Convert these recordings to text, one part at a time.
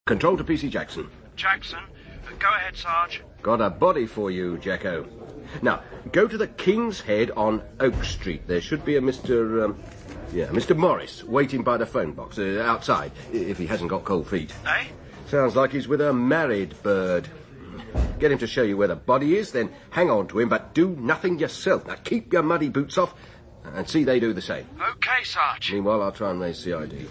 Control to PC Jackson. Jackson, go ahead, Sarge. Got a body for you, Jacko. Now, go to the King's Head on Oak Street. There should be a Mr. Morris waiting by the phone box outside, if he hasn't got cold feet. Eh? Sounds like he's with a married bird. Get him to show you where the body is, then hang on to him, but do nothing yourself. Now, keep your muddy boots off and see they do the same. Okay, Sarge. Meanwhile, I'll try and raise CID.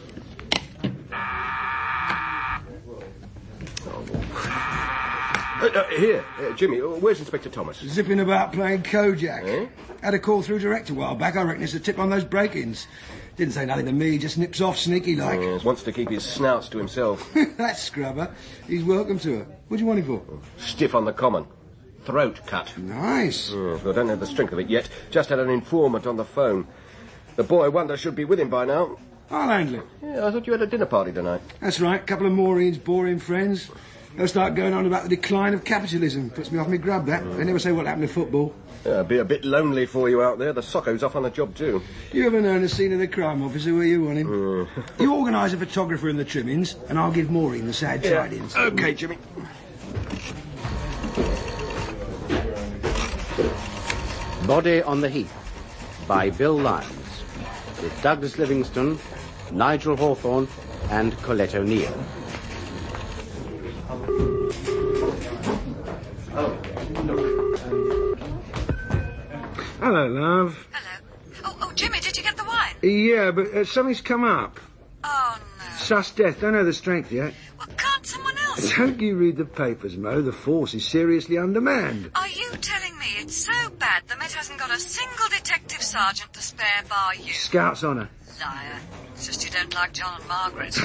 Here, Jimmy, where's Inspector Thomas? Zipping about playing Kojak. Eh? Had a call through direct a while back. I reckon it's a tip on those break-ins. Didn't say nothing to me, just nips off sneaky-like. Yes, wants to keep his snouts to himself. That scrubber. He's welcome to her. What do you want him for? Stiff on the common. Throat cut. Nice. Yes, well, I don't have the strength of it yet. Just had an informant on the phone. The boy wonder should be with him by now. I'll handle it. Yeah, I thought you had a dinner party tonight. That's right. Couple of Maureen's boring friends. They'll start going on about the decline of capitalism. Puts me off me grub, that. They never say what happened to football. Yeah, be a bit lonely for you out there. The socko's off on the job too. You ever known a scene of the crime officer where you want him? You organise a photographer in the trimmings, and I'll give Maureen the sad tidings. OK, Jimmy. Body on the Heath by Bill Lyons, with Douglas Livingstone, Nigel Hawthorne and Colette O'Neill. Hello, love. Hello. Oh, Jimmy, did you get the wine? Yeah, but something's come up. Oh, no. Sus death. Don't know the strength yet. Well, can't someone else? Don't you read the papers, Mo? The force is seriously undermanned. Are you telling me it's so bad the Met hasn't got a single detective sergeant to spare bar you? Scout's honour. Liar. It's just you don't like John and Margaret.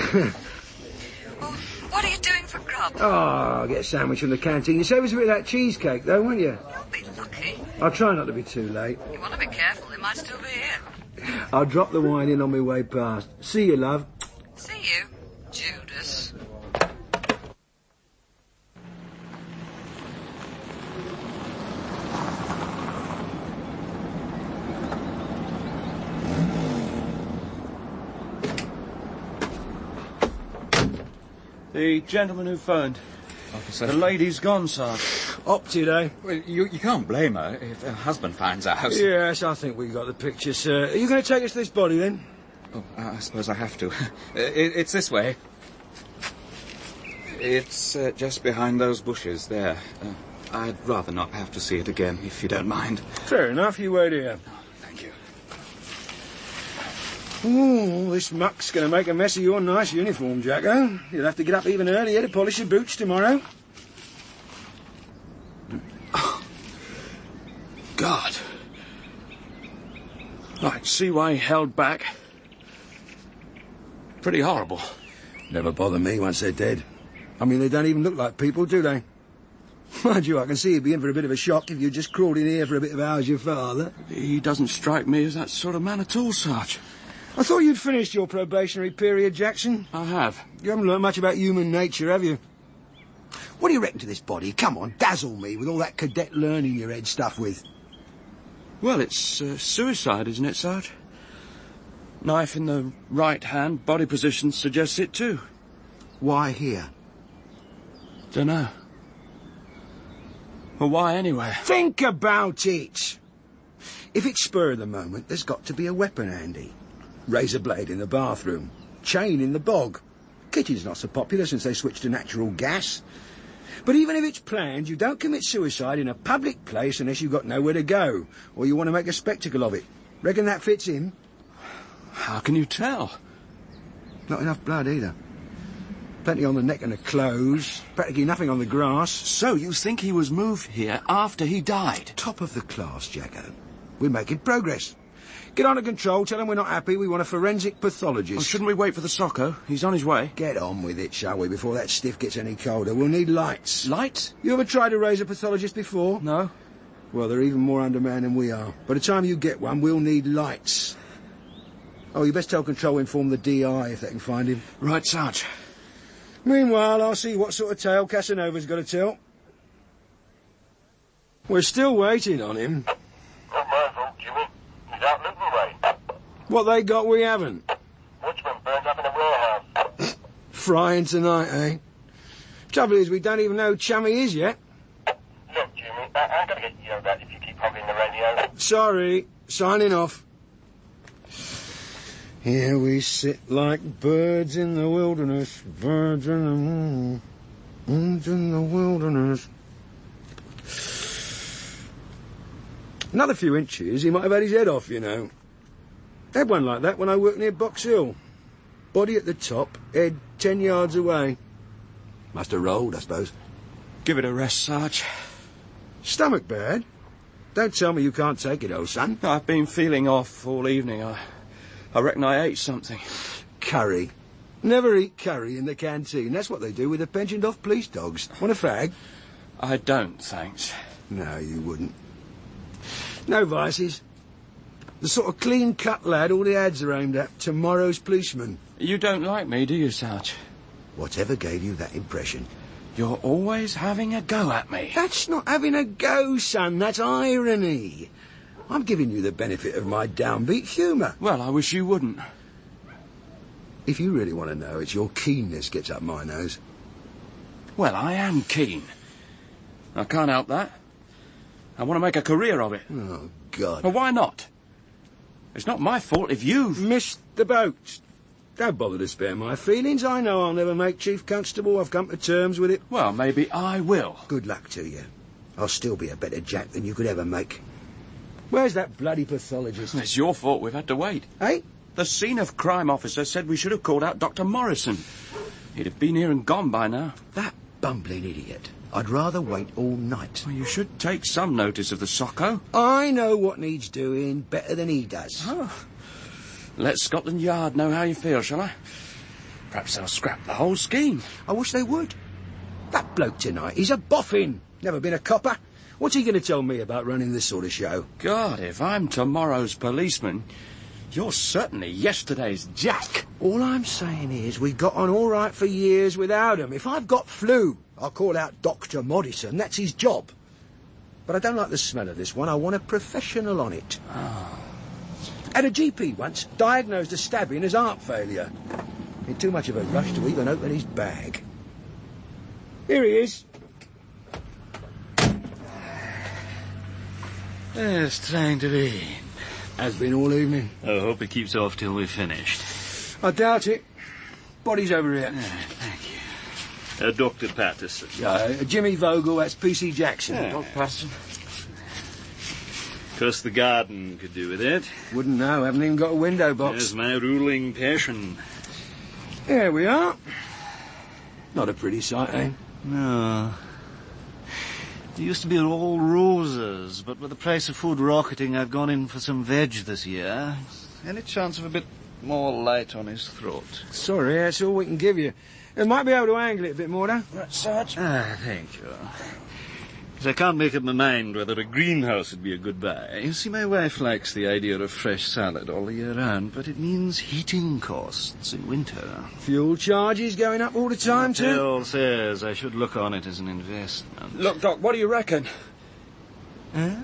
Well, what are you doing for grub? Oh, I'll get a sandwich from the canteen. You save us a bit of that cheesecake, though, won't you? You'll be lucky. I'll try not to be too late. You want to be careful, they might still be here. I'll drop the wine in on my way past. See you, love. See you, Judas. The gentleman who phoned. Officer. The lady's gone, Sarge. Opted, eh? Well, you can't blame her if her husband finds out. Yes, I think we got the picture, sir. Are you going to take us to this body, then? Oh, I suppose I have to. It's this way. It's just behind those bushes there. I'd rather not have to see it again, if you don't mind. Fair enough, you wait here. Thank you. Ooh, this muck's going to make a mess of your nice uniform, Jacko. You'll have to get up even earlier to polish your boots tomorrow. Oh, God. I see why he held back. Pretty horrible. Never bother me once they're dead. I mean, they don't even look like people, do they? Mind you, I can see you'd be in for a bit of a shock if you just crawled in here for a bit of how's your father. He doesn't strike me as that sort of man at all, Sarge. I thought you'd finished your probationary period, Jackson. I have. You haven't learned much about human nature, have you? What do you reckon to this body? Come on, dazzle me with all that cadet learning your head stuff with. Well, it's suicide, isn't it, Sarge? Knife in the right hand, body position suggests it too. Why here? Dunno. Well, why anyway? Think about it! If it's spur of the moment, there's got to be a weapon handy. Razor blade in the bathroom. Chain in the bog. Kitchen's not so popular since they switched to natural gas. But even if it's planned, you don't commit suicide in a public place unless you've got nowhere to go, or you want to make a spectacle of it. Reckon that fits in? How can you tell? Not enough blood either. Plenty on the neck and the clothes, practically nothing on the grass. So you think he was moved here after he died? Top of the class, Jacko. We're making progress. Get on to control, tell them we're not happy, we want a forensic pathologist. Well, shouldn't we wait for the Socko? He's on his way. Get on with it, shall we, before that stiff gets any colder. We'll need lights. Lights? You ever tried to raise a pathologist before? No. Well, they're even more undermanned than we are. By the time you get one, we'll need lights. Oh, you best tell Control inform the DI if they can find him. Right, Sarge. Meanwhile, I'll see what sort of tale Casanova's got to tell. We're still waiting on him. Not my fault, Jimmy. He's out looting way. What they got we haven't. Watchman burned up in a warehouse. Frying tonight, eh? Trouble is, we don't even know who Chummy is yet. Look, Jimmy, I'm going to get yelled at if you keep hogging the radio. Sorry, signing off. Here we sit like birds in the wilderness, birds in the wilderness. Another few inches, he might have had his head off, you know. Had one like that when I worked near Box Hill. Body at the top, head 10 yards away. Must have rolled, I suppose. Give it a rest, Sarge. Stomach bad? Don't tell me you can't take it, old son. I've been feeling off all evening. I reckon I ate something. Curry. Never eat curry in the canteen. That's what they do with the pensioned-off police dogs. Want a fag? I don't, thanks. No, you wouldn't. No vices. The sort of clean-cut lad all the ads are aimed at. Tomorrow's policeman. You don't like me, do you, Sarge? Whatever gave you that impression? You're always having a go at me. That's not having a go, son. That's irony. I'm giving you the benefit of my downbeat humour. Well, I wish you wouldn't. If you really want to know, it's your keenness gets up my nose. Well, I am keen. I can't help that. I want to make a career of it. Oh, God. Well, why not? It's not my fault if you've... Missed the boat. Don't bother to spare my feelings. I know I'll never make Chief Constable. I've come to terms with it. Well, maybe I will. Good luck to you. I'll still be a better Jack than you could ever make. Where's that bloody pathologist? It's your fault we've had to wait. Eh? The scene of crime officer said we should have called out Dr. Morrison. He'd have been here and gone by now. That bumbling idiot. I'd rather wait all night. Well, you should take some notice of the socko. I know what needs doing better than he does. Oh. Let Scotland Yard know how you feel, shall I? Perhaps they'll scrap the whole scheme. I wish they would. That bloke tonight, he's a boffin. Never been a copper. What's he going to tell me about running this sort of show? God, if I'm tomorrow's policeman, you're certainly yesterday's Jack. All I'm saying is we got on all right for years without him. If I've got flu, I'll call out Dr. Morrison. That's his job. But I don't like the smell of this one. I want a professional on it. Oh. Had a GP once, diagnosed a stabbing as heart failure. In too much of a rush to even open his bag. Here he is. Yes, trying to be. Has been all evening. I hope he keeps off till we've finished. I doubt it. Body's over here. Thank you. Dr. Patterson. Jimmy Vogel, that's PC Jackson. Dr. Patterson. Course the garden could do with it. Wouldn't know, haven't even got a window box. There's my ruling passion. Here we are. Not a pretty sight, eh? No. It used to be all roses, but with the price of food rocketing, I've gone in for some veg this year. Any chance of a bit more light on his throat? Sorry, that's all we can give you. We might be able to angle it a bit more, though. Right, Sarge. Thank you. Because I can't make up my mind whether a greenhouse would be a good buy. You see, my wife likes the idea of fresh salad all the year round, but it means heating costs in winter. Fuel charges going up all the time, too? Bill says I should look on it as an investment. Look, Doc, what do you reckon? Huh?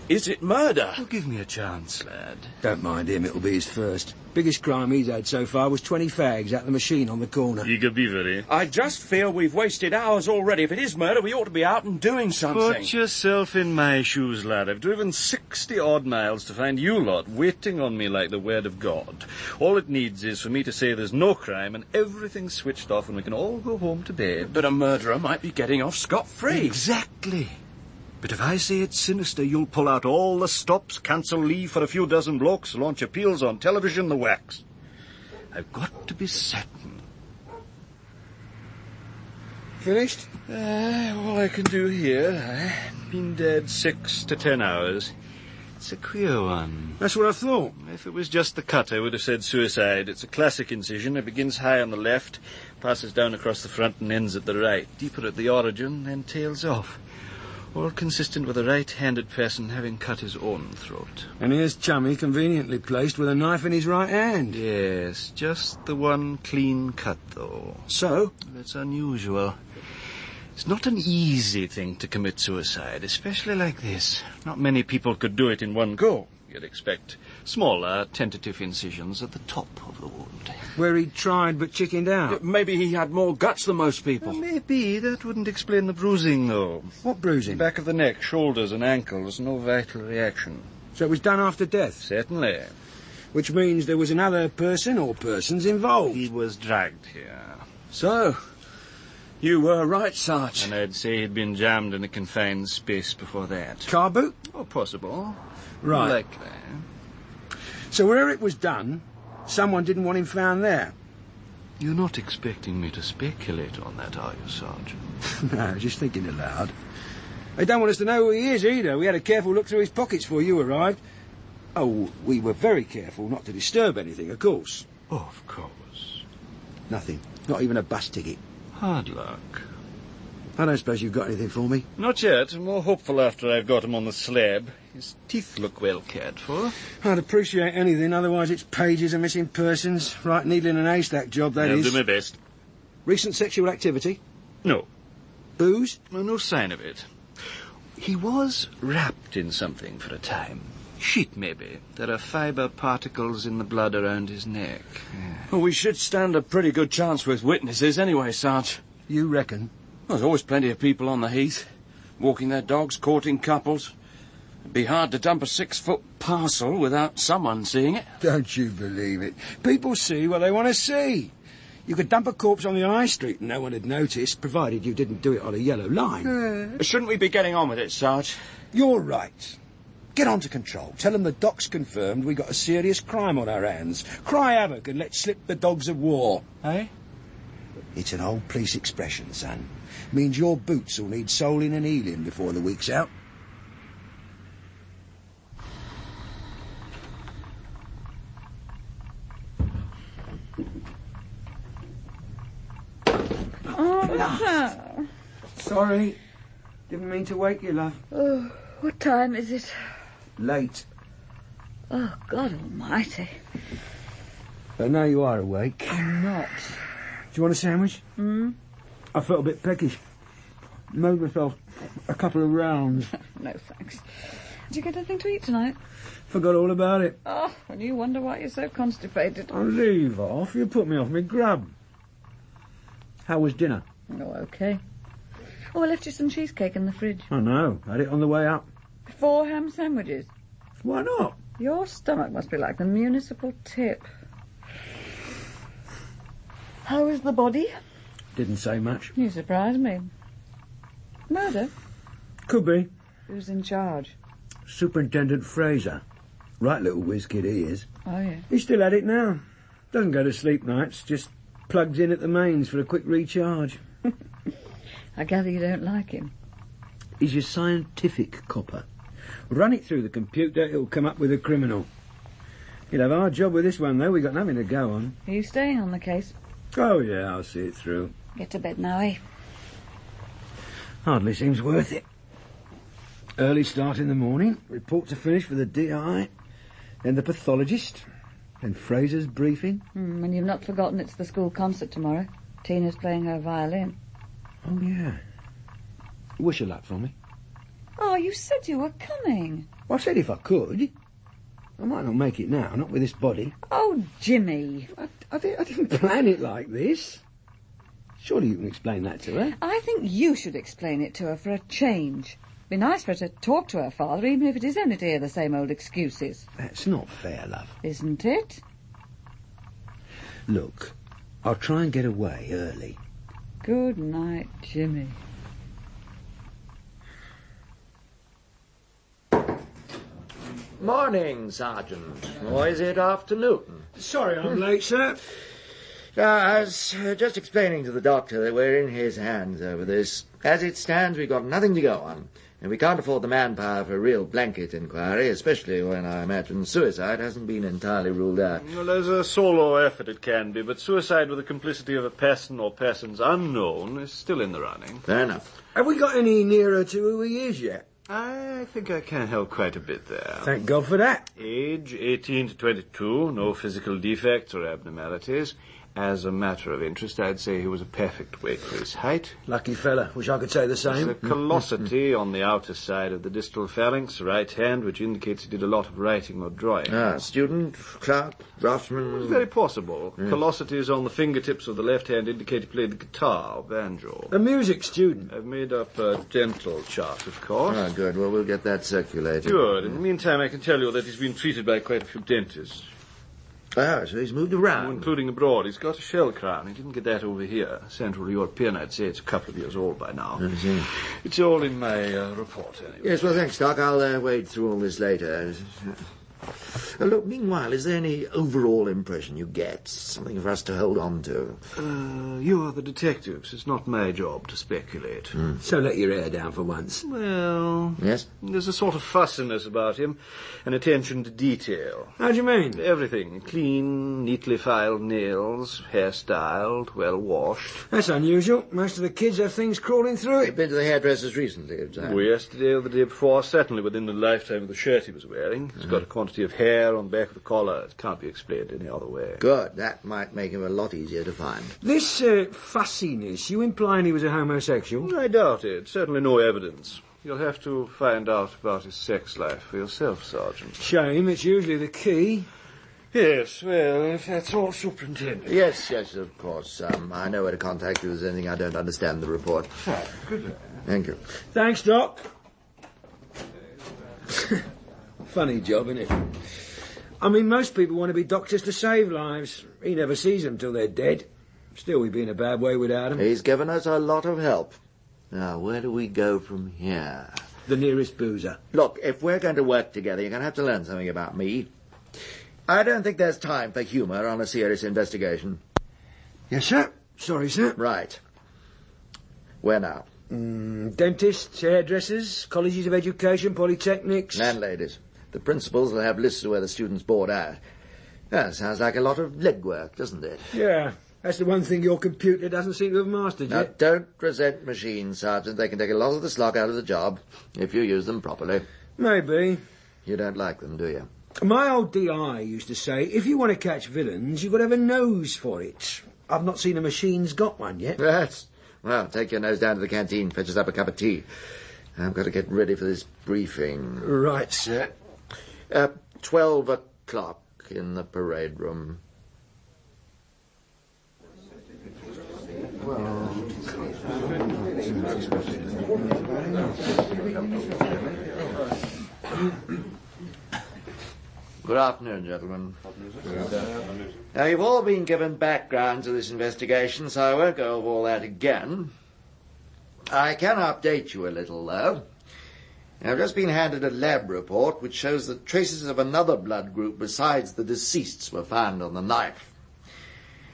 Is it murder? Well, give me a chance, lad. Don't mind him, it'll be his first. Biggest crime he's had so far was 20 fags out the machine on the corner. Eager beaver, I just feel we've wasted hours already. If it is murder, we ought to be out and doing something. Put yourself in my shoes, lad. I've driven 60-odd miles to find you lot waiting on me like the word of God. All it needs is for me to say there's no crime and everything's switched off and we can all go home to bed. But a murderer might be getting off scot-free. Exactly. But if I say it's sinister, you'll pull out all the stops, cancel leave for a few dozen blokes, launch appeals on television, the wax. I've got to be certain. Finished? All I can do here. Been dead 6 to 10 hours. It's a queer one. That's what I thought. If it was just the cut, I would have said suicide. It's a classic incision. It begins high on the left, passes down across the front and ends at the right. Deeper at the origin, then tails off. All consistent with a right-handed person having cut his own throat. And here's Chummy conveniently placed with a knife in his right hand. Yes, just the one clean cut, though. So? That's unusual. It's not an easy thing to commit suicide, especially like this. Not many people could do it in one go. You'd expect smaller, tentative incisions at the top of the wound. Where he'd tried but chickened out. Maybe he had more guts than most people. Maybe. That wouldn't explain the bruising, though. What bruising? Back of the neck, shoulders and ankles, no vital reaction. So it was done after death? Certainly. Which means there was another person or persons involved. He was dragged here. So, you were right, Sarge. And I'd say he'd been jammed in a confined space before that. Car boot? Oh, possible. Right. Likely. So wherever it was done, someone didn't want him found there. You're not expecting me to speculate on that, are you, Sergeant? No, just thinking aloud. They don't want us to know who he is either. We had a careful look through his pockets before you arrived. Oh, we were very careful not to disturb anything, of course. Of course. Nothing. Not even a bus ticket. Hard luck. I don't suppose you've got anything for me? Not yet. I'm more hopeful after I've got him on the slab. His teeth look well cared for. I'd appreciate anything, otherwise it's pages of missing persons. Right, needle in an haystack job, that I'll is. do my best. Recent sexual activity? No. Booze? Well, no sign of it. He was wrapped in something for a time. Sheet, maybe. There are fibre particles in the blood around his neck. Yeah. Well, we should stand a pretty good chance with witnesses anyway, Sarge. You reckon? There's always plenty of people on the heath, walking their dogs, courting couples. It'd be hard to dump a 6-foot parcel without someone seeing it. Don't you believe it? People see what they want to see. You could dump a corpse on the high street and no one would notice, provided you didn't do it on a yellow line. Shouldn't we be getting on with it, Sarge? You're right. Get on to control. Tell them the doc's confirmed we got a serious crime on our hands. Cry havoc and let slip the dogs of war. Eh? It's an old police expression, son. Means your boots will need soling and healing before the week's out. Oh, Sorry. Didn't mean to wake you, love. oh, what time is it? Late. Oh, God almighty. But now you are awake. I'm not. Do you want a sandwich? I felt a bit peckish. Made myself a couple of rounds. No, thanks. Did you get anything to eat tonight? Forgot all about it. Oh, and you wonder why you're so constipated. I'll leave off. You put me off my grub. How was dinner? Oh, okay. Oh, I left you some cheesecake in the fridge. I know. Had it on the way up. 4 ham sandwiches. Why not? Your stomach must be like the municipal tip. How is the body? Didn't say much. You surprise me. Murder? Could be. Who's in charge? Superintendent Fraser. Right little whiz kid he is. Oh, yeah. He's still at it now. Doesn't go to sleep nights, just plugs in at the mains for a quick recharge. I gather you don't like him. He's your scientific copper. Run it through the computer, it'll come up with a criminal. You'll have our job with this one, though. We got nothing to go on. Are you staying on the case? Oh, yeah, I'll see it through. Get to bed now, eh? Hardly seems worth it. Early start in the morning, report to finish for the DI, then the pathologist, then Fraser's briefing. And you've not forgotten it's the school concert tomorrow. Tina's playing her violin. Oh, yeah. Wish her luck for me. Oh, you said you were coming. Well, I said if I could. I might not make it now, not with this body. Oh, Jimmy. I didn't plan it like this. Surely you can explain that to her. I think you should explain it to her for a change. Be nice for her to talk to her father, even if it is only to hear the same old excuses. That's not fair, love. Isn't it? Look, I'll try and get away early. Good night, Jimmy. Morning, Sergeant. Or is it afternoon? Sorry I'm late, sir. I was just explaining to the doctor that we're in his hands over this. As it stands, we've got nothing to go on. And we can't afford the manpower for a real blanket inquiry, especially when I imagine suicide hasn't been entirely ruled out. Well, as a solo effort it can be, but suicide with the complicity of a person or persons unknown is still in the running. Fair enough. Have we got any nearer to who he is yet? I think I can help quite a bit there. Thank God for that. Age, 18 to 22, no physical defects or abnormalities. As a matter of interest, I'd say he was a perfect weight for his height. Lucky fella. Wish I could say the same. There's a callosity on the outer side of the distal phalanx, right hand, which indicates he did a lot of writing or drawing. Student, clerk, draftsman. It's very possible. Callosities on the fingertips of the left hand indicate he played the guitar or banjo. A music student. I've made up a dental chart, of course. Ah, good. Well, we'll get that circulated. Good. In the meantime, I can tell you that he's been treated by quite a few dentists. Ah, so he's moved around. Including abroad. He's got a shell crown. He didn't get that over here. Central European, I'd say. It's a couple of years old by now. I see. It's all in my report, anyway. Yes, well, thanks, Doc. I'll wade through all this later. Look, meanwhile, is there any overall impression you get? Something for us to hold on to? You are the detectives. It's not my job to speculate. So let your hair down for once. Well... Yes? There's a sort of fussiness about him, an attention to detail. How do you mean? Everything. Clean, neatly filed nails, hair-styled, well-washed. That's unusual. Most of the kids have things crawling through You've it. been to the hairdressers recently, Oh, yesterday or the day before, certainly within the lifetime of the shirt he was wearing. It's got a quantity of hair on the back of the collar. It can't be explained any other way. Good. That might make him a lot easier to find. This fussiness, you implying he was a homosexual? I doubt it. Certainly no evidence. You'll have to find out about his sex life for yourself, Sergeant. Shame, it's usually the key. Yes, well, if that's all, Superintendent. Yes, of course. I know where to contact you if there's anything I don't understand in the report. Good. Thank you. Thanks, Doc. Funny job, isn't it? I mean, most people want to be doctors to save lives. He never sees them till they're dead. Still, we'd be in a bad way without him. He's given us a lot of help. Now, where do we go from here? The nearest boozer. Look, if we're going to work together, you're going to have to learn something about me. I don't think there's time for humour on a serious investigation. Yes, sir. Sorry, sir. Right. Where now? Dentists, hairdressers, colleges of education, polytechnics. Landladies. The principals will have lists of where the students board out. That sounds like a lot of legwork, doesn't it? Yeah, that's the one thing your computer doesn't seem to have mastered Now, yet. don't resent machines, Sergeant. They can take a lot of the slog out of the job if you use them properly. Maybe. You don't like them, do you? My old DI used to say, if you want to catch villains, you've got to have a nose for it. I've not seen a machine's got one yet. Right. Well, take your nose down to the canteen, fetch us up a cup of tea. I've got to get ready for this briefing. Right, sir. 12 o'clock in the parade room. Good afternoon, gentlemen. Now, you've all been given background to this investigation, so I won't go over all that again. I can update you a little, though. I've just been handed a lab report which shows that traces of another blood group besides the deceased's were found on the knife.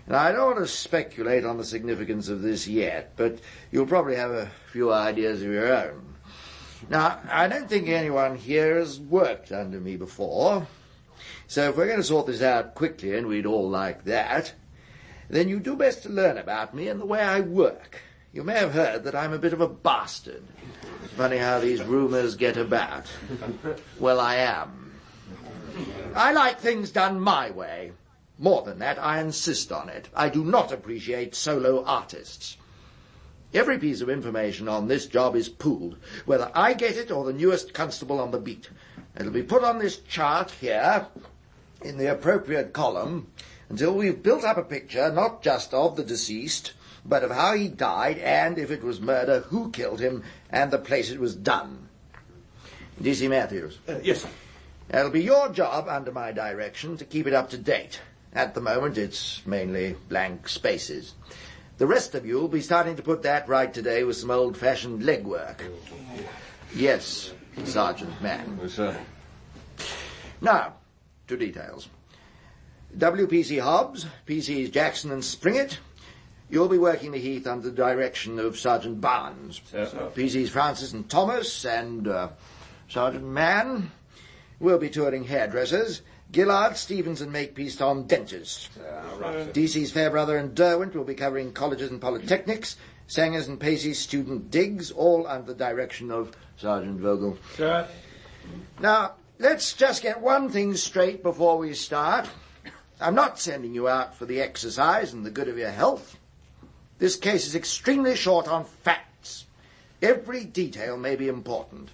Now, I don't want to speculate on the significance of this yet, but you'll probably have a few ideas of your own. Now, I don't think anyone here has worked under me before, so if we're going to sort this out quickly, and we'd all like that, then you do best to learn about me and the way I work. You may have heard that I'm a bit of a bastard. It's funny how these rumours get about. Well, I am. I like things done my way. More than that, I insist on it. I do not appreciate solo artists. Every piece of information on this job is pooled, whether I get it or the newest constable on the beat. It'll be put on this chart here, in the appropriate column, until we've built up a picture not just of the deceased, but of how he died, and, if it was murder, who killed him, and the place it was done. D.C. Matthews. Yes, sir. It'll be your job, under my direction, to keep it up to date. At the moment, it's mainly blank spaces. The rest of you will be starting to put that right today with some old-fashioned legwork. Yes, Sergeant Mann. Yes, sir. Now, to details. WPC Hobbs, PCs Jackson and Springett. You'll be working the heath under the direction of Sergeant Barnes. Yes, sir. PCs Francis and Thomas and Sergeant Mann. We'll be touring hairdressers. Gillard, Stevens and Makepeace on dentists. Right. DC's Fairbrother and Derwent will be covering colleges and polytechnics. Sangers and Pacey's student digs, all under the direction of Sergeant Vogel. Sir. Now, let's just get one thing straight before we start. I'm not sending you out for the exercise and the good of your health. This case is extremely short on facts. Every detail may be important.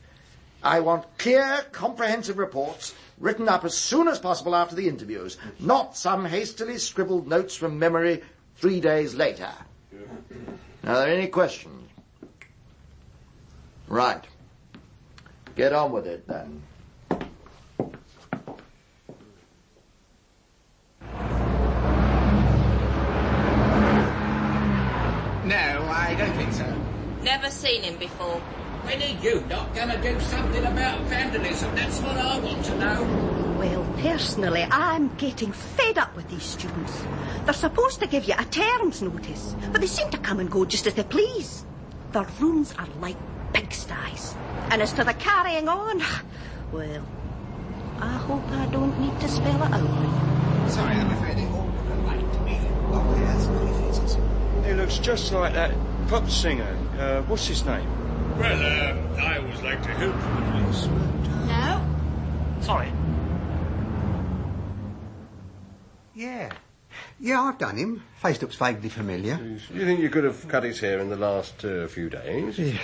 I want clear, comprehensive reports written up as soon as possible after the interviews, not some hastily scribbled notes from memory 3 days later. Are there any questions? Right. Get on with it, then. No, I don't think so. Never seen him before. When are you not going to do something about vandalism? That's what I want to know. Well, personally, I'm getting fed up with these students. They're supposed to give you a term's notice, but they seem to come and go just as they please. Their rooms are like pigsties. And as to the carrying on, well, I hope I don't need to spell it out. Sorry, I'm afraid it all look alike to me. Oh, yes, my faces. He looks just like that pop singer. What's his name? Well, I always like to help the police. No? Sorry. Yeah, I've done him. Face looks vaguely familiar. Do you think you could have cut his hair in the last few days? Yeah.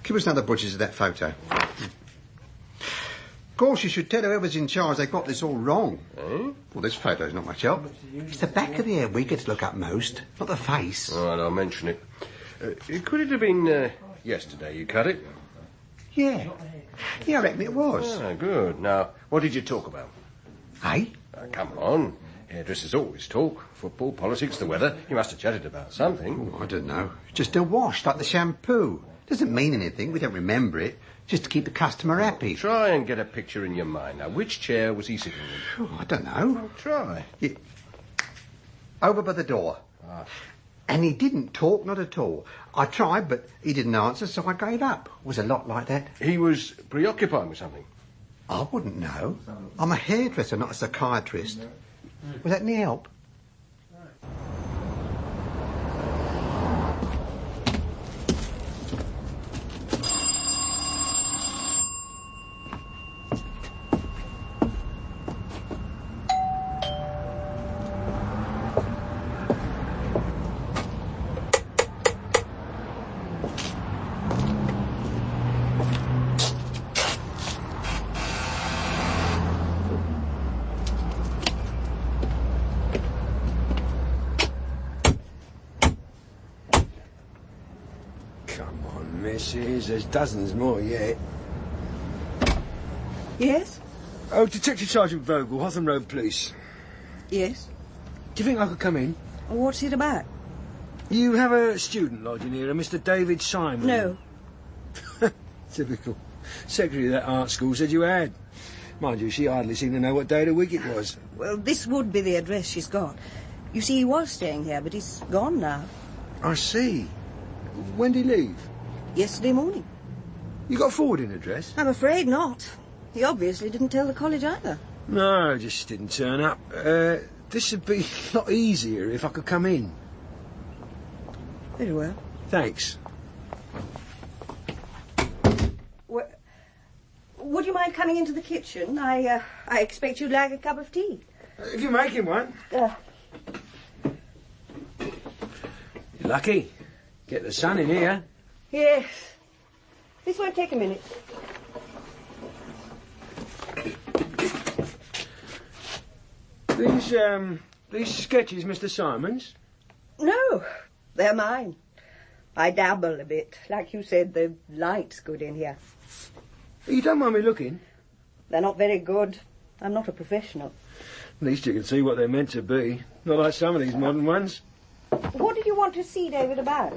Give us another butchers of that photo. Of course, you should tell whoever's in charge they got this all wrong. Eh? Well, this photo's not much help. It's the back of the hair we get to look up most, not the face. All right, I'll mention it. Could it have been yesterday you cut it? Yeah, I reckon it was. Ah, good. Now, what did you talk about? Eh? Come on. Hairdressers always talk. Football, politics, the weather. You must have chatted about something. Oh, I don't know. Just a wash, like the shampoo. Doesn't mean anything. We don't remember it. Just to keep the customer happy. Try and get a picture in your mind. Now, which chair was he sitting in? Oh, I don't know. Well, try. Yeah. Over by the door. Ah. And he didn't talk, not at all. I tried, but he didn't answer, so I gave up. It was a lot like that. He was preoccupied with something. I wouldn't know. I'm a hairdresser, not a psychiatrist. Was that any help? There's dozens more yet. Yes? Oh, Detective Sergeant Vogel, Hotham Road Police. Yes? Do you think I could come in? What's it about? You have a student lodging here, a Mr. David Simon. No. Typical. Secretary of that art school said you had. Mind you, she hardly seemed to know what day of the week it was. Well, this would be the address she's got. You see, he was staying here, but he's gone now. I see. When did he leave? Yesterday morning. You got a forwarding address? I'm afraid not. He obviously didn't tell the college either. No, just didn't turn up. This would be a lot easier if I could come in. Very well. Thanks. Would you mind coming into the kitchen? I expect you'd like a cup of tea. If you're making one. You're lucky. Get the sun in here. Yes. This won't take a minute. These sketches, Mr. Simon's? No, they're mine. I dabble a bit. Like you said, the light's good in here. You don't mind me looking? They're not very good. I'm not a professional. At least you can see what they're meant to be. Not like some of these modern ones. What did you want to see David about?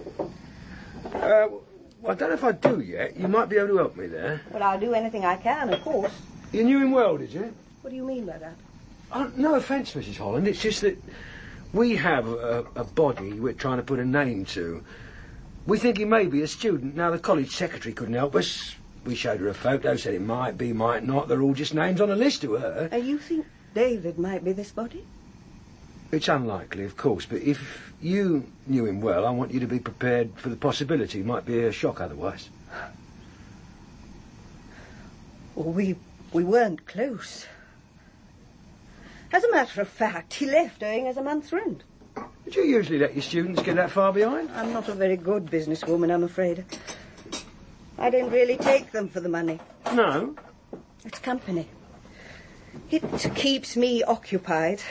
Well, I don't know if I do yet. You might be able to help me there. Well, I'll do anything I can, of course. You knew him well, did you? What do you mean by that? Oh, no offence, Mrs. Holland. It's just that we have a body we're trying to put a name to. We think he may be a student. Now, the college secretary couldn't help us. We showed her a photo, said it might be, might not. They're all just names on a list to her. And you think David might be this body? It's unlikely, of course, but if you knew him well, I want you to be prepared for the possibility. It might be a shock otherwise. Well, we weren't close. As a matter of fact, he left owing us a month's rent. Do you usually let your students get that far behind? I'm not a very good businesswoman, I'm afraid. I don't really take them for the money. No? It's company. It keeps me occupied.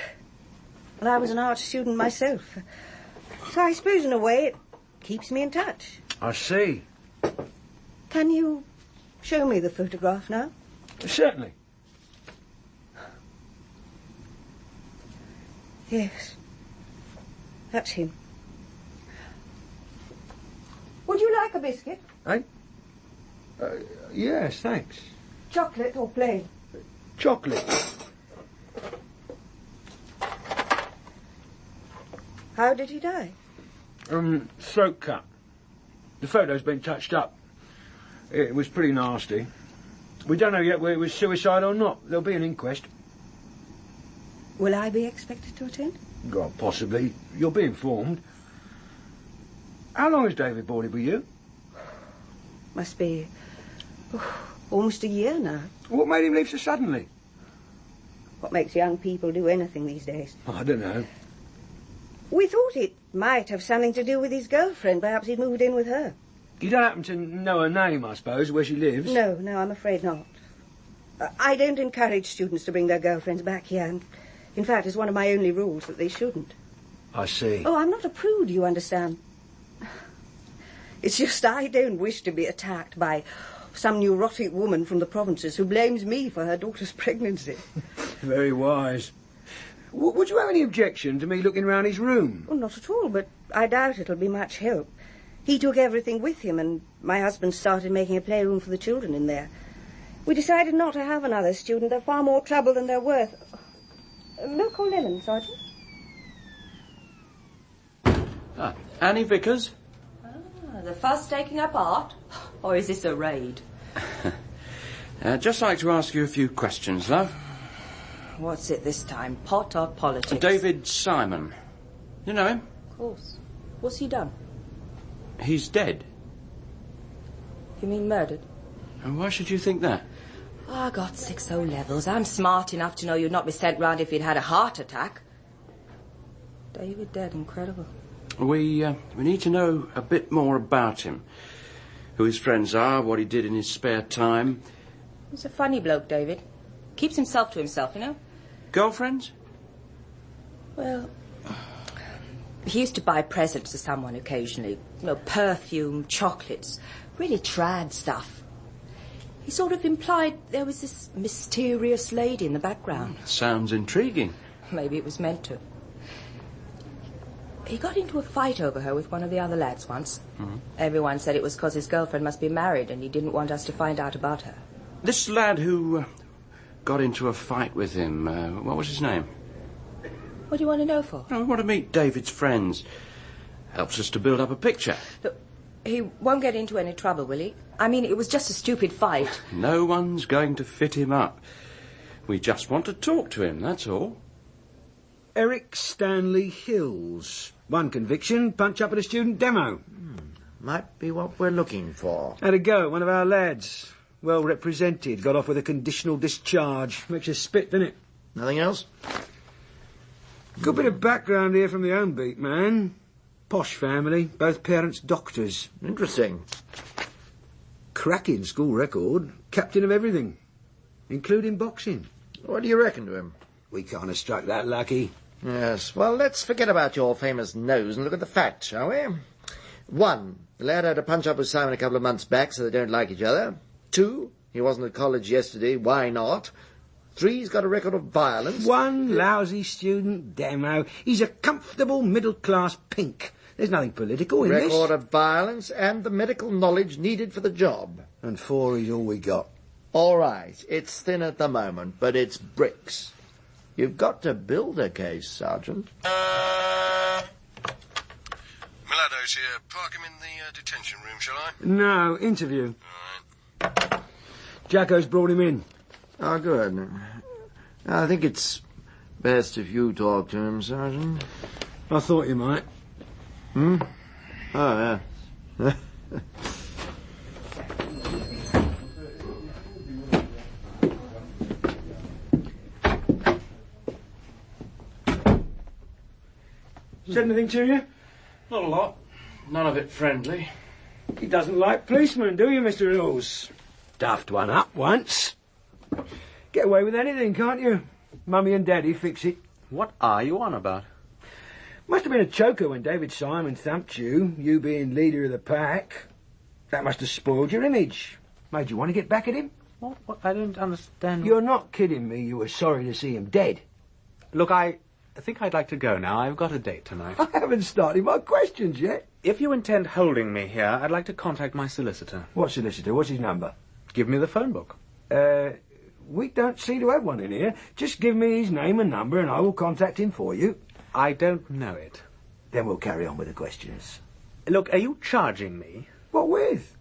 And I was an art student myself. So I suppose in a way it keeps me in touch. I see. Can you show me the photograph now? Certainly. Yes. That's him. Would you like a biscuit? Eh? Yes, thanks. Chocolate or plain? Chocolate. How did he die? Throat cut. The photo's been touched up. It was pretty nasty. We don't know yet whether it was suicide or not. There'll be an inquest. Will I be expected to attend? Well, possibly. You'll be informed. How long has David boarded with you? Must be almost a year now. What made him leave so suddenly? What makes young people do anything these days? I don't know. We thought it might have something to do with his girlfriend. Perhaps he'd moved in with her. You don't happen to know her name, I suppose, where she lives? No, I'm afraid not. I don't encourage students to bring their girlfriends back here. And in fact, it's one of my only rules that they shouldn't. I see. Oh, I'm not a prude, you understand. It's just I don't wish to be attacked by some neurotic woman from the provinces who blames me for her daughter's pregnancy. Very wise. Would you have any objection to me looking round his room? Oh, not at all, but I doubt it'll be much help. He took everything with him, and my husband started making a playroom for the children in there. We decided not to have another student. They're far more trouble than they're worth. Milk or lemon, Sergeant? Annie Vickers? The fuss taking up art? Or is this a raid? Just like to ask you a few questions, love. What's it this time? Pot or politics? David Simon. You know him? Of course. What's he done? He's dead. You mean murdered? And why should you think that? I got 6 O-levels. I'm smart enough to know you'd not be sent round if you'd had a heart attack. David dead, incredible. We need to know a bit more about him. Who his friends are, what he did in his spare time. He's a funny bloke, David. Keeps himself to himself, you know. Girlfriends? Well, he used to buy presents to someone occasionally. You know, perfume, chocolates, really trad stuff. He sort of implied there was this mysterious lady in the background. Sounds intriguing. Maybe it was meant to. He got into a fight over her with one of the other lads once. Mm-hmm. Everyone said it was because his girlfriend must be married and he didn't want us to find out about her. This lad who got into a fight with him, what was his name? What do you want to know for? I want to meet David's friends. Helps us to build up a picture. Look, he won't get into any trouble, will he? I mean, it was just a stupid fight. No one's going to fit him up. We just want to talk to him, that's all. Eric Stanley Hills. One conviction, punch up at a student demo. Might be what we're looking for. Had a go at one of our lads. Well represented. Got off with a conditional discharge. Makes you spit, doesn't it? Nothing else? Good bit of background here from the home beat, man. Posh family, both parents doctors. Interesting. Cracking school record. Captain of everything. Including boxing. What do you reckon to him? We kind of struck that lucky. Yes, well, let's forget about your famous nose and look at the facts, shall we? 1, the lad had a punch-up with Simon a couple of months back, so they don't like each other. 2, he wasn't at college yesterday, why not? 3, he's got a record of violence. 1 lousy student demo. He's a comfortable middle-class pink. There's nothing political in this. Record of violence and the medical knowledge needed for the job. And 4 is all we got. All right, it's thin at the moment, but it's bricks. You've got to build a case, Sergeant. Milado's here. Park him in the detention room, shall I? No, interview. All right. Jacko's brought him in. Oh, good. I think it's best if you talk to him, Sergeant. I thought you might. Oh, yeah. Said anything to you? Not a lot. None of it friendly. He doesn't like policemen, do you, Mr. Hills? Stuffed one up once. Get away with anything, can't you? Mummy and Daddy fix it. What are you on about? Must have been a choker when David Simon thumped you, you being leader of the pack. That must have spoiled your image. Made you want to get back at him? What? I don't understand. You're not kidding me. You were sorry to see him dead. Look, I think I'd like to go now. I've got a date tonight. I haven't started my questions yet. If you intend holding me here, I'd like to contact my solicitor. What solicitor? What's his number? Give me the phone book. We don't seem to have one in here. Just give me his name and number and I will contact him for you. I don't know it. Then we'll carry on with the questions. Look, are you charging me? What with?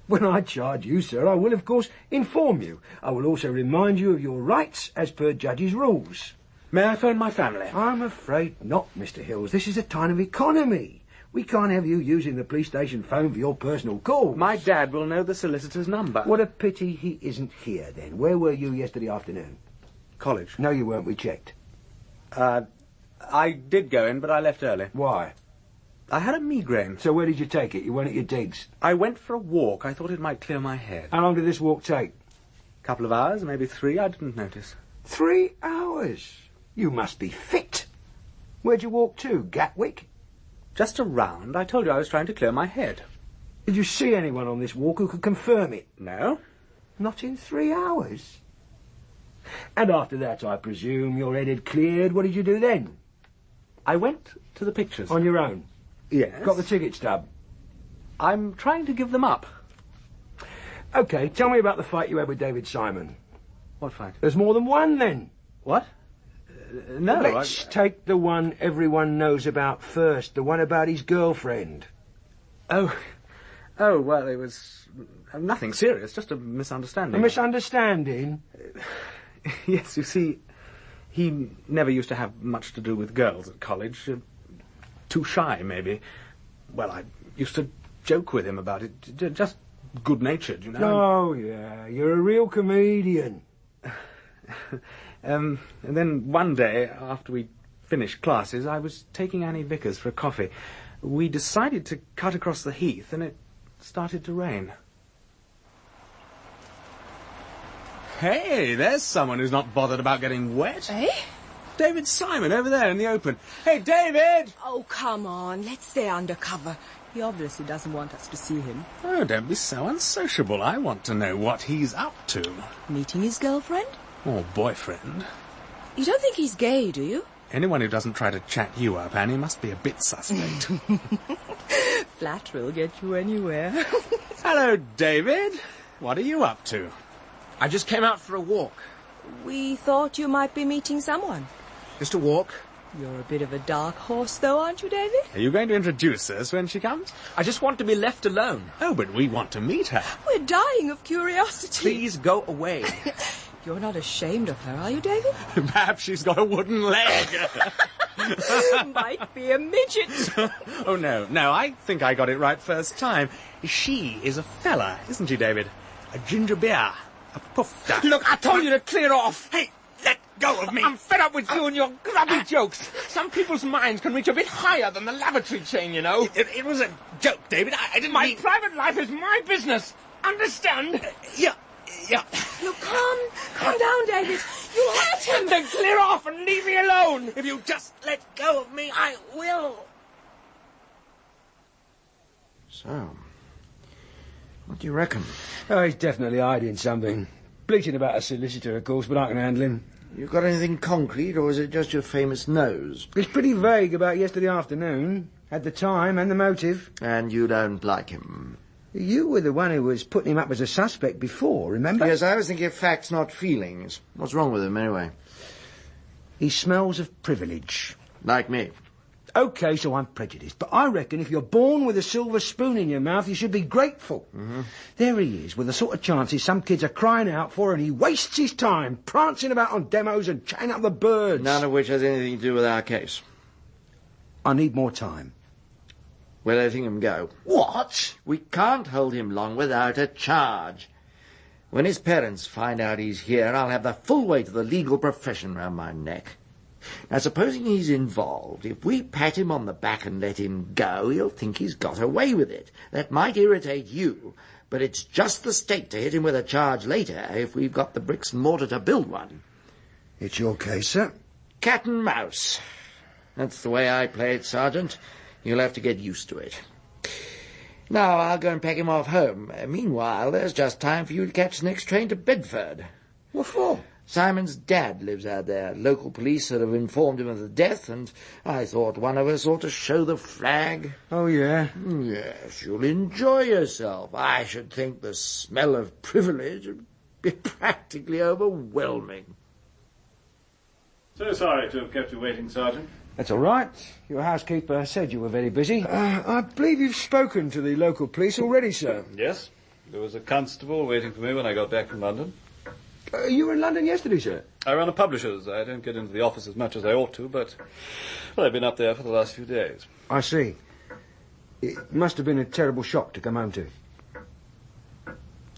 When I charge you, sir, I will, of course, inform you. I will also remind you of your rights as per judge's rules. May I phone my family? I'm afraid not, Mr. Hills. This is a time of economy. We can't have you using the police station phone for your personal calls. My dad will know the solicitor's number. What a pity he isn't here, then. Where were you yesterday afternoon? College. No, you weren't. We checked. I did go in, but I left early. Why? I had a migraine. So where did you take it? You weren't at your digs? I went for a walk. I thought it might clear my head. How long did this walk take? A couple of hours, maybe 3. I didn't notice. 3 hours? You must be fit. Where'd you walk to? Gatwick? Just around. I told you I was trying to clear my head. Did you see anyone on this walk who could confirm it? No. Not in 3 hours? And after that, I presume, your head had cleared. What did you do then? I went to the pictures. On your own? Yes. Got the ticket stub? I'm trying to give them up. OK, tell me about the fight you had with David Simon. What fight? There's more than one, then. What? No. Let's take the one everyone knows about first, the one about his girlfriend. Oh, well, it was nothing serious, just a misunderstanding. A misunderstanding? Yes, you see, he never used to have much to do with girls at college. Too shy, maybe. Well, I used to joke with him about it, just good-natured, you know. Oh, yeah, you're a real comedian. And then one day, after we finished classes, I was taking Annie Vickers for a coffee. We decided to cut across the heath, and it started to rain. Hey, there's someone who's not bothered about getting wet. Eh? David Simon, over there in the open. Hey, David! Oh, come on. Let's stay undercover. He obviously doesn't want us to see him. Oh, don't be so unsociable. I want to know what he's up to. Meeting his girlfriend? Or boyfriend. You don't think he's gay, do you? Anyone who doesn't try to chat you up, Annie, must be a bit suspect. Flattery will get you anywhere. Hello, David. What are you up to? I just came out for a walk. We thought you might be meeting someone. Just a walk. You're a bit of a dark horse, though, aren't you, David? Are you going to introduce us when she comes? I just want to be left alone. Oh, but we want to meet her. We're dying of curiosity. Please go away. You're not ashamed of her, are you, David? Perhaps she's got a wooden leg. Might be a midget. Oh, no, I think I got it right first time. She is a fella, isn't she, David? A ginger beer. A puff duck. Look, I told you to clear off. Hey, let go of me. I'm fed up with you and your grubby jokes. Some people's minds can reach a bit higher than the lavatory chain, you know. It was a joke, David. I didn't My mean... private life is my business. Understand? Yeah. Look, calm down, David. You hurt him. Then clear off and leave me alone. If you just let go of me, I will. So, what do you reckon? Oh, he's definitely hiding something. Bleating about a solicitor, of course, but I can handle him. You got anything concrete, or is it just your famous nose? It's pretty vague about yesterday afternoon. Had the time and the motive. And you don't like him? You were the one who was putting him up as a suspect before, remember? Yes, I was thinking of facts, not feelings. What's wrong with him, anyway? He smells of privilege. Like me. OK, so I'm prejudiced, but I reckon if you're born with a silver spoon in your mouth, you should be grateful. Mm-hmm. There he is, with the sort of chances some kids are crying out for, and he wastes his time prancing about on demos and chatting up the birds. None of which has anything to do with our case. I need more time. We're letting him go. What? We can't hold him long without a charge. When his parents find out he's here, I'll have the full weight of the legal profession round my neck. Now, supposing he's involved, if we pat him on the back and let him go, he'll think he's got away with it. That might irritate you, but it's just the stake to hit him with a charge later if we've got the bricks and mortar to build one. It's your case, sir. Cat and mouse. That's the way I play it, Sergeant. You'll have to get used to it. Now, I'll go and pack him off home. Meanwhile, there's just time for you to catch the next train to Bedford. What for? Simon's dad lives out there. Local police have informed him of the death, and I thought one of us ought to show the flag. Oh, yeah? Yes, you'll enjoy yourself. I should think the smell of privilege would be practically overwhelming. So sorry to have kept you waiting, Sergeant. That's all right. Your housekeeper said you were very busy. I believe you've spoken to the local police already, sir. Yes. There was a constable waiting for me when I got back from London. You were in London yesterday, sir? I run a publisher's. I don't get into the office as much as I ought to, but well, I've been up there for the last few days. I see. It must have been a terrible shock to come home to.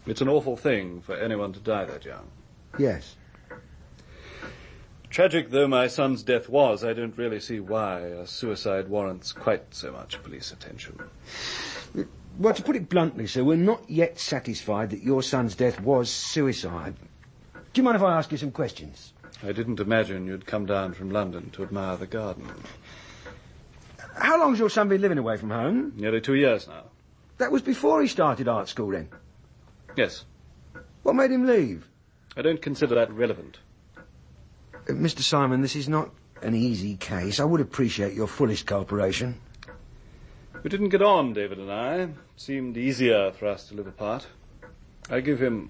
It's an awful thing for anyone to die that young. Yes. Tragic though my son's death was, I don't really see why a suicide warrants quite so much police attention. Well, to put it bluntly, sir, we're not yet satisfied that your son's death was suicide. Do you mind if I ask you some questions? I didn't imagine you'd come down from London to admire the garden. How long's your son been living away from home? Nearly 2 years now. That was before he started art school, then? Yes. What made him leave? I don't consider that relevant. Mr. Simon, this is not an easy case. I would appreciate your fullest cooperation. We didn't get on, David and I. It seemed easier for us to live apart. I gave him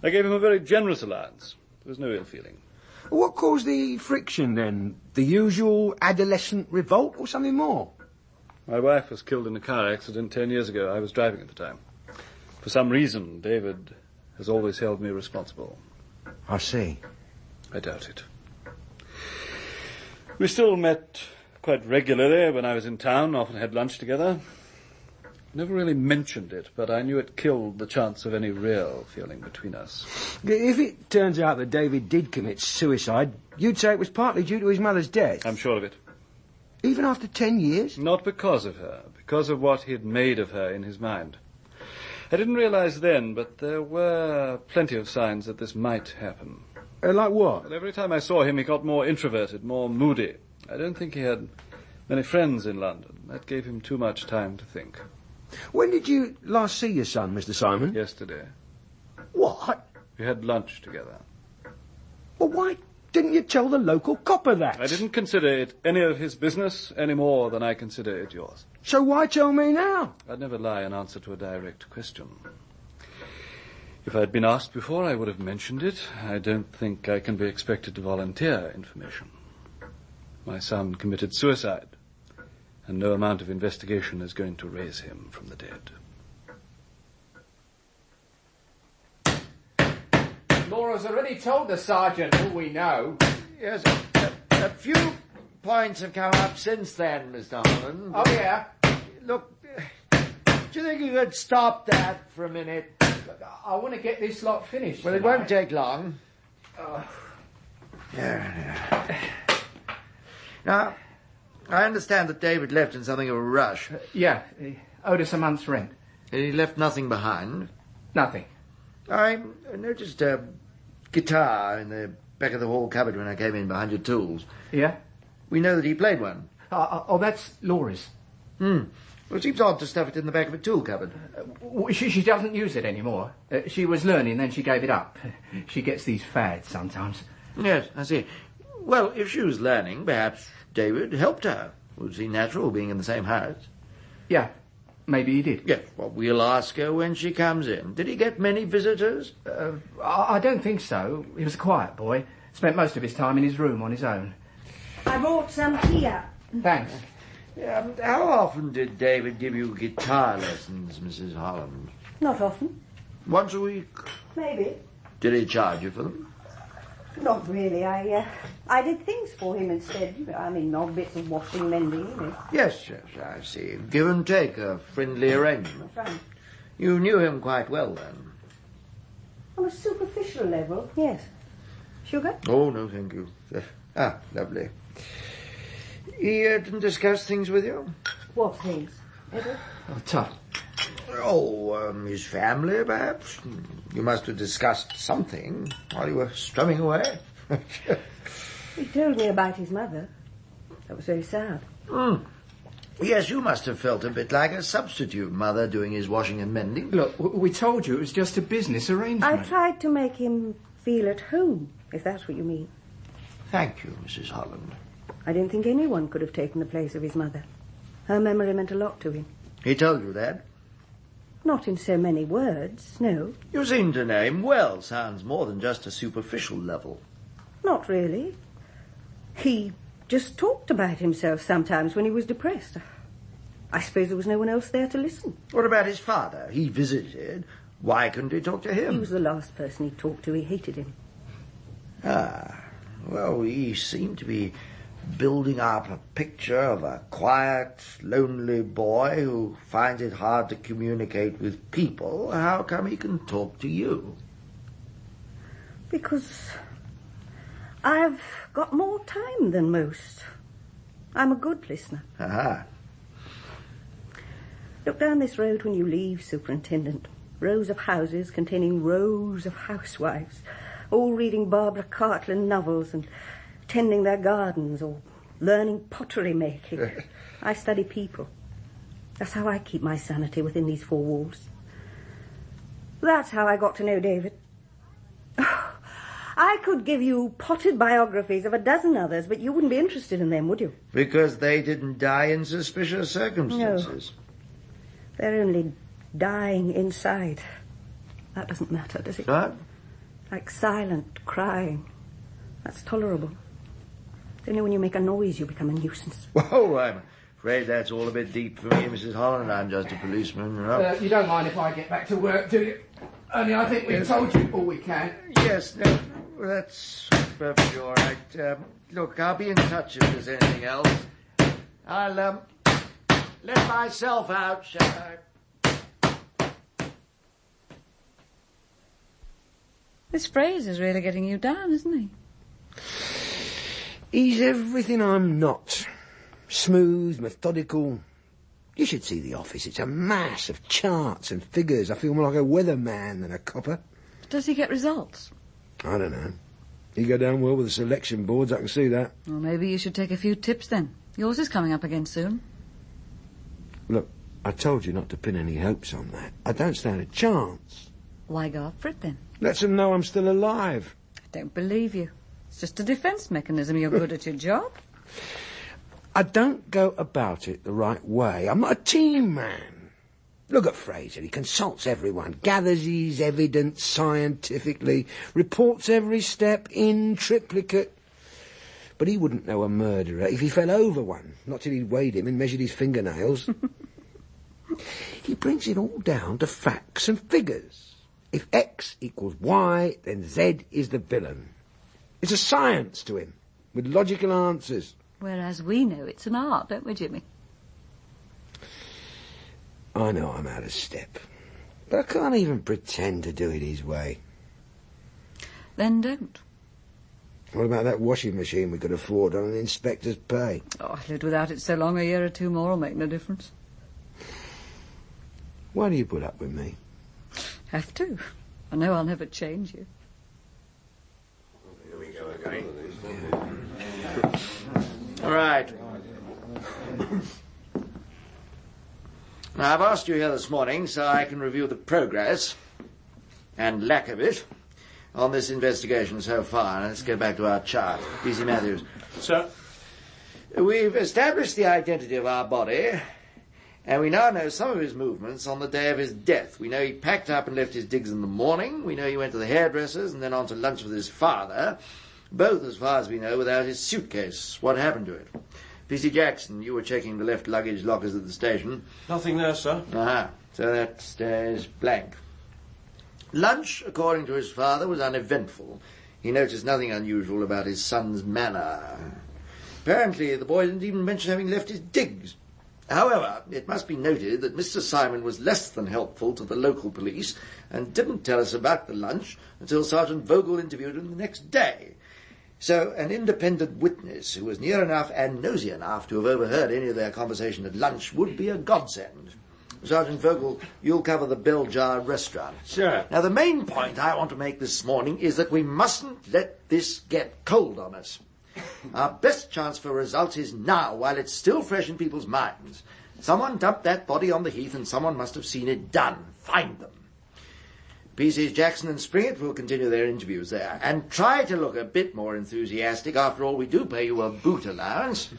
a very generous allowance. There was no ill feeling. What caused the friction, then? The usual adolescent revolt or something more? My wife was killed in a car accident 10 years ago. I was driving at the time. For some reason, David has always held me responsible. I see. I doubt it. We still met quite regularly when I was in town, often had lunch together. Never really mentioned it, but I knew it killed the chance of any real feeling between us. If it turns out that David did commit suicide, you'd say it was partly due to his mother's death? I'm sure of it. Even after 10 years? Not because of her, because of what he had made of her in his mind. I didn't realize then, but there were plenty of signs that this might happen. Like what? Well, every time I saw him, he got more introverted, more moody. I don't think he had many friends in London. That gave him too much time to think. When did you last see your son, Mr. Simon? Yesterday. What? We had lunch together. Well, why didn't you tell the local copper that? I didn't consider it any of his business any more than I consider it yours. So why tell me now? I'd never lie in answer to a direct question. If I'd been asked before, I would have mentioned it. I don't think I can be expected to volunteer information. My son committed suicide, and no amount of investigation is going to raise him from the dead. Laura's already told the sergeant all we know. Yes, a few points have come up since then, Mr. Holland. Oh, yeah? Look, do you think you could stop that for a minute? I want to get this lot finished. Well, it won't take long. Now, I understand that David left in something of a rush. Yeah, he owed us a month's rent. He left nothing behind? Nothing. I noticed a guitar in the back of the hall cupboard when I came in behind your tools. Yeah? We know that he played one. Oh, that's Laura's. Well, it seems odd to stuff it in the back of a tool cupboard. She doesn't use it anymore. She was learning, then she gave it up. She gets these fads sometimes. Yes, I see. Well, if she was learning, perhaps David helped her. Would seem natural, being in the same house. Yeah, maybe he did. Yes, well, we'll ask her when she comes in. Did he get many visitors? I don't think so. He was a quiet boy. Spent most of his time in his room on his own. I brought some here. Thanks. How often did David give you guitar lessons, Mrs. Holland? Not often. Once a week? Maybe. Did he charge you for them? Not really. I did things for him instead. I mean, odd bits of washing, mending, you know. Yes, I see. Give and take, a friendly arrangement. That's right. You knew him quite well, then? On a superficial level, yes. Sugar? Oh, no, thank you. Ah, lovely. He didn't discuss things with you? What things, Edward? Oh, Tut. Oh, his family, perhaps? You must have discussed something while you were strumming away. He told me about his mother. That was very sad. Yes, you must have felt a bit like a substitute mother doing his washing and mending. Look, we told you it was just a business arrangement. I tried to make him feel at home, if that's what you mean. Thank you, Mrs. Holland. I didn't think anyone could have taken the place of his mother. Her memory meant a lot to him. He told you that? Not in so many words, no. You seem to know him well. Sounds more than just a superficial level. Not really. He just talked about himself sometimes when he was depressed. I suppose there was no one else there to listen. What about his father? He visited. Why couldn't he talk to him? He was the last person he talked to. He hated him. Ah, well, he seemed to be building up a picture of a quiet, lonely boy who finds it hard to communicate with people. How come he can talk to you? Because I've got more time than most. I'm a good listener. Aha. Look down this road when you leave, Superintendent. Rows of houses containing rows of housewives, all reading Barbara Cartland novels and tending their gardens or learning pottery making. I study people. That's how I keep my sanity within these four walls. That's how I got to know David. I could give you potted biographies of a dozen others, but you wouldn't be interested in them, would you? Because they didn't die in suspicious circumstances. No. They're only dying inside. That doesn't matter, does it? What? Like silent crying. That's tolerable. It's only when you make a noise you become a nuisance. Whoa, I'm afraid that's all a bit deep for me, Mrs. Holland. I'm just a policeman, you know. You don't mind if I get back to work, do you? Only I think we've told you all we can. Yes, no, that's perfectly all right. Look, I'll be in touch if there's anything else. I'll, let myself out, shall I? This Fraser's really getting you down, isn't he? He's everything I'm not. Smooth, methodical. You should see the office. It's a mass of charts and figures. I feel more like a weatherman than a copper. Does he get results? I don't know. He go down well with the selection boards, I can see that. Well, maybe you should take a few tips then. Yours is coming up again soon. Look, I told you not to pin any hopes on that. I don't stand a chance. Why go up for it then? Let them know I'm still alive. I don't believe you. It's just a defence mechanism. You're good at your job. I don't go about it the right way. I'm not a team man. Look at Fraser. He consults everyone, gathers his evidence scientifically, reports every step in triplicate. But he wouldn't know a murderer if he fell over one, not till he'd weighed him and measured his fingernails. He brings it all down to facts and figures. If X equals Y, then Z is the villain. It's a science to him, with logical answers. Whereas we know it's an art, don't we, Jimmy? I know I'm out of step, but I can't even pretend to do it his way. Then don't. What about that washing machine we could afford on an inspector's pay? Oh, I lived without it so long, a year or two more will make no difference. Why do you put up with me? Have to. I know I'll never change you. Here we go again. All right. Now, I've asked you here this morning so I can review the progress, and lack of it, on this investigation so far. Now, let's go back to our chart. PC Matthews. Sir? We've established the identity of our body, and we now know some of his movements on the day of his death. We know he packed up and left his digs in the morning. We know he went to the hairdresser's and then on to lunch with his father, both, as far as we know, without his suitcase. What happened to it? P.C. Jackson, you were checking the left luggage lockers at the station. Nothing there, sir. Aha, so that stays blank. Lunch, according to his father, was uneventful. He noticed nothing unusual about his son's manner. Apparently, the boy didn't even mention having left his digs. However, it must be noted that Mr. Simon was less than helpful to the local police and didn't tell us about the lunch until Sergeant Vogel interviewed him the next day. So an independent witness who was near enough and nosy enough to have overheard any of their conversation at lunch would be a godsend. Sergeant Vogel, you'll cover the Bell Jar restaurant. Sure. Now, the main point I want to make this morning is that we mustn't let this get cold on us. Our best chance for results is now, while it's still fresh in people's minds. Someone dumped that body on the heath and someone must have seen it done. Find them. PCs Jackson and Springett will continue their interviews there. And try to look a bit more enthusiastic. After all, we do pay you a boot allowance.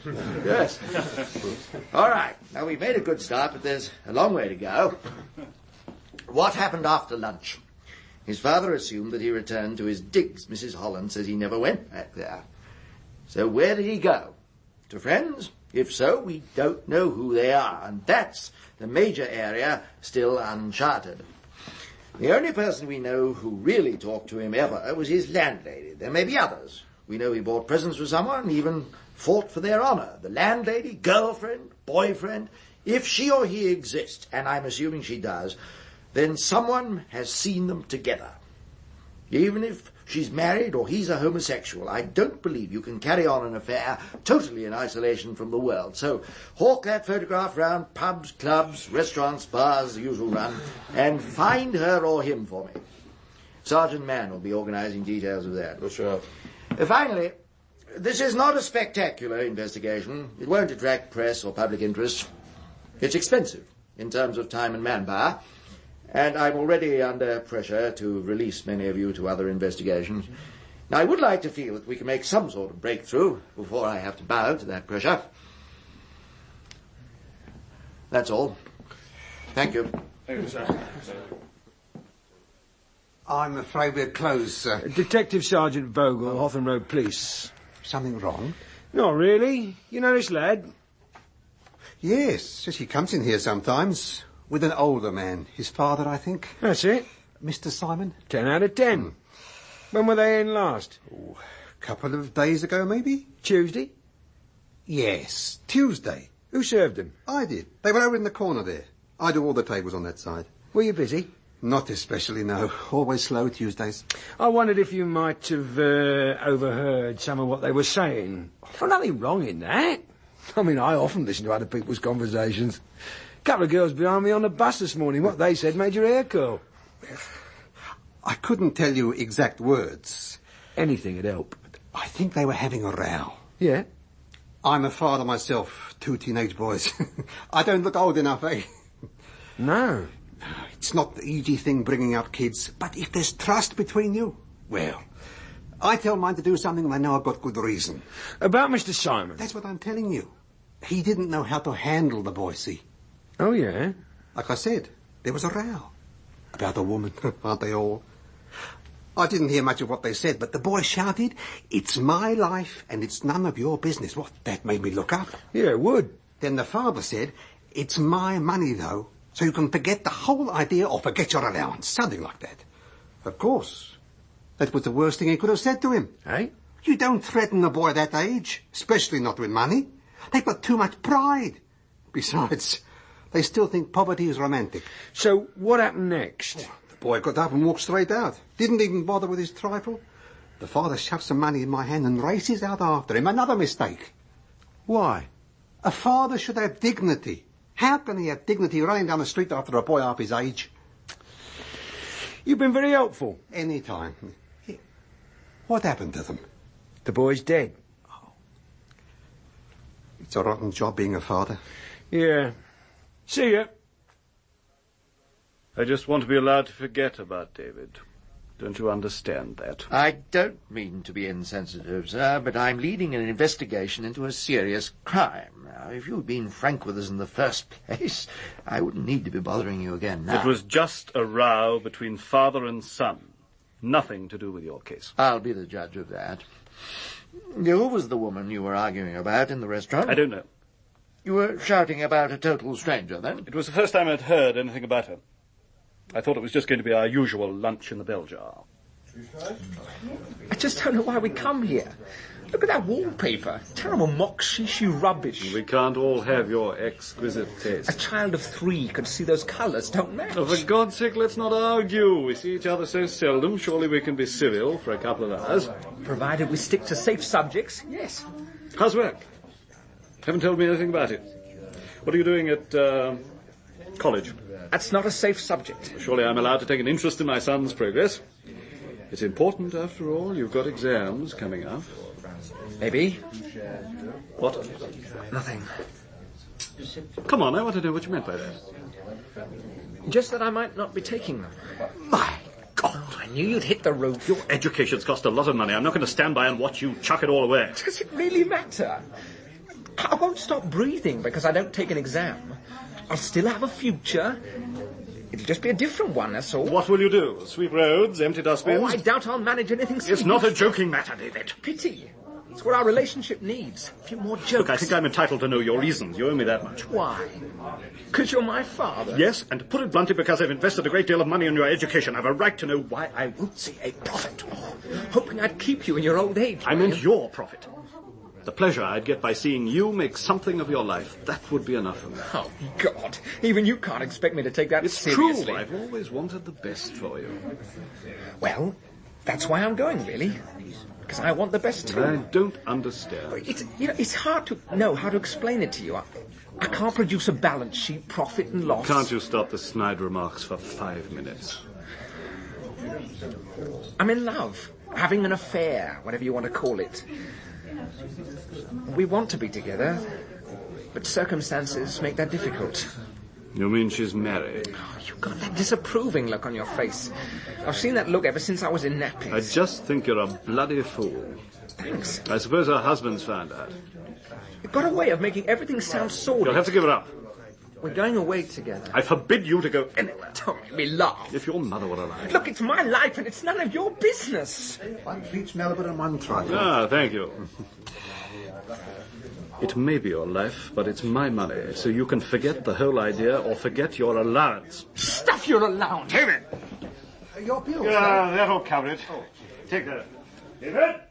Yes. All right. Now, we've made a good start, but there's a long way to go. What happened after lunch? His father assumed that he returned to his digs. Mrs. Holland says he never went back there. So where did he go? To friends? If so, we don't know who they are. And that's the major area still uncharted. The only person we know who really talked to him ever was his landlady. There may be others. We know he bought presents for someone, even fought for their honour. The landlady, girlfriend, boyfriend, if she or he exists, and I'm assuming she does, then someone has seen them together. Even if she's married or he's a homosexual, I don't believe you can carry on an affair totally in isolation from the world. So hawk that photograph round pubs, clubs, restaurants, bars, the usual run, and find her or him for me. Sergeant Mann will be organising details of that. Sure. Finally, this is not a spectacular investigation. It won't attract press or public interest. It's expensive in terms of time and manpower. And I'm already under pressure to release many of you to other investigations. Now, I would like to feel that we can make some sort of breakthrough before I have to bow to that pressure. That's all. Thank you. Thank you, sir. I'm afraid we're closed, sir. Detective Sergeant Vogel, Hotham Road Police. Something wrong? Not really. You know this lad? Yes, just he comes in here sometimes. With an older man. His father, I think. That's it. Mr. Simon? 10 out of 10. When were they in last? Oh, a couple of days ago, maybe? Tuesday? Yes, Tuesday. Who served them? I did. They were over in the corner there. I do all the tables on that side. Were you busy? Not especially, no. Always slow Tuesdays. I wondered if you might have overheard some of what they were saying. Well, nothing wrong in that. I mean, I often listen to other people's conversations. A couple of girls behind me on the bus this morning. What they said made your hair curl. I couldn't tell you exact words. Anything would help. I think they were having a row. Yeah? I'm a father myself. 2 teenage boys. I don't look old enough, eh? No. It's not the easy thing bringing up kids. But if there's trust between you, well, I tell mine to do something and I know I've got good reason. About Mr. Simon? That's what I'm telling you. He didn't know how to handle the boy, see? Oh, yeah? Like I said, there was a row. About a woman, aren't they all? I didn't hear much of what they said, but the boy shouted, "It's my life and it's none of your business." What? That made me look up. Yeah, it would. Then the father said, "It's my money, though, so you can forget the whole idea or forget your allowance." Something like that. Of course. That was the worst thing he could have said to him. Eh? You don't threaten a boy at that age, especially not with money. They've got too much pride. Besides, they still think poverty is romantic. So what happened next? Oh, the boy got up and walked straight out. Didn't even bother with his trifle. The father shoved some money in my hand and races out after him. Another mistake. Why? A father should have dignity. How can he have dignity running down the street after a boy half his age? You've been very helpful. Any time. What happened to them? The boy's dead. Oh. It's a rotten job being a father. Yeah. See ya. I just want to be allowed to forget about David. Don't you understand that? I don't mean to be insensitive, sir, but I'm leading an investigation into a serious crime. Now, if you'd been frank with us in the first place, I wouldn't need to be bothering you again now. It was just a row between father and son. Nothing to do with your case. I'll be the judge of that. Who was the woman you were arguing about in the restaurant? I don't know. You were shouting about a total stranger, then? It was the first time I'd heard anything about her. I thought it was just going to be our usual lunch in the bell jar. I just don't know why we come here. Look at that wallpaper. Terrible mock shishu rubbish. We can't all have your exquisite taste. A child of 3 could see those colours don't match. Oh, for God's sake, let's not argue. We see each other so seldom. Surely we can be civil for a couple of hours. Provided we stick to safe subjects, yes. How's work? Haven't told me anything about it. What are you doing at college? That's not a safe subject. Surely I'm allowed to take an interest in my son's progress. It's important, after all. You've got exams coming up. Maybe. What? Nothing. Come on, I want to know what you meant by that. Just that I might not be taking them. My God, I knew you'd hit the road. Your education's cost a lot of money. I'm not going to stand by and watch you chuck it all away. Does it really matter? I won't stop breathing because I don't take an exam. I'll still have a future. It'll just be a different one, that's all. What will you do? Sweep roads, empty dustbins? Oh, I doubt I'll manage anything serious. It's not a joking matter, David. Pity. It's what our relationship needs. A few more jokes. Look, I think I'm entitled to know your reasons. You owe me that much. Why? Because you're my father? Yes, and to put it bluntly, because I've invested a great deal of money in your education. I have a right to know why I won't see a profit. Oh, hoping I'd keep you in your old age. I meant your profit. The pleasure I'd get by seeing you make something of your life. That would be enough for me. Oh, God. Even you can't expect me to take that seriously. It's true. I've always wanted the best for you. Well, that's why I'm going, really. Because I want the best too. I don't understand. It's hard to know how to explain it to you. I can't produce a balance sheet, profit and loss. Can't you stop the snide remarks for 5 minutes? I'm in love. Having an affair, whatever you want to call it. We want to be together, but circumstances make that difficult. You mean she's married? Oh, you've got that disapproving look on your face. I've seen that look ever since I was in nappies. I just think you're a bloody fool. Thanks. I suppose her husband's found out. You've got a way of making everything sound sordid. You'll have to give it up. We're going away together. I forbid you to go anywhere. Don't make me laugh. If your mother were alive. Look, it's my life and it's none of your business. One treats Melbourne and one tries. Ah, thank you. It may be your life, but it's my money, so you can forget the whole idea or forget your allowance. Stuff your allowance! David! Your bill, Yeah, that'll cover it. Take that. David!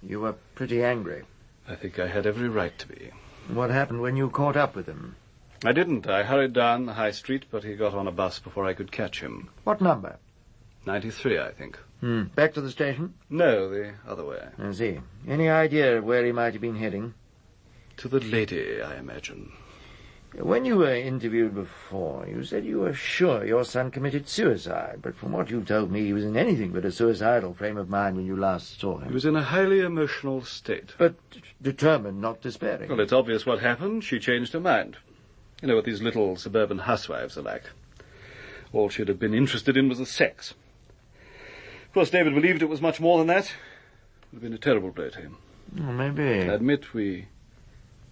You were pretty angry. I think I had every right to be. What happened when you caught up with him? I didn't. I hurried down the high street, but he got on a bus before I could catch him. What number? 93, I think. Back to the station? No, the other way. I see. Any idea of where he might have been heading? To the lady, I imagine. When you were interviewed before, you said you were sure your son committed suicide, but from what you told me, he was in anything but a suicidal frame of mind when you last saw him. He was in a highly emotional state. But determined, not despairing. Well, it's obvious what happened. She changed her mind. You know what these little suburban housewives are like. All she'd have been interested in was the sex. Of course, David believed it was much more than that. It would have been a terrible blow to him. Oh, maybe. I admit we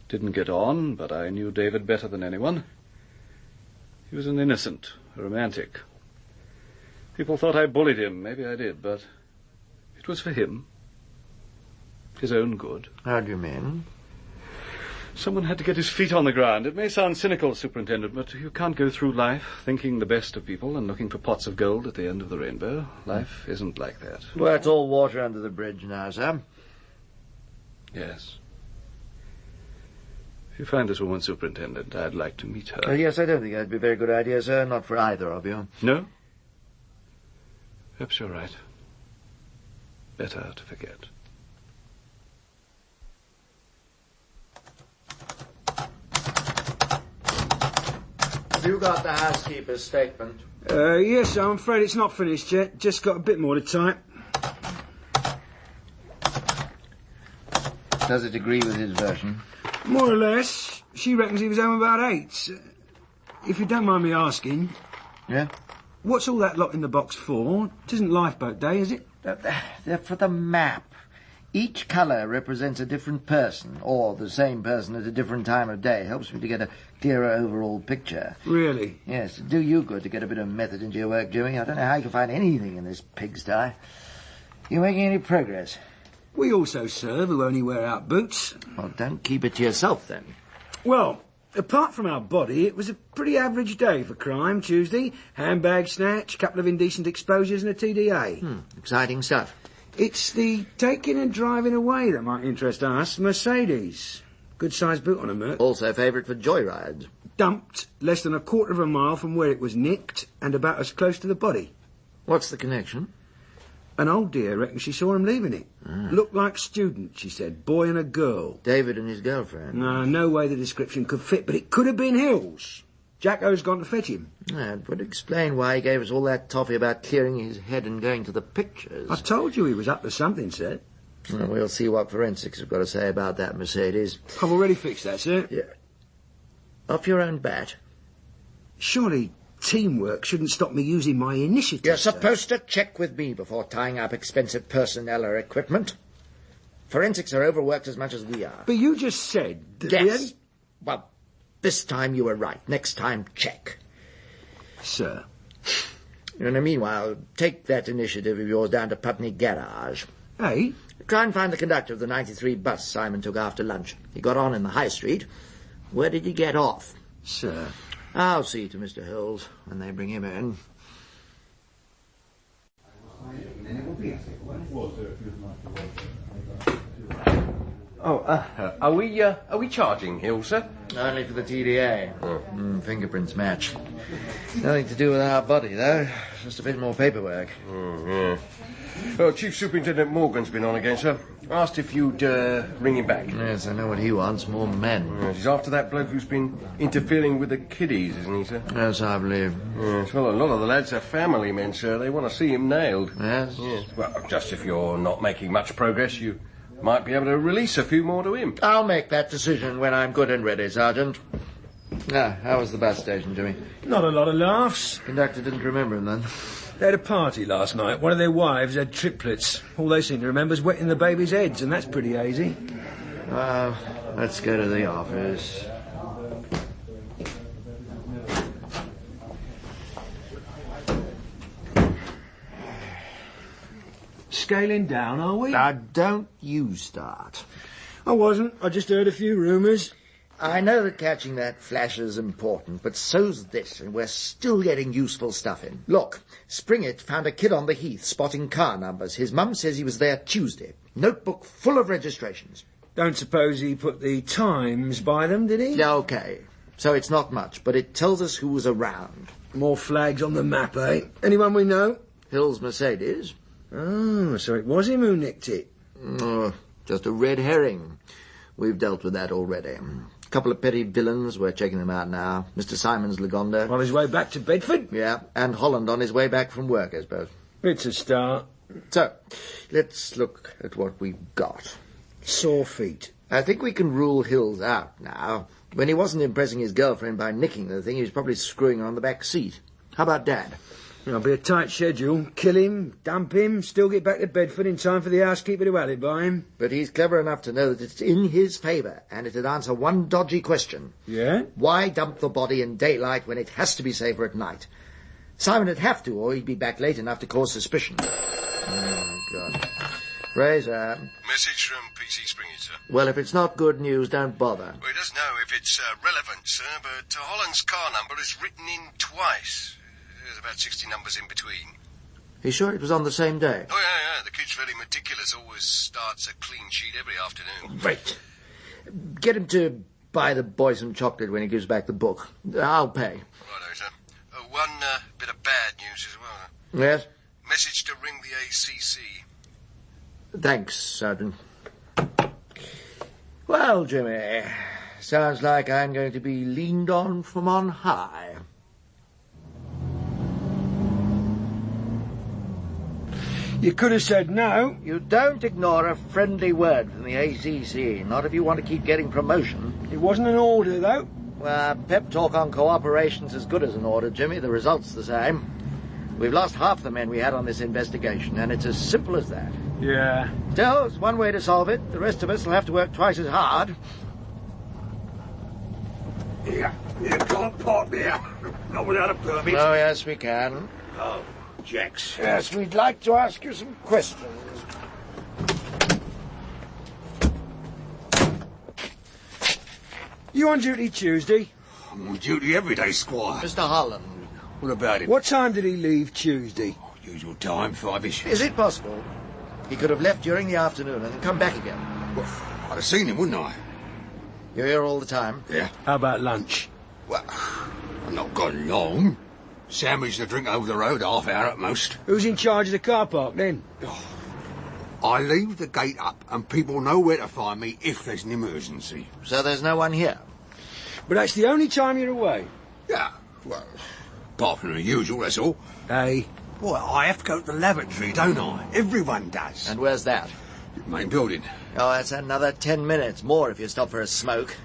didn't get on, but I knew David better than anyone. He was an innocent, a romantic. People thought I bullied him. Maybe I did, but it was for him. His own good. How do you mean? Someone had to get his feet on the ground. It may sound cynical, Superintendent, but you can't go through life thinking the best of people and looking for pots of gold at the end of the rainbow. Life isn't like that. Well, it's all water under the bridge now, sir. Yes. If you find this woman, Superintendent, I'd like to meet her. Yes, I don't think that'd be a very good idea, sir. Not for either of you. No? Perhaps you're right. Better to forget. Have you got the housekeeper's statement? Yes, I'm afraid it's not finished yet. Just got a bit more to type. Does it agree with his version? More or less. She reckons he was home about 8. If you don't mind me asking... Yeah? What's all that lot in the box for? It isn't Lifeboat Day, is it? They're for the map. Each colour represents a different person, or the same person at a different time of day. Helps me to get a clearer overall picture. Really? Yes, it'd do you good to get a bit of method into your work, Jimmy. I don't know how you can find anything in this pigsty. You making any progress? We also serve who only wear out boots. Well, don't keep it to yourself, then. Well, apart from our body, it was a pretty average day for crime, Tuesday. Handbag snatch, couple of indecent exposures and a TDA. Exciting stuff. It's the taking and driving away that might interest us. Mercedes. Good-sized boot on a Merc. Also favourite for joyrides. Dumped less than a quarter of a mile from where it was nicked and about as close to the body. What's the connection? An old dear reckons she saw him leaving it. Looked like students, she said. Boy and a girl. David and his girlfriend. No way the description could fit, but it could have been Hills. Jacko's gone to fetch him. That would explain why he gave us all that toffee about clearing his head and going to the pictures. I told you he was up to something, sir. Well, we'll see what forensics have got to say about that Mercedes. I've already fixed that, sir. Yeah. Off your own bat? Surely teamwork shouldn't stop me using my initiative. You're supposed to check with me before tying up expensive personnel or equipment. Forensics are overworked as much as we are. But you just said that Yes. Well, this time you were right. Next time, check. Sir. In the meanwhile, take that initiative of yours down to Putney Garage. Hey? Try and find the conductor of the 93 bus Simon took after lunch. He got on in the High Street. Where did he get off? Sir. I'll see to Mr. Hills when they bring him in. Are we charging Hills, sir? Only for the TDA. Fingerprints match. Nothing to do with our body, though. Just a bit more paperwork. Yeah. Well, Chief Superintendent Morgan's been on again, sir. Asked if you'd ring him back. Yes, I know what he wants. More men. Yes, he's after that bloke who's been interfering with the kiddies, isn't he, sir? Yes, I believe. Yes, well, a lot of the lads are family men, sir. They want to see him nailed. Yes? Yes. Well, just if you're not making much progress, you might be able to release a few more to him. I'll make that decision when I'm good and ready, Sergeant. Now, how was the bus station, Jimmy? Not a lot of laughs. Conductor didn't remember him, then. They had a party last night. One of their wives had triplets. All they seem to remember is wetting the babies' heads, and that's pretty hazy. Let's go to the office. Scaling down, are we? Now, don't you start. I wasn't. I just heard a few rumours. I know that catching that flash is important, but so's this, and we're still getting useful stuff in. Look, Springett found a kid on the Heath spotting car numbers. His mum says he was there Tuesday. Notebook full of registrations. Don't suppose he put the times by them, did he? Yeah, OK. So it's not much, but it tells us who was around. More flags on the map, eh? Anyone we know? Hill's Mercedes. Oh, so it was him who nicked it. Oh, just a red herring. We've dealt with that already. Couple of petty villains, we're checking them out now. Mr. Simon's Lagonda. On his way back to Bedford? Yeah, and Holland on his way back from work, I suppose. It's a start. So, let's look at what we've got. Sore feet. I think we can rule Hills out now. When he wasn't impressing his girlfriend by nicking the thing, he was probably screwing her on the back seat. How about Dad? It'll be a tight schedule. Kill him, dump him, still get back to Bedford in time for the housekeeper to alibi him. But he's clever enough to know that it's in his favour, and it'd answer one dodgy question. Yeah? Why dump the body in daylight when it has to be safer at night? Simon would have to, or he'd be back late enough to cause suspicion. Oh, God. Fraser. Message from PC Springett, sir. Well, if it's not good news, don't bother. Well, he doesn't know if it's relevant, sir, but Holland's car number is written in twice. There's about 60 numbers in between. He's sure it was on the same day? Oh, yeah. The kid's very meticulous. Always starts a clean sheet every afternoon. Great. Get him to buy the boy some chocolate when he gives back the book. I'll pay. Righto, sir. One bit of bad news as well. Yes? Message to ring the ACC. Thanks, Sergeant. Well, Jimmy, sounds like I'm going to be leaned on from on high. You could have said no. You don't ignore a friendly word from the ACC, not if you want to keep getting promotion. It wasn't an order, though. Well, pep talk on cooperation's as good as an order, Jimmy. The result's the same. We've lost half the men we had on this investigation, and it's as simple as that. Yeah. Still, it's one way to solve it. The rest of us will have to work twice as hard. Yeah, you can't park there. Not without a permit. Oh, yes, we can. Oh, Jax. Yes, we'd like to ask you some questions. You on duty Tuesday? I'm on duty every day, Squire. Mr. Holland. What about him? What time did he leave Tuesday? Usual time, 5-ish. Is it possible He could have left during the afternoon and then come back again. Well, I'd have seen him, wouldn't I? You're here all the time? Yeah. How about lunch? Well, I've not gone long. Sandwich and a drink over the road, half hour at most. Who's in charge of the car park, then? I leave the gate up and people know where to find me if there's an emergency. So there's no one here? But that's the only time you're away? Yeah, well, apart from the usual, that's all. Hey? Well, I have to go to the lavatory, don't I? Everyone does. And where's that? Main building. Oh, that's another 10 minutes more if you stop for a smoke.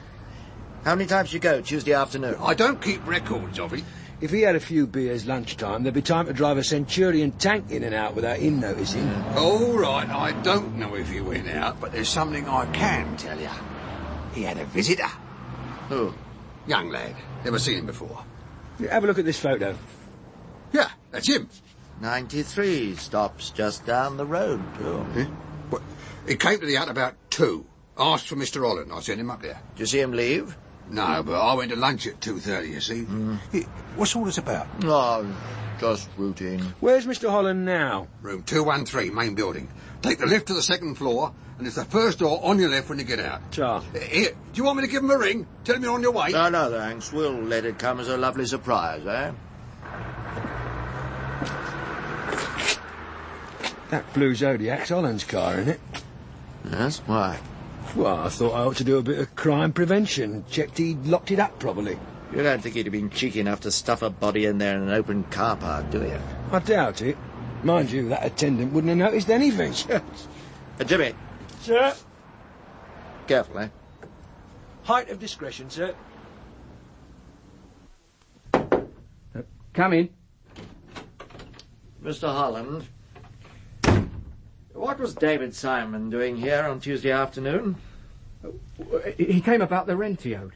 How many times you go Tuesday afternoon? I don't keep records of it. If he had a few beers lunchtime, there'd be time to drive a Centurion tank in and out without him noticing. All right, I don't know if he went out, but there's something I can tell you. He had a visitor. Who? Young lad. Never seen him before. Have a look at this photo. Yeah, that's him. 93 stops just down the road, too. Well, he came to the hut about 2. Asked for Mr. Holland. I sent him up there. Did you see him leave? No, but I went to lunch at 2:30, you see. What's all this about? Oh, just routine. Where's Mr. Holland now? Room 213, main building. Take the lift to the second floor, and it's the first door on your left when you get out. Sure. Here, do you want me to give him a ring? Tell him you're on your way? No, thanks. We'll let it come as a lovely surprise, eh? That blue Zodiac's Holland's car, isn't it? Yes, why? Well, I thought I ought to do a bit of crime prevention. Checked he'd locked it up properly. You don't think he'd have been cheeky enough to stuff a body in there in an open car park, do you? I doubt it. Mind you, that attendant wouldn't have noticed anything. Jimmy. Sir? Careful, eh? Height of discretion, sir. Come in. Mr. Holland. What was David Simon doing here on Tuesday afternoon? He came about the rent he owed.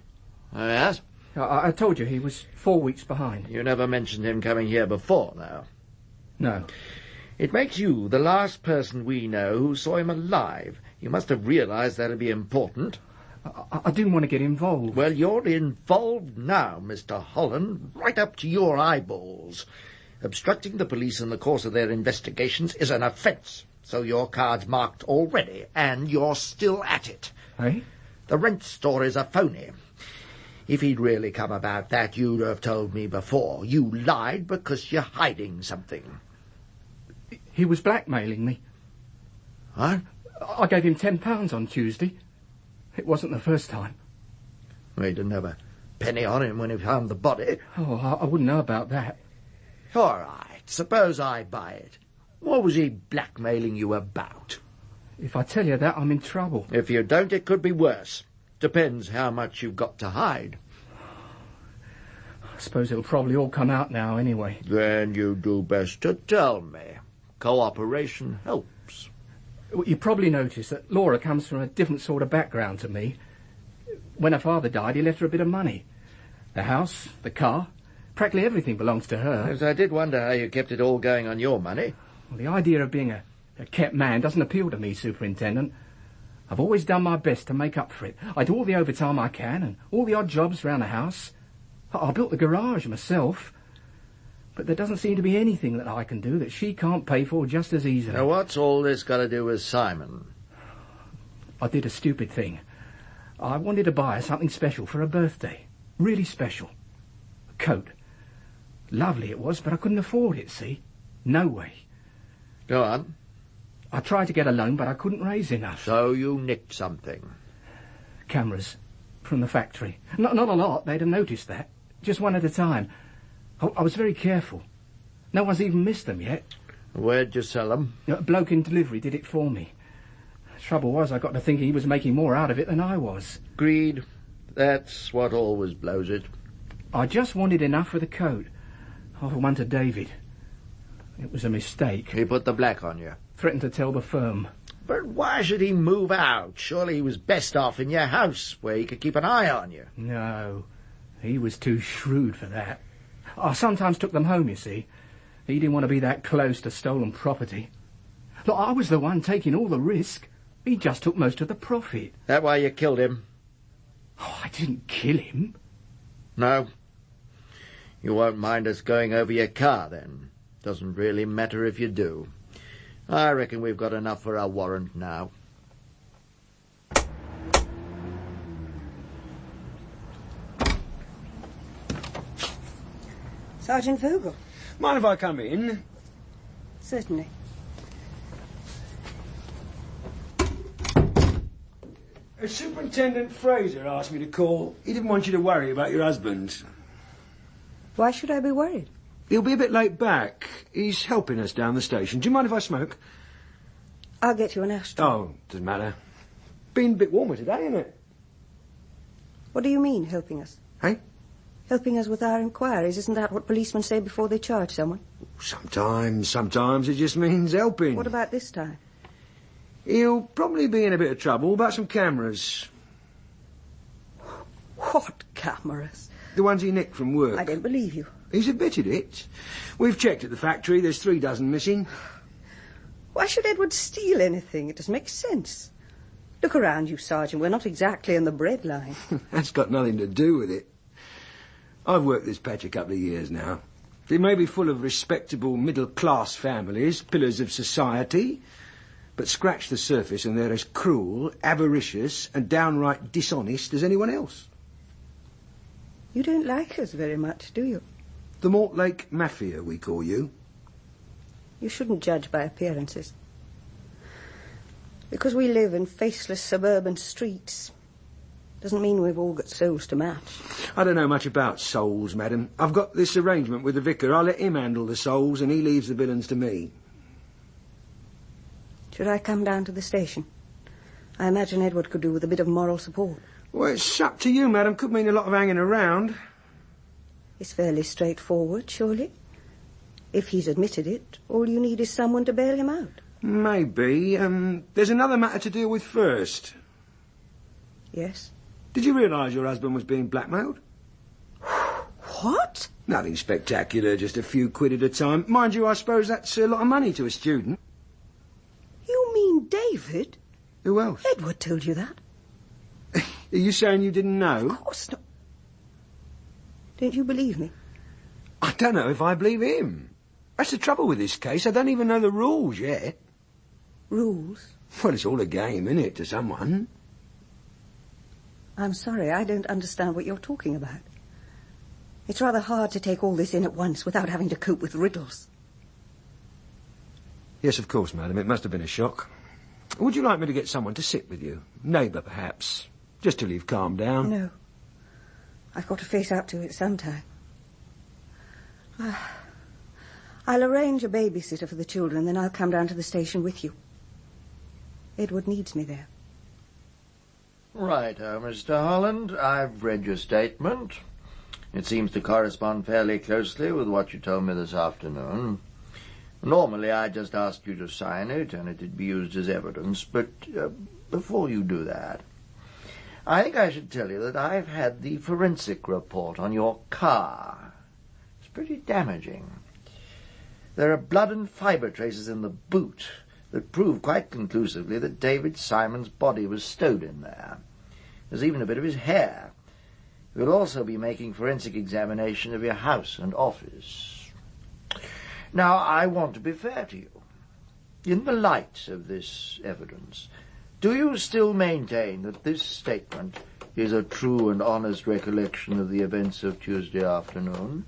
Oh, yes? I told you he was 4 weeks behind. You never mentioned him coming here before, now. No. It makes you the last person we know who saw him alive. You must have realised that'd be important. I didn't want to get involved. Well, you're involved now, Mr. Holland, right up to your eyeballs. Obstructing the police in the course of their investigations is an offence. So your card's marked already, and you're still at it. Eh? The rent story's a phony. If he'd really come about that, you'd have told me before. You lied because you're hiding something. He was blackmailing me. What? I gave him £10 on Tuesday. It wasn't the first time. Well, he didn't have a penny on him when he found the body. Oh, I wouldn't know about that. All right, suppose I buy it. What was he blackmailing you about? If I tell you that, I'm in trouble. If you don't, it could be worse. Depends how much you've got to hide. I suppose it'll probably all come out now anyway. Then you do best to tell me. Cooperation helps. You probably noticed that Laura comes from a different sort of background to me. When her father died, he left her a bit of money. The house, the car, practically everything belongs to her. Yes, I did wonder how you kept it all going on your money. Well, the idea of being a kept man doesn't appeal to me, Superintendent. I've always done my best to make up for it. I do all the overtime I can and all the odd jobs round the house. I built the garage myself. But there doesn't seem to be anything that I can do that she can't pay for just as easily. Now, what's all this got to do with Simon? I did a stupid thing. I wanted to buy her something special for her birthday. Really special. A coat. Lovely it was, but I couldn't afford it, see? No way. Go on. I tried to get a loan, but I couldn't raise enough. So you nicked something? Cameras. From the factory. Not a lot, they'd have noticed that. Just one at a time. I was very careful. No one's even missed them yet. Where'd you sell them? A bloke in delivery did it for me. The trouble was, I got to thinking he was making more out of it than I was. Greed. That's what always blows it. I just wanted enough for the coat. Offered one to David. It was a mistake. He put the black on you? Threatened to tell the firm. But why should he move out? Surely he was best off in your house, where he could keep an eye on you. No, he was too shrewd for that. I sometimes took them home, you see. He didn't want to be that close to stolen property. Look, I was the one taking all the risk. He just took most of the profit. That why you killed him? Oh, I didn't kill him. No. You won't mind us going over your car, then. Doesn't really matter if you do. I reckon we've got enough for our warrant now. Sergeant Vogel. Mind if I come in? Certainly. Superintendent Fraser asked me to call. He didn't want you to worry about your husband. Why should I be worried? He'll be a bit late back. He's helping us down the station. Do you mind if I smoke? I'll get you an ashtray. Oh, doesn't matter. Been a bit warmer today, isn't it? What do you mean, helping us? Hey? Helping us with our inquiries. Isn't that what policemen say before they charge someone? Sometimes it just means helping. What about this time? He'll probably be in a bit of trouble about some cameras. What cameras? The ones he nicked from work. I don't believe you. He's admitted it. We've checked at the factory. There's 3 dozen missing. Why should Edward steal anything? It doesn't make sense. Look around you, Sergeant. We're not exactly in the bread line. That's got nothing to do with it. I've worked this patch a couple of years now. It may be full of respectable middle-class families, pillars of society, but scratch the surface and they're as cruel, avaricious and downright dishonest as anyone else. You don't like us very much, do you? The Mortlake Mafia, we call you. You shouldn't judge by appearances. Because we live in faceless suburban streets doesn't mean we've all got souls to match. I don't know much about souls, madam. I've got this arrangement with the vicar. I'll let him handle the souls and he leaves the villains to me. Should I come down to the station? I imagine Edward could do with a bit of moral support. Well, it's up to you, madam. Could mean a lot of hanging around. It's fairly straightforward, surely. If he's admitted it, all you need is someone to bail him out. Maybe. There's another matter to deal with first. Yes? Did you realise your husband was being blackmailed? What? Nothing spectacular, just a few quid at a time. Mind you, I suppose that's a lot of money to a student. You mean David? Who else? Edward told you that. Are you saying you didn't know? Of course not. Don't you believe me? I don't know if I believe him. That's the trouble with this case. I don't even know the rules yet. Rules? Well, it's all a game, isn't it, to someone? I'm sorry, I don't understand what you're talking about. It's rather hard to take all this in at once without having to cope with riddles. Yes, of course, madam. It must have been a shock. Would you like me to get someone to sit with you? Neighbour, perhaps. Just till you've calmed down. No. I've got to face up to it sometime. I'll arrange a babysitter for the children, then I'll come down to the station with you. Edward needs me there. Right, Mr. Holland, I've read your statement. It seems to correspond fairly closely with what you told me this afternoon. Normally, I'd just ask you to sign it, and it'd be used as evidence, but before you do that, I think I should tell you that I've had the forensic report on your car. It's pretty damaging. There are blood and fibre traces in the boot that prove quite conclusively that David Simon's body was stowed in there. There's even a bit of his hair. We'll also be making forensic examination of your house and office. Now, I want to be fair to you. In the light of this evidence, do you still maintain that this statement is a true and honest recollection of the events of Tuesday afternoon?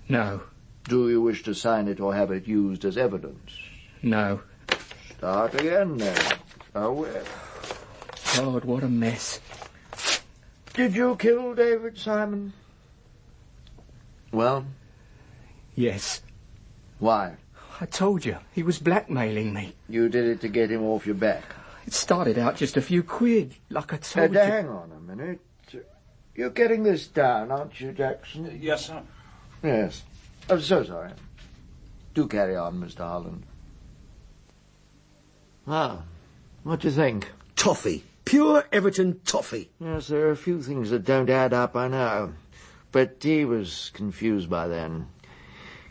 No. Do you wish to sign it or have it used as evidence? No. Start again, then. Oh, well. God, what a mess. Did you kill David Simon? Well? Yes. Why? I told you, he was blackmailing me. You did it to get him off your back? It started out just a few quid, like I told you. Hang on a minute. You're getting this down, aren't you, Jackson? Yes, sir. Yes. I'm so sorry. Do carry on, Mr. Holland. Ah, what do you think? Toffee. Pure Everton toffee. Yes, there are a few things that don't add up, I know. But he was confused by then.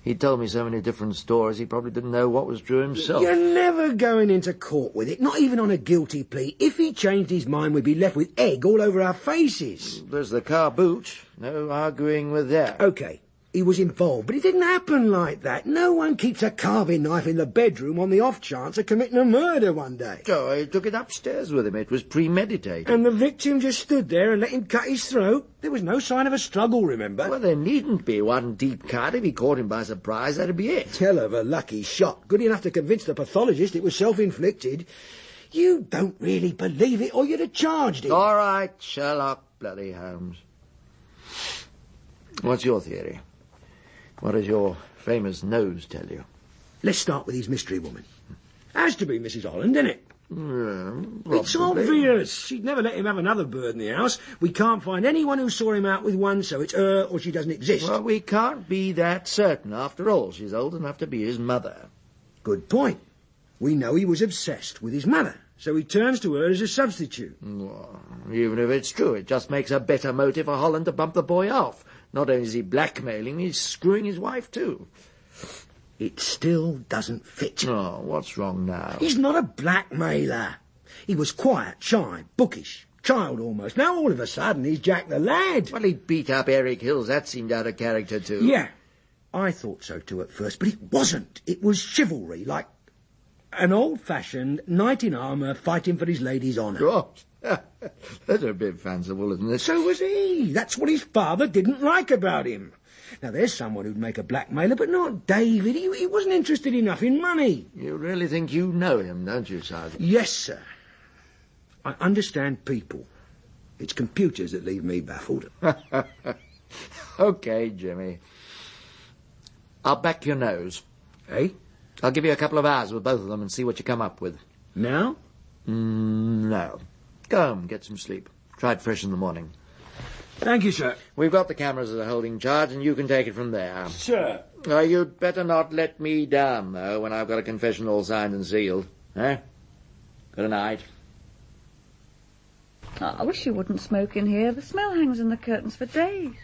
He told me so many different stories, he probably didn't know what was true himself. You're never going into court with it, not even on a guilty plea. If he changed his mind, we'd be left with egg all over our faces. There's the car boot. No arguing with that. OK. he was involved, but it didn't happen like that. No one keeps a carving knife in the bedroom on the off chance of committing a murder one day. Oh, he took it upstairs with him. It was premeditated. And the victim just stood there and let him cut his throat. There was no sign of a struggle, remember? Well, there needn't be one deep cut. If he caught him by surprise, that'd be it. Hell of a lucky shot. Good enough to convince the pathologist it was self-inflicted. You don't really believe it, or you'd have charged him. All right, Sherlock bloody Holmes. What's your theory? What does your famous nose tell you? Let's start with his mystery woman. Has to be Mrs. Holland, isn't it? It's Probably. obvious. She'd never let him have another bird in the house. We can't find anyone who saw him out with one, so it's her or she doesn't exist. Well, we can't be that certain. After all, she's old enough to be his mother. Good point. We know he was obsessed with his mother, so he turns to her as a substitute. Well, even if it's true, it just makes a better motive for Holland to bump the boy off. Not only is he blackmailing, he's screwing his wife too. It still doesn't fit. Oh, what's wrong now? He's not a blackmailer. He was quiet, shy, bookish, child almost. Now all of a sudden he's Jack the Lad. Well, he beat up Eric Hills. That seemed out of character too. Yeah, I thought so too at first, but it wasn't. It was chivalry, like an old-fashioned knight in armour fighting for his lady's honour. Gosh, that's a bit fanciful, isn't it? So was he. That's what his father didn't like about him. Now, there's someone who'd make a blackmailer, but not David. He wasn't interested enough in money. You really think you know him, don't you, Sergeant? Yes, sir. I understand people. It's computers that leave me baffled. OK, Jimmy. I'll back your nose. Eh? I'll give you a couple of hours with both of them and see what you come up with. Now? No. Go home, get some sleep. Try it fresh in the morning. Thank you, sir. We've got the cameras as a holding charge, and you can take it from there. Sir. You'd better not let me down, though, when I've got a confession all signed and sealed. Eh? Good night. Oh, I wish you wouldn't smoke in here. The smell hangs in the curtains for days.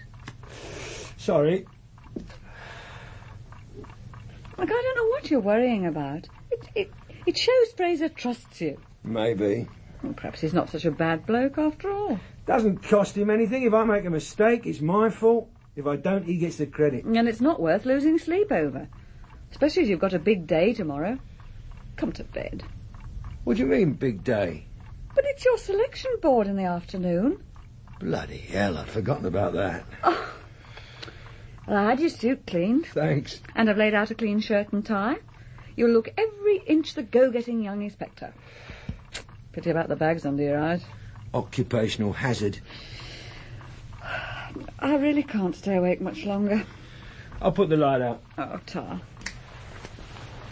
Sorry. Look, I don't know what you're worrying about. It shows Fraser trusts you. Maybe. Well, perhaps he's not such a bad bloke after all. Doesn't cost him anything. If I make a mistake, it's my fault. If I don't, he gets the credit. And it's not worth losing sleep over. Especially as you've got a big day tomorrow. Come to bed. What do you mean, big day? But it's your selection board in the afternoon. Bloody hell, I'd forgotten about that. Oh. Well, I had your suit cleaned. Thanks. And I've laid out a clean shirt and tie. You'll look every inch the go-getting young inspector. Pity about the bags under your eyes. Occupational hazard. I really can't stay awake much longer. I'll put the light out. Oh, Tar.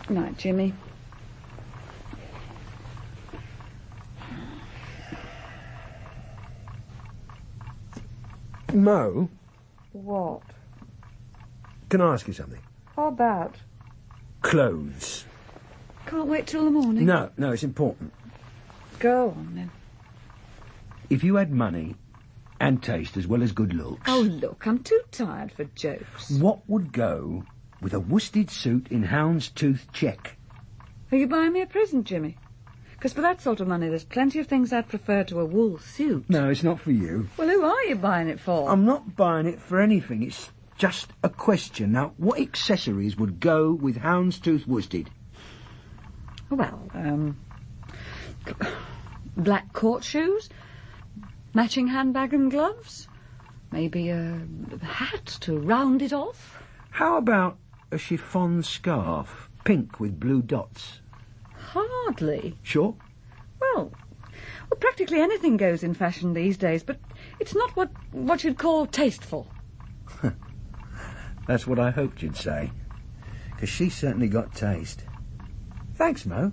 Night, Jimmy. Mo? What? Can I ask you something? How about? Clothes. Can't wait till the morning? No, it's important. Go on, then. If you had money and taste as well as good looks... Oh, look, I'm too tired for jokes. What would go with a worsted suit in houndstooth check? Are you buying me a present, Jimmy? Because for that sort of money, there's plenty of things I'd prefer to a wool suit. No, it's not for you. Well, who are you buying it for? I'm not buying it for anything. It's just a question. Now, what accessories would go with houndstooth worsted? Well, black court shoes, matching handbag and gloves, maybe a hat to round it off. How about a chiffon scarf, pink with blue dots? Hardly. Sure? Well, practically anything goes in fashion these days, but it's not what you'd call tasteful. That's what I hoped you'd say, because she certainly got taste. Thanks, Mo.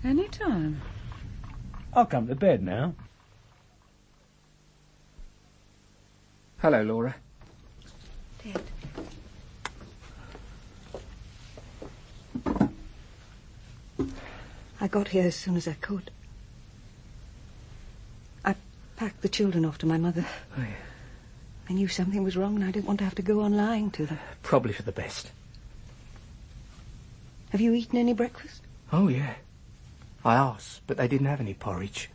Any time. I'll come to bed now. Hello, Laura. Dad. I got here as soon as I could. I packed the children off to my mother. Oh, yeah. I knew something was wrong and I didn't want to have to go on lying to them. Probably for the best. Have you eaten any breakfast? Oh, yeah. I asked, but they didn't have any porridge.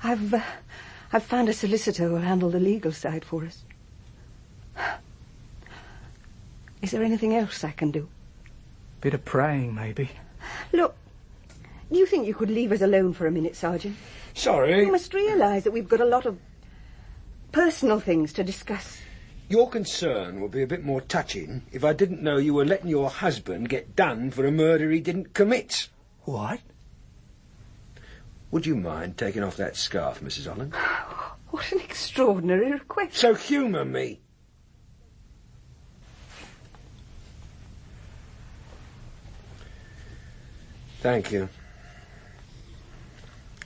I've found a solicitor who'll handle the legal side for us. Is there anything else I can do? Bit of praying, maybe. Look, do you think you could leave us alone for a minute, Sergeant? Sorry. You must realise that we've got a lot of personal things to discuss. Your concern would be a bit more touching if I didn't know you were letting your husband get done for a murder he didn't commit. What? Would you mind taking off that scarf, Mrs. Holland? What an extraordinary request. So humour me. Thank you.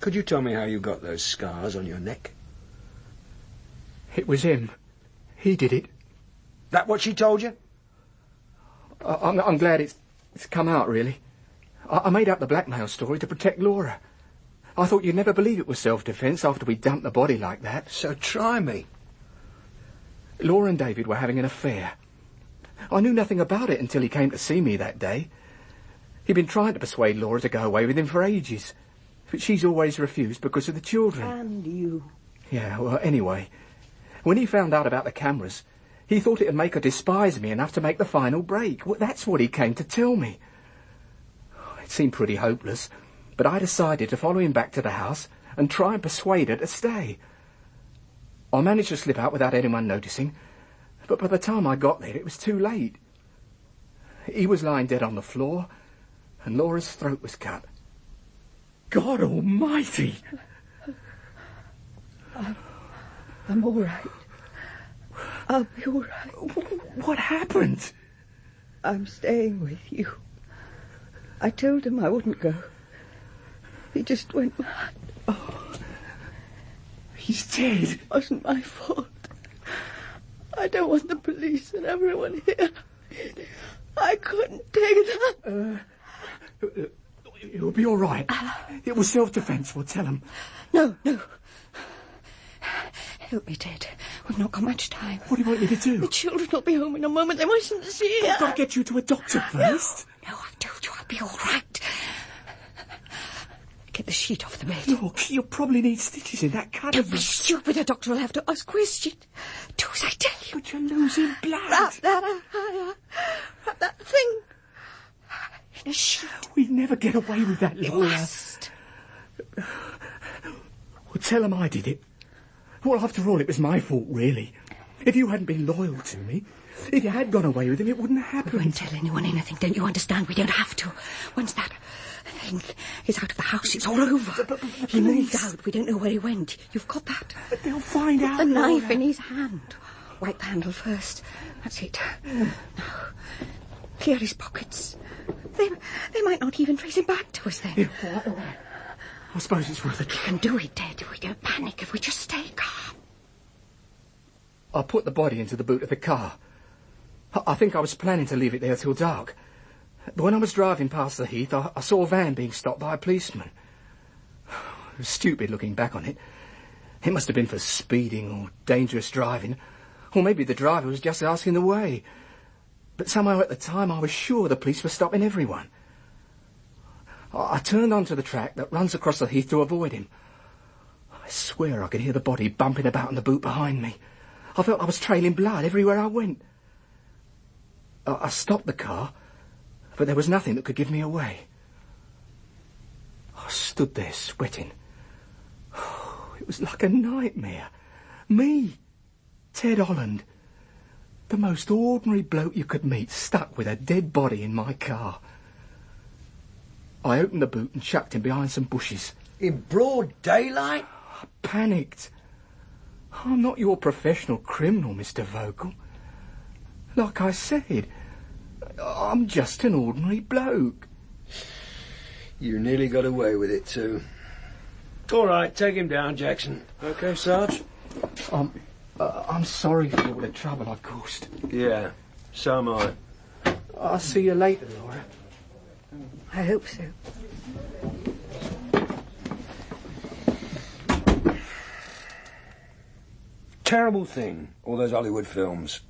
Could you tell me how you got those scars on your neck? It was him. He did it. That what she told you? I'm glad it's come out, really. I made up the blackmail story to protect Laura. I thought you'd never believe it was self-defence after we dumped the body like that. So try me. Laura and David were having an affair. I knew nothing about it until he came to see me that day. He'd been trying to persuade Laura to go away with him for ages, but she's always refused because of the children. And you. Yeah, well, anyway, when he found out about the cameras, he thought it'd make her despise me enough to make the final break. Well, that's what he came to tell me. It seemed pretty hopeless, but I decided to follow him back to the house and try and persuade her to stay. I managed to slip out without anyone noticing, but by the time I got there, it was too late. He was lying dead on the floor, and Laura's throat was cut. God almighty! I'm all right. I'll be all right. What happened? I'm staying with you. I told him I wouldn't go. He just went mad. Oh, he's dead. It wasn't my fault. I don't want the police and everyone here. I couldn't take that. It'll be all right. It was self-defence, we'll tell him. No. Help me, Ted. We've not got much time. What do you want me to do? The children will be home in a moment. They mustn't see you. I've got to get you to a doctor first. No, I've told you I'll be all right. Get the sheet off the bed. Look, you'll probably need stitches in that cut. Don't be stupid. A doctor will have to ask questions. Do as I tell you. But you're losing blood. Wrap that thing in a sheet. We'd never get away with that, You Laura. must. Well, tell him I did it. Well, after all, it was my fault, really. If you hadn't been loyal to me, if you had gone away with him, it wouldn't have happened. We won't tell anyone anything, don't you understand? We don't have to. Once that thing is out of the house, it's all over. But he moved out. We don't know where he went. You've got that. But they'll find out. The knife Laura. in his hand. Wipe the handle first. That's it. Now, clear his pockets. They might not even trace him back to us then. Yeah, all right. I suppose it's worth a try. We can do it, Ted. We don't panic if we just stay calm. I put the body into the boot of the car. I think I was planning to leave it there till dark. But when I was driving past the heath, I saw a van being stopped by a policeman. It was stupid looking back on it. It must have been for speeding or dangerous driving. Or maybe the driver was just asking the way. But somehow at the time I was sure the police were stopping everyone. I turned onto the track that runs across the heath to avoid him. I swear I could hear the body bumping about in the boot behind me. I felt I was trailing blood everywhere I went. I stopped the car, but there was nothing that could give me away. I stood there sweating. It was like a nightmare. Me, Ted Holland, the most ordinary bloke you could meet, stuck with a dead body in my car. I opened the boot and chucked him behind some bushes. In broad daylight? I panicked. I'm not your professional criminal, Mr. Vogel. Like I said, I'm just an ordinary bloke. You nearly got away with it, too. All right, take him down, Jackson. Okay, Sarge? I'm sorry for all the trouble I've caused. Yeah, so am I. I'll see you later, Laura. I hope so. Terrible thing, all those Hollywood films.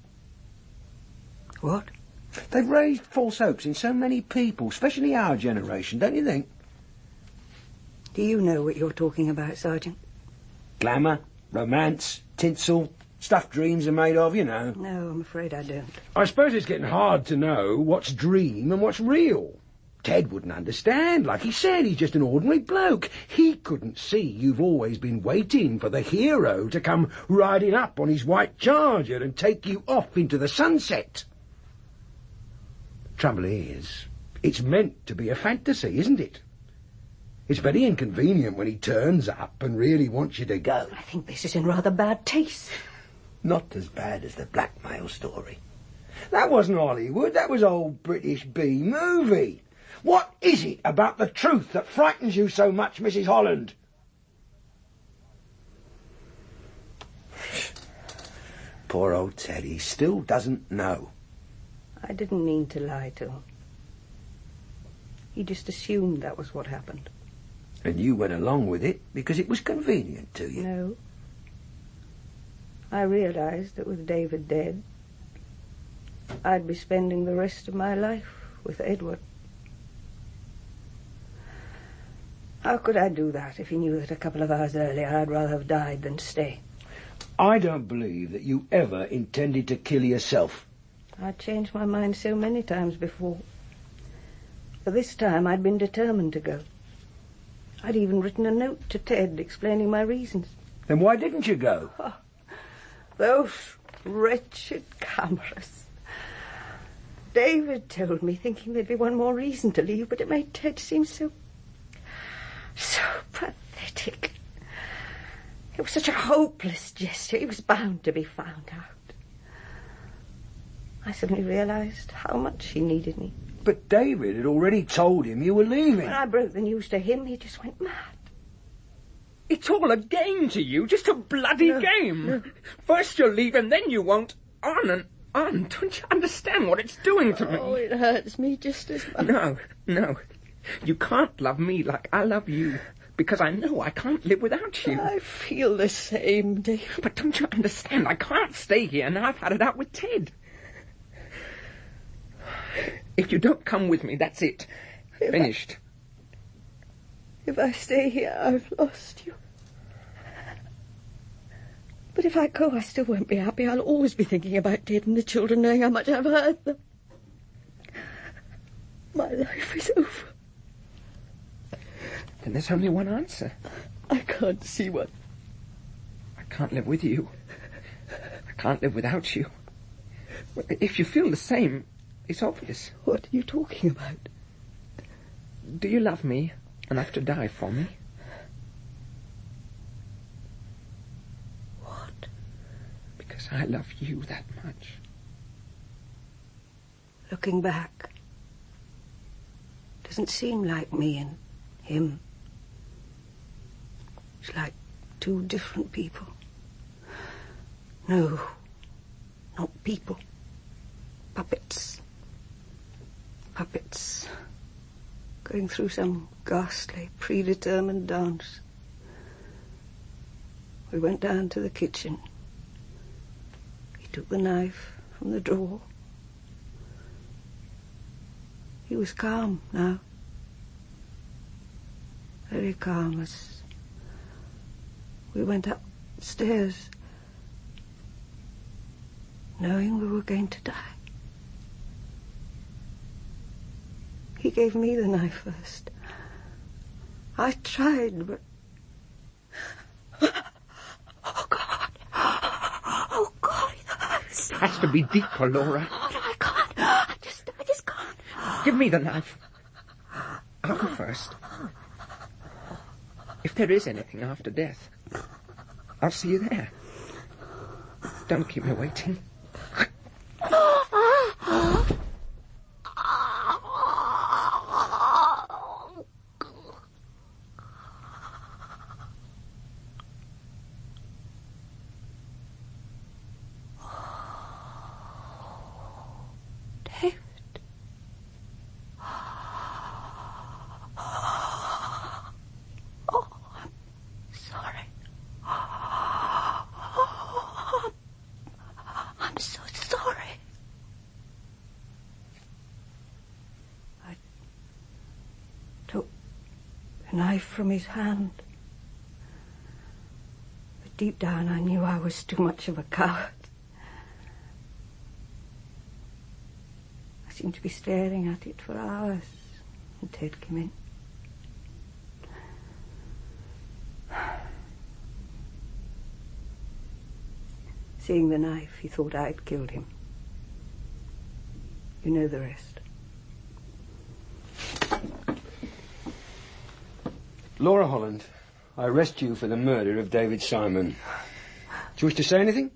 What? They've raised false hopes in so many people, especially our generation, don't you think? Do you know what you're talking about, Sergeant? Glamour, romance, tinsel, Stuff dreams are made of, you know. No, I'm afraid I don't. I suppose it's getting hard to know what's dream and what's real. Ted wouldn't understand. Like he said, he's just an ordinary bloke. He couldn't see you've always been waiting for the hero to come riding up on his white charger and take you off into the sunset. Trouble is, it's meant to be a fantasy, isn't it? It's very inconvenient when he turns up and really wants you to go. I think this is in rather bad taste. Not as bad as the blackmail story. That wasn't Hollywood, that was old British B-movie. What is it about the truth that frightens you so much, Mrs. Holland? Poor old Teddy still doesn't know. I didn't mean to lie to him. He just assumed that was what happened. And you went along with it because it was convenient to you. No. I realized that with David dead, I'd be spending the rest of my life with Edward. How could I do that if he knew that a couple of hours earlier I'd rather have died than stay? I don't believe that you ever intended to kill yourself. I'd changed my mind so many times before. But this time I'd been determined to go. I'd even written a note to Ted explaining my reasons. Then why didn't you go? Oh, those wretched cameras. David told me, thinking there'd be one more reason to leave, but it made Ted seem so pathetic. It was such a hopeless gesture. He was bound to be found out. I suddenly realized how much he needed me. But David had already told him you were leaving. When I broke the news to him, he just went mad. It's all a game to you, just a bloody game. No. First you'll leave and then you won't. On and on. Don't you understand what it's doing to me? Oh, it hurts me just as much. No. You can't love me like I love you, because I know I can't live without you. I feel the same, Dave. But don't you understand? I can't stay here now I've had it out with Ted. If you don't come with me, that's it. Finished. If I stay here, I've lost you. But if I go, I still won't be happy. I'll always be thinking about Ted and the children, knowing how much I've hurt them. My life is over. Then there's only one answer. I can't see one. I can't live with you. I can't live without you. If you feel the same, it's obvious. What are you talking about? Do you love me enough to die for me? What? Because I love you that much. Looking back, doesn't seem like me and him. It's like two different people. No, not people. Puppets. Puppets. Going through some ghastly, predetermined dance. We went down to the kitchen. He took the knife from the drawer. He was calm now. Very calm as we went upstairs, knowing we were going to die. He gave me the knife first. I tried, but... Oh, God. Oh, God. It has to be deeper, Laura. Oh, no, I can't. I just can't. Give me the knife. I'll go first. If there is anything after death, I'll see you there. Don't keep me waiting. Knife from his hand. The Deep down, I knew I was too much of a coward. I seemed to be staring at it for hours, and Ted came in. Seeing the knife, he thought I'd killed him. You know the rest. Laura Holland, I arrest you for the murder of David Simon. Do you wish to say anything?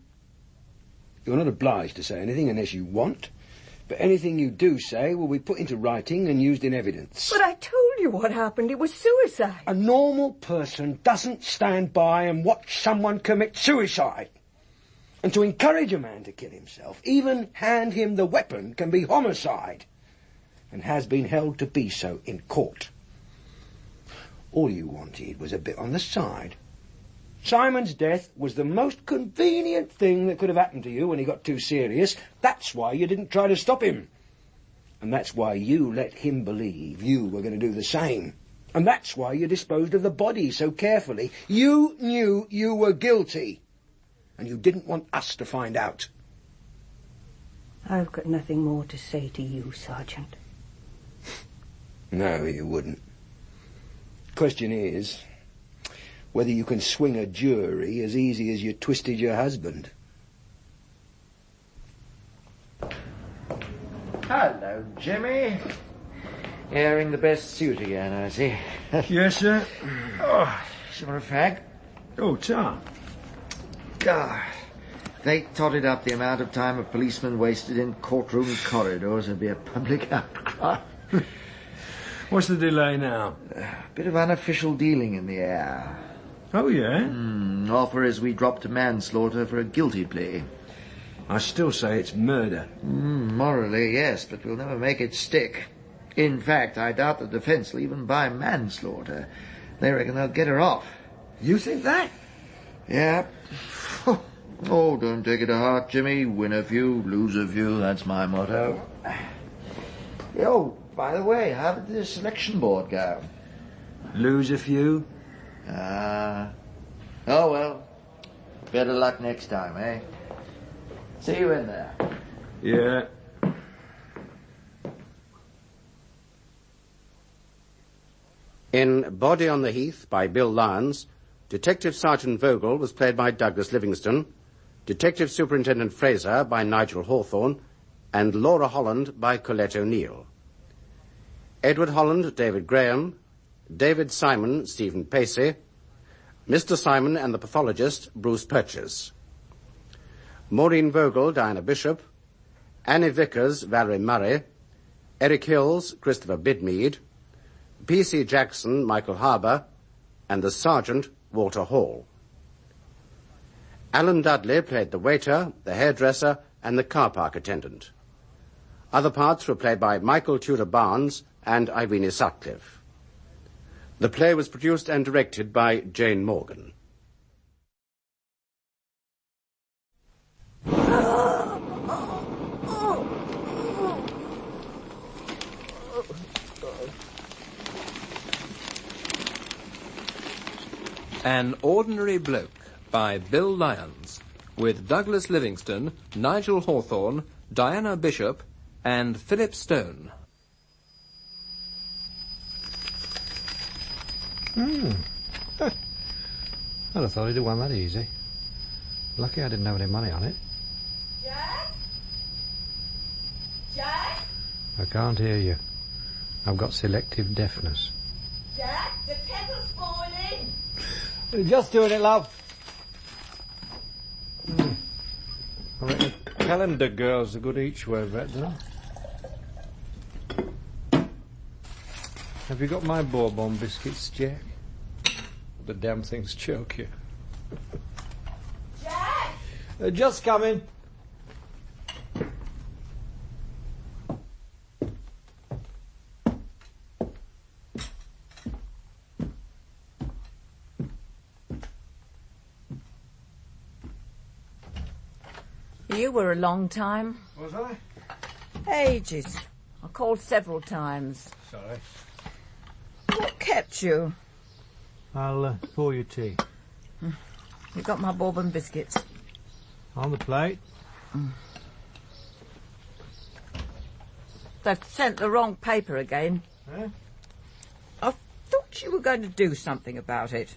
You're not obliged to say anything unless you want, but anything you do say will be put into writing and used in evidence. But I told you what happened. It was suicide. A normal person doesn't stand by and watch someone commit suicide. And to encourage a man to kill himself, even hand him the weapon, can be homicide, and has been held to be so in court. All you wanted was a bit on the side. Simon's death was the most convenient thing that could have happened to you when he got too serious. That's why you didn't try to stop him. And that's why you let him believe you were going to do the same. And that's why you disposed of the body so carefully. You knew you were guilty. And you didn't want us to find out. I've got nothing more to say to you, Sergeant. No, you wouldn't. Question is whether you can swing a jury as easy as you twisted your husband. Hello, Jimmy. Airing the best suit again, I see. Yes, sir. Oh, sure a fact. Oh, Tom. God, they totted up the amount of time a policeman wasted in courtroom corridors, there'd be a public outcry. What's the delay now? A bit of unofficial dealing in the air. Oh, yeah? Offer is we dropped to manslaughter for a guilty plea. I still say it's murder. Morally, yes, but we'll never make it stick. In fact, I doubt the defence will even buy manslaughter. They reckon they'll get her off. You think that? Yeah. Oh, don't take it to heart, Jimmy. Win a few, lose a few. That's my motto. Oh, by the way, how did the selection board go? Lose a few? Oh, well. Better luck next time, eh? See you in there. Yeah. In Body on the Heath by Bill Lyons, Detective Sergeant Vogel was played by Douglas Livingston, Detective Superintendent Fraser by Nigel Hawthorne, and Laura Holland by Colette O'Neill. Edward Holland, David Graham, David Simon, Stephen Pacey, Mr. Simon and the pathologist, Bruce Purchase. Maureen Vogel, Diana Bishop, Annie Vickers, Valerie Murray, Eric Hills, Christopher Bidmead, P.C. Jackson, Michael Harbour, and the Sergeant, Walter Hall. Alan Dudley played the waiter, the hairdresser, and the car park attendant. Other parts were played by Michael Tudor Barnes and Irene Sutcliffe. The play was produced and directed by Jane Morgan. An Ordinary Bloke by Bill Lyons, with Douglas Livingston, Nigel Hawthorne, Diana Bishop, and Philip Stone. I'd have thought he'd have won that easy. Lucky I didn't have any money on it. Jack? Jack? I can't hear you. I've got selective deafness. Jack, the kettle's boiling. Just doing it, love. I reckon calendar girls are good each way, bet, don't they? Have you got my bourbon biscuits, Jack? The damn things choke you. Jack! Just coming. You were a long time. Was I? Ages. I called several times. Sorry. What kept you? I'll pour you tea. You got my bourbon biscuits? On the plate. They've sent the wrong paper again. Eh? I thought you were going to do something about it.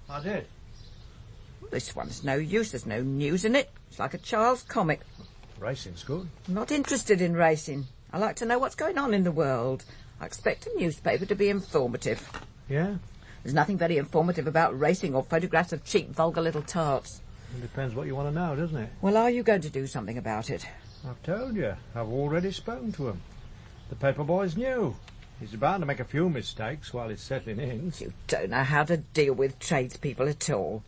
I did. This one's no use. There's no news in it. It's like a child's comic. Racing's good. I'm not interested in racing. I like to know what's going on in the world. I expect a newspaper to be informative. Yeah? There's nothing very informative about racing or photographs of cheap, vulgar little tarts. It depends what you want to know, doesn't it? Well, are you going to do something about it? I've told you. I've already spoken to him. The paper boy's new. He's bound to make a few mistakes while he's settling in. You don't know how to deal with tradespeople at all.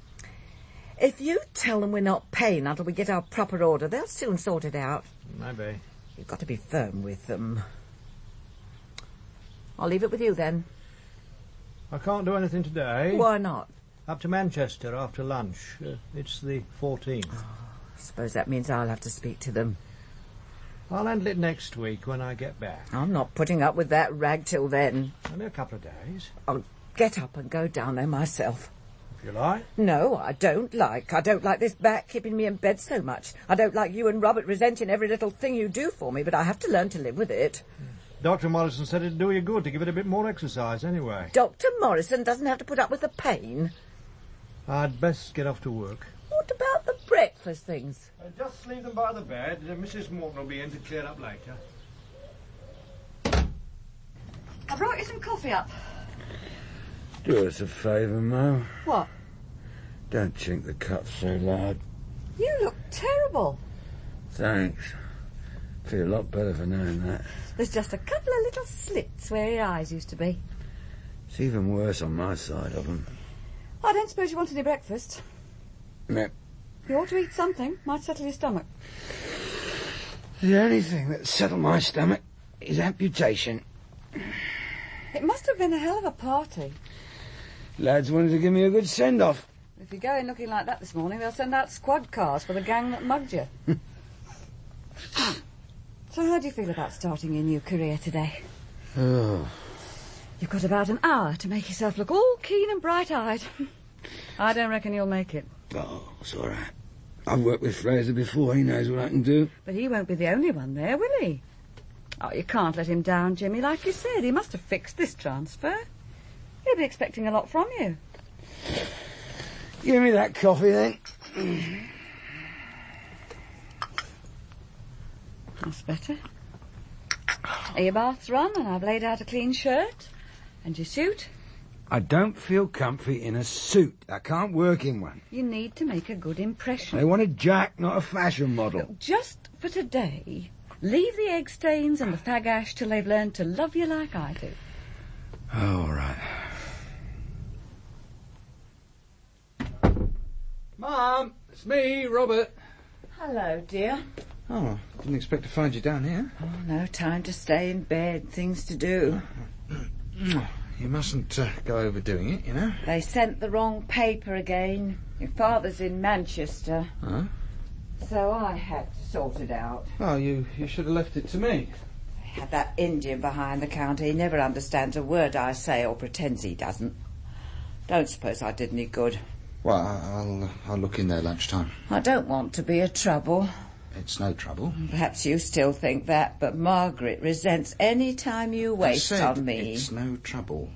If you tell them we're not paying until we get our proper order, they'll soon sort it out. Maybe. You've got to be firm with them. I'll leave it with you, then. I can't do anything today. Why not? Up to Manchester after lunch. It's the 14th. I suppose that means I'll have to speak to them. I'll handle it next week when I get back. I'm not putting up with that rag till then. Only a couple of days. I'll get up and go down there myself. If you like. No, I don't like. I don't like this back keeping me in bed so much. I don't like you and Robert resenting every little thing you do for me, but I have to learn to live with it. Dr. Morrison said it'd do you good to give it a bit more exercise anyway. Dr. Morrison doesn't have to put up with the pain. I'd best get off to work. What about the breakfast things? Just leave them by the bed. Mrs. Morton will be in to clear up later. I brought you some coffee up. Do us a favour, Mo. What? Don't chink the cup so loud. You look terrible. Thanks. Feel a lot better for knowing that. There's just a couple of little slits where your eyes used to be. It's even worse on my side of them. I don't suppose you want any breakfast. Meh. You ought to eat something. Might settle your stomach. The only thing that settled my stomach is amputation. It must have been a hell of a party. Lads wanted to give me a good send-off. If you go in looking like that this morning, they'll send out squad cars for the gang that mugged you. So how do you feel about starting your new career today? Oh. You've got about an hour to make yourself look all keen and bright-eyed. I don't reckon you'll make it. Oh, it's all right. I've worked with Fraser before. He knows what I can do. But he won't be the only one there, will he? Oh, you can't let him down, Jimmy. Like you said, he must have fixed this transfer. He'll be expecting a lot from you. Give me that coffee, then. That's better. Your bath's run, and I've laid out a clean shirt. And your suit. I don't feel comfy in a suit. I can't work in one. You need to make a good impression. They want a Jack, not a fashion model. Look, just for today, leave the egg stains and the fag ash till they've learned to love you like I do. All right. Mum, it's me, Robert. Hello, dear. Oh, didn't expect to find you down here. Oh, no time to stay in bed. Things to do. You mustn't go overdoing it, you know. They sent the wrong paper again. Your father's in Manchester. Huh? So I had to sort it out. Oh, you should have left it to me. I had that Indian behind the counter. He never understands a word I say or pretends he doesn't. Don't suppose I did any good. Well, I'll look in there lunchtime. I don't want to be a trouble. It's no trouble. Perhaps you still think that, but Margaret resents any time you waste on me. It's no trouble.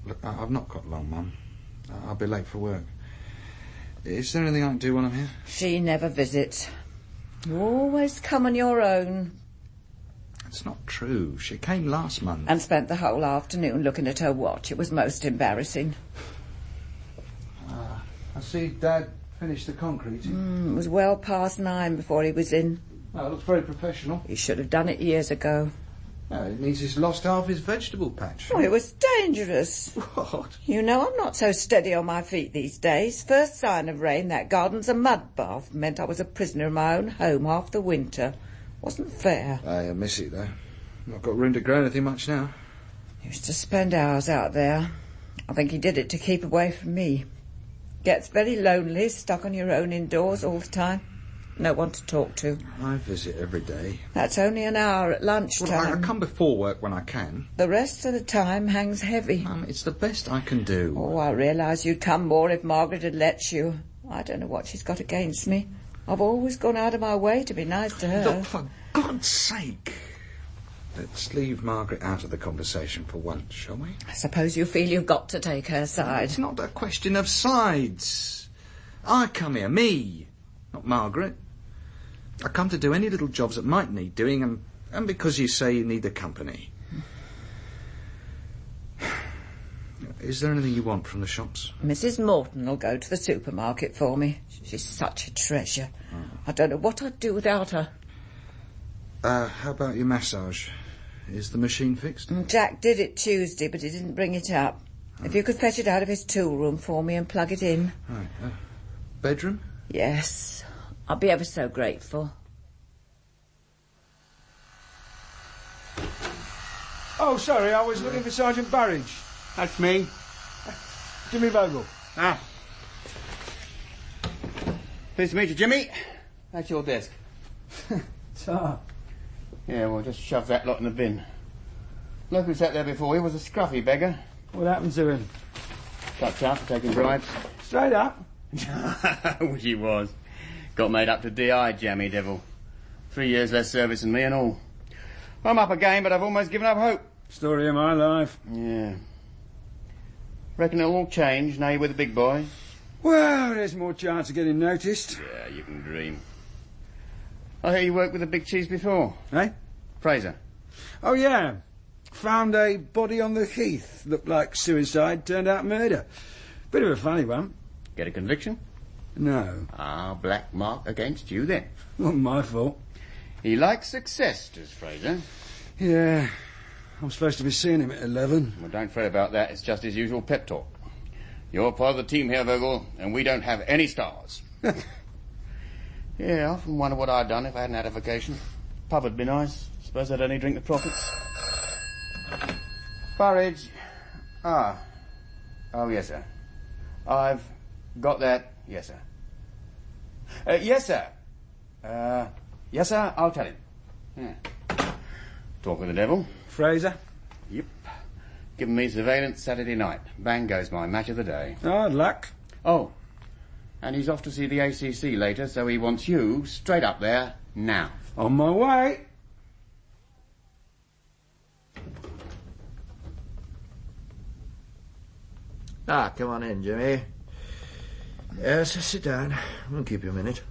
Look, I've not got long, Mum. I'll be late for work. Is there anything I can do when I'm here? She never visits. You always come on your own. It's not true. She came last month. And spent the whole afternoon looking at her watch. It was most embarrassing. I see Dad finished the concrete. It was well past 9 before he was in. Oh, it looks very professional. He should have done it years ago. No, it means he's lost half his vegetable patch. Oh, it was dangerous. What? You know, I'm not so steady on my feet these days. First sign of rain, that garden's a mud bath. Meant I was a prisoner in my own home half the winter. Wasn't fair. I miss it, though. Not got room to grow anything much now. Used to spend hours out there. I think he did it to keep away from me. Gets very lonely, stuck on your own indoors all the time. No one to talk to. I visit every day. That's only an hour at lunchtime. Well, I come before work when I can. The rest of the time hangs heavy. Mum, it's the best I can do. Oh, I realise you'd come more if Margaret had let you. I don't know what she's got against me. I've always gone out of my way to be nice to her. Look, for God's sake. Let's leave Margaret out of the conversation for once, shall we? I suppose you feel you've got to take her side. It's not a question of sides. I come here, me, not Margaret. I come to do any little jobs that might need doing, and because you say you need the company. Is there anything you want from the shops? Mrs. Morton will go to the supermarket for me. She's such a treasure. I don't know what I'd do without her. How about your massage? Is the machine fixed? Jack did it Tuesday, but he didn't bring it up. If you could fetch it out of his tool room for me and plug it in. Right. Bedroom? Yes. I'll be ever so grateful. Oh, sorry, I was looking for Sergeant Burridge. That's me. Jimmy Vogel. Ah. Pleased to meet you, Jimmy. That's your desk. Ta. Yeah, well, just shove that lot in the bin. Bloke who sat there before you was a scruffy beggar. What happened to him? Cut out for taking bribes. Straight up. Wish he was. Got made up to DI, jammy devil. 3 years less service than me and all. I'm up again, but I've almost given up hope. Story of my life. Yeah. Reckon it'll all change now you're with the big boys? Well, there's more chance of getting noticed. Yeah, you can dream. I hear you worked with the big cheese before. Eh? Fraser. Oh, yeah. Found a body on the heath. Looked like suicide, turned out murder. Bit of a funny one. Get a conviction? No. Ah, black mark against you then. Wasn't my fault. He likes success, does Fraser. Yeah. I'm supposed to be seeing him at 11. Well, don't fret about that. It's just his usual pep talk. You're part of the team here, Vogel, and we don't have any stars. Yeah, I often wonder what I'd done if I hadn't had a vacation. Pub would be nice. Suppose I'd only drink the profits. Burridge. Ah. Oh, yes, sir. I've got that. Yes, sir. Yes, sir. Yes, sir, I'll tell him. Yeah. Talk with the devil. Fraser? Yep. Giving me surveillance Saturday night. Bang goes my match of the day. Oh, luck. Oh. And he's off to see the ACC later, so he wants you straight up there now. On my way. Ah, come on in, Jimmy. Yes, sit down. We'll keep you a minute.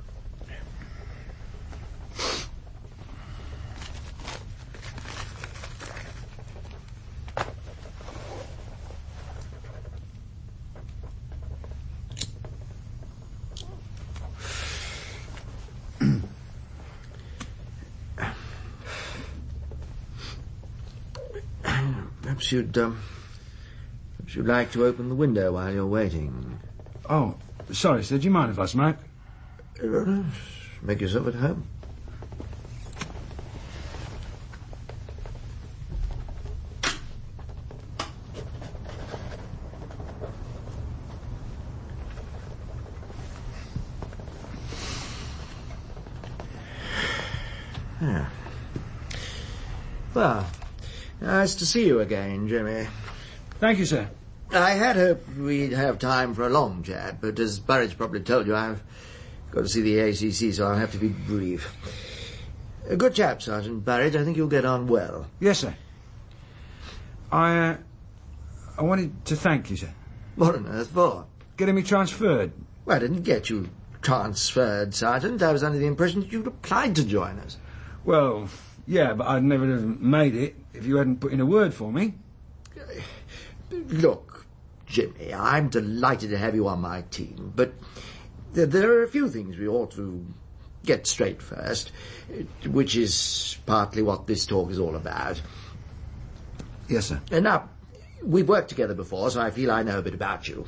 Perhaps you'd like to open the window while you're waiting. Oh, sorry, sir. Do you mind if I smoke? Make yourself at home. Yeah. Well, nice to see you again, Jimmy. Thank you, sir. I had hoped we'd have time for a long chat, but as Burridge probably told you, I've got to see the ACC, so I'll have to be brief. A good chap, Sergeant Burridge. I think you'll get on well. Yes, sir. I wanted to thank you, sir. What on earth for? Getting me transferred. Well, I didn't get you transferred, Sergeant. I was under the impression that you'd applied to join us. Well, yeah, but I'd never have made it if you hadn't put in a word for me. Look, Jimmy, I'm delighted to have you on my team, but there are a few things we ought to get straight first, which is partly what this talk is all about. Yes, sir. Now, we've worked together before, so I feel I know a bit about you.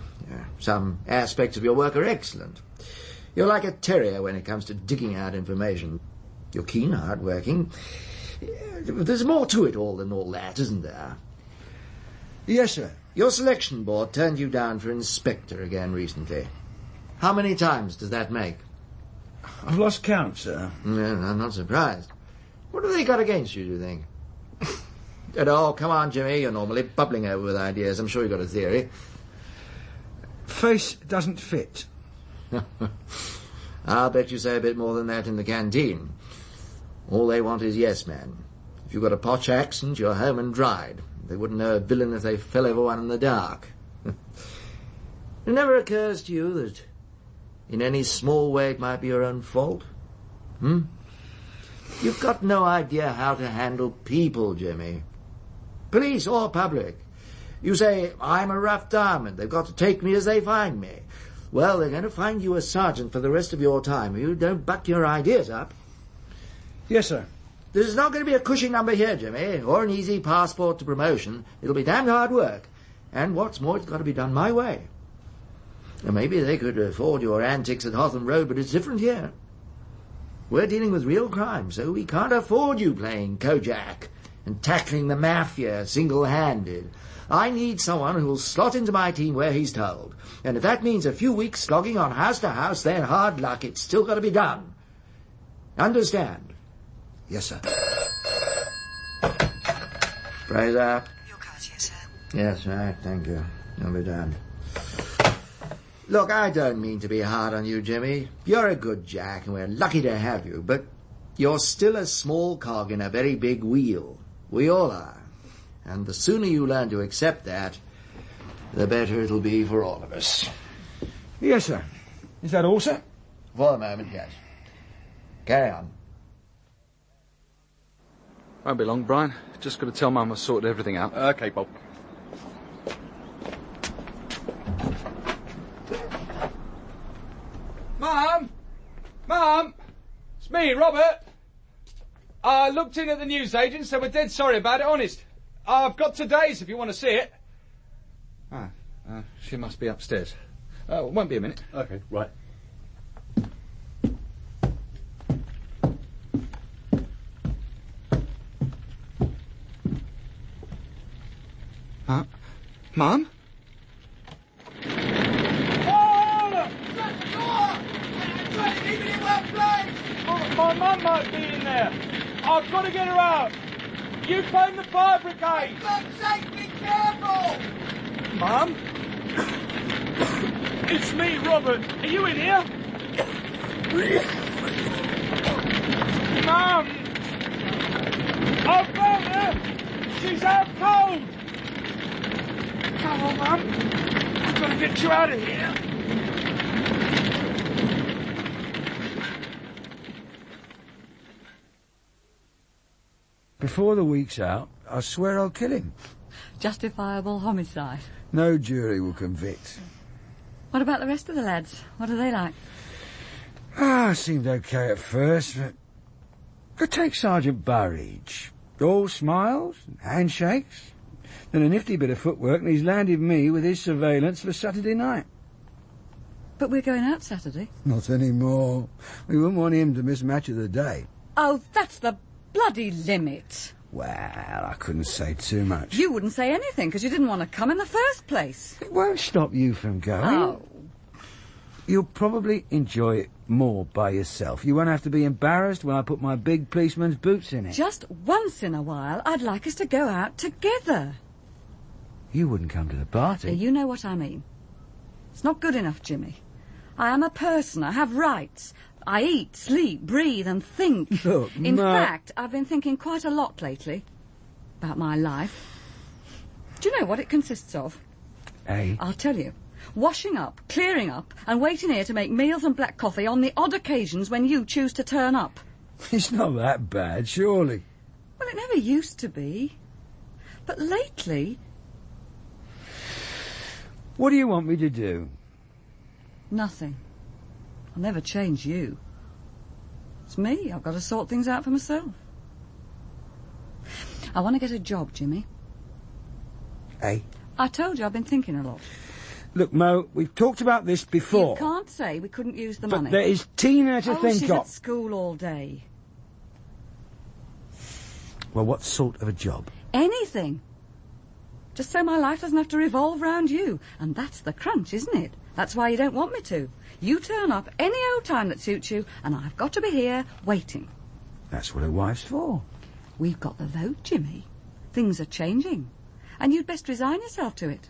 Some aspects of your work are excellent. You're like a terrier when it comes to digging out information. You're keen, hard-working. There's more to it all than all that, isn't there? Yes, sir. Your selection board turned you down for inspector again recently. How many times does that make? I've lost count, sir. Yeah, I'm not surprised. What have they got against you, do you think? Oh, come on, Jimmy. You're normally bubbling over with ideas. I'm sure you've got a theory. Face doesn't fit. I'll bet you say a bit more than that in the canteen. All they want is yes men. If you've got a posh accent, you're home and dried. They wouldn't know a villain if they fell over one in the dark. It never occurs to you that in any small way it might be your own fault? You've got no idea how to handle people, Jimmy. Police or public. You say, I'm a rough diamond. They've got to take me as they find me. Well, they're going to find you a sergeant for the rest of your time. You don't buck your ideas up. Yes, sir. There's not going to be a cushy number here, Jimmy, or an easy passport to promotion. It'll be damned hard work. And what's more, it's got to be done my way. Now, maybe they could afford your antics at Hotham Road, but it's different here. We're dealing with real crime, so we can't afford you playing Kojak and tackling the mafia single-handed. I need someone who'll slot into my team where he's told. And if that means a few weeks slogging on house to house, then hard luck. It's still got to be done. Understand? Yes, sir. Fraser. Your cards here, sir. Yes, right. Thank you. You'll be done. Look, I don't mean to be hard on you, Jimmy. You're a good Jack, and we're lucky to have you, but you're still a small cog in a very big wheel. We all are. And the sooner you learn to accept that, the better it'll be for all of us. Yes, sir. Is that all, sir? For the moment, yes. Carry on. Won't be long, Brian. Just got to tell Mum I've sorted everything out. Okay, Bob. Mum! Mum! It's me, Robert. I looked in at the newsagents, so we're dead sorry about it, honest. I've got today's if you want to see it. She must be upstairs. Won't be a minute. Okay, right. Mum? My mum might be in there. I've got to get her out. You phone the fire brigade. For God's sake, be careful. Mum? It's me, Robert. Are you in here? Mum! I've found her. She's out cold. Come on, Mum. I've got to get you out of here. Before the week's out, I swear I'll kill him. Justifiable homicide. No jury will convict. What about the rest of the lads? What are they like? Seemed okay at first, but take Sergeant Burridge. All smiles, and handshakes, then a nifty bit of footwork, and he's landed me with his surveillance for Saturday night. But we're going out Saturday. Not anymore. We wouldn't want him to miss match of the day. Oh, that's the bloody limit. Well, I couldn't say too much. You wouldn't say anything because you didn't want to come in the first place. It won't stop you from going. Oh. You'll probably enjoy it more by yourself. You won't have to be embarrassed when I put my big policeman's boots in it. Just once in a while, I'd like us to go out together. You wouldn't come to the party. You know what I mean. It's not good enough, Jimmy. I am a person. I have rights. I eat, sleep, breathe and think. Look, in fact, I've been thinking quite a lot lately about my life. Do you know what it consists of? Hey? I'll tell you. Washing up, clearing up, and waiting here to make meals and black coffee on the odd occasions when you choose to turn up. It's not that bad, surely. Well, it never used to be. But lately... What do you want me to do? Nothing. I'll never change you. It's me. I've got to sort things out for myself. I want to get a job, Jimmy. Hey? I told you I've been thinking a lot. Look, Mo, we've talked about this before. You can't say we couldn't use the but money. There is Tina to think she's of. at school all day. Well, what sort of a job? Anything. Just so my life doesn't have to revolve round you. And that's the crunch, isn't it? That's why you don't want me to. You turn up any old time that suits you, and I've got to be here waiting. That's what a wife's for. We've got the vote, Jimmy. Things are changing, and you'd best resign yourself to it.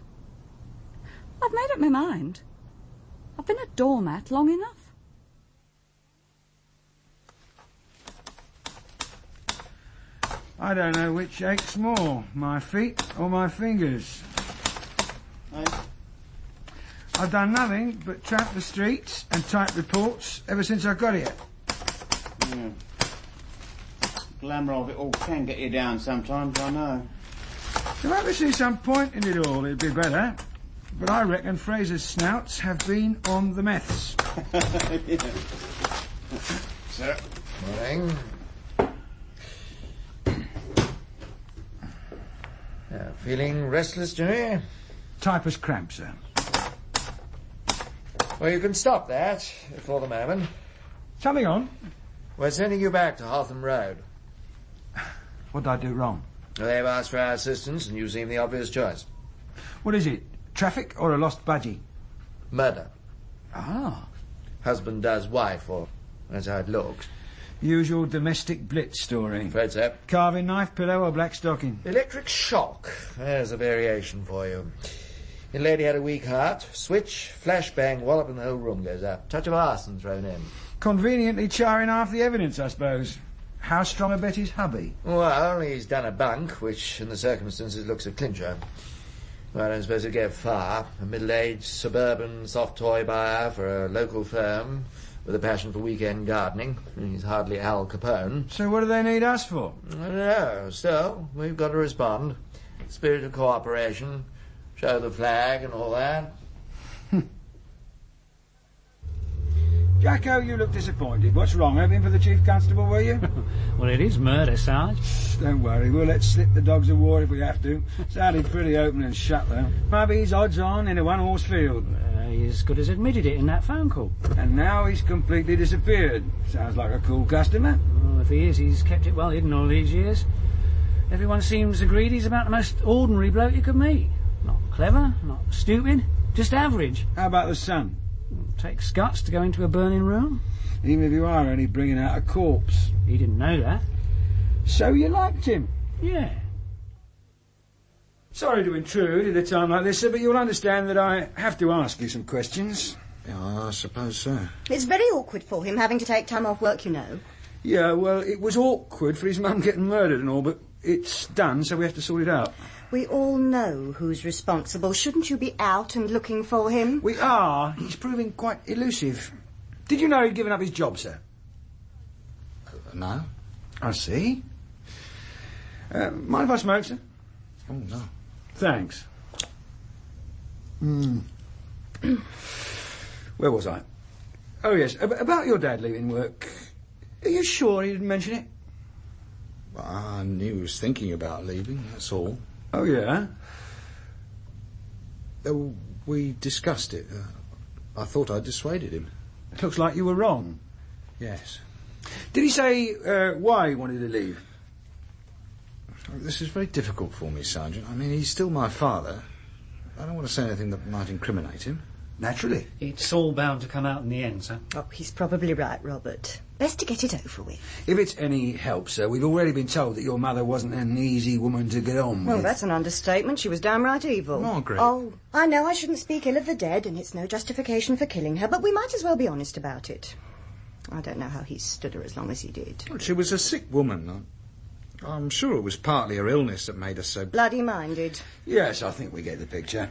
I've made up my mind. I've been a doormat long enough. I don't know which aches more, my feet or my fingers. I've done nothing but tramp the streets and type reports ever since I got here. Yeah. Glamour of it all can get you down sometimes, I know. If I could see some point in it all, it'd be better. But I reckon Fraser's snouts have been on the meths. Yeah. Sir. Morning. Feeling restless, Jimmy? Typist cramp, sir. Well, you can stop that for the moment. Something on? We're sending you back to Hotham Road. What did I do wrong? They've asked for our assistance, and you seem the obvious choice. What is it? Traffic or a lost budgie? Murder. Ah. Husband does wife, or that's how it looks. Usual domestic blitz story. Afraid so. Carving knife, pillow or black stocking? Electric shock. There's a variation for you. The lady had a weak heart. Switch, flashbang, wallop, and the whole room goes up. Touch of arson thrown in. Conveniently charring half the evidence, I suppose. How strong a bet is hubby? Well, he's done a bunk, which in the circumstances looks a clincher. Well, I don't suppose he'll go far. A middle-aged, suburban, soft toy buyer for a local firm with a passion for weekend gardening. He's hardly Al Capone. So what do they need us for? I don't know. Still, we've got to respond. Spirit of cooperation, show the flag and all that. Jacko, you look disappointed. What's wrong? Hoping for the Chief Constable, were you? Well, it is murder, Sarge. Don't worry, we'll let slip the dogs of war if we have to. Sounded pretty open and shut, though. Maybe he's odds on in a one-horse field. He as good as admitted it in that phone call. And now he's completely disappeared. Sounds like a cool customer. Well, if he is, he's kept it well hidden all these years. Everyone seems agreed he's about the most ordinary bloke you could meet. Not clever, not stupid, just average. How about the son? Takes guts to go into a burning room. Even if you are only bringing out a corpse. He didn't know that. So you liked him? Yeah. Sorry to intrude at a time like this, sir, but you'll understand that I have to ask you some questions. Yeah, I suppose so. It's very awkward for him having to take time off work, you know. Yeah, well, it was awkward for his mum getting murdered and all, but it's done, so we have to sort it out. We all know who's responsible. Shouldn't you be out and looking for him? We are. He's proving quite elusive. Did you know he'd given up his job, sir? No. I see. Mind if I smoke, sir? Oh, no. Thanks. Where was I? Oh, yes. About your dad leaving work. Are you sure he didn't mention it? Well, I knew he was thinking about leaving, that's all. Oh, yeah? We discussed it. I thought I dissuaded him. It looks like you were wrong. Yes. Did he say why he wanted to leave? This is very difficult for me, Sergeant. I mean, he's still my father. I don't want to say anything that might incriminate him. Naturally. It's all bound to come out in the end, sir. Oh, he's probably right, Robert. Best to get it over with. If it's any help, sir, we've already been told that your mother wasn't an easy woman to get on with. Well, that's an understatement. She was downright evil. Margaret. Oh, I know I shouldn't speak ill of the dead, and it's no justification for killing her, but we might as well be honest about it. I don't know how he stood her as long as he did. Well, she was a sick woman. I'm sure it was partly her illness that made her so... Bloody-minded. Yes, I think we get the picture.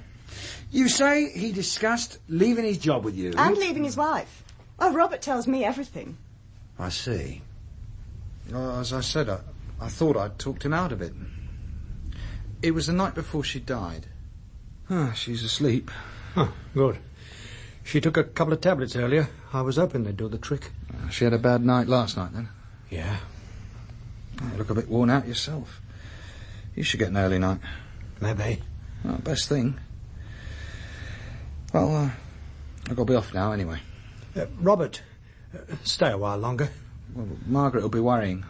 You say he discussed leaving his job with you? And leaving his wife. Oh, Robert tells me everything. I see. Well, as I said, I thought I'd talked him out of it. It was the night before she died. She's asleep. Oh, good. She took a couple of tablets earlier. I was hoping they'd do the trick. She had a bad night last night, then? Yeah. You look a bit worn out yourself. You should get an early night. Maybe. Well, best thing. Well, I've got to be off now anyway. Robert, stay a while longer. Well, Margaret will be worrying.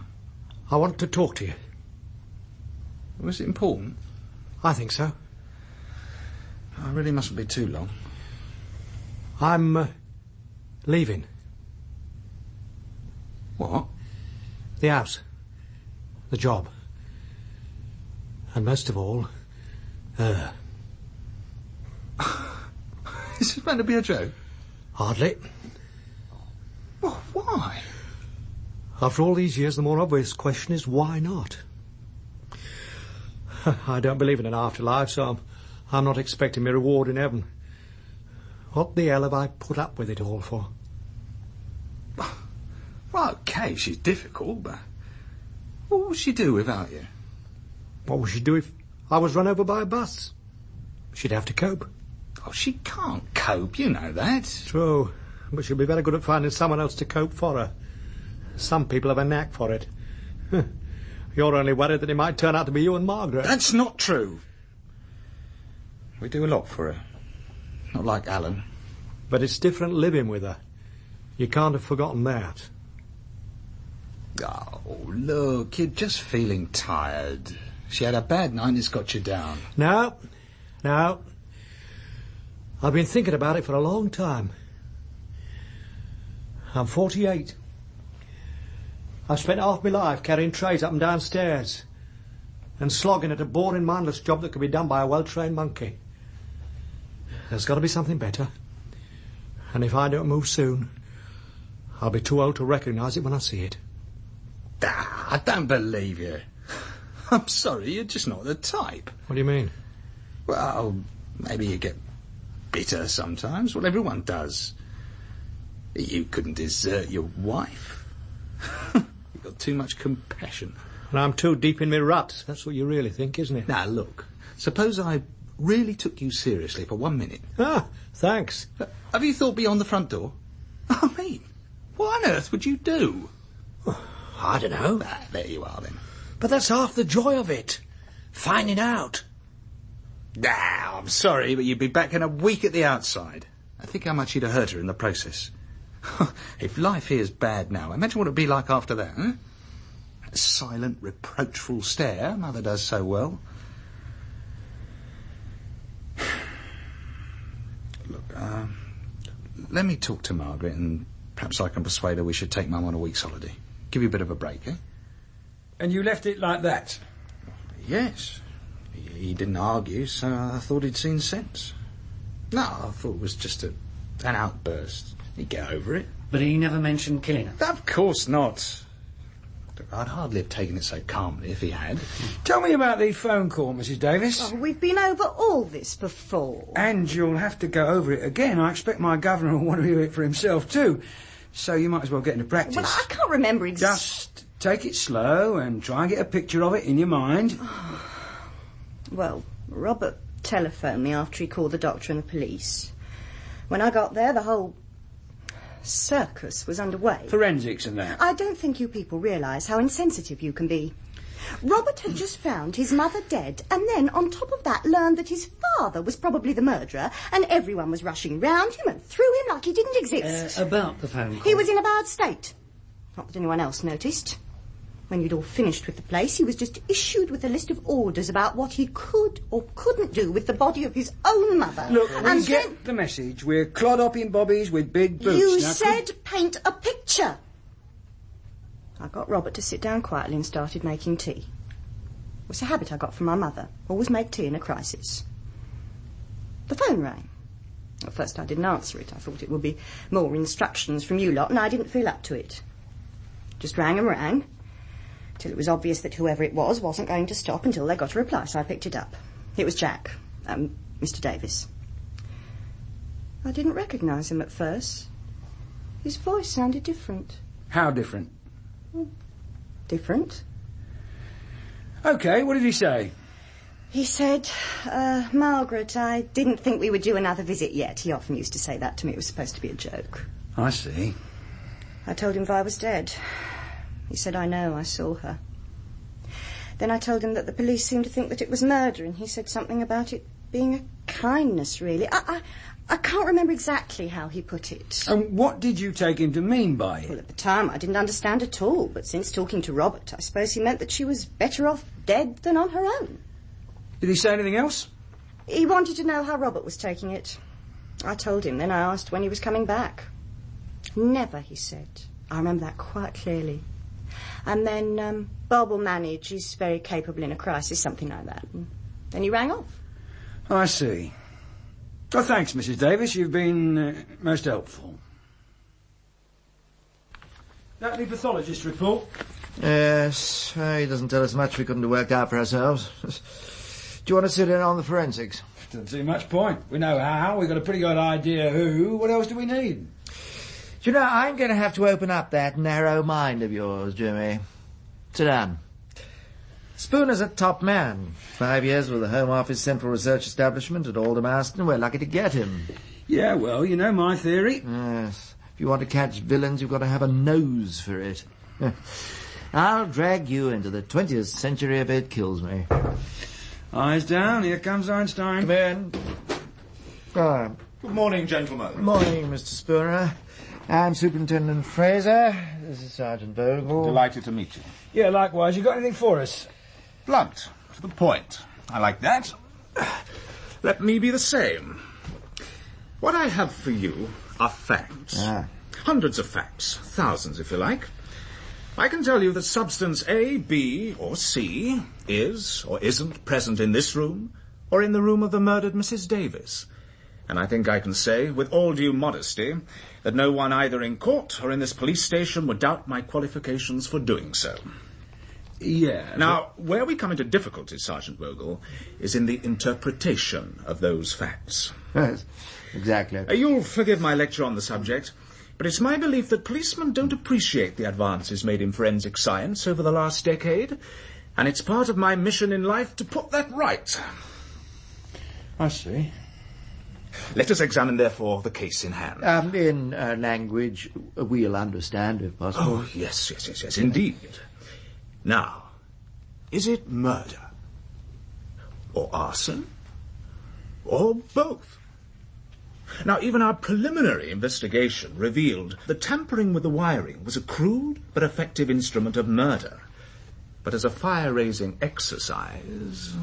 I want to talk to you. Was it important? I think so. I really mustn't be too long. I'm Leaving. What? The house. The job. And most of all, her. Is this meant to be a joke? Hardly. Well, why? After all these years, the more obvious question is, why not? I don't believe in an afterlife, so I'm not expecting my reward in heaven. What the hell have I put up with it all for? Well, OK, she's difficult, but what would she do without you? What would she do if I was run over by a bus? She'd have to cope. Oh, she can't cope, you know that. True, but she'll be very good at finding someone else to cope for her. Some people have a knack for it. You're only worried that it might turn out to be you and Margaret. That's not true. We do a lot for her. Not like Alan. But it's different living with her. You can't have forgotten that. Oh, look, you're just feeling tired. She had a bad night and it's got you down. No. I've been thinking about it for a long time. I'm 48. I've spent half my life carrying trays up and down stairs and slogging at a boring, mindless job that could be done by a well-trained monkey. There's got to be something better. And if I don't move soon, I'll be too old to recognise it when I see it. I don't believe you. I'm sorry, you're just not the type. What do you mean? Well, maybe you get bitter sometimes. Well, everyone does. You couldn't desert your wife. You've got too much compassion. And I'm too deep in my rut. That's what you really think, isn't it? Now, look. Suppose I really took you seriously for 1 minute. Ah, thanks. Have you thought beyond the front door? I mean, what on earth would you do? I don't know. There you are, then. But that's half the joy of it. Finding out. I'm sorry, but you'd be back in a week at the outside. I think how much you'd have hurt her in the process. If life here's bad now, imagine what it'd be like after that, huh? A silent, reproachful stare Mother does so well. Look, let me talk to Margaret and perhaps I can persuade her we should take Mum on a week's holiday. Give you a bit of a break, eh? And you left it like that? Yes. He didn't argue, so I thought he'd seen sense. No, I thought it was just an outburst. He'd get over it. But he never mentioned killing her? Of course not. Look, I'd hardly have taken it so calmly if he had. Tell me about the phone call, Mrs. Davis. Oh, we've been over all this before. And you'll have to go over it again. I expect my governor will want to hear it for himself too. So you might as well get into practice. Well, I can't remember exactly. Just take it slow and try and get a picture of it in your mind. Well, Robert telephoned me after he called the doctor and the police. When I got there, the whole circus was underway. Forensics and that. I don't think you people realise how insensitive you can be. Robert had just found his mother dead, and then, on top of that, learned that his father was probably the murderer, and everyone was rushing round him and through him like he didn't exist. About the phone call? He was in a bad state. Not that anyone else noticed. When you'd all finished with the place, he was just issued with a list of orders about what he could or couldn't do with the body of his own mother. Look, and we get the message. We're clod-hopping bobbies with big boots. You now, said paint a picture. I got Robert to sit down quietly and started making tea. It was a habit I got from my mother. Always make tea in a crisis. The phone rang. At first I didn't answer it. I thought it would be more instructions from you lot, and I didn't feel up to it. Just rang and rang, till it was obvious that whoever it was wasn't going to stop until they got a reply, so I picked it up. It was Jack, Mr. Davis. I didn't recognise him at first. His voice sounded different. How different? Different. OK, what did he say? He said, Margaret, I didn't think we would do another visit yet. He often used to say that to me. It was supposed to be a joke. I see. I told him Vi was dead. He said, I know, I saw her. Then I told him that the police seemed to think that it was murder, and he said something about it being a kindness, really. I can't remember exactly how he put it. And what did you take him to mean by it? Well, at the time I didn't understand at all, but since talking to Robert, I suppose he meant that she was better off dead than on her own. Did he say anything else? He wanted to know how Robert was taking it. I told him, then I asked when he was coming back. Never, he said. I remember that quite clearly. And then Bob will manage. He's very capable in a crisis, something like that. And then he rang off. I see. Oh, thanks, Mrs. Davis. You've been most helpful. That the pathologist report? Yes, he doesn't tell us much we couldn't have worked out for ourselves. Do you want to sit in on the forensics? Doesn't seem much point. We know how, we've got a pretty good idea who. What else do we need? Do you know, I'm going to have to open up that narrow mind of yours, Jimmy. Sit down. Spooner's a top man. 5 years with the Home Office Central Research Establishment at Aldermaston. We're lucky to get him. Yeah, well, you know my theory. Yes. If you want to catch villains, you've got to have a nose for it. I'll drag you into the 20th century if it kills me. Eyes down, here comes Einstein. Come in. Good morning, gentlemen. Good morning, Mr. Spooner. I'm Superintendent Fraser. This is Sergeant Vogel. Delighted to meet you. Yeah, likewise. You got anything for us? Blunt, to the point. I like that. Let me be the same. What I have for you are facts. Hundreds of facts. Thousands, if you like. I can tell you that substance A, B, or C is or isn't present in this room or in the room of the murdered Mrs. Davis. And I think I can say, with all due modesty, that no one either in court or in this police station would doubt my qualifications for doing so. Yeah. Now, where we come into difficulties, Sergeant Vogel, is in the interpretation of those facts. Yes, exactly. You'll forgive my lecture on the subject, but it's my belief that policemen don't appreciate the advances made in forensic science over the last decade, and it's part of my mission in life to put that right. I see. Let us examine, therefore, the case in hand. In language we'll understand, if possible. Oh, yes, indeed. Now, is it murder? Or arson? Or both? Now, even our preliminary investigation revealed that tampering with the wiring was a crude but effective instrument of murder. But as a fire-raising exercise...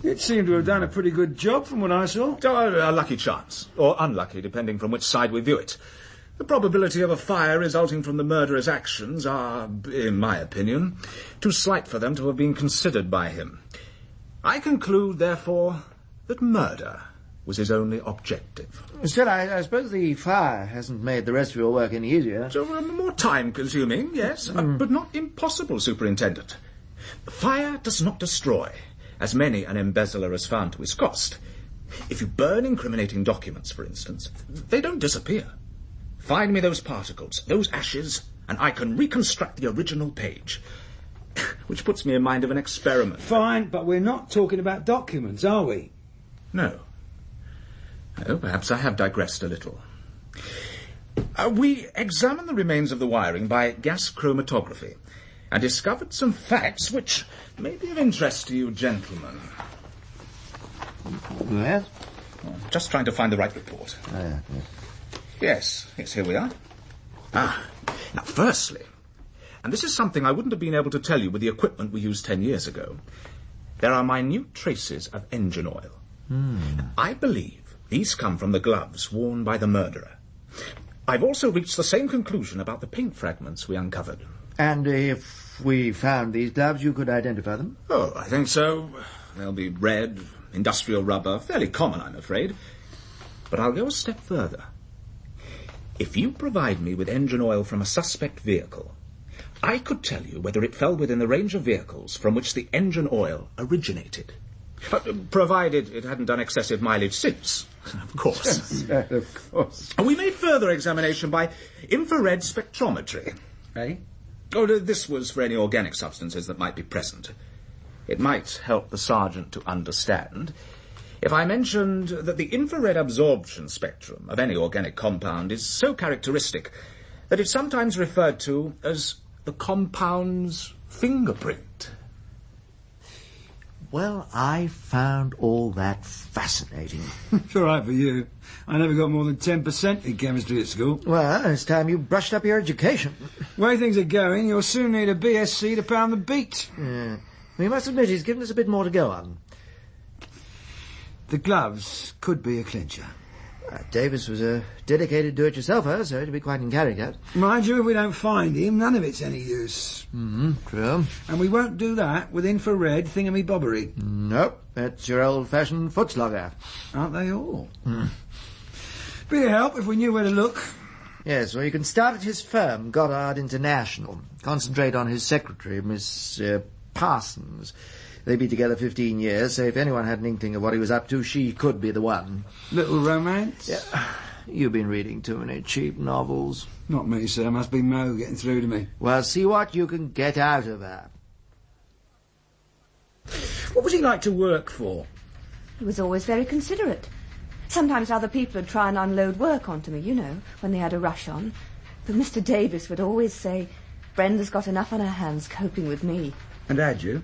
It seemed to have done a pretty good job from what I saw. A lucky chance. Or unlucky, depending from which side we view it. The probability of a fire resulting from the murderer's actions are, in my opinion, too slight for them to have been considered by him. I conclude, therefore, that murder was his only objective. Still, I suppose the fire hasn't made the rest of your work any easier. So, more time-consuming, yes, but not impossible, Superintendent. Fire does not destroy, as many an embezzler has found to his cost. If you burn incriminating documents, for instance, they don't disappear. Find me those particles, those ashes, and I can reconstruct the original page. Which puts me in mind of an experiment. Fine, but we're not talking about documents, are we? No. Oh, perhaps I have digressed a little. We examined the remains of the wiring by gas chromatography and discovered some facts which may be of interest to you gentlemen. Yes? Just trying to find the right report. Yes, here we are. Now, firstly, and this is something I wouldn't have been able to tell you with the equipment we used 10 years ago, there are minute traces of engine oil. I believe these come from the gloves worn by the murderer. I've also reached the same conclusion about the paint fragments we uncovered. And if we found these gloves, you could identify them? Oh, I think so. They'll be red, industrial rubber, fairly common, I'm afraid. But I'll go a step further. If you provide me with engine oil from a suspect vehicle, I could tell you whether it fell within the range of vehicles from which the engine oil originated. Provided it hadn't done excessive mileage since, of course. Yes, of course. And we made further examination by infrared spectrometry. Eh? Oh, this was for any organic substances that might be present. It might help the sergeant to understand if I mentioned that the infrared absorption spectrum of any organic compound is so characteristic that it's sometimes referred to as the compound's fingerprint. Well, I found all that fascinating. It's all right for you. I never got more than 10% in chemistry at school. Well, it's time you brushed up your education. The way things are going, you'll soon need a BSc to pound the beat. Yeah. We must admit he's given us a bit more to go on. The gloves could be a clincher. Davis was a dedicated do-it-yourselfer, so it'll be quite in character. Mind you, if we don't find him, none of it's any use. True. And we won't do that with infrared thingamybobbery. Nope, that's your old-fashioned footslogger. Aren't they all? Be a help if we knew where to look. Yes, well, you can start at his firm, Goddard International. Concentrate on his secretary, Miss Parsons. They've been together 15 years, so if anyone had an inkling of what he was up to, she could be the one. Little romance? Yeah. You've been reading too many cheap novels. Not me, sir. Must be Mo getting through to me. Well, see what you can get out of her. What was he like to work for? He was always very considerate. Sometimes other people would try and unload work onto me, you know, when they had a rush on. But Mr. Davis would always say, Brenda's got enough on her hands coping with me. And had you?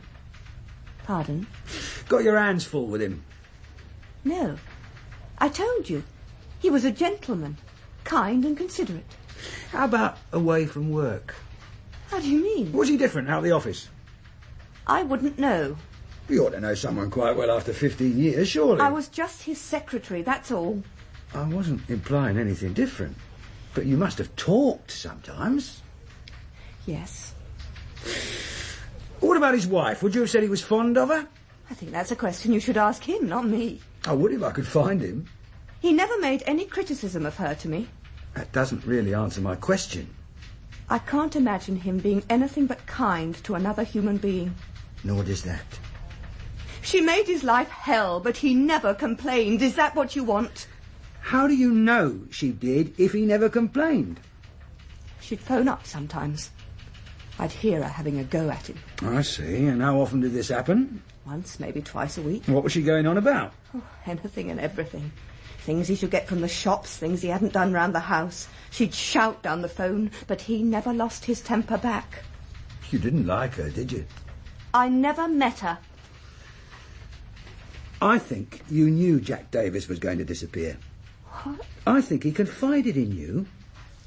Pardon? Got your hands full with him? No. I told you. He was a gentleman. Kind and considerate. How about away from work? How do you mean? Was he different out of the office? I wouldn't know. You ought to know someone quite well after 15 years, surely. I was just his secretary, that's all. I wasn't implying anything different. But you must have talked sometimes. Yes. What about his wife? Would you have said he was fond of her? I think that's a question you should ask him, not me. I would if I could find him. He never made any criticism of her to me. That doesn't really answer my question. I can't imagine him being anything but kind to another human being. Nor does that. She made his life hell, but he never complained. Is that what you want? How do you know she did if he never complained? She'd phone up sometimes. I'd hear her having a go at him. I see. And how often did this happen? Once, maybe twice a week. What was she going on about? Oh, anything and everything. Things he should get from the shops, things he hadn't done round the house. She'd shout down the phone, but he never lost his temper back. You didn't like her, did you? I never met her. I think you knew Jack Davis was going to disappear. What? I think he confided in you.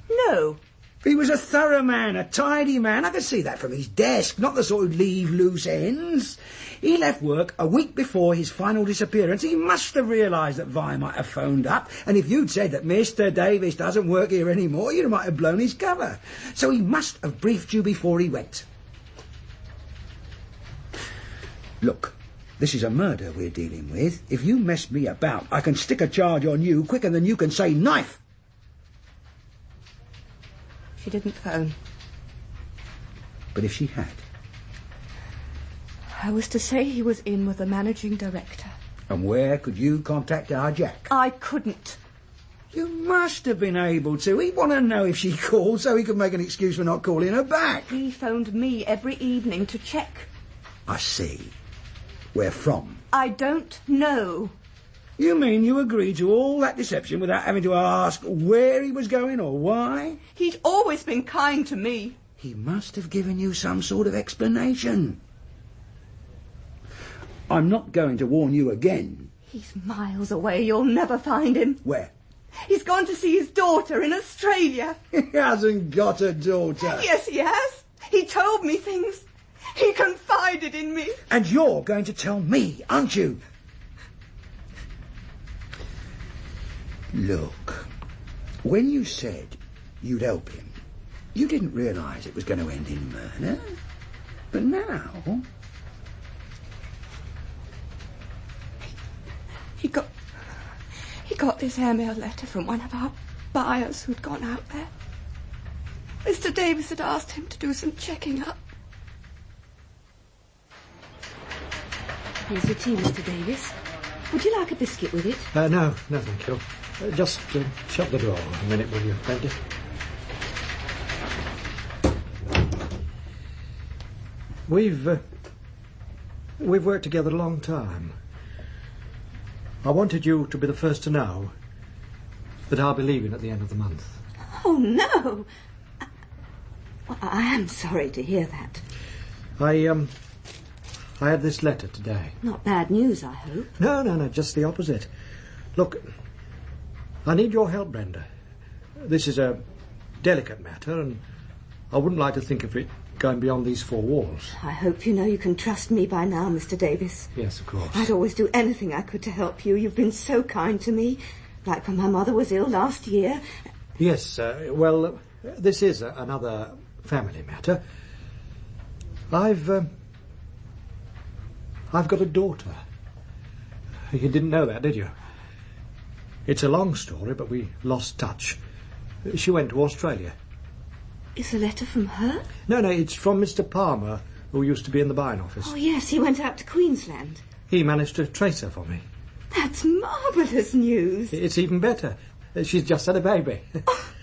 No. He was a thorough man, a tidy man. I could see that from his desk, not the sort who'd leave loose ends. He left work a week before his final disappearance. He must have realised that Vi might have phoned up, and if you'd said that Mr. Davis doesn't work here anymore, you might have blown his cover. So he must have briefed you before he went. Look, this is a murder we're dealing with. If you mess me about, I can stick a charge on you quicker than you can say knife. She didn't phone. But if she had? I was to say he was in with the managing director. And where could you contact our Jack? I couldn't. You must have been able to. He'd want to know if she called so he could make an excuse for not calling her back. He phoned me every evening to check. I see. Where from? I don't know. You mean you agreed to all that deception without having to ask where he was going or why? He'd always been kind to me. He must have given you some sort of explanation. I'm not going to warn you again. He's miles away. You'll never find him. Where? He's gone to see his daughter in Australia. He hasn't got a daughter. Yes, he has. He told me things. He confided in me. And you're going to tell me, aren't you? Look, when you said you'd help him, you didn't realise it was going to end in murder. But now... He got this airmail letter from one of our buyers who'd gone out there. Mr. Davis had asked him to do some checking up. Here's your tea, Mr. Davis. Would you like a biscuit with it? No, thank you. Just shut the door a minute, will you? Thank you. We've worked together a long time. I wanted you to be the first to know that I'll be leaving at the end of the month. Oh, no! I am sorry to hear that. I had this letter today. Not bad news, I hope. No, just the opposite. Look, I need your help, Brenda. This is a delicate matter, and I wouldn't like to think of it going beyond these four walls. I hope you know you can trust me by now, Mr. Davis. Yes, of course. I'd always do anything I could to help you. You've been so kind to me. Like when my mother was ill last year. Yes, well, this is another family matter. I've got a daughter. You didn't know that, did you? It's a long story, but we lost touch. She went to Australia. Is a letter from her? No, it's from Mr. Palmer, who used to be in the buying office. Oh, yes, he went out to Queensland. He managed to trace her for me. That's marvellous news. It's even better. She's just had a baby. Oh,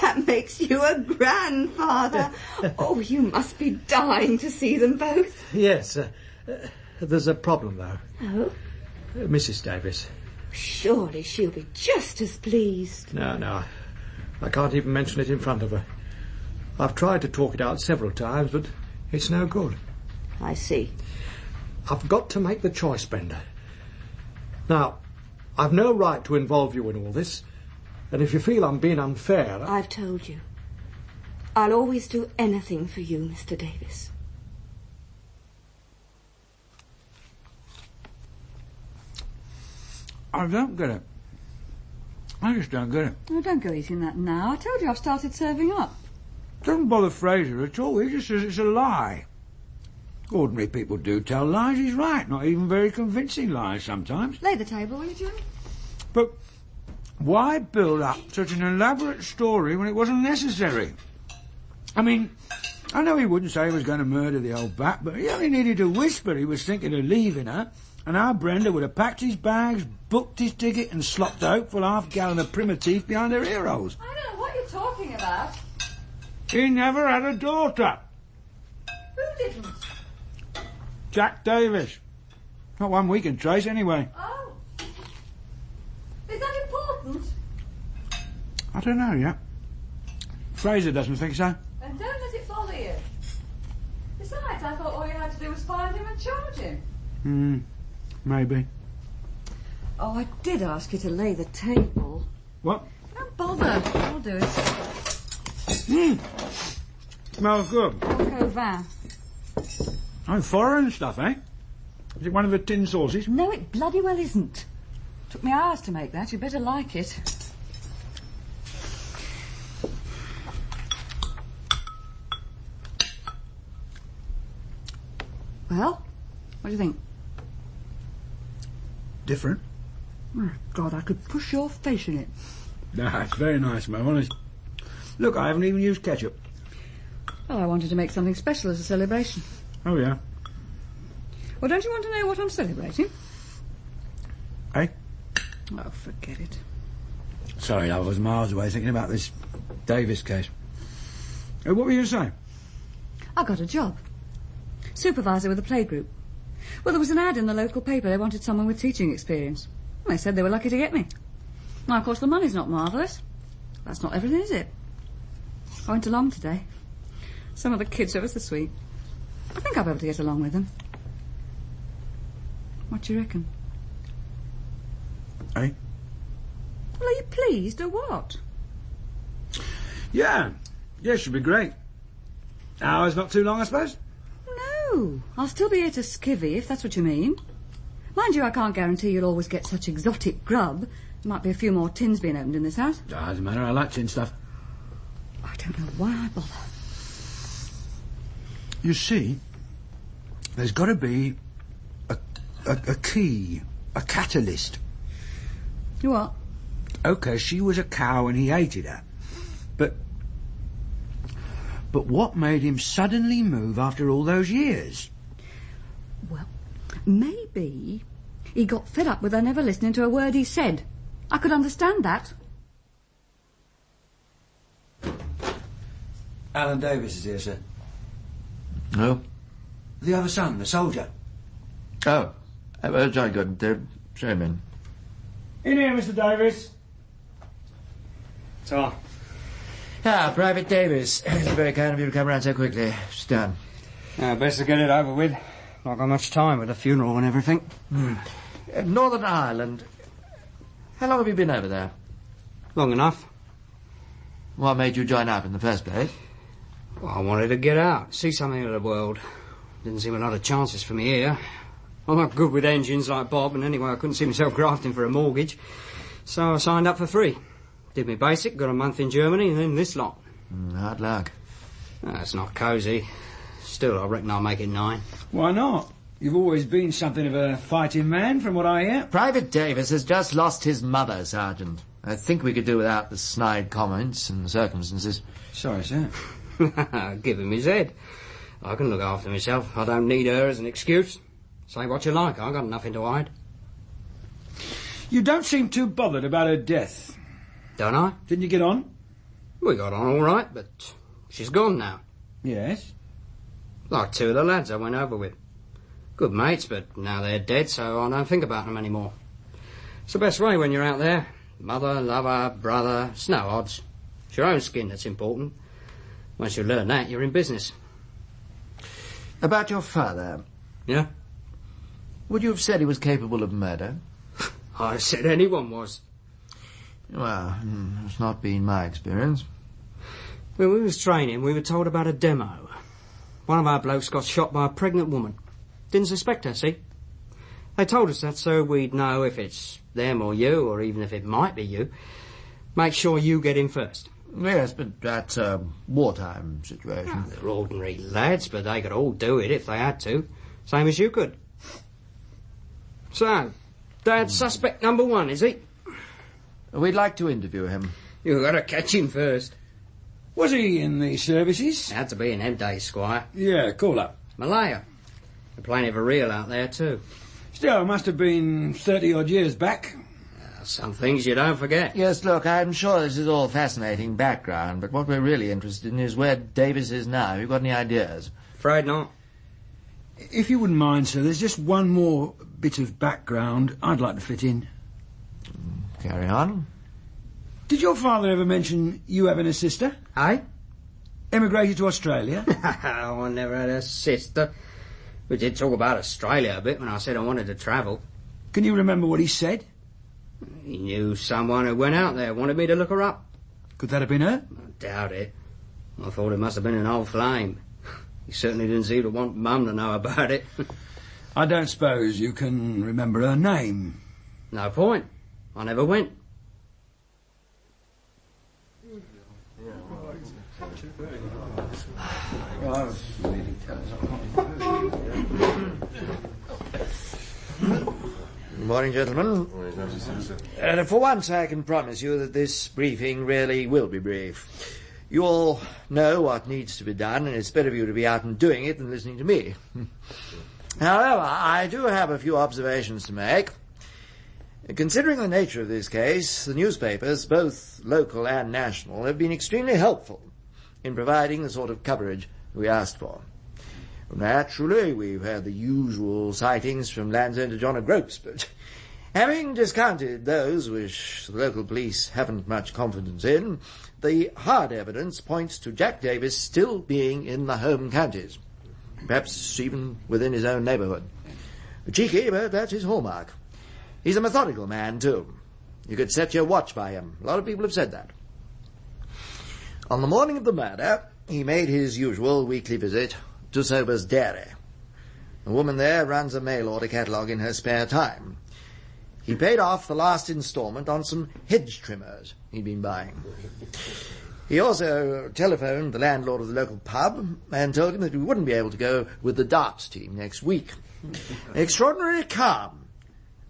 that makes you a grandfather. Oh, you must be dying to see them both. Yes. There's a problem, though. Oh? Mrs. Davis. Surely she'll be just as pleased. No. I can't even mention it in front of her. I've tried to talk it out several times, but it's no good. I see. I've got to make the choice, Brenda. Now, I've no right to involve you in all this, and if you feel I'm being unfair... I've told you. I'll always do anything for you, Mr. Davis. I don't get it. I just don't get it. Oh, don't go eating that now. I told you I've started serving up. Don't bother Fraser at all. He just says it's a lie. Ordinary people do tell lies, he's right. Not even very convincing lies sometimes. Lay the table, will you, Jim? But why build up such an elaborate story when it wasn't necessary? I mean, I know he wouldn't say he was going to murder the old bat, but he only needed to whisper he was thinking of leaving her, and our Brenda would have packed his bags, booked his ticket, and slopped a hopeful half-gallon of primitive behind her ear holes. I don't know what you're talking about. He never had a daughter. Who didn't? Jack Davis. Not one we can trace, anyway. Oh. Is that important? I don't know yet. Fraser doesn't think so. Then don't let it bother you. Besides, I thought all you had to do was find him and charge him. Maybe. Oh, I did ask you to lay the table. What? Don't bother. I'll do it. Smells good. Coq au vin. Oh, foreign stuff, eh? Is it one of the tin sauces? No, it bloody well isn't. Took me hours to make that. You better like it. Well, what do you think? Different. Oh, God, I could push your face in it. Nah, it's very nice, Mo, honest. Look, I haven't even used ketchup. Well, I wanted to make something special as a celebration. Oh, yeah? Well, don't you want to know what I'm celebrating? Eh? Oh, forget it. Sorry, I was miles away thinking about this Davis case. What were you saying? I got a job. Supervisor with a playgroup. Well, there was an ad in the local paper. They wanted someone with teaching experience. They said they were lucky to get me. Now, of course, the money's not marvellous. That's not everything, is it? I went along today. Some of the kids are so sweet. I think I'll be able to get along with them. What do you reckon? Eh? Well, are you pleased or what? Yeah, should be great. Hours not too long, I suppose? No, I'll still be here to skivvy, if that's what you mean. Mind you, I can't guarantee you'll always get such exotic grub. There might be a few more tins being opened in this house. Doesn't matter, I like tin stuff. I don't know why I bother. You see, there's got to be a key, a catalyst. What? OK, she was a cow and he hated her. But what made him suddenly move after all those years? Well, maybe he got fed up with her never listening to a word he said. I could understand that. Alan Davis is here, sir. No? The other son, the soldier. Oh, jolly good. Show him in. In here, Mr. Davis. So. Ah, Private Davis. It's very kind of you to come round so quickly. It's done. Best to get it over with. Not got much time with the funeral and everything. Northern Ireland. How long have you been over there? Long enough. What made you join up in the first place? Well, I wanted to get out, see something of the world. Didn't seem a lot of chances for me here. I'm not good with engines like Bob, and anyway I couldn't see myself grafting for a mortgage. So I signed up for 3. Did me basic, got a month in Germany, and then this lot. Hard luck. It's not cosy. Still, I reckon I'll make it 9. Why not? You've always been something of a fighting man, from what I hear. Private Davis has just lost his mother, Sergeant. I think we could do without the snide comments and circumstances. Sorry, sir. Give him his head. I can look after myself. I don't need her as an excuse. Say what you like, I've got nothing to hide. You don't seem too bothered about her death. Don't I? Didn't you get on? We got on all right, but she's gone now. Yes? Like 2 of the lads I went over with. Good mates, but now they're dead, so I don't think about them anymore. It's the best way when you're out there. Mother, lover, brother, it's no odds. It's your own skin that's important. Once you learn that, you're in business. About your father. Yeah? Would you have said he was capable of murder? I said anyone was. Well, it's not been my experience. When we was training, we were told about a demo. One of our blokes got shot by a pregnant woman. Didn't suspect her, see? They told us that so we'd know if it's them or you, or even if it might be you. Make sure you get in first. Yes, but that's a wartime situation. They're ordinary lads, but they could all do it if they had to. Same as you could. So, Dad's suspect number 1, is he? We'd like to interview him. You've got to catch him first. Was he in the services? Had to be in them days, Squire. Yeah, call up. Malaya. They're plenty of a real out there, too. Still, it must have been 30-odd years back. Some things you don't forget. Yes, look, I'm sure this is all fascinating background, but what we're really interested in is where Davis is now. Have you got any ideas? Afraid not. If you wouldn't mind, sir, there's just one more bit of background I'd like to fit in. Carry on. Did your father ever mention you having a sister? Aye? Emigrated to Australia? Oh, I never had a sister. We did talk about Australia a bit when I said I wanted to travel. Can you remember what he said? He knew someone who went out there, wanted me to look her up. Could that have been her? I doubt it. I thought it must have been an old flame. He certainly didn't seem to want Mum to know about it. I don't suppose you can remember her name. No point. I never went. Good morning, gentlemen. For once, I can promise you that this briefing really will be brief. You all know what needs to be done, and it's better for you to be out and doing it than listening to me. However, I do have a few observations to make. Considering the nature of this case, the newspapers, both local and national, have been extremely helpful in providing the sort of coverage we asked for. Naturally, we've had the usual sightings from Land's End to John O'Groats, but having discounted those which the local police haven't much confidence in, the hard evidence points to Jack Davis still being in the home counties, perhaps even within his own neighbourhood. Cheeky, but that's his hallmark. He's a methodical man, too. You could set your watch by him. A lot of people have said that. On the morning of the murder, he made his usual weekly visit to Sober's Dairy. The woman there runs a mail-order catalogue in her spare time. He paid off the last instalment on some hedge trimmers he'd been buying. He also telephoned the landlord of the local pub and told him that we wouldn't be able to go with the darts team next week. Extraordinarily calm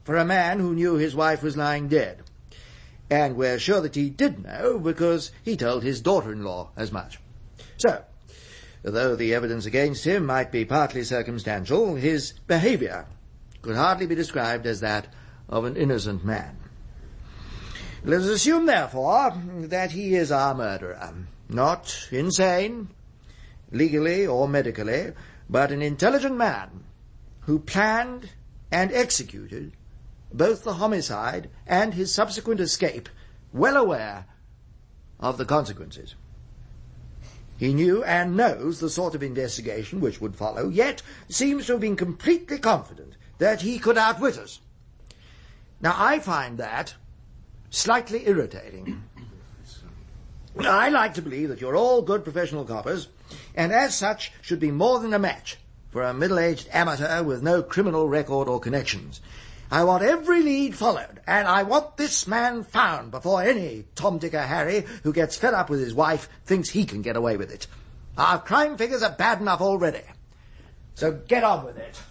for a man who knew his wife was lying dead. And we're sure that he did know because he told his daughter-in-law as much. So, though the evidence against him might be partly circumstantial, his behaviour could hardly be described as that of an innocent man. Let us assume, therefore, that he is our murderer. Not insane, legally or medically, but an intelligent man who planned and executed both the homicide and his subsequent escape, well aware of the consequences. He knew and knows the sort of investigation which would follow, yet seems to have been completely confident that he could outwit us. Now, I find that slightly irritating. I like to believe that you're all good professional coppers, and as such should be more than a match for a middle-aged amateur with no criminal record or connections. I want every lead followed, and I want this man found before any Tom, Dick or Harry who gets fed up with his wife thinks he can get away with it. Our crime figures are bad enough already. So get on with it.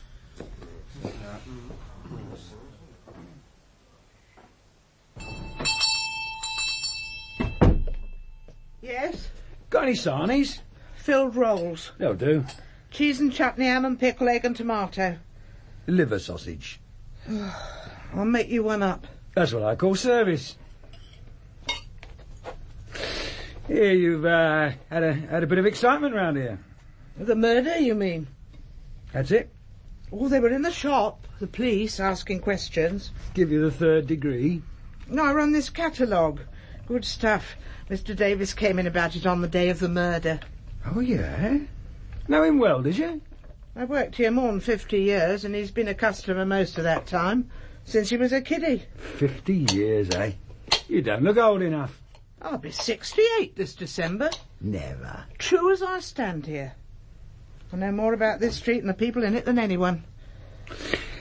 Yes? Got any sarnies? Filled rolls. They'll do. Cheese and chutney, ham and pickle, egg and tomato. Liver sausage. I'll make you one up. That's what I call service. Here, you've had a bit of excitement round here. The murder, you mean? That's it. Oh, they were in the shop, the police, asking questions. Give you the 3rd degree. No, I run this catalogue. Good stuff. Mr. Davis came in about it on the day of the murder. Oh, yeah? Know him well, did you? I've worked here more than 50 years, and he's been a customer most of that time, since he was a kiddie. 50 years, eh? You don't look old enough. I'll be 68 this December. Never. True as I stand here. I know more about this street and the people in it than anyone.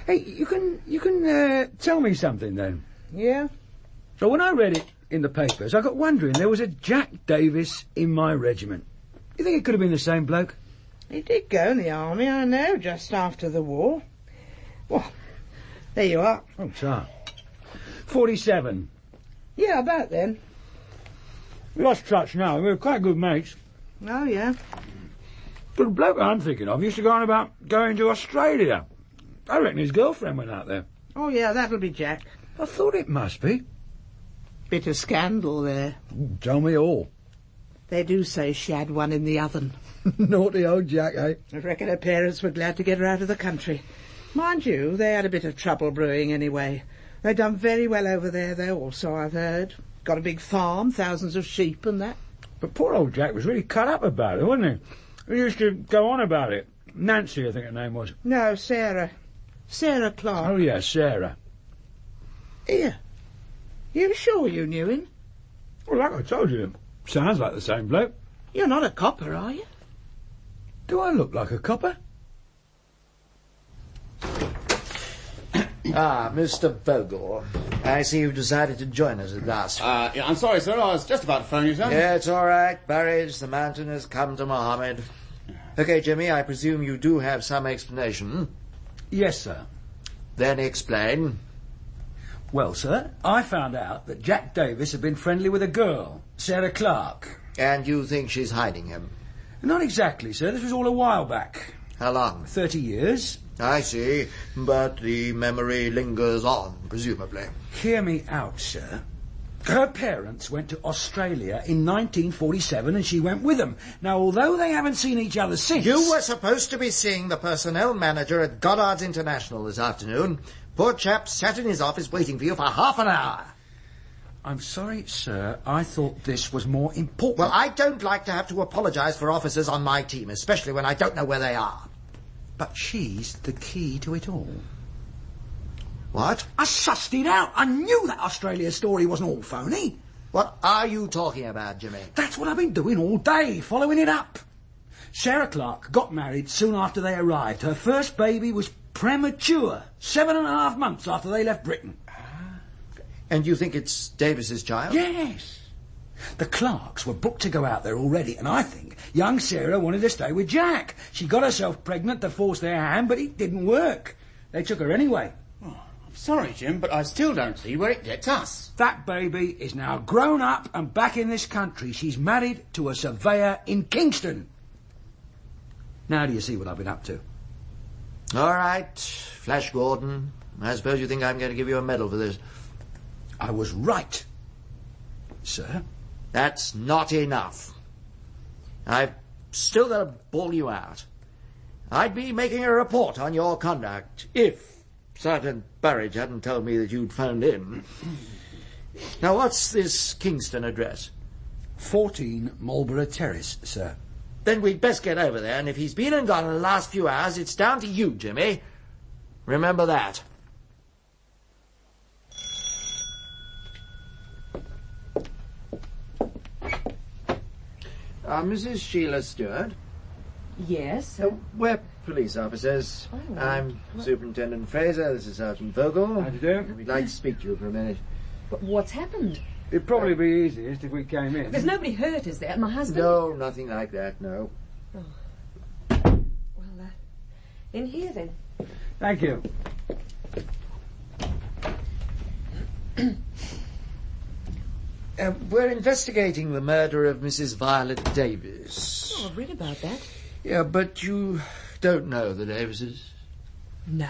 Hey, you can tell me something then. Yeah? So when I read it in the papers, I got wondering, there was a Jack Davis in my regiment. You think it could have been the same bloke? He did go in the army, I know, just after the war. Well, there you are. Oh, sorry. 47. Yeah, about then. We lost touch now. We were quite good mates. Oh, yeah. But the bloke I'm thinking of used to go on about going to Australia. I reckon his girlfriend went out there. Oh, yeah, that'll be Jack. I thought it must be. Bit of scandal there. Tell me all. They do say she had one in the oven. Naughty old Jack, eh? I reckon her parents were glad to get her out of the country. Mind you, they had a bit of trouble brewing anyway. They'd done very well over there, though, also, I've heard. Got a big farm, thousands of sheep and that. But poor old Jack was really cut up about it, wasn't he? He used to go on about it. Nancy, I think her name was. No, Sarah. Sarah Clark. Oh, yeah, Sarah. Here. You sure you knew him? Well, like I told you, sounds like the same bloke. You're not a copper, are you? Do I look like a copper? Ah, Mr. Vogel. I see you've decided to join us at last. Yeah, I'm sorry, sir. I was just about to phone you, sir. Yeah, it's all right. Burridge, the mountain has come to Mohammed. Okay, Jimmy, I presume you do have some explanation. Yes, sir. Then explain. Well, sir, I found out that Jack Davis had been friendly with a girl, Sarah Clark. And you think she's hiding him? Not exactly, sir. This was all a while back. How long? 30 years. I see. But the memory lingers on, presumably. Hear me out, sir. Her parents went to Australia in 1947 and she went with them. Now, although they haven't seen each other since... You were supposed to be seeing the personnel manager at Goddard's International this afternoon. Poor chap sat in his office waiting for you for half an hour. I'm sorry, sir. I thought this was more important. Well, I don't like to have to apologise for officers on my team, especially when I don't know where they are. But she's the key to it all. What? I sussed it out. I knew that Australia story wasn't all phony. What are you talking about, Jimmy? That's what I've been doing all day, following it up. Sarah Clark got married soon after they arrived. Her first baby was premature, 7.5 months after they left Britain. And you think it's Davis's child? Yes. The Clarks were booked to go out there already, and I think young Sarah wanted to stay with Jack. She got herself pregnant to force their hand, but it didn't work. They took her anyway. Oh, I'm sorry, Jim, but I still don't see where it gets us. That baby is now grown up and back in this country. She's married to a surveyor in Kingston. Now do you see what I've been up to? All right, Flash Gordon. I suppose you think I'm going to give you a medal for this. I was right, sir. That's not enough. I've still got to bawl you out. I'd be making a report on your conduct if Sergeant Burridge hadn't told me that you'd phoned in. Now, what's this Kingston address? 14 Marlborough Terrace, sir. Then we'd best get over there, and if he's been and gone in the last few hours, it's down to you, Jimmy. Remember that. Mrs. Sheila Stewart. Yes? We're police officers. Oh, I'm Superintendent Fraser. This is Sergeant Vogel. How do you do? We'd like to speak to you for a minute. But what's happened? It'd probably be easiest if we came in. There's nobody hurt, is there? My husband? No, nothing like that, no. Oh. Well, in here then. Thank you. We're investigating the murder of Mrs. Violet Davis. Oh, I've read about that. Yeah, but you don't know the Davises? No.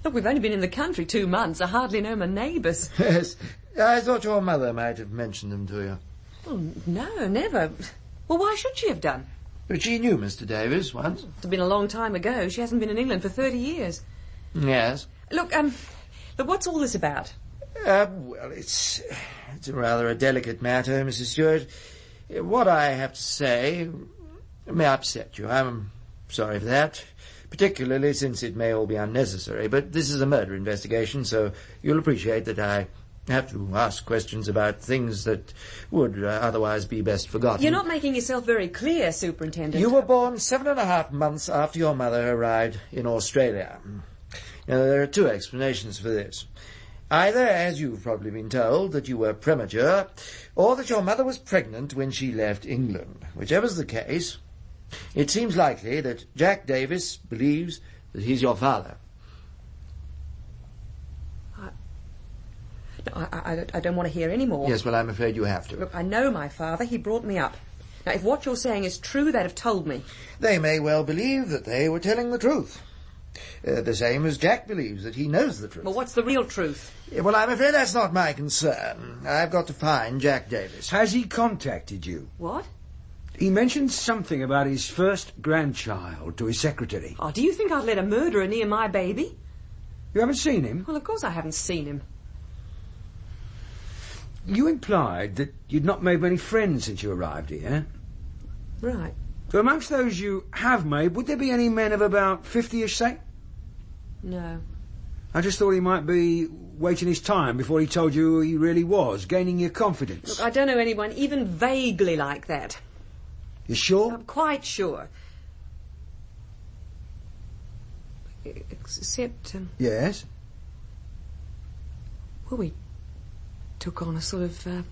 Look, we've only been in the country 2 months. I hardly know my neighbours. Yes. I thought your mother might have mentioned them to you. Oh, no, never. Well, why should she have done? But she knew Mr. Davis once. It's been a long time ago. She hasn't been in England for 30 years. Yes. Look, what's all this about? Well, it's rather a delicate matter, Mrs. Stewart. What I have to say may upset you. I'm sorry for that, particularly since it may all be unnecessary. But this is a murder investigation, so you'll appreciate that I have to ask questions about things that would otherwise be best forgotten. You're not making yourself very clear, Superintendent. You were born 7.5 months after your mother arrived in Australia. Now, there are 2 explanations for this. Either, as you've probably been told, that you were premature, or that your mother was pregnant when she left England. Whichever's the case, it seems likely that Jack Davis believes that he's your father. I don't want to hear any more. Yes, well, I'm afraid you have to. Look, I know my father. He brought me up. Now, if what you're saying is true, they'd have told me. They may well believe that they were telling the truth. The same as Jack believes that he knows the truth. Well, what's the real truth? Well, I'm afraid that's not my concern. I've got to find Jack Davis. Has he contacted you? What? He mentioned something about his first grandchild to his secretary. Oh, do you think I'd let a murderer near my baby? You haven't seen him? Well, of course I haven't seen him. You implied that you'd not made many friends since you arrived here. Right. So amongst those you have made, would there be any men of about 50-ish, say? No. I just thought he might be waiting his time before he told you who he really was, gaining your confidence. Look, I don't know anyone even vaguely like that. You sure? I'm quite sure. Except, Yes? well, we took on a sort of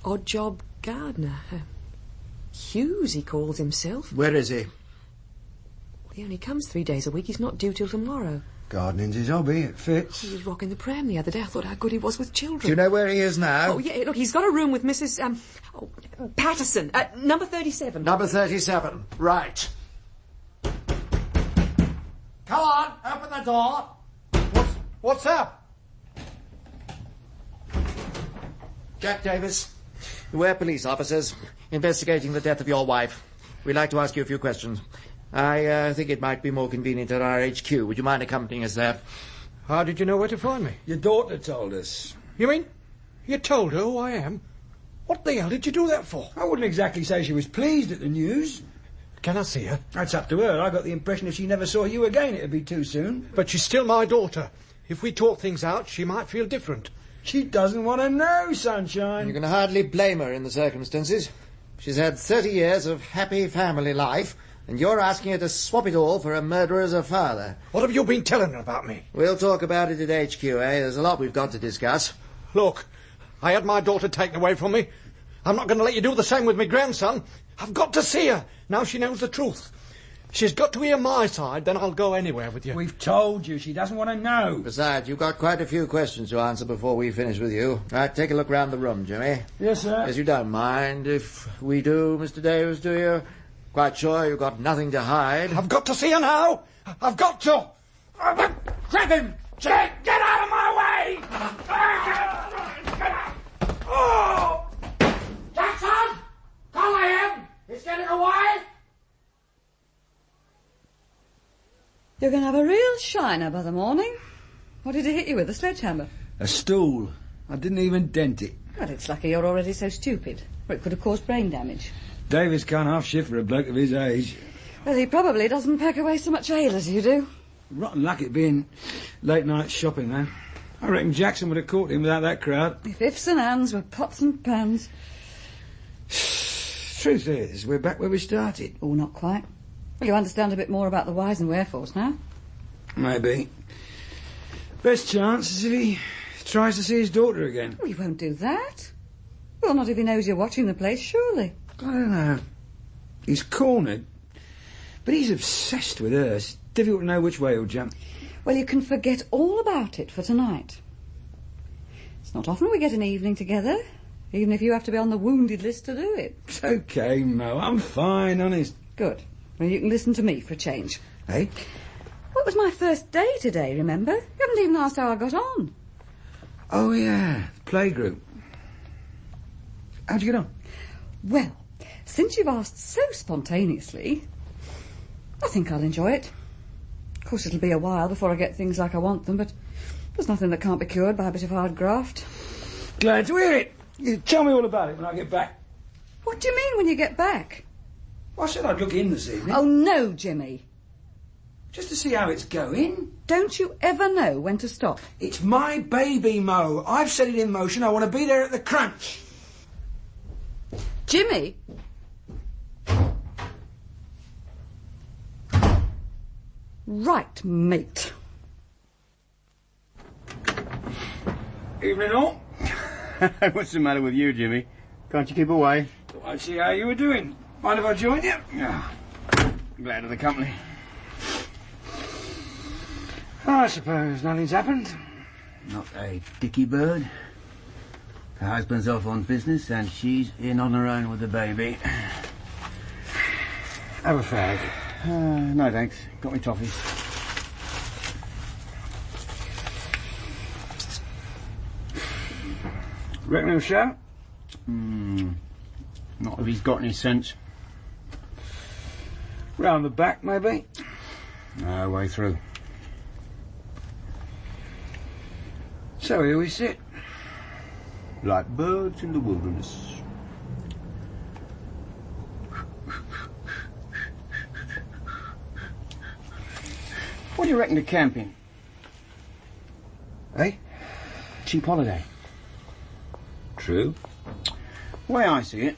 odd job gardener. Hughes, he calls himself. Where is he? He only comes 3 days a week. He's not due till tomorrow. Gardening's his hobby, it fits. He was rocking the pram the other day. I thought how good he was with children. Do you know where he is now? Oh, yeah, look, he's got a room with Mrs. Patterson, number 37. Number 37. Right. Come on, open the door. What's up? Jack Davis, we're police officers investigating the death of your wife. We'd like to ask you a few questions. I think it might be more convenient at our HQ. Would you mind accompanying us there? How did you know where to find me? Your daughter told us. You mean you told her who I am? What the hell did you do that for? I wouldn't exactly say she was pleased at the news. Can I see her? That's up to her. I got the impression if she never saw you again, it'd be too soon. But she's still my daughter. If we talk things out, she might feel different. She doesn't want to know, Sunshine. You can hardly blame her in the circumstances. She's had 30 years of happy family life, and you're asking her to swap it all for a murderer as a father. What have you been telling her about me? We'll talk about it at HQ, eh? There's a lot we've got to discuss. Look, I had my daughter taken away from me. I'm not going to let you do the same with my grandson. I've got to see her. Now she knows the truth. She's got to hear my side, then I'll go anywhere with you. We've told you. She doesn't want to know. Besides, you've got quite a few questions to answer before we finish with you. Right, take a look round the room, Jimmy. Yes, sir. Yes, you don't mind if we do, Mr. Davis, do you? Quite sure you've got nothing to hide? I've got to see her now. I've got to. Grab him! Jack, get out of my way! Oh! Jackson! Call him! He's getting away! You're going to have a real shiner by the morning. What did it hit you with, a sledgehammer? A stool. I didn't even dent it. Well, it's lucky you're already so stupid, or it could have caused brain damage. Davis can't half shift for a bloke of his age. Well, he probably doesn't pack away so much ale as you do. Rotten luck it being late night shopping, though. I reckon Jackson would have caught him without that crowd. If ifs and ands were pots and pans. truth is, we're back where we started. Oh, not quite. Well, you understand a bit more about the whys and wherefores now? Maybe. Best chance is if he tries to see his daughter again. Well, he won't do that. Well, not if he knows you're watching the place, surely. I don't know. He's cornered, but he's obsessed with her. It's difficult to know which way he'll jump. Well, you can forget all about it for tonight. It's not often we get an evening together, even if you have to be on the wounded list to do it. It's okay, Mo. I'm fine, honest. Good. Well, you can listen to me for a change. Hey? Well, it was my first day today, remember? You haven't even asked how I got on. Oh, yeah. Playgroup. How'd you get on? Well, since you've asked so spontaneously, I think I'll enjoy it. Of course, it'll be a while before I get things like I want them, but there's nothing that can't be cured by a bit of hard graft. Glad to hear it. You tell me all about it when I get back. What do you mean when you get back? Well, I said I'd look in this evening. Oh, no, Jimmy. Just to see how it's going. Don't you ever know when to stop? It's my baby, Mo. I've set it in motion. I want to be there at the crunch. Jimmy? Right, mate. Evening all. What's the matter with you, Jimmy? Can't you keep away? Thought I'd see how you were doing. Mind if I join you? Yeah. Glad of the company. I suppose nothing's happened. Not a dicky bird. Her husband's off on business and she's in on her own with the baby. Have a fag. No thanks. Got me toffee. Reckon he'll show? Not if he's got any sense. Round the back, maybe? No, way through. So here we sit. Like birds in the wilderness. What do you reckon to camping? Eh? Cheap holiday. True. The way I see it,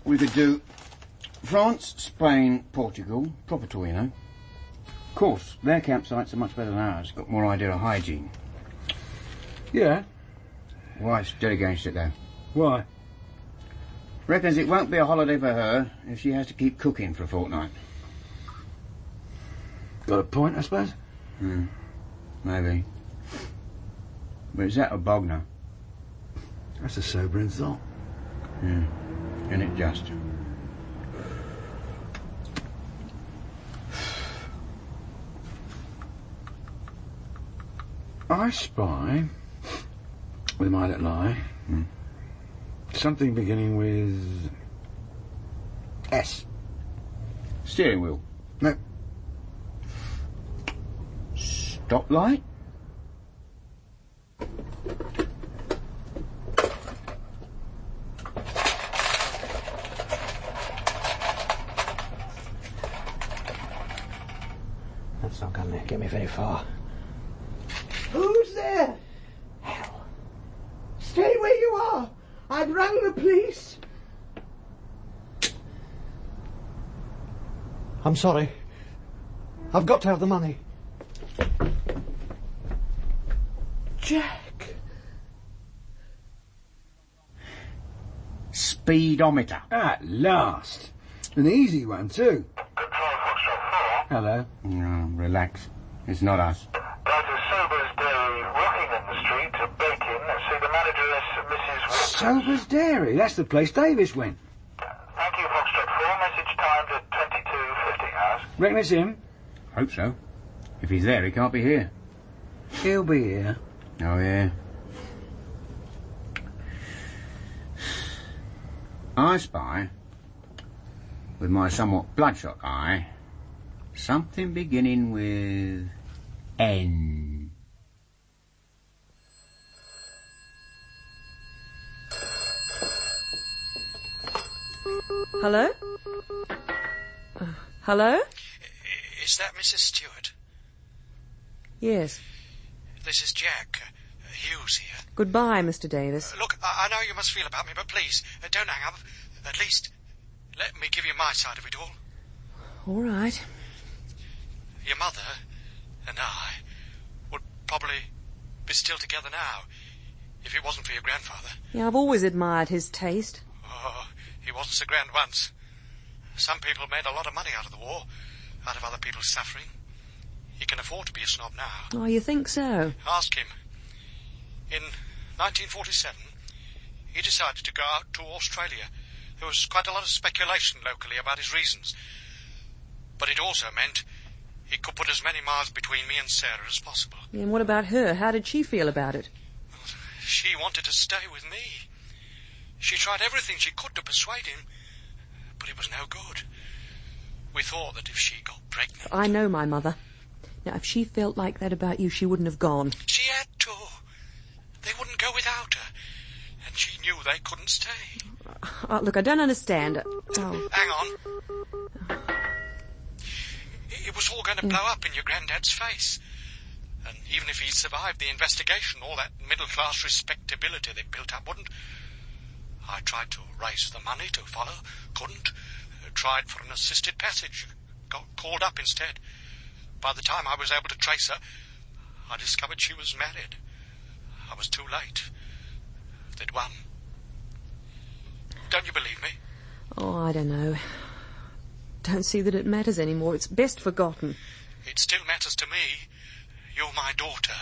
we could do France, Spain, Portugal, proper tour, you know. Of course, their campsites are much better than ours. Got more idea of hygiene. Yeah. Wife's dead against it, though. Why? Reckons it won't be a holiday for her if she has to keep cooking for a fortnight. Got a point, I suppose? Maybe. But is that a Bogner? That's a sobering thought. Yeah. Isn't it just? I spy, with my little eye, something beginning with S. Steering wheel? No. Stoplight? That's not going to get me very far. Who's there? Hell. Stay where you are. I've rung the police. I'm sorry. I've got to have the money. Jack. Speedometer. At last. An easy one, too. Hello. No, relax. It's not us. Go to Sober's Dairy, Rockingham Street, to Bacon. See the manageress, Mrs. Watson. Sober's Dairy. That's the place Davis went. Thank you, Foxtrot 4. Message timed at 22:50 hours. Reckon it's him? Hope so. If he's there, he can't be here. He'll be here. Oh, yeah. I spy, with my somewhat bloodshot eye, something beginning with N. Hello? Hello? Is that Mrs. Stewart? Yes. This is Jack. Hughes here. Goodbye, Mr. Davis. Look, I know you must feel about me, but please, don't hang up. At least, Let me give you my side of it all. All right. Your mother and I would probably be still together now if it wasn't for your grandfather. Yeah, I've always admired his taste. Oh, he wasn't so grand once. Some people made a lot of money out of the war, out of other people's suffering. He can afford to be a snob now. Oh, you think so? Ask him. In 1947, he decided to go out to Australia. There was quite a lot of speculation locally about his reasons. But it also meant he could put as many miles between me and Sarah as possible. And what about her? How did she feel about it? She wanted to stay with me. She tried everything she could to persuade him, but it was no good. We thought that if she got pregnant... I know my mother. Now, if she felt like that about you, she wouldn't have gone. She had to. They wouldn't go without her. And she knew they couldn't stay. Look, I don't understand. Oh. Hang on. It was all going to blow up in your granddad's face. And even if he'd survived the investigation, all that middle-class respectability they built up wouldn't. I tried to raise the money to follow. Couldn't. Tried for an assisted passage. Got called up instead. By the time I was able to trace her, I discovered she was married. I was too late. They'd won. Don't you believe me? Oh, I don't know. Don't see that it matters anymore. It's best forgotten. It still matters to me. You're my daughter.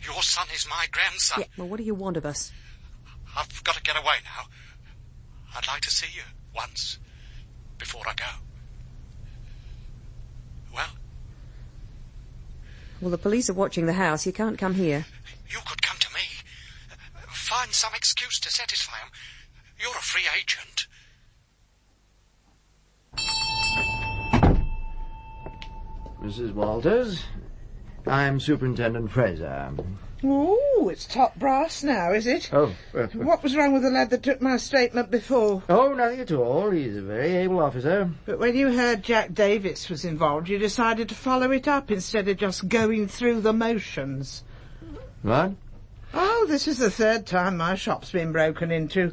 Your son is my grandson. Yeah, well, what do you want of us? I've got to get away now. I'd like to see you once before I go. Well, the police are watching the house. You can't come here. You could come to me. Find some excuse to satisfy them. You're a free agent. Mrs. Walters, I'm Superintendent Fraser. Oh, it's top brass now, is it? Oh. What was wrong with the lad that took my statement before? Oh, nothing at all. He's a very able officer. But when you heard Jack Davis was involved, you decided to follow it up instead of just going through the motions. What? Oh, this is the third time my shop's been broken into.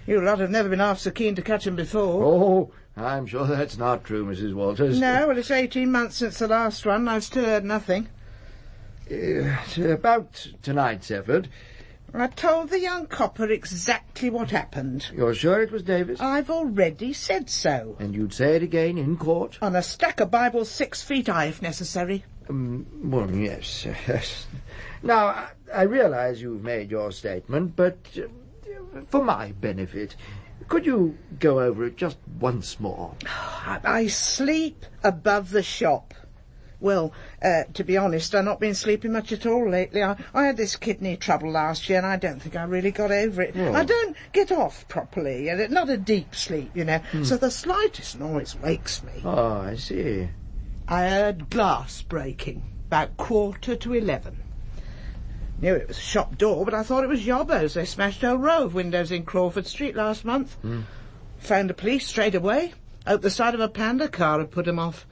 You lot have never been half so keen to catch 'em before. Oh, I'm sure that's not true, Mrs. Walters. No, well, it's 18 months since the last one. I've still heard nothing. About tonight's effort. I told the young copper exactly what happened. You're sure it was Davis? I've already said so. And you'd say it again in court? On a stack of Bibles 6 feet high, if necessary. Well, yes. Now, I realise you've made your statement, but for my benefit, could you go over it just once more? I sleep above the shop. Well, to be honest, I've not been sleeping much at all lately. I had this kidney trouble last year, and I don't think I really got over it. Oh. I don't get off properly, and not a deep sleep, you know, so the slightest noise wakes me. Oh, I see. I heard glass breaking, about 11:15. Knew it was a shop door, but I thought it was yobbos. They smashed a row of windows in Crawford Street last month. Phoned the police straight away. Hoped the sight of a panda car had put him off.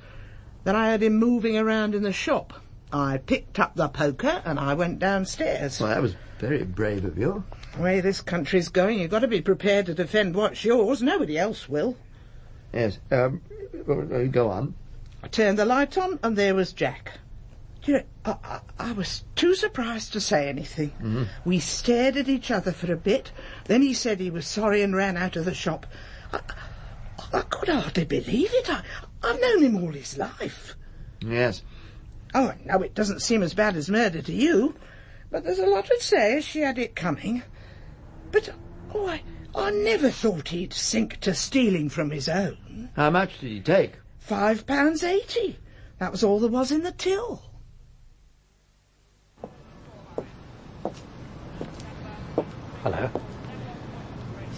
Then I heard him moving around in the shop. I picked up the poker and I went downstairs. Well, that was very brave of you. The way this country's going, you've got to be prepared to defend what's yours. Nobody else will. Yes, go on. I turned the light on and there was Jack. You know, I was too surprised to say anything. We stared at each other for a bit. Then he said he was sorry and ran out of the shop. I could hardly believe it. I've known him all his life. Yes. Oh, no, it doesn't seem as bad as murder to you. But there's a lot to say she had it coming. But, I never thought he'd sink to stealing from his own. How much did he take? £5.80. That was all there was in the till. Hello.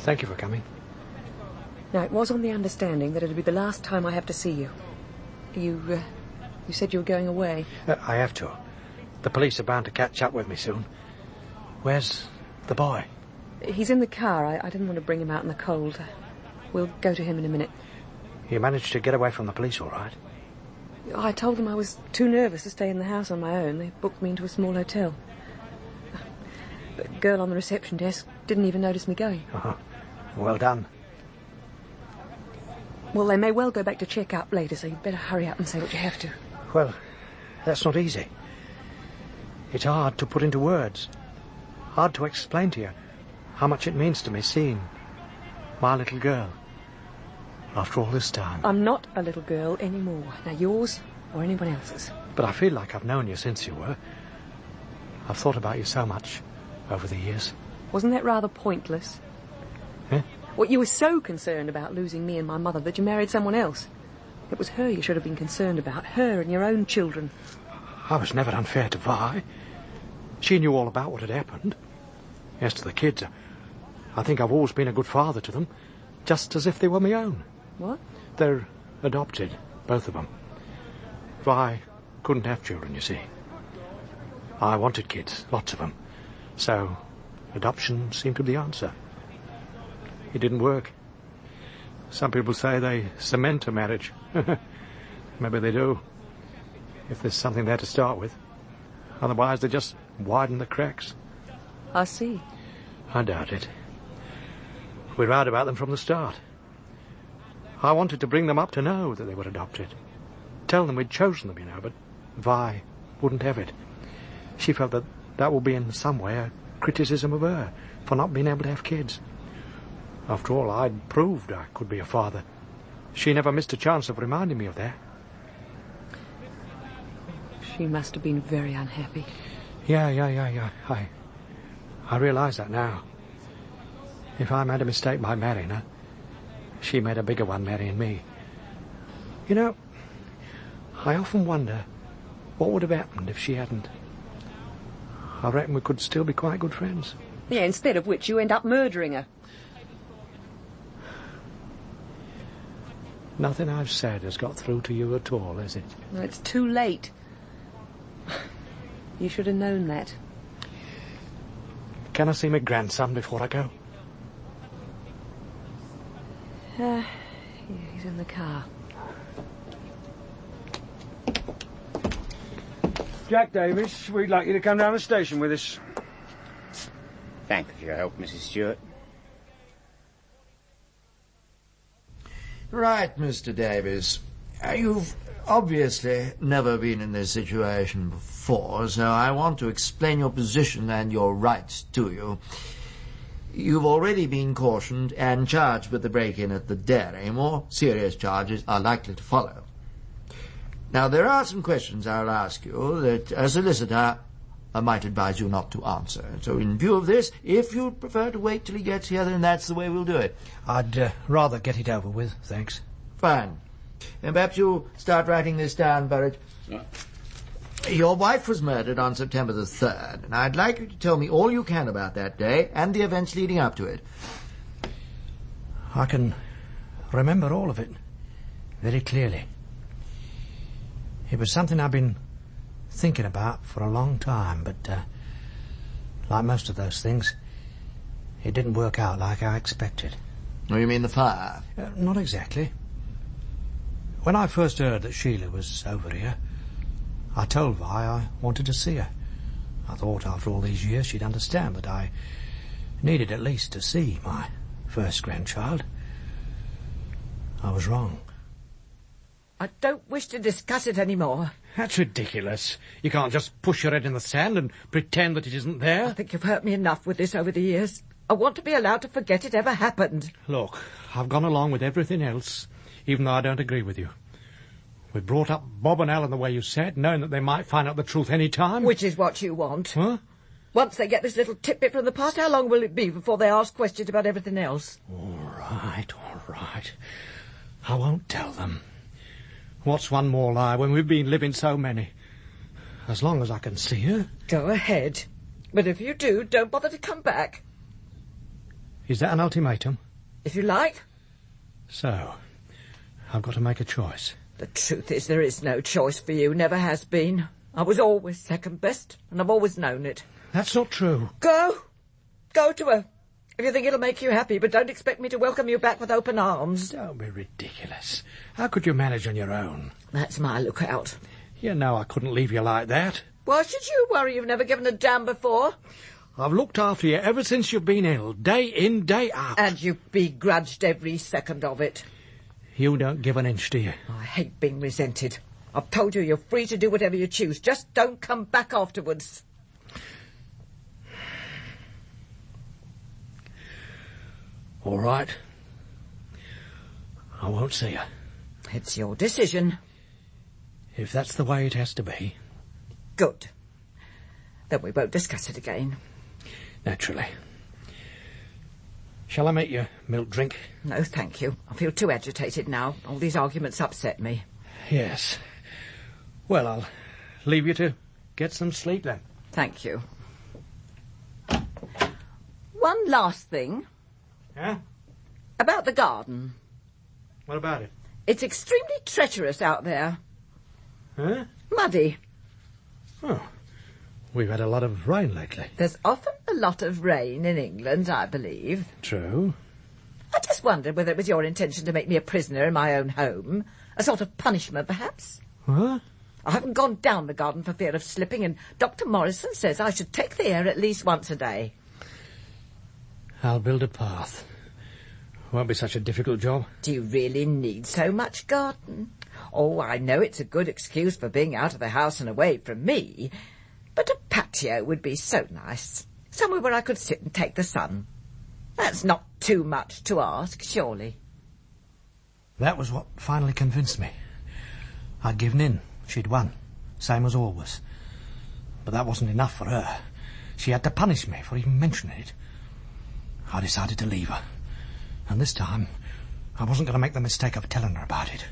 Thank you for coming. Now, it was on the understanding that it'd be the last time I have to see you. You said you were going away. I have to. The police are bound to catch up with me soon. Where's the boy? He's in the car. I didn't want to bring him out in the cold. We'll go to him in a minute. You managed to get away from the police all right? I told them I was too nervous to stay in the house on my own. They booked me into a small hotel. The girl on the reception desk didn't even notice me going. Oh, well done. Well, they may well go back to check up later, so you'd better hurry up and say what you have to. Well, that's not easy. It's hard to put into words. Hard to explain to you how much it means to me seeing my little girl after all this time. I'm not a little girl anymore. Now, yours or anyone else's. But I feel like I've known you since you were. I've thought about you so much over the years. Wasn't that rather pointless? Eh? What, you were so concerned about losing me and my mother that you married someone else. It was her you should have been concerned about, her and your own children. I was never unfair to Vi. She knew all about what had happened. As to the kids, I think I've always been a good father to them, just as if they were my own. What? They're adopted, both of them. Vi couldn't have children, you see. I wanted kids, lots of them. So, adoption seemed to be the answer. It didn't work. Some people say they cement a marriage. Maybe they do, if there's something there to start with. Otherwise, they just widen the cracks. I see. I doubt it. We wrote about them from the start. I wanted to bring them up to know that they were adopted. Tell them we'd chosen them, but Vi wouldn't have it. She felt that that would be in some way a criticism of her for not being able to have kids. After all, I'd proved I could be a father. She never missed a chance of reminding me of that. She must have been very unhappy. Yeah. I realise that now. If I made a mistake by marrying her, she made a bigger one marrying me. I often wonder what would have happened if she hadn't. I reckon we could still be quite good friends. Yeah, instead of which you end up murdering her. Nothing I've said has got through to you at all, has it? No, it's too late. You should have known that. Can I see my grandson before I go? Yeah, he's in the car. Jack Davis, we'd like you to come down the station with us. Thank you for your help, Mrs. Stewart. Right, Mr. Davis. You've obviously never been in this situation before, so I want to explain your position and your rights to you. You've already been cautioned and charged with the break-in at the dairy. More serious charges are likely to follow. Now, there are some questions I'll ask you that a solicitor I might advise you not to answer. So in view of this, if you'd prefer to wait till he gets here, then that's the way we'll do it. I'd rather get it over with, thanks. Fine. And perhaps you'll start writing this down, Burridge. Yeah. Your wife was murdered on September the 3rd, and I'd like you to tell me all you can about that day and the events leading up to it. I can remember all of it very clearly. It was something I've been thinking about for a long time, but like most of those things, it didn't work out like I expected. Oh, you mean the fire? Not exactly. When I first heard that Sheila was over here, I told Vi I wanted to see her. I thought after all these years she'd understand that I needed at least to see my first grandchild. I was wrong. I don't wish to discuss it any more. That's ridiculous. You can't just push your head in the sand and pretend that it isn't there. I think you've hurt me enough with this over the years. I want to be allowed to forget it ever happened. Look, I've gone along with everything else, even though I don't agree with you. We brought up Bob and Alan the way you said, knowing that they might find out the truth any time. Which is what you want. Huh? Once they get this little tidbit from the past, how long will it be before they ask questions about everything else? All right. I won't tell them. What's one more lie when we've been living so many? As long as I can see her. Go ahead. But if you do, don't bother to come back. Is that an ultimatum? If you like. So, I've got to make a choice. The truth is there is no choice for you, never has been. I was always second best, and I've always known it. That's not true. Go to her. If you think it'll make you happy, but don't expect me to welcome you back with open arms. Don't be ridiculous. How could you manage on your own? That's my lookout. You know I couldn't leave you like that. Why should you worry? You've never given a damn before. I've looked after you ever since you've been ill, day in, day out. And you've begrudged every second of it. You don't give an inch, do you? I hate being resented. I've told you you're free to do whatever you choose. Just don't come back afterwards. All right. I won't see her. It's your decision. If that's the way it has to be. Good. Then we won't discuss it again. Naturally. Shall I make you milk drink? No, thank you. I feel too agitated now. All these arguments upset me. Yes. Well, I'll leave you to get some sleep then. Thank you. One last thing. Yeah? About the garden. What about it? It's extremely treacherous out there. Huh? Muddy. Oh. We've had a lot of rain lately. There's often a lot of rain in England, I believe. True. I just wondered whether it was your intention to make me a prisoner in my own home. A sort of punishment, perhaps. What? I haven't gone down the garden for fear of slipping, and Dr. Morrison says I should take the air at least once a day. I'll build a path. Won't be such a difficult job. Do you really need so much garden? Oh, I know it's a good excuse for being out of the house and away from me, but a patio would be so nice. Somewhere where I could sit and take the sun. That's not too much to ask, surely. That was what finally convinced me. I'd given in. She'd won. Same as always. But that wasn't enough for her. She had to punish me for even mentioning it. I decided to leave her. And this time, I wasn't going to make the mistake of telling her about it.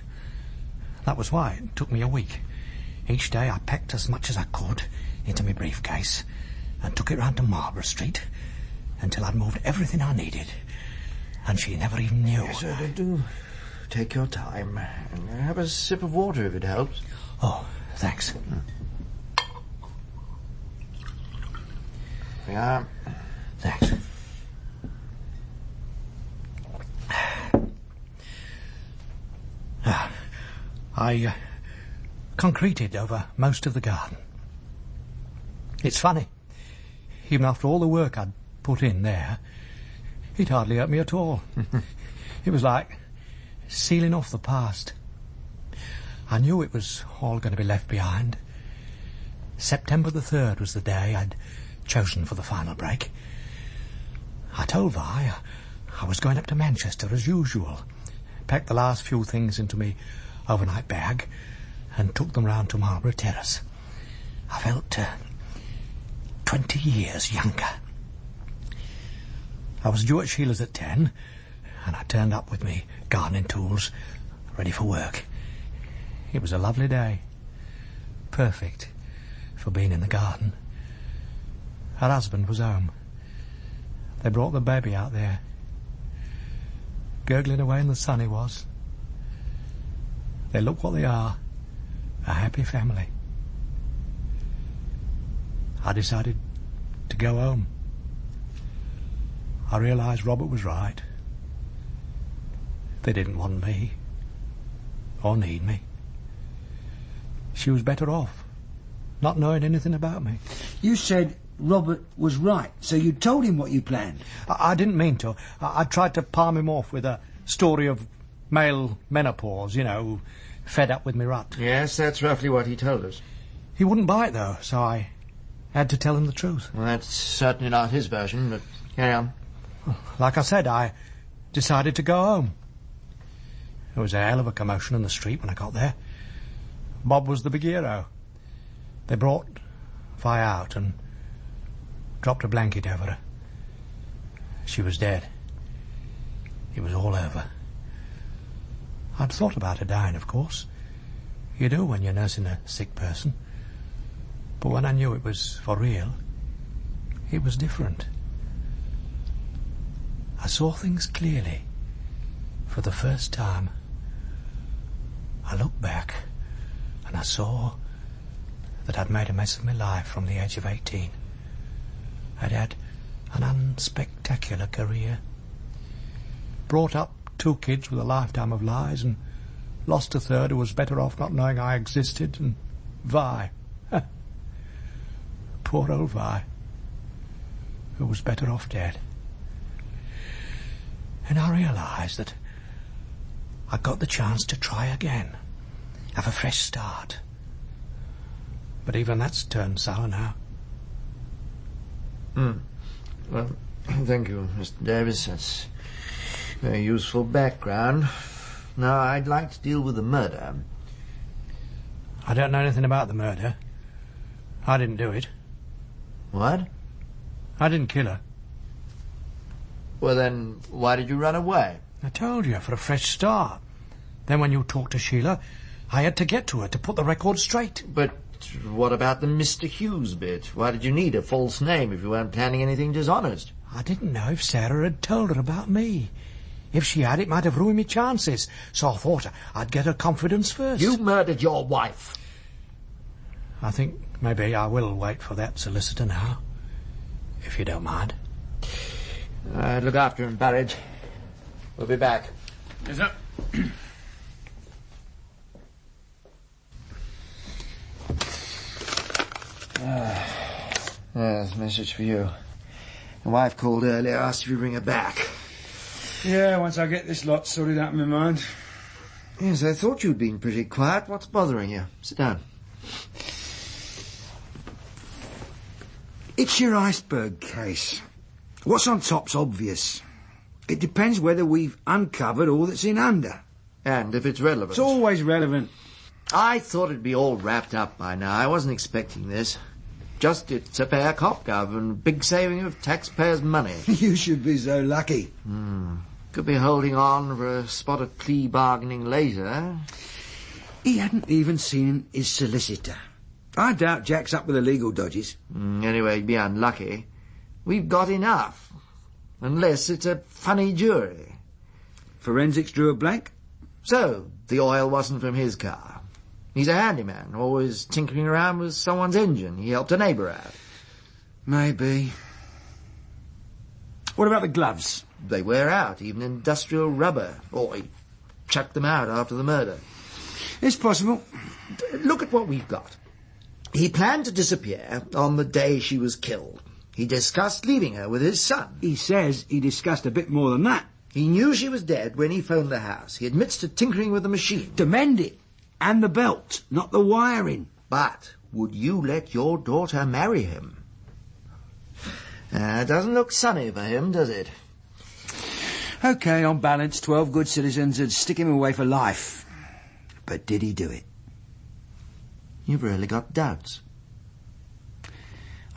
That was why it took me a week. Each day I packed as much as I could into my briefcase and took it round to Marlborough Street until I'd moved everything I needed. And she never even knew. Yes, sir, do take your time and have a sip of water if it helps. Oh, thanks. Yeah. Thanks. I concreted over most of the garden. It's funny. Even after all the work I'd put in there, it hardly hurt me at all. It was like sealing off the past. I knew it was all going to be left behind. September the 3rd was the day I'd chosen for the final break. I told Vi I was going up to Manchester as usual, packed the last few things into me overnight bag and took them round to Marlborough Terrace. I felt 20 years younger. I was due at Sheila's at 10, and I turned up with me gardening tools, ready for work. It was a lovely day. Perfect for being in the garden. Her husband was home. They brought the baby out there. Gurgling away in the sun he was. They look what they are, a happy family. I decided to go home. I realised Robert was right. They didn't want me, or need me. She was better off, not knowing anything about me. You said Robert was right, so you told him what you planned. I didn't mean to. I tried to palm him off with a story of male menopause, you know, fed up with me rut. Yes, that's roughly what he told us. He wouldn't buy it, though, so I had to tell him the truth. Well, that's certainly not his version, but carry on. Like I said, I decided to go home. There was a hell of a commotion in the street when I got there. Bob was the big hero. They brought Vi out and dropped a blanket over her. She was dead. It was all over. I'd thought about her dying, of course. You do when you're nursing a sick person. But when I knew it was for real, it was different. I saw things clearly for the first time. I looked back and I saw that I'd made a mess of my life from the age of 18. I'd had an unspectacular career. Brought up 2 kids with a lifetime of lies and lost a third who was better off not knowing I existed, and Vi. Poor old Vi, who was better off dead. And I realised that I got the chance to try again. Have a fresh start. But even that's turned sour now. Well, thank you, Mr. Davis. That's very useful background. Now, I'd like to deal with the murder. I don't know anything about the murder. I didn't do it. What? I didn't kill her. Well, then, why did you run away? I told you, for a fresh start. Then when you talked to Sheila, I had to get to her to put the record straight. But what about the Mr. Hughes bit? Why did you need a false name if you weren't planning anything dishonest? I didn't know if Sarah had told her about me. If she had, it might have ruined me chances. So I thought I'd get her confidence first. You murdered your wife. I think maybe I will wait for that solicitor now, if you don't mind. Look after him, Burridge. We'll be back. Yes, sir. Yes, message for you. My wife called earlier, asked if you bring her back. Yeah, once I get this lot sorted out in my mind. Yes, I thought you'd been pretty quiet. What's bothering you? Sit down. It's your iceberg case. What's on top's obvious. It depends whether we've uncovered all that's in under. And if it's relevant. It's always relevant. I thought it'd be all wrapped up by now. I wasn't expecting this. Just it's a fair cop, Gov, and big saving of taxpayers' money. You should be so lucky. Could be holding on for a spot of plea bargaining later. He hadn't even seen his solicitor. I doubt Jack's up with the legal dodges. Anyway, he'd be unlucky. We've got enough. Unless it's a funny jury. Forensics drew a blank? So, the oil wasn't from his car. He's a handyman, always tinkering around with someone's engine. He helped a neighbour out. Maybe. What about the gloves? They wear out, even industrial rubber. Or he chucked them out after the murder. It's possible. Look at what we've got. He planned to disappear on the day she was killed. He discussed leaving her with his son. He says he discussed a bit more than that. He knew she was dead when he phoned the house. He admits to tinkering with the machine. To mend it. And the belt, not the wiring. But would you let your daughter marry him? It doesn't look sunny for him, does it? OK, on balance, 12 good citizens would stick him away for life. But did he do it? You've really got doubts.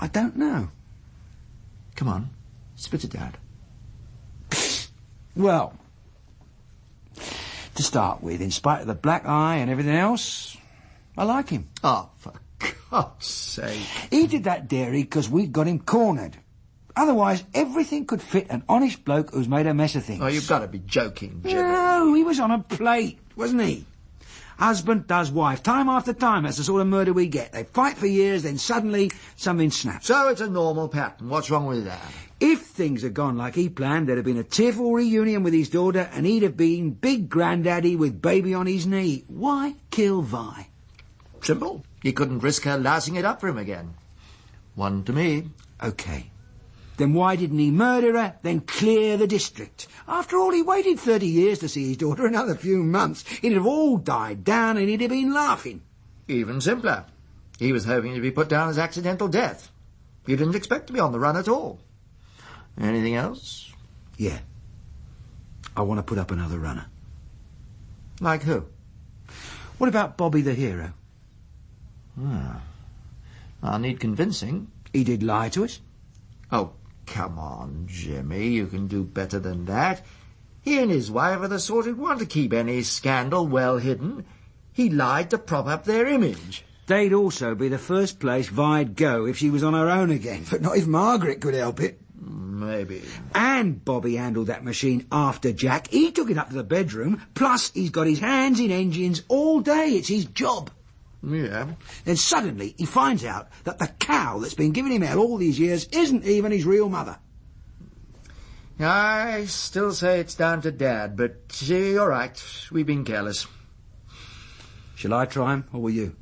I don't know. Come on, spit it out. Well, to start with, in spite of the black eye and everything else, I like him. Oh, for God's sake. He did that dairy because we got him cornered. Otherwise, everything could fit an honest bloke who's made a mess of things. Oh, you've got to be joking, Jimmy. No, he was on a plate, wasn't he? Husband does wife, time after time. That's the sort of murder we get. They fight for years, then suddenly something snaps. So it's a normal pattern. What's wrong with that? If things had gone like he planned, there'd have been a tearful reunion with his daughter, and he'd have been big granddaddy with baby on his knee. Why kill Vi? Simple. He couldn't risk her lousing it up for him again. One to me. OK. Then why didn't he murder her, then clear the district? After all, he waited 30 years to see his daughter. Another few months, it'd have all died down and he'd have been laughing. Even simpler. He was hoping to be put down as accidental death. He didn't expect to be on the run at all. Anything else? Yeah. I want to put up another runner. Like who? What about Bobby the hero? I'll need convincing. He did lie to us. Oh, come on, Jimmy. You can do better than that. He and his wife are the sort who'd want to keep any scandal well hidden. He lied to prop up their image. They'd also be the first place Vi'd go if she was on her own again. But not if Margaret could help it. Maybe. And Bobby handled that machine after Jack. He took it up to the bedroom. Plus, he's got his hands in engines all day. It's his job. Yeah. Then suddenly he finds out that the cow that's been giving him hell all these years isn't even his real mother. I still say it's down to Dad, but you're right. We've been careless. Shall I try him, or will you?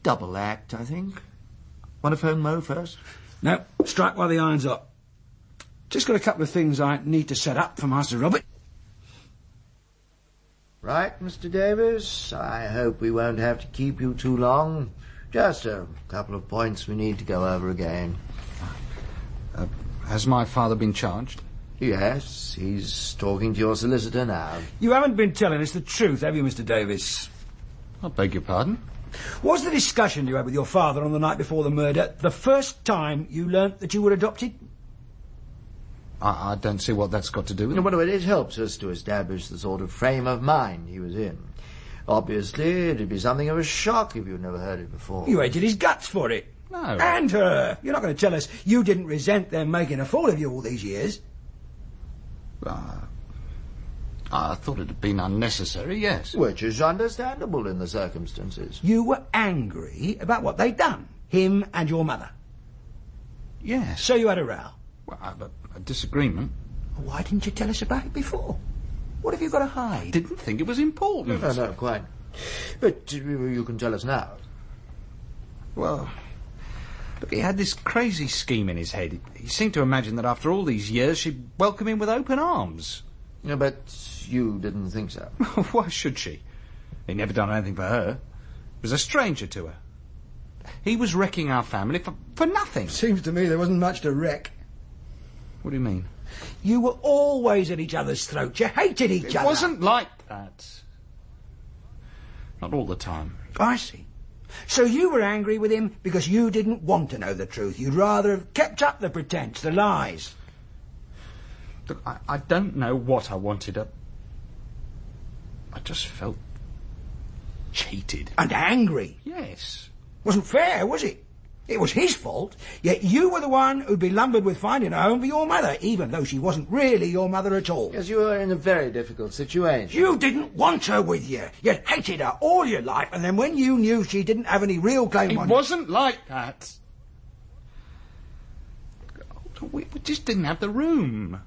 Double act, I think. Want to phone Mo first? No, strike while the iron's hot. Just got a couple of things I need to set up for Master Robert. Right, Mr. Davis? I hope we won't have to keep you too long. Just a couple of points we need to go over again. Has my father been charged? Yes, he's talking to your solicitor now. You haven't been telling us the truth, have you, Mr. Davis? I beg your pardon? Was the discussion you had with your father on the night before the murder the first time you learnt that you were adopted? I don't see what that's got to do with it. Well, it helps us to establish the sort of frame of mind he was in. Obviously, it'd be something of a shock if you'd never heard it before. You hated his guts for it. No. And her. You're not going to tell us you didn't resent them making a fool of you all these years. I thought it had been unnecessary, yes. Which is understandable in the circumstances. You were angry about what they'd done, him and your mother. Yes. So you had a row. Well, a disagreement. Why didn't you tell us about it before? What have you got to hide? Didn't think it was important. No, quite. But you can tell us now. Well, look, he had this crazy scheme in his head. He seemed to imagine that after all these years she'd welcome him with open arms. Yeah, but you didn't think so. Why should she? He'd never done anything for her. He was a stranger to her. He was wrecking our family for nothing. Seems to me there wasn't much to wreck. What do you mean? You were always at each other's throats. You hated each other. It wasn't like that. Not all the time. I see. So you were angry with him because you didn't want to know the truth. You'd rather have kept up the pretense, the lies. Look, I don't know what I wanted. I just felt cheated. And angry. Yes. Wasn't fair, was it? It was his fault, yet you were the one who'd be lumbered with finding a home for your mother, even though she wasn't really your mother at all. Yes, you were in a very difficult situation. You didn't want her with you. You hated her all your life, and then when you knew she didn't have any real claim on you... It wasn't like that. We just didn't have the room.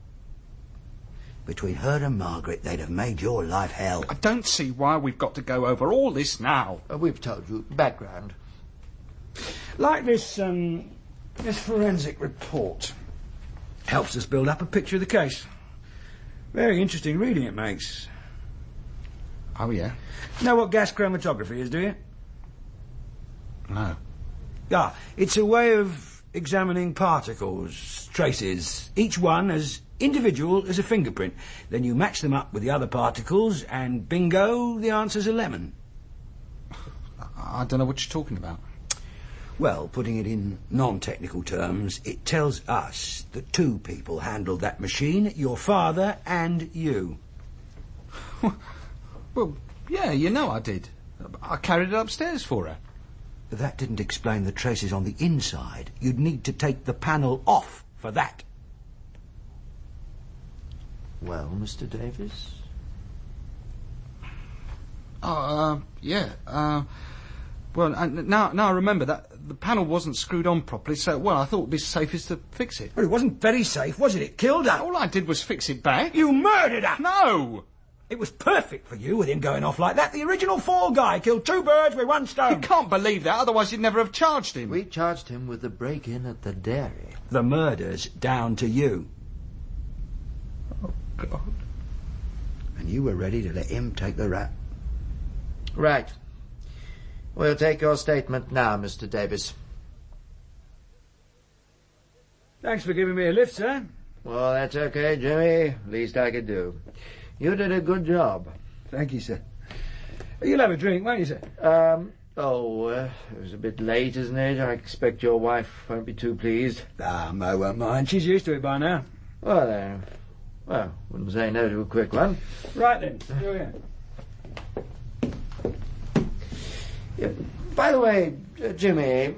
Between her and Margaret, they'd have made your life hell. I don't see why we've got to go over all this now. We've told you background. Like this forensic report. Helps us build up a picture of the case. Very interesting reading it makes. Oh, yeah? Know what gas chromatography is, do you? No. It's a way of examining particles, traces, each one as individual as a fingerprint. Then you match them up with the other particles, and bingo, the answer's a lemon. I don't know what you're talking about. Well, putting it in non-technical terms, it tells us that two people handled that machine, your father and you. Well, yeah, you know I did. I carried it upstairs for her. But that didn't explain the traces on the inside. You'd need to take the panel off for that. Well, Mr. Davis? Yeah. Well, now I remember that the panel wasn't screwed on properly, so, well, I thought it would be safest to fix it. Well, it wasn't very safe, was it? It killed her. All I did was fix it back. You murdered her! No! It was perfect for you with him going off like that. The original Fall guy killed two birds with one stone. You can't believe that, otherwise you'd never have charged him. We charged him with the break-in at the dairy. The murder's down to you. Oh, God. And you were ready to let him take the rap. Right. We'll take your statement now, Mr. Davis. Thanks for giving me a lift, sir. Well, that's okay, Jimmy. Least I could do. You did a good job. Thank you, sir. You'll have a drink, won't you, sir? It was a bit late, isn't it? I expect your wife won't be too pleased. Mo won't mind. She's used to it by now. Well, wouldn't say no to a quick one. Right then. Go ahead. By the way, Jimmy,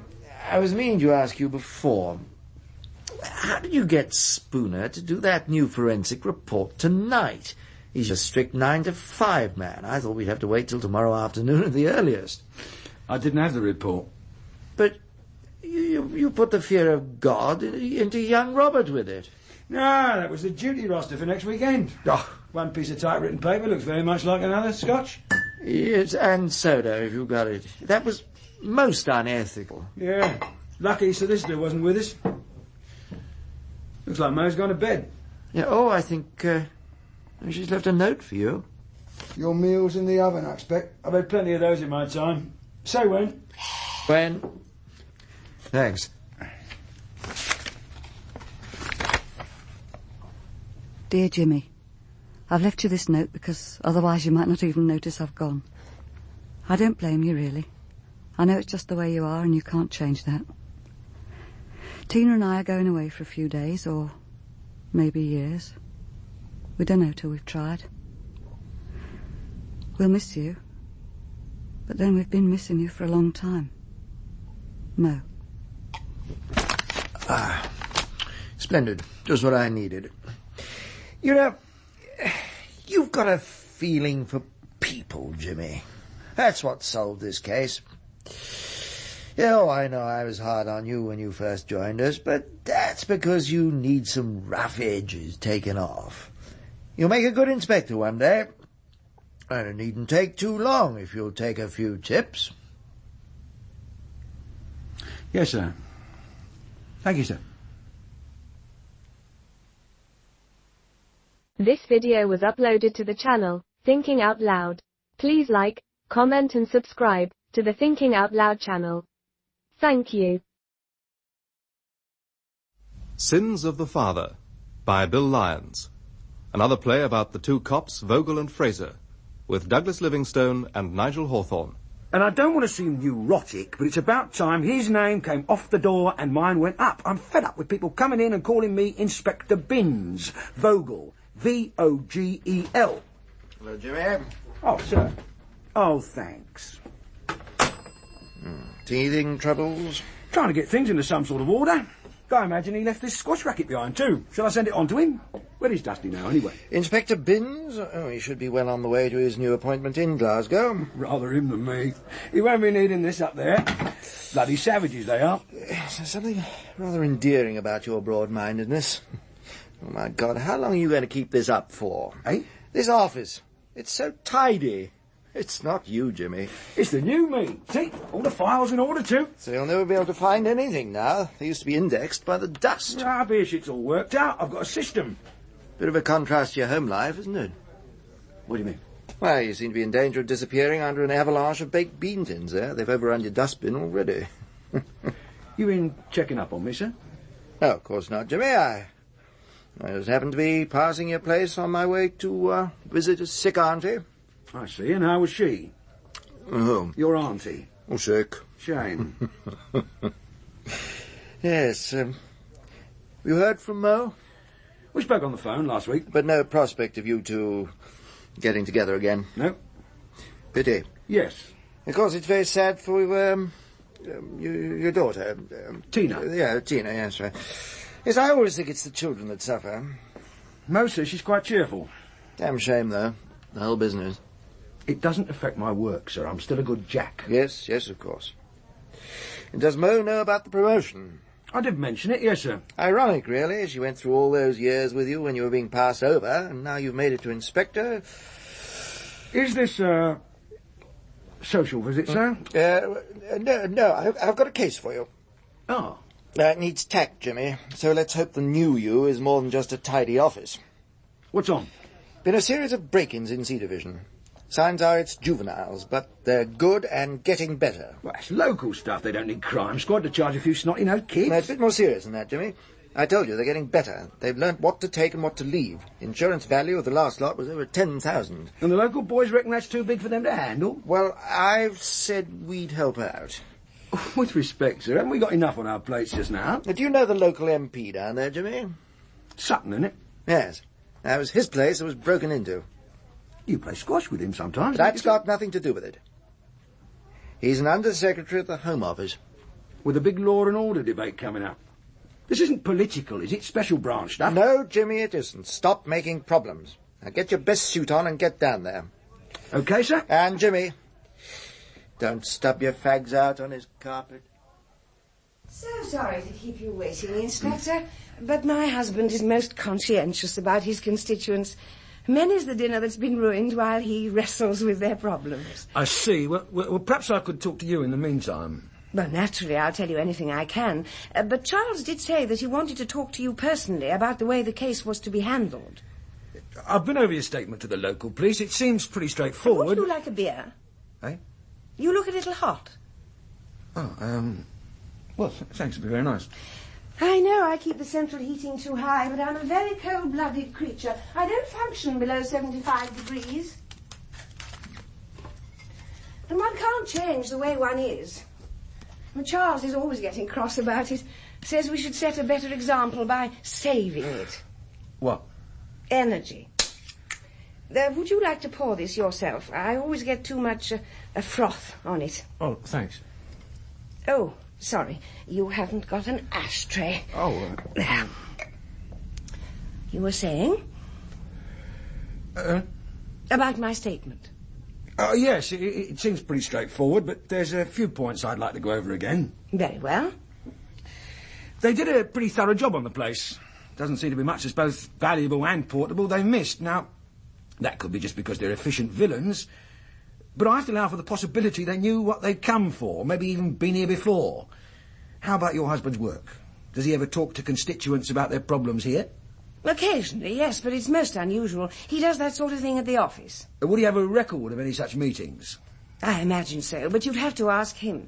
I was meaning to ask you before. How did you get Spooner to do that new forensic report tonight? He's a strict 9 to 5 man. I thought we'd have to wait till tomorrow afternoon at the earliest. I didn't have the report. But you put the fear of God into young Robert with it. No, that was the duty roster for next weekend. One piece of typewritten paper looks very much like another. Scotch? Yes, and soda, if you got it. That was most unethical. Yeah. Lucky solicitor wasn't with us. Looks like Mo's gone to bed. Yeah, I think she's left a note for you. Your meal's in the oven, I expect. I've had plenty of those in my time. So when? When? Thanks. Dear Jimmy, I've left you this note because otherwise you might not even notice I've gone. I don't blame you, really. I know it's just the way you are and you can't change that. Tina and I are going away for a few days, or maybe years. We don't know till we've tried. We'll miss you, but then we've been missing you for a long time. Mo. Splendid. Just what I needed. You know, you've got a feeling for people, Jimmy. That's what solved this case. Oh, I know I was hard on you when you first joined us, but that's because you need some rough edges taken off. You'll make a good inspector one day. And it needn't take too long if you'll take a few tips. Yes, sir. Thank you, sir. This video was uploaded to the channel, Thinking Out Loud. Please like, comment and subscribe to the Thinking Out Loud channel. Thank you. Sins of the Father by Bill Lyons. Another play about the two cops, Vogel and Fraser, with Douglas Livingstone and Nigel Hawthorne. And I don't want to seem neurotic, but it's about time his name came off the door and mine went up. I'm fed up with people coming in and calling me Inspector Binns. Vogel. V-O-G-E-L. Hello, Jimmy. Oh, sir. Oh, thanks. Teething troubles? Trying to get things into some sort of order. I imagine he left this squash racket behind, too. Shall I send it on to him? Well, he's dusty now, anyway. Inspector Binns? Oh, he should be well on the way to his new appointment in Glasgow. Rather him than me. He won't be needing this up there. Bloody savages they are. There's something rather endearing about your broad-mindedness. Oh, my God, how long are you going to keep this up for? Eh? This office. It's so tidy. It's not you, Jimmy. It's the new me. See, all the files in order, too. So you'll never be able to find anything now. They used to be indexed by the dust. Rubbish, it's all worked out. I've got a system. Bit of a contrast to your home life, isn't it? What do you mean? Well, you seem to be in danger of disappearing under an avalanche of baked bean tins there. They've overrun your dustbin already. You been checking up on me, sir? No, of course not, Jimmy. I just happened to be passing your place on my way to visit a sick auntie. I see, and how was she? Who? Your auntie. Oh, sick. Shame. Yes, you heard from Mo? We spoke on the phone last week. But no prospect of you two getting together again? No. Pity. Yes. Of course, it's very sad for your daughter. Tina. Yeah, Tina, yes, right. Yes, I always think it's the children that suffer. Mo says she's quite cheerful. Damn shame, though. The whole business. It doesn't affect my work, sir. I'm still a good Jack. Yes, of course. And does Mo know about the promotion? I did mention it, yes, sir. Ironic, really. She went through all those years with you when you were being passed over, and now you've made it to inspector. Is this, social visit, sir? No, I've got a case for you. Oh. It needs tact, Jimmy, so let's hope the new you is more than just a tidy office. What's on? Been a series of break-ins in C Division. Signs are it's juveniles, but they're good and getting better. Well, that's local stuff. They don't need crime squad to charge a few snotty-nosed kids. No, it's a bit more serious than that, Jimmy. I told you, they're getting better. They've learnt what to take and what to leave. Insurance value of the last lot was over 10,000. And the local boys reckon that's too big for them to handle? Well, I've said we'd help out. With respect, sir, haven't we got enough on our plates just now? Do you know the local MP down there, Jimmy? Sutton, innit? Yes. That was his place that was broken into. You play squash with him sometimes. That's got nothing to do with it. He's an under-secretary at the Home Office. With a big law and order debate coming up. This isn't political, is it? Special branch stuff? No, Jimmy, it isn't. Stop making problems. Now get your best suit on and get down there. OK, sir? And, Jimmy, don't stub your fags out on his carpet. So sorry to keep you waiting, Inspector, but my husband is most conscientious about his constituents. Many's the dinner that's been ruined while he wrestles with their problems. I see. Well, perhaps I could talk to you in the meantime. Well, naturally, I'll tell you anything I can. But Charles did say that he wanted to talk to you personally about the way the case was to be handled. I've been over your statement to the local police. It seems pretty straightforward. Would you like a beer? Eh? You look a little hot. Oh, well, thanks. It'd be very nice. I know I keep the central heating too high, but I'm a very cold-blooded creature. I don't function below 75 degrees. And one can't change the way one is. And Charles is always getting cross about it. Says we should set a better example by saving it. What? Energy. Would you like to pour this yourself? I always get too much froth on it. Oh, thanks. Oh, sorry. You haven't got an ashtray. Oh, There. You were saying? About my statement. Oh, yes, it seems pretty straightforward, but there's a few points I'd like to go over again. Very well. They did a pretty thorough job on the place. Doesn't seem to be much that's both valuable and portable they missed. Now, that could be just because they're efficient villains, but I have to allow for the possibility they knew what they'd come for, maybe even been here before. How about your husband's work? Does he ever talk to constituents about their problems here? Occasionally, yes, but it's most unusual. He does that sort of thing at the office. Would he have a record of any such meetings? I imagine so, but you'd have to ask him.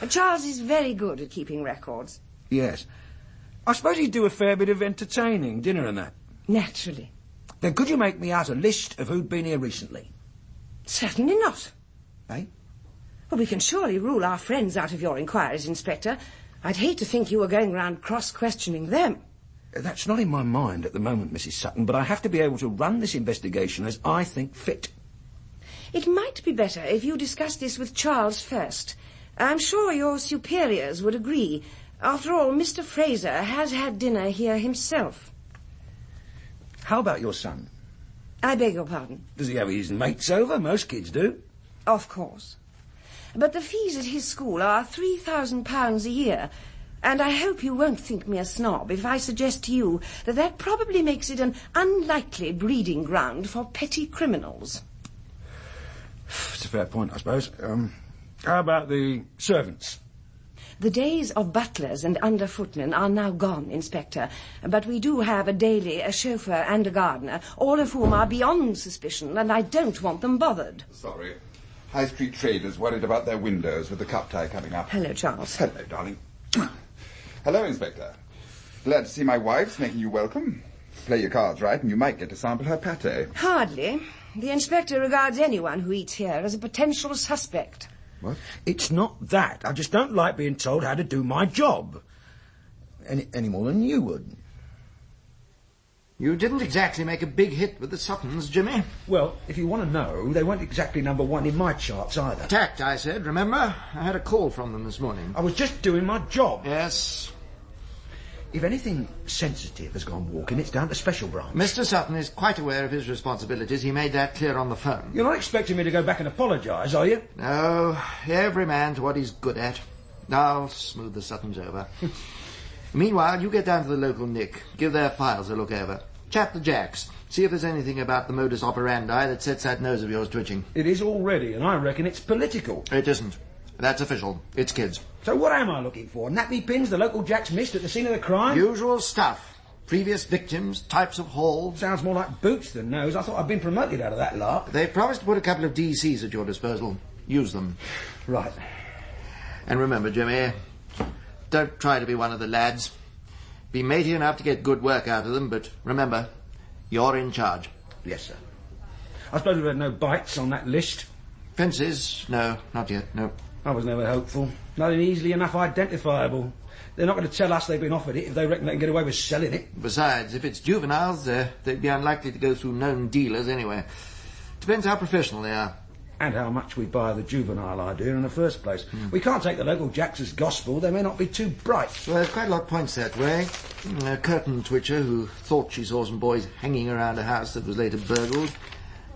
Charles is very good at keeping records. Yes. I suppose he'd do a fair bit of entertaining, dinner and that. Naturally. Then could you make me out a list of who'd been here recently? Certainly not. Eh? Well, we can surely rule our friends out of your inquiries, Inspector. I'd hate to think you were going round cross-questioning them. That's not in my mind at the moment, Mrs. Sutton, but I have to be able to run this investigation as I think fit. It might be better if you discussed this with Charles first. I'm sure your superiors would agree. After all, Mr. Fraser has had dinner here himself. How about your son? I beg your pardon? Does he have his mates over? Most kids do. Of course. But the fees at his school are £3,000 a year, and I hope you won't think me a snob if I suggest to you that that probably makes it an unlikely breeding ground for petty criminals. It's a fair point, I suppose. How about the servants? The days of butlers and under-footmen are now gone, Inspector, but we do have a daily, a chauffeur and a gardener, all of whom are beyond suspicion, and I don't want them bothered. Sorry. High Street traders worried about their windows with the cup tie coming up. Hello, Charles. Hello, darling. Hello, Inspector. Glad to see my wife's making you welcome. Play your cards right and you might get to sample her pâté. Hardly. The Inspector regards anyone who eats here as a potential suspect. What? It's not that. I just don't like being told how to do my job. Any more than you would. You didn't exactly make a big hit with the Suttons, Jimmy. Well, if you want to know, they weren't exactly number one in my charts either. Tact, I said, remember? I had a call from them this morning. I was just doing my job. Yes. If anything sensitive has gone walking, it's down to Special Branch. Mr. Sutton is quite aware of his responsibilities. He made that clear on the phone. You're not expecting me to go back and apologise, are you? No, every man to what he's good at. I'll smooth the Suttons over. Meanwhile, you get down to the local Nick. Give their files a look over. Chat the Jacks. See if there's anything about the modus operandi that sets that nose of yours twitching. It is already, and I reckon it's political. It isn't. That's official. It's kids. So what am I looking for? Nappy pins the local Jacks missed at the scene of the crime? Usual stuff. Previous victims, types of haul. Sounds more like boots than nose. I thought I'd been promoted out of that lark. They promised to put a couple of DCs at your disposal. Use them. Right. And remember, Jimmy, don't try to be one of the lads. Be matey enough to get good work out of them, but remember, you're in charge. Yes, sir. I suppose we've had no bites on that list. Fences? No, not yet, no. I was never hopeful. Nothing easily enough identifiable. They're not going to tell us they've been offered it if they reckon they can get away with selling it. Besides, if it's juveniles, they'd be unlikely to go through known dealers anyway. Depends how professional they are. And how much we buy the juvenile idea in the first place. We can't take the local Jacks as gospel. They may not be too bright. Well, there's quite a lot of points that way. A curtain twitcher who thought she saw some boys hanging around a house that was later burgled.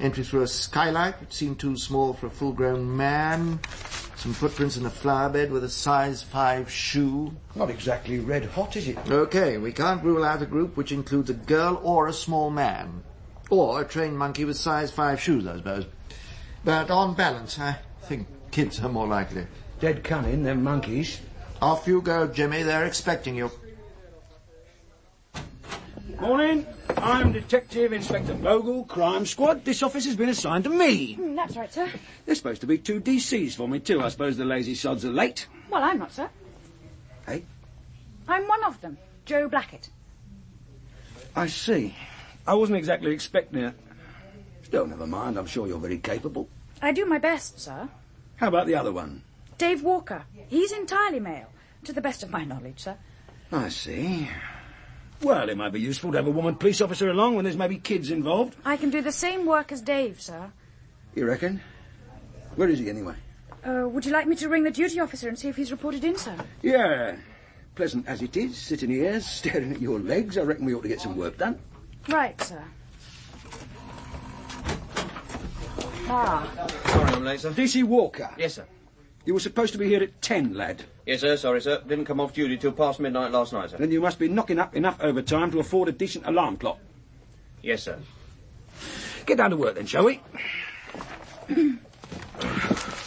Entry through a skylight, which seemed too small for a full-grown man. Some footprints in a flower bed with a size 5 shoe. Not exactly red hot, is it? OK, we can't rule out a group which includes a girl or a small man. Or a trained monkey with size 5 shoes, I suppose. But on balance, I think kids are more likely. Dead cunning, them monkeys. Off you go, Jimmy. They're expecting you. Morning. I'm Detective Inspector Vogel, Crime Squad. This office has been assigned to me. That's right, sir. There's supposed to be 2 DCs for me, too. I suppose the lazy sods are late. Well, I'm not, sir. Hey? I'm one of them, Joe Blackett. I see. I wasn't exactly expecting it. Still, never mind. I'm sure you're very capable. I do my best, sir. How about the other one? Dave Walker. He's entirely male, to the best of my knowledge, sir. I see. Well, it might be useful to have a woman police officer along when there's maybe kids involved. I can do the same work as Dave, sir. You reckon? Where is he, anyway? Would you like me to ring the duty officer and see if he's reported in, sir? Yeah. Pleasant as it is, sitting here, staring at your legs, I reckon we ought to get some work done. Right, sir. Sorry I'm late, sir. DC Walker. Yes, sir. You were supposed to be here at 10, lad. Yes, sir. Sorry, sir. Didn't come off duty till past midnight last night, sir. Then you must be knocking up enough overtime to afford a decent alarm clock. Yes, sir. Get down to work then, shall we?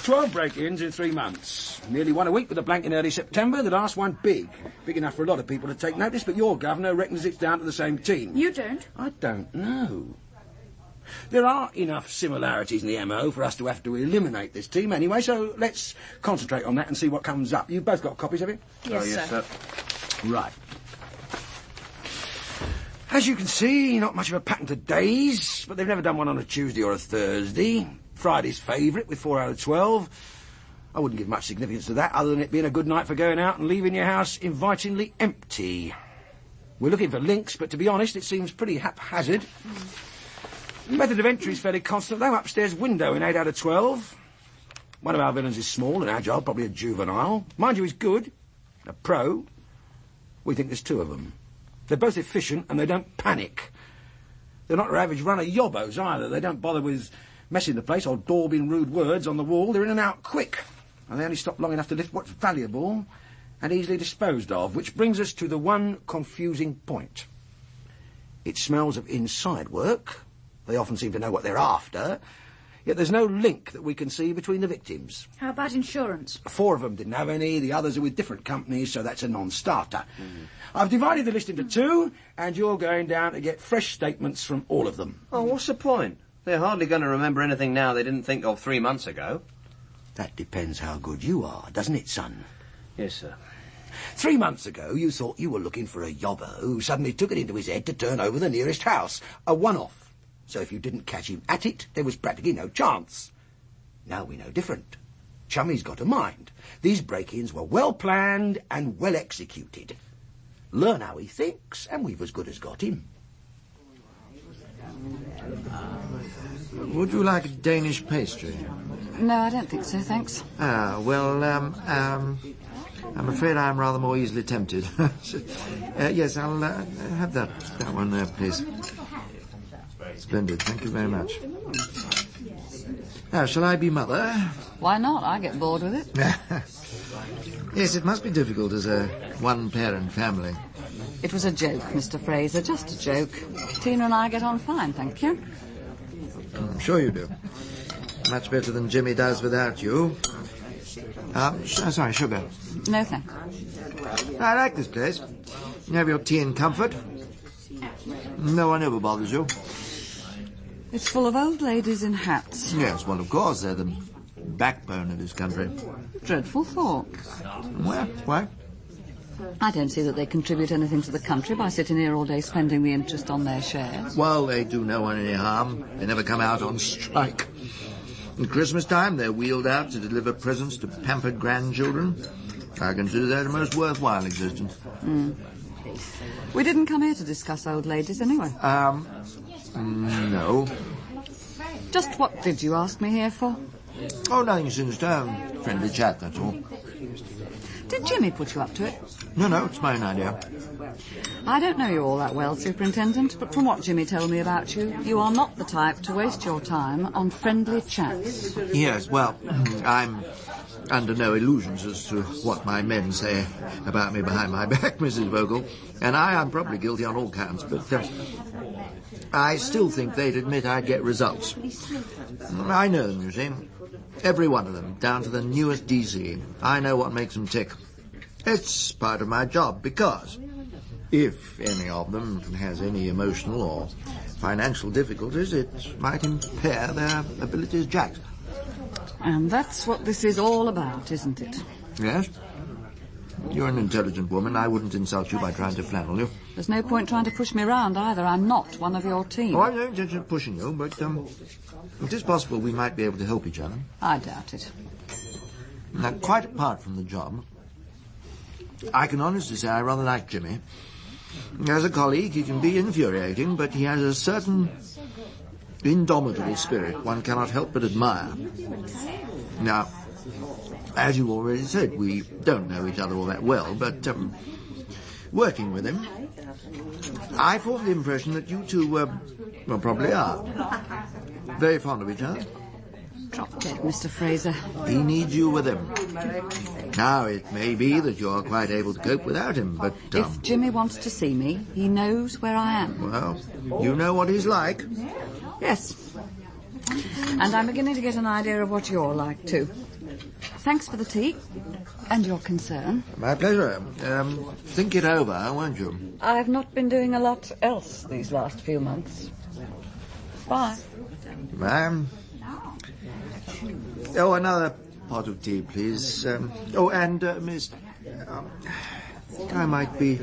12 break-ins in 3 months. Nearly one a week with a blank in early September. The last one big. Big enough for a lot of people to take notice, but your governor reckons it's down to the same team. You don't? I don't know. There are enough similarities in the MO for us to have to eliminate this team anyway, so let's concentrate on that and see what comes up. You've both got copies, have you? Yes, sir. Right. As you can see, not much of a pattern to days, but they've never done one on a Tuesday or a Thursday. Friday's favourite with 4 out of 12. I wouldn't give much significance to that, other than it being a good night for going out and leaving your house invitingly empty. We're looking for links, but to be honest, it seems pretty haphazard. Method of entry is fairly constant, though. Upstairs window in 8 out of 12. One of our villains is small and agile, probably a juvenile. Mind you, he's good. A pro. We think there's 2 of them. They're both efficient and they don't panic. They're not your average run of yobbos either. They don't bother with messing the place or daubing rude words on the wall. They're in and out quick. And they only stop long enough to lift what's valuable and easily disposed of, which brings us to the one confusing point. It smells of inside work. They often seem to know what they're after, yet there's no link that we can see between the victims. How about insurance? 4 of them didn't have any, the others are with different companies, so that's a non-starter. I've divided the list into 2, and you're going down to get fresh statements from all of them. Oh, what's the point? They're hardly going to remember anything now they didn't think of 3 months ago. That depends how good you are, doesn't it, son? Yes, sir. 3 months ago, you thought you were looking for a yobber who suddenly took it into his head to turn over the nearest house. A one-off. So if you didn't catch him at it, there was practically no chance. Now we know different. Chummy's got a mind. These break-ins were well planned and well executed. Learn how he thinks, and we've as good as got him. Would you like a Danish pastry? No, I don't think so, thanks. Well, I'm afraid I'm rather more easily tempted. Yes, I'll have that one there, please. Splendid, thank you very much. Now, shall I be mother? Why not? I get bored with it. Yes, it must be difficult as a one-parent family. It was a joke, Mr. Fraser, just a joke. Tina and I get on fine, thank you. I'm sure you do. Much better than Jimmy does without you. Sorry, sugar. No, thanks. I like this place. You have your tea in comfort. No one ever bothers you. It's full of old ladies in hats. Yes, well, of course, they're the backbone of this country. Dreadful thought. Well, why? I don't see that they contribute anything to the country by sitting here all day spending the interest on their shares. Well, they do no one any harm. They never come out on strike. At Christmas time, they're wheeled out to deliver presents to pampered grandchildren. I consider that a most worthwhile existence. We didn't come here to discuss old ladies anyway. No. Just what did you ask me here for? Oh, nothing sinister. Friendly chat, that's all. Did Jimmy put you up to it? No, it's my own idea. I don't know you all that well, Superintendent, but from what Jimmy told me about you, you are not the type to waste your time on friendly chats. Yes, well, I'm under no illusions as to what my men say about me behind my back, Mrs. Vogel, and I am probably guilty on all counts, but I still think they'd admit I get results. I know them, you see. Every one of them, down to the newest DC. I know what makes them tick. It's part of my job, because If any of them has any emotional or financial difficulties, it might impair their abilities jacked. And that's what this is all about, isn't it? Yes. You're an intelligent woman. I wouldn't insult you by trying to flannel you. There's no point trying to push me round either. I'm not one of your team. Oh, I've no intention of pushing you, but it is possible we might be able to help each other. I doubt it. Now, quite apart from the job, I can honestly say I rather like Jimmy. As a colleague, he can be infuriating, but he has a certain indomitable spirit one cannot help but admire. Now, as you already said, we don't know each other all that well, but working with him, I formed the impression that you two, well, probably are. Very fond of each other. Drop dead, Mr. Fraser. He needs you with him. Now, it may be that you're quite able to cope without him, but... If Jimmy wants to see me, he knows where I am. Well, you know what he's like. Yes. And I'm beginning to get an idea of what you're like, too. Thanks for the tea and your concern. My pleasure. Think it over, won't you? I've not been doing a lot else these last few months. Bye. Oh, another pot of tea, please. Miss... I think I might be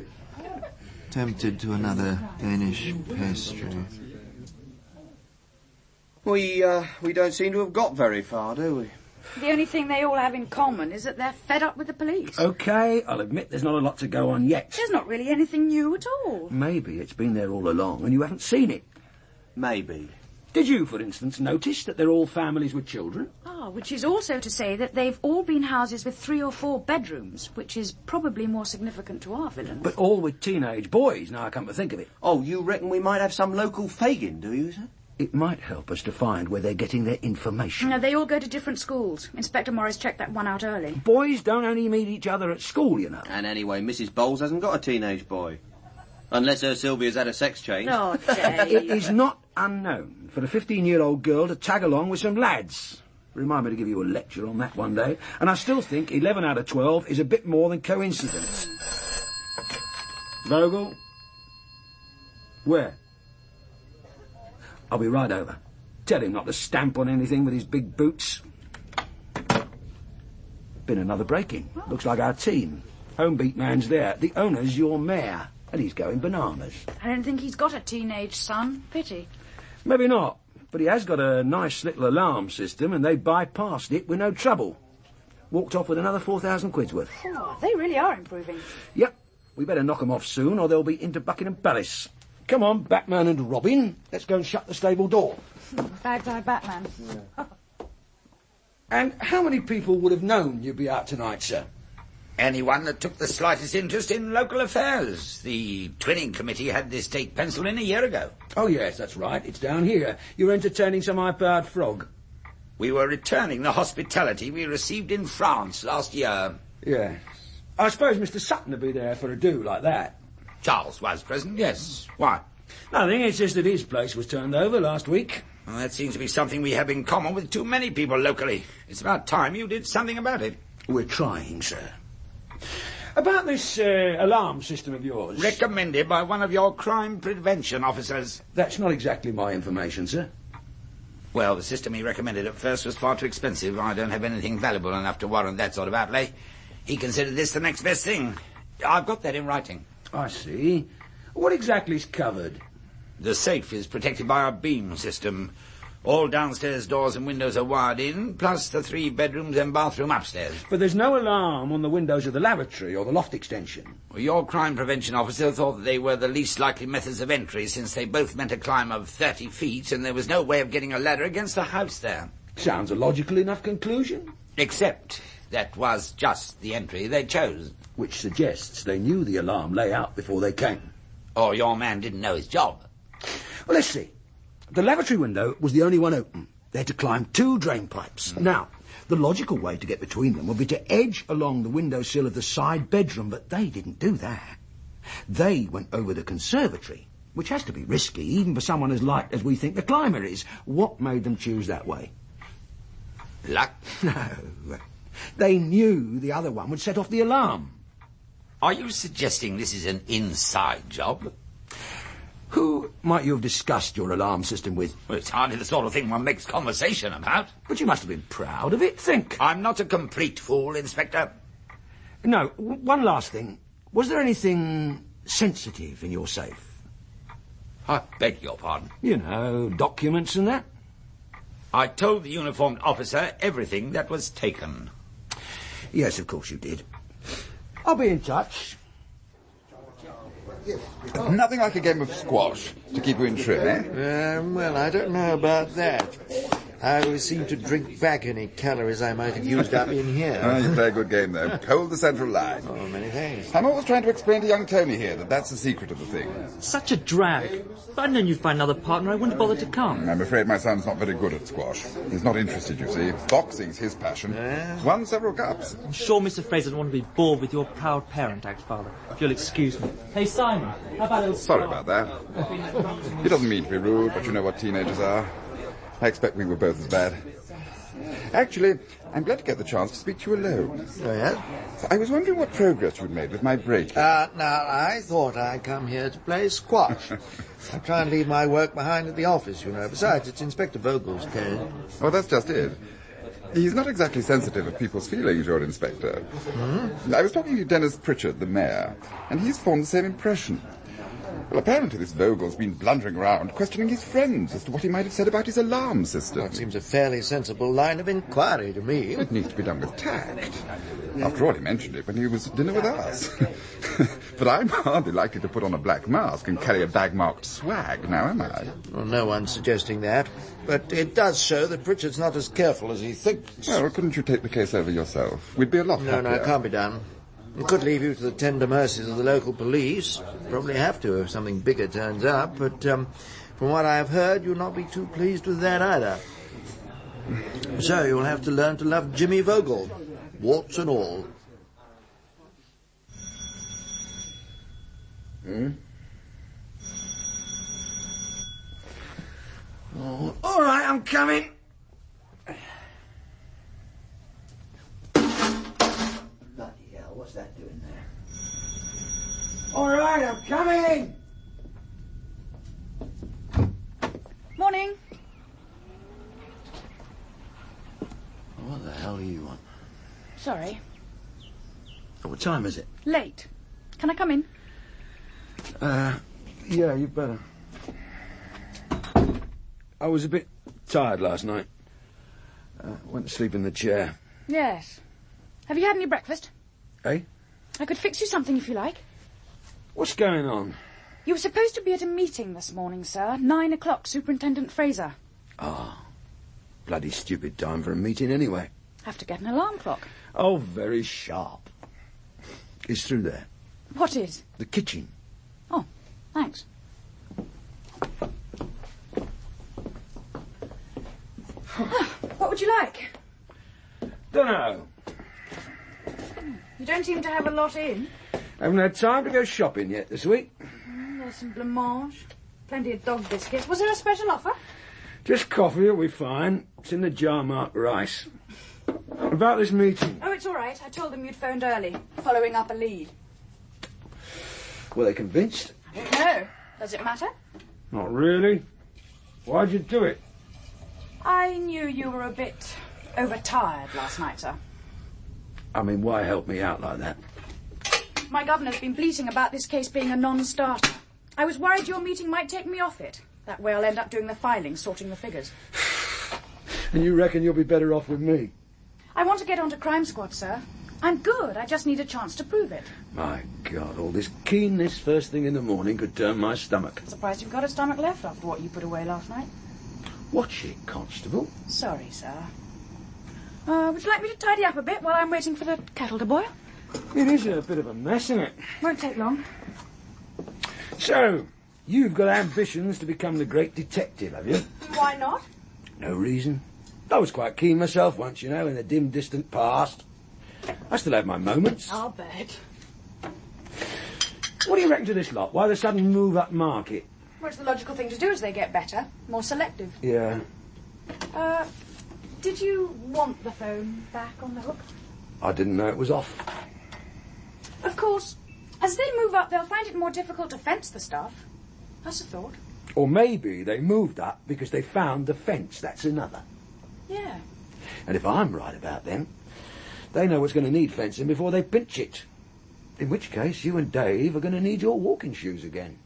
tempted to another Danish pastry. We don't seem to have got very far, do we? The only thing they all have in common is that they're fed up with the police. OK, I'll admit there's not a lot to go on yet. There's not really anything new at all. Maybe it's been there all along and you haven't seen it. Maybe. Did you, for instance, notice that they're all families with children? Ah, which is also to say that they've all been houses with 3 or 4 bedrooms, which is probably more significant to our villains. But all with teenage boys, now I come to think of it. Oh, you reckon we might have some local Fagin, do you, sir? It might help us to find where they're getting their information. No, they all go to different schools. Inspector Morris checked that one out early. Boys don't only meet each other at school, you know. And anyway, Mrs. Bowles hasn't got a teenage boy. Unless her Sylvia's had a sex change. Oh, Jay. It is not unknown for a 15-year-old girl to tag along with some lads. Remind me to give you a lecture on that one day. And I still think 11 out of 12 is a bit more than coincidence. Vogel? Where? I'll be right over. Tell him not to stamp on anything with his big boots. Been another break-in. Looks like our team. Homebeat man's there. The owner's your mayor. And he's going bananas. I don't think he's got a teenage son. Pity. Maybe not. But he has got a nice little alarm system and they bypassed it with no trouble. Walked off with another 4,000 quid's worth. Oh, they really are improving. Yep. We better knock 'em off soon or they'll be into Buckingham Palace. Come on, Batman and Robin. Let's go and shut the stable door. Bag's-eye Batman. And how many people would have known you'd be out tonight, sir? Anyone that took the slightest interest in local affairs. The twinning committee had this date penciled in a year ago. Oh, yes, that's right. It's down here. You're entertaining some high-powered frog. We were returning the hospitality we received in France last year. Yes. I suppose Mr. Sutton would be there for a do like that. Charles was present, yes. Why? Nothing, it's just that his place was turned over last week. Well, that seems to be something we have in common with too many people locally. It's about time you did something about it. We're trying, sir. About this alarm system of yours... Recommended by one of your crime prevention officers. That's not exactly my information, sir. Well, the system he recommended at first was far too expensive. I don't have anything valuable enough to warrant that sort of outlay. He considered this the next best thing. I've got that in writing. I see. What exactly is covered? The safe is protected by a beam system. All downstairs doors and windows are wired in, plus the 3 bedrooms and bathroom upstairs. But there's no alarm on the windows of the lavatory or the loft extension. Well, your crime prevention officer thought that they were the least likely methods of entry, since they both meant a climb of 30 feet, and there was no way of getting a ladder against the house there. Sounds a logical enough conclusion. Except that was just the entry they chose. Which suggests they knew the alarm layout before they came. Or your man didn't know his job. Well, let's see. The lavatory window was the only one open. They had to climb 2 drain pipes. Now, the logical way to get between them would be to edge along the windowsill of the side bedroom, but they didn't do that. They went over the conservatory, which has to be risky, even for someone as light as we think the climber is. What made them choose that way? Luck? No. They knew the other one would set off the alarm. Are you suggesting this is an inside job? Who might you have discussed your alarm system with? Well, it's hardly the sort of thing one makes conversation about. But you must have been proud of it. Think. I'm not a complete fool, Inspector. No, one last thing. Was there anything sensitive in your safe? I beg your pardon. You know, documents and that? I told the uniformed officer everything that was taken. Yes, of course you did. I'll be in touch. Nothing like a game of squash to keep you in trim, eh? Well, I don't know about that. I always seem to drink back any calories I might have used up in here. Oh, you play a good game, though. Hold the central line. Oh, many thanks. I'm always trying to explain to young Tony here that that's the secret of the thing. Such a drag. If I'd known you'd find another partner, I wouldn't have bothered to come. I'm afraid my son's not very good at squash. He's not interested, you see. Boxing's his passion. Won several cups. I'm sure Mr. Fraser doesn't want to be bored with your proud parent act, Father. If you'll excuse me. Hey, Simon, how about a little... Sorry about that. He doesn't mean to be rude, but you know what teenagers are. I expect we were both as bad. Actually, I'm glad to get the chance to speak to you alone. Oh, yeah? I was wondering what progress you'd made with my break. Now, I thought I'd come here to play squash. I try and leave my work behind at the office, you know. Besides, it's Inspector Vogel's case. Oh, that's just it. He's not exactly sensitive of people's feelings, your Inspector. I was talking to Dennis Pritchard, the mayor, and he's formed the same impression. Well, apparently this Vogel's been blundering around, questioning his friends as to what he might have said about his alarm system. That seems a fairly sensible line of inquiry to me. It needs to be done with tact. After all, he mentioned it when he was at dinner with us. But I'm hardly likely to put on a black mask and carry a bag marked swag, now am I? Well, no one's suggesting that. But it does show that Pritchard's not as careful as he thinks. Well, couldn't you take the case over yourself? We'd be a lot happier. No, it can't be done. We could leave you to the tender mercies of the local police. Probably have to if something bigger turns up. But from what I've heard, you'll not be too pleased with that either. So you'll have to learn to love Jimmy Vogel, warts and all. Oh, all right, I'm coming. What's that doing there? All right, I'm coming. Morning. What the hell do you want? Sorry. What time is it? Late. Can I come in? Yeah, you better. I was a bit tired last night. Went to sleep in the chair. Yes. Have you had any breakfast? Eh? I could fix you something if you like. What's going on? You were supposed to be at a meeting this morning, sir. 9 o'clock, Superintendent Fraser. Ah, bloody stupid time for a meeting anyway. Have to get an alarm clock. Oh, very sharp. It's through there. What is? The kitchen. Oh, thanks. What would you like? Dunno. You don't seem to have a lot in. Haven't had time to go shopping yet this week. There's some blancmange. Plenty of dog biscuits. Was there a special offer? Just coffee will be fine. It's in the jar marked rice. About this meeting. Oh, it's all right. I told them you'd phoned early, following up a lead. Were they convinced? I don't know. Does it matter? Not really. Why'd you do it? I knew you were a bit overtired last night, sir. I mean, why help me out like that? My governor's been bleating about this case being a non-starter. I was worried your meeting might take me off it. That way I'll end up doing the filing, sorting the figures. And you reckon you'll be better off with me? I want to get onto Crime Squad, sir. I'm good. I just need a chance to prove it. My God, all this keenness first thing in the morning could turn my stomach. Surprised you've got a stomach left after what you put away last night. Watch it, Constable. Sorry, sir. Would you like me to tidy up a bit while I'm waiting for the kettle to boil? It is a bit of a mess, isn't it? Won't take long. So, you've got ambitions to become the great detective, have you? Why not? No reason. I was quite keen myself once, you know, in the dim, distant past. I still have my moments. I'll bet. What do you reckon to this lot? Why the sudden move up market? Well, it's the logical thing to do as they get better, more selective. Yeah. Did you want the phone back on the hook? I didn't know it was off. Of course, As they move up, they'll find it more difficult to fence the stuff. That's a thought. Or maybe they moved up because they found the fence. That's another. Yeah. And if I'm right about them, they know what's going to need fencing before they pinch it. In which case, you and Dave are going to need your walking shoes again.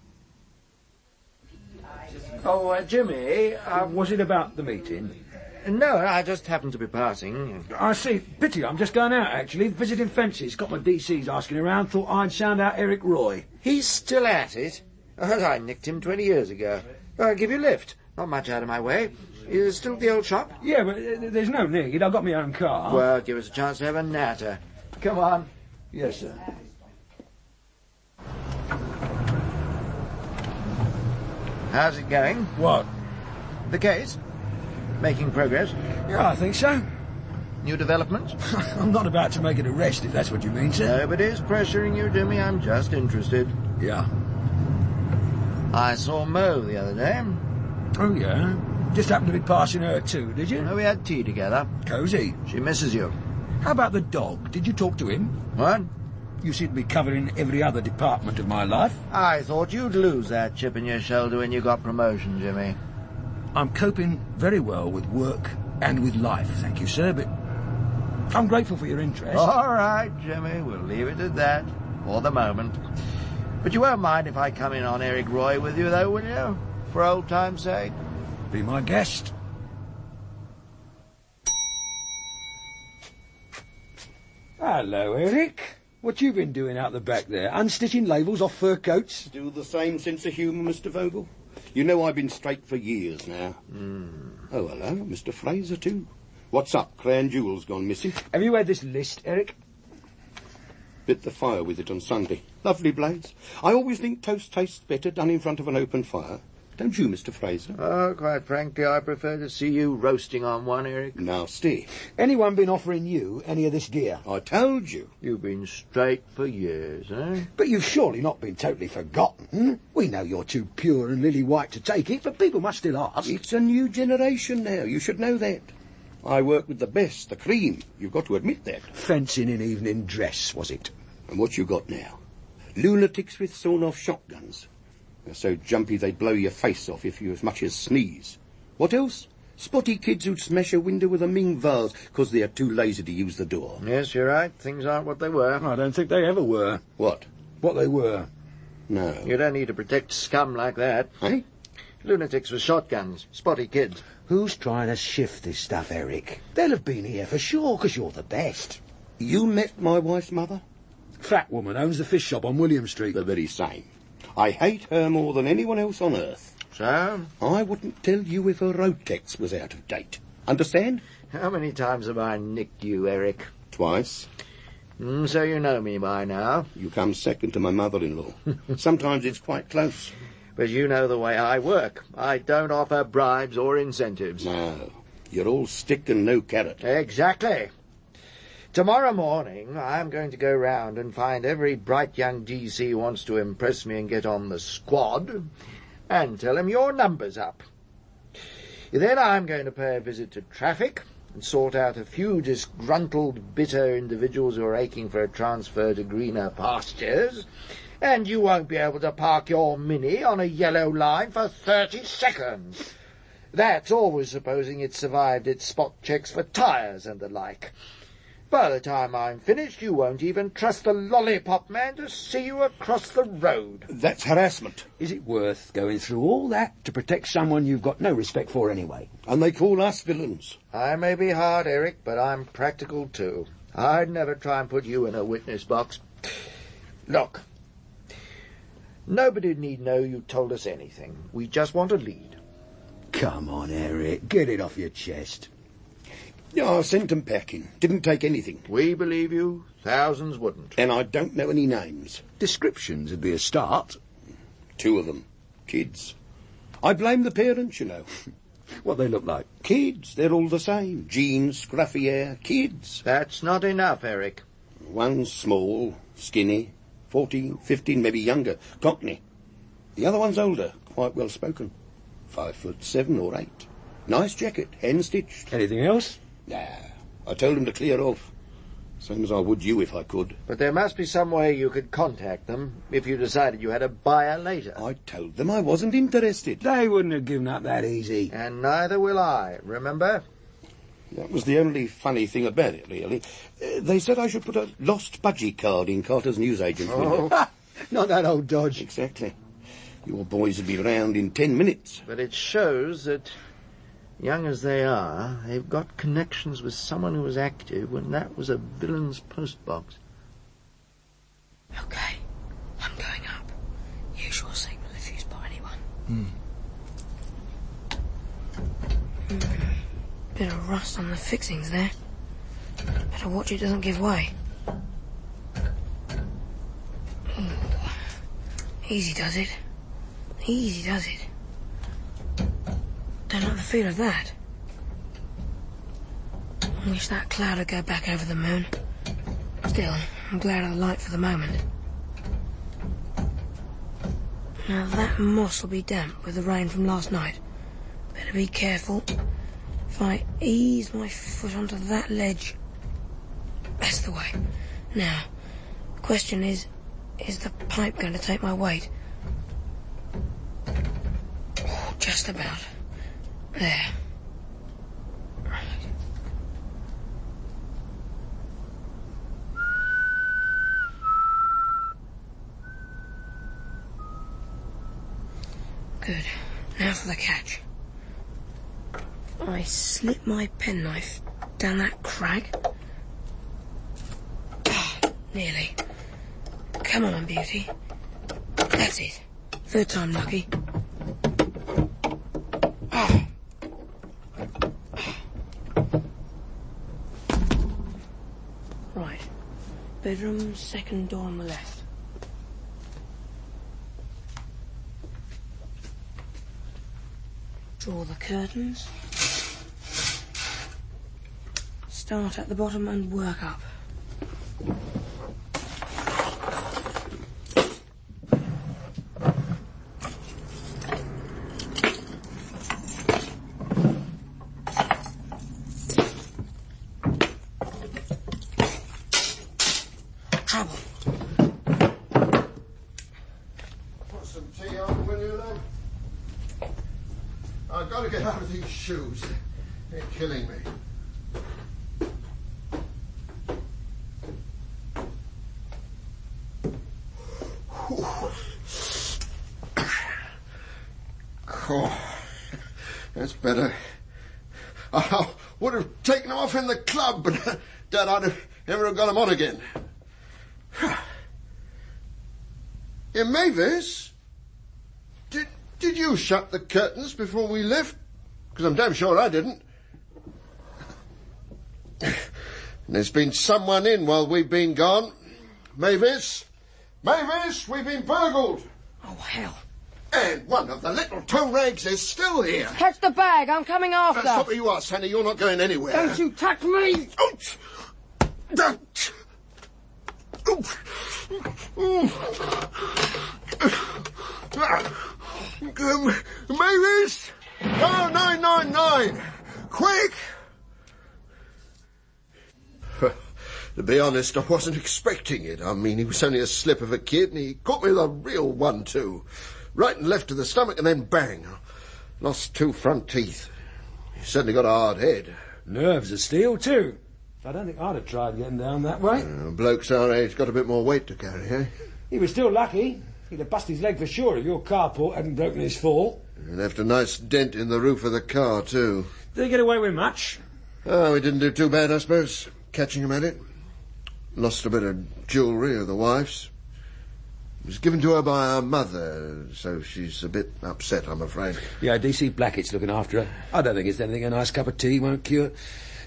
Oh, Jimmy, was it about the meeting? No, I just happened to be passing. I see. Pity, I'm just going out, actually. Visiting fences. Got my DCs asking around. Thought I'd sound out Eric Roy. He's still at it? I nicked him 20 years ago. I'll give you a lift. Not much out of my way. Is still at the old shop? Yeah, but there's no need. I've got my own car. Well, give us a chance to have a natter. Come on. Yes, sir. How's it going? What? The case? Making progress? Yeah, I think so. New developments? I'm not about to make an arrest, if that's what you mean, sir. Nobody's pressuring you, Jimmy. I'm just interested. Yeah. I saw Mo the other day. Oh, yeah? Just happened to be passing her too, did you? No, we had tea together. Cosy. She misses you. How about the dog? Did you talk to him? What? You seem to be covering every other department of my life. I thought you'd lose that chip in your shoulder when you got promotion, Jimmy. I'm coping very well with work and with life, thank you, sir, but I'm grateful for your interest. All right, Jimmy, we'll leave it at that for the moment. But you won't mind if I come in on Eric Roy with you, though, will you? For old time's sake? Be my guest. Hello, Eric. What you been doing out the back there? Unstitching labels off fur coats? Still the same sense of humour, Mr. Vogel? You know I've been straight for years now. Oh, hello, Mr. Fraser, too. What's up? Crown Jewel's gone missing. Have you had this list, Eric? Bit the fire with it on Sunday. Lovely blades. I always think toast tastes better done in front of an open fire. Don't you, Mr. Fraser? Oh, quite frankly, I prefer to see you roasting on one, Eric. Nasty. Anyone been offering you any of this gear? I told you. You've been straight for years, eh? But you've surely not been totally forgotten. We know you're too pure and lily-white to take it, but people must still ask. It's a new generation now. You should know that. I work with the best, the cream. You've got to admit that. Fencing in evening dress, was it? And what you got now? Lunatics with sawn-off shotguns. They're so jumpy they'd blow your face off if you as much as sneeze. What else? Spotty kids who'd smash a window with a Ming vase because they're too lazy to use the door. Yes, you're right. Things aren't what they were. I don't think they ever were. What? What they were. No. You don't need to protect scum like that. Eh? Lunatics with shotguns. Spotty kids. Who's trying to shift this stuff, Eric? They'll have been here for sure, because you're the best. You met my wife's mother? Fat woman owns the fish shop on William Street. The very same. I hate her more than anyone else on earth. So? I wouldn't tell you if her Rotex was out of date. Understand? How many times have I nicked you, Eric? Twice. So you know me by now. You come second to my mother-in-law. Sometimes it's quite close. But you know the way I work. I don't offer bribes or incentives. No. You're all stick and no carrot. Exactly. Tomorrow morning, I'm going to go round and find every bright young DC who wants to impress me and get on the squad, and tell him your number's up. Then I'm going to pay a visit to traffic and sort out a few disgruntled, bitter individuals who are aching for a transfer to greener pastures, and you won't be able to park your Mini on a yellow line for 30 seconds. That's always supposing it survived its spot checks for tyres and the like. By the time I'm finished, you won't even trust the lollipop man to see you across the road. That's harassment. Is it worth going through all that to protect someone you've got no respect for anyway? And they call us villains. I may be hard, Eric, but I'm practical too. I'd never try and put you in a witness box. Look, nobody need know you told us anything. We just want a lead. Come on, Eric, get it off your chest. Yeah, I sent them packing. Didn't take anything. We believe you. Thousands wouldn't. And I don't know any names. Descriptions would be a start. 2 of them. Kids. I blame the parents, you know. What they look like? Kids. They're all the same. Jeans, scruffy hair. Kids. That's not enough, Eric. One's small, skinny, 14, 15, maybe younger. Cockney. The other one's older, quite well spoken. 5'7" or 8. Nice jacket, hand-stitched. Anything else? Nah, I told him to clear off. Same as I would you if I could. But there must be some way you could contact them if you decided you had a buyer later. I told them I wasn't interested. They wouldn't have given up that easy. And neither will I, remember? That was the only funny thing about it, really. They said I should put a lost budgie card in Carter's newsagent's window. Not that old dodge. Exactly. Your boys would be round in 10 minutes. But it shows that, young as they are, they've got connections with someone who was active when that was a villain's postbox. Okay, I'm going up. Usual signal if you spot anyone. Bit of rust on the fixings there. Better watch it doesn't give way. Ooh. Easy does it. Easy does it. Don't like the feel of that. I wish that cloud would go back over the moon. Still, I'm glad of the light for the moment. Now that moss will be damp with the rain from last night. Better be careful. If I ease my foot onto that ledge... That's the way. Now, the question is the pipe going to take my weight? Oh, just about. There. Right. Good. Now for the catch. I slip my penknife down that crag. Nearly. Come on, beauty. That's it. Third time lucky. Right. Bedroom, second door on the left. Draw the curtains. Start at the bottom and work up. Trouble. Put some tea on, will you, love? I've got to get out of these shoes. They're killing me. Oh, that's better. I would have taken them off in the club, but Dad, I'd have never have got them on again. Yeah, Mavis, did you shut the curtains before we left? Because I'm damn sure I didn't. There's been someone in while we've been gone. Mavis, we've been burgled. Oh, hell. And one of the little toe rags is still here. Catch the bag, I'm coming after. Stop where you are, Sandy, you're not going anywhere. Don't you touch me! Mavis! Oh, 999! Quick! To be honest, I wasn't expecting it. I mean, he was only a slip of a kid, and he caught me with a real one, too. Right and left to the stomach, and then bang. Lost 2 front teeth. He certainly got a hard head. Nerves of steel, too. I don't think I'd have tried getting down that way. Blokes our age got a bit more weight to carry, eh? He was still lucky. He'd have busted his leg for sure if your carport hadn't broken his fall. And left a nice dent in the roof of the car, too. Did he get away with much? Oh, he didn't do too bad, I suppose, catching him at it. Lost a bit of jewellery of the wife's. It was given to her by her mother, so she's a bit upset, I'm afraid. Yeah, DC Blackett's looking after her. I don't think it's anything a nice cup of tea won't cure.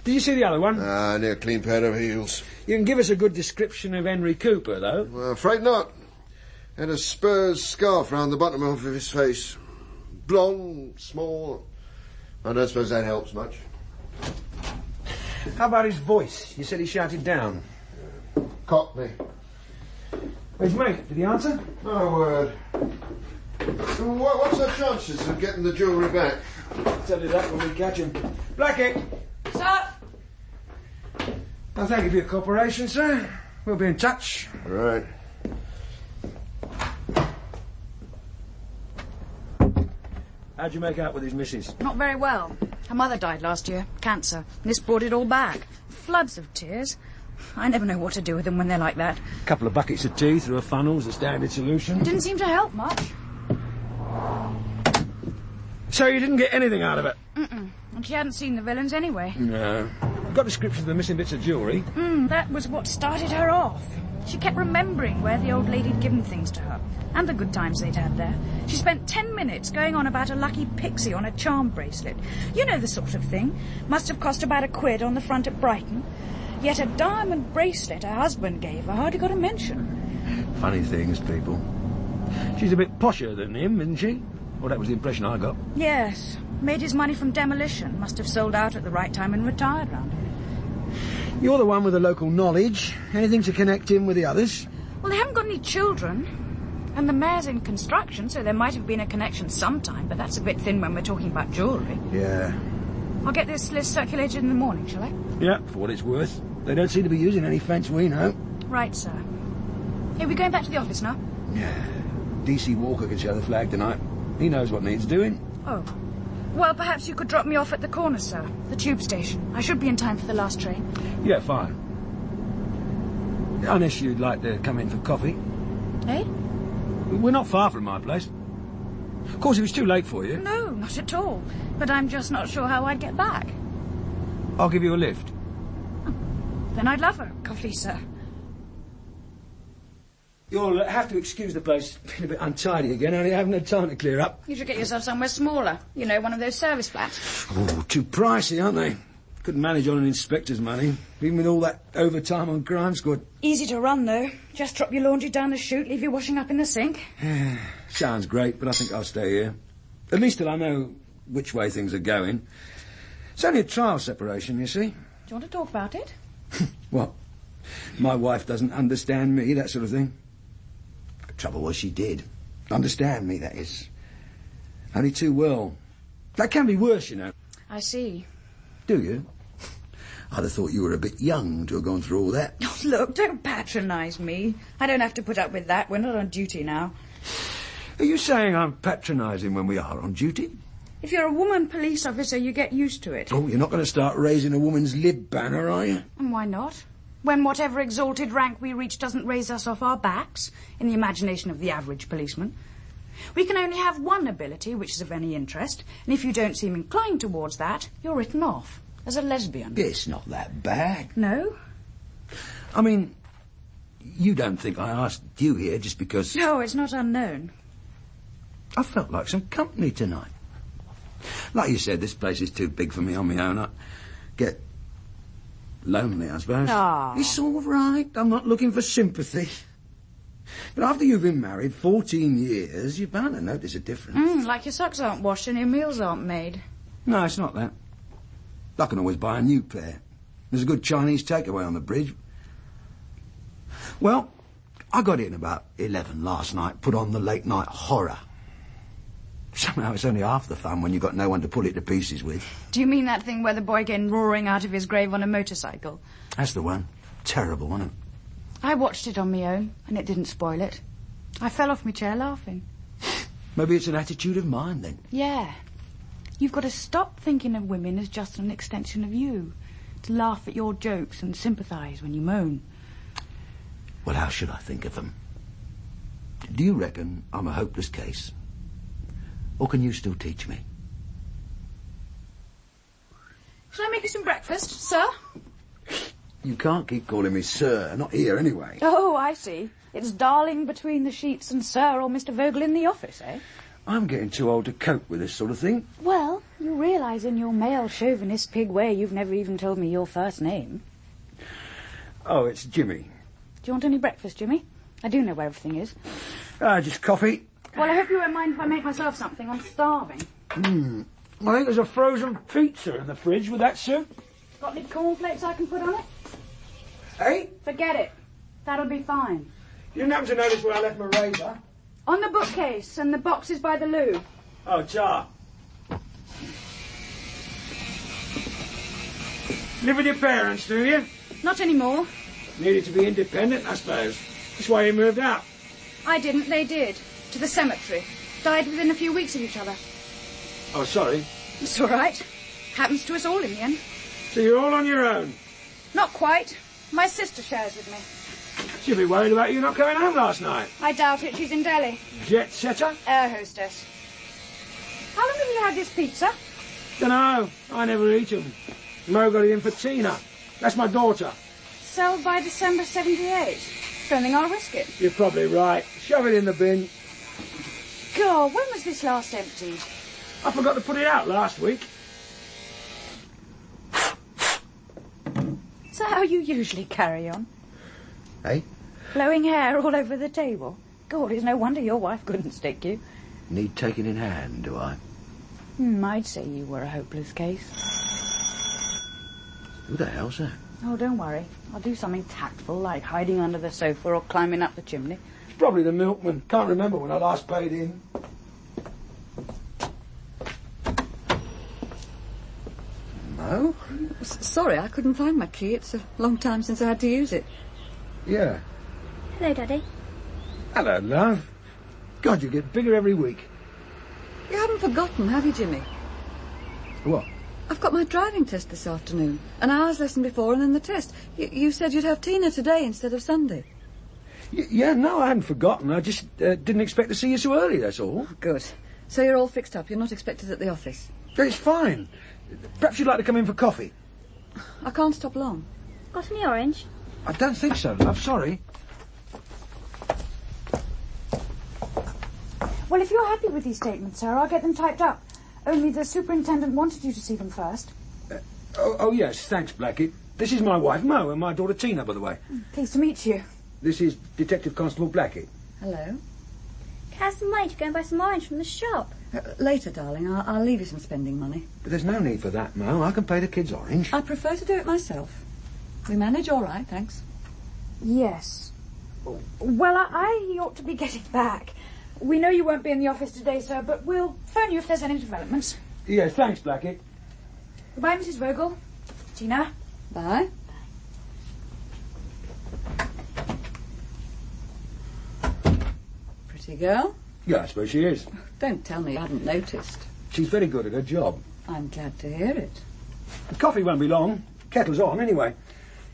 Did you see the other one? Only a clean pair of heels. You can give us a good description of Henry Cooper, though. Well, afraid not. Had a spurs scarf round the bottom of his face. Blonde, small. I don't suppose that helps much. How about his voice? You said he shouted down. Cockney. His mate, did he answer? No word. What's the chances of getting the jewellery back? I'll tell you that when we catch him. Blackett! Sir? Well, thank you for your cooperation, sir. We'll be in touch. Right. How'd you make out with his missus? Not very well. Her mother died last year. Cancer. This brought it all back. Floods of tears. I never know what to do with them when they're like that. A couple of buckets of tea through a funnel's the standard solution. Didn't seem to help much. So you didn't get anything out of it? Mm-mm. And she hadn't seen the villains anyway. No. Got descriptions of the missing bits of jewellery? That was what started her off. She kept remembering where the old lady'd given things to her, and the good times they'd had there. She spent 10 minutes going on about a lucky pixie on a charm bracelet. You know the sort of thing. Must have cost about £1 on the front at Brighton. Yet a diamond bracelet her husband gave her hardly got a mention. Funny things, people. She's a bit posher than him, isn't she? Well, that was the impression I got. Yes. Made his money from demolition. Must have sold out at the right time and retired round it. You're the one with the local knowledge. Anything to connect him with the others? Well, they haven't got any children. And the mayor's in construction, so there might have been a connection sometime, but that's a bit thin when we're talking about jewellery. Yeah. I'll get this list circulated in the morning, shall I? Yeah, for what it's worth. They don't seem to be using any fence we know. Right, sir. Hey, we going back to the office now? Yeah. DC Walker can show the flag tonight. He knows what needs doing. Oh. Well, perhaps you could drop me off at the corner, sir. The tube station. I should be in time for the last train. Yeah, fine. Unless you'd like to come in for coffee. Eh? We're not far from my place. Of course, it was too late for you. No, not at all. But I'm just not sure how I'd get back. I'll give you a lift. Then I'd love a coffee, sir. You'll have to excuse the place being a bit untidy again, only I haven't had time to clear up. You should get yourself somewhere smaller. You know, one of those service flats. Oh, too pricey, aren't they? Couldn't manage on an inspector's money, even with all that overtime on crime squad. Easy to run, though. Just drop your laundry down the chute, leave your washing up in the sink. Sounds great, but I think I'll stay here. At least till I know which way things are going. It's only a trial separation, you see. Do you want to talk about it? Well, my wife doesn't understand me, that sort of thing. The trouble was she did. Understand me, that is. Only too well. That can be worse, you know. I see. Do you? I'd have thought you were a bit young to have gone through all that. Oh, look, don't patronise me. I don't have to put up with that. We're not on duty now. Are you saying I'm patronising when we are on duty? If you're a woman police officer, you get used to it. Oh, you're not going to start raising a woman's lib banner, are you? And why not? When whatever exalted rank we reach doesn't raise us off our backs, in the imagination of the average policeman. We can only have one ability which is of any interest, and if you don't seem inclined towards that, you're written off as a lesbian. It's not that bad. No? I mean, you don't think I asked you here just because... No, it's not unknown. I felt like some company tonight. Like you said, this place is too big for me on my own. I get lonely, I suppose. Aww. It's all right. I'm not looking for sympathy. But after you've been married 14 years, you're bound to notice a difference. Like your socks aren't washed and your meals aren't made. No, it's not that. I can always buy a new pair. There's a good Chinese takeaway on the bridge. Well, I got in about 11 last night, put on the late night horror. Somehow it's only half the fun when you've got no one to pull it to pieces with. Do you mean that thing where the boy came roaring out of his grave on a motorcycle? That's the one. Terrible, wasn't it? I watched it on my own, and it didn't spoil it. I fell off my chair laughing. Maybe it's an attitude of mind, then. Yeah. You've got to stop thinking of women as just an extension of you. To laugh at your jokes and sympathise when you moan. Well, how should I think of them? Do you reckon I'm a hopeless case? Or can you still teach me? Shall I make you some breakfast, sir? You can't keep calling me sir. Not here, anyway. Oh, I see. It's darling between the sheets and sir or Mr. Vogel in the office, eh? I'm getting too old to cope with this sort of thing. Well, you realise in your male chauvinist pig way you've never even told me your first name. Oh, it's Jimmy. Do you want any breakfast, Jimmy? I do know where everything is. Just coffee. Well, I hope you won't mind if I make myself something. I'm starving. I think there's a frozen pizza in the fridge. Would that suit? Got any cornflakes I can put on it? Hey? Forget it. That'll be fine. You didn't happen to notice where I left my razor? On the bookcase and the boxes by the loo. Oh, tar. Live with your parents, do you? Not anymore. Needed to be independent, I suppose. That's why you moved out. I didn't, they did. To the cemetery. Died within a few weeks of each other. Oh, sorry. It's all right. Happens to us all in the end. So you're all on your own? Not quite. My sister shares with me. She'll be worried about you not coming home last night. I doubt it. She's in Delhi. Jet setter? Air hostess. How long have you had this pizza? Dunno. I never eat 'em. Mo got it in for Tina. That's my daughter. Sell by December 78. Don't think I'll risk it. You're probably right. Shove it in the bin. God, when was this last emptied? I forgot to put it out last week. Is that how you usually carry on? Hey? Blowing hair all over the table? God, it's no wonder your wife couldn't stick you. Need taking in hand, do I? I'd say you were a hopeless case. Who the hell's that? Oh, don't worry. I'll do something tactful, like hiding under the sofa or climbing up the chimney. It's probably the milkman. Can't remember when I last paid in. Mo? Sorry, I couldn't find my key. It's a long time since I had to use it. Yeah. Hello, Daddy. Hello, love. God, you get bigger every week. You haven't forgotten, have you, Jimmy? What? I've got my driving test this afternoon. An hour's lesson before and then the test. You said you'd have Tina today instead of Sunday. Yeah, no, I hadn't forgotten. I just didn't expect to see you so early, that's all. Good. So you're all fixed up. You're not expected at the office. It's fine. Perhaps you'd like to come in for coffee. I can't stop long. Got any orange? I don't think so, love. Sorry. Well, if you're happy with these statements, sir, I'll get them typed up. Only the superintendent wanted you to see them first. Oh, yes, thanks, Blackie. This is my wife, Mo, and my daughter, Tina, by the way. Pleased to meet you. This is Detective Constable Blackie. Hello. Can I have some money to go and buy some orange from the shop? Later, darling. I'll leave you some spending money. But there's no need for that, Mo. I can pay the kids orange. I prefer to do it myself. We manage all right, thanks. Yes. Well, I ought to be getting back. We know you won't be in the office today, sir, but we'll phone you if there's any developments. Yeah, thanks, Blackie. Goodbye, Mrs. Vogel. Tina. Bye. Pretty girl? Yeah, I suppose she is. Don't tell me you hadn't noticed. She's very good at her job. I'm glad to hear it. The coffee won't be long. Kettle's on, anyway.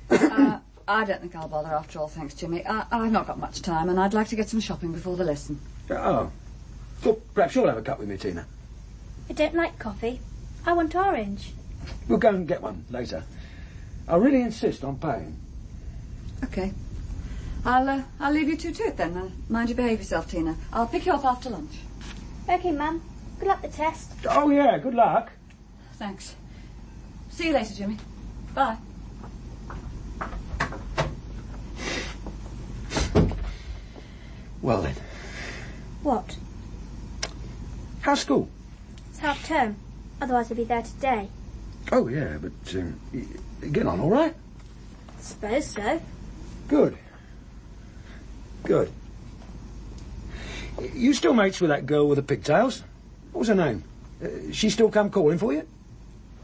I don't think I'll bother after all, thanks, Jimmy. I've not got much time, and I'd like to get some shopping before the lesson. Oh. Well, perhaps you'll have a cup with me, Tina. I don't like coffee. I want orange. We'll go and get one later. I really insist on paying. OK. I'll leave you two to it then. Mind you behave yourself, Tina. I'll pick you up after lunch. OK, Mum. Good luck with the test. Oh, yeah, good luck. Thanks. See you later, Jimmy. Bye. Well, then. What? How's school? It's half term. Otherwise I'd be there today. Oh, yeah, but you getting on all right? I suppose so. Good. Good. You still mates with that girl with the pigtails? What was her name? She still come calling for you?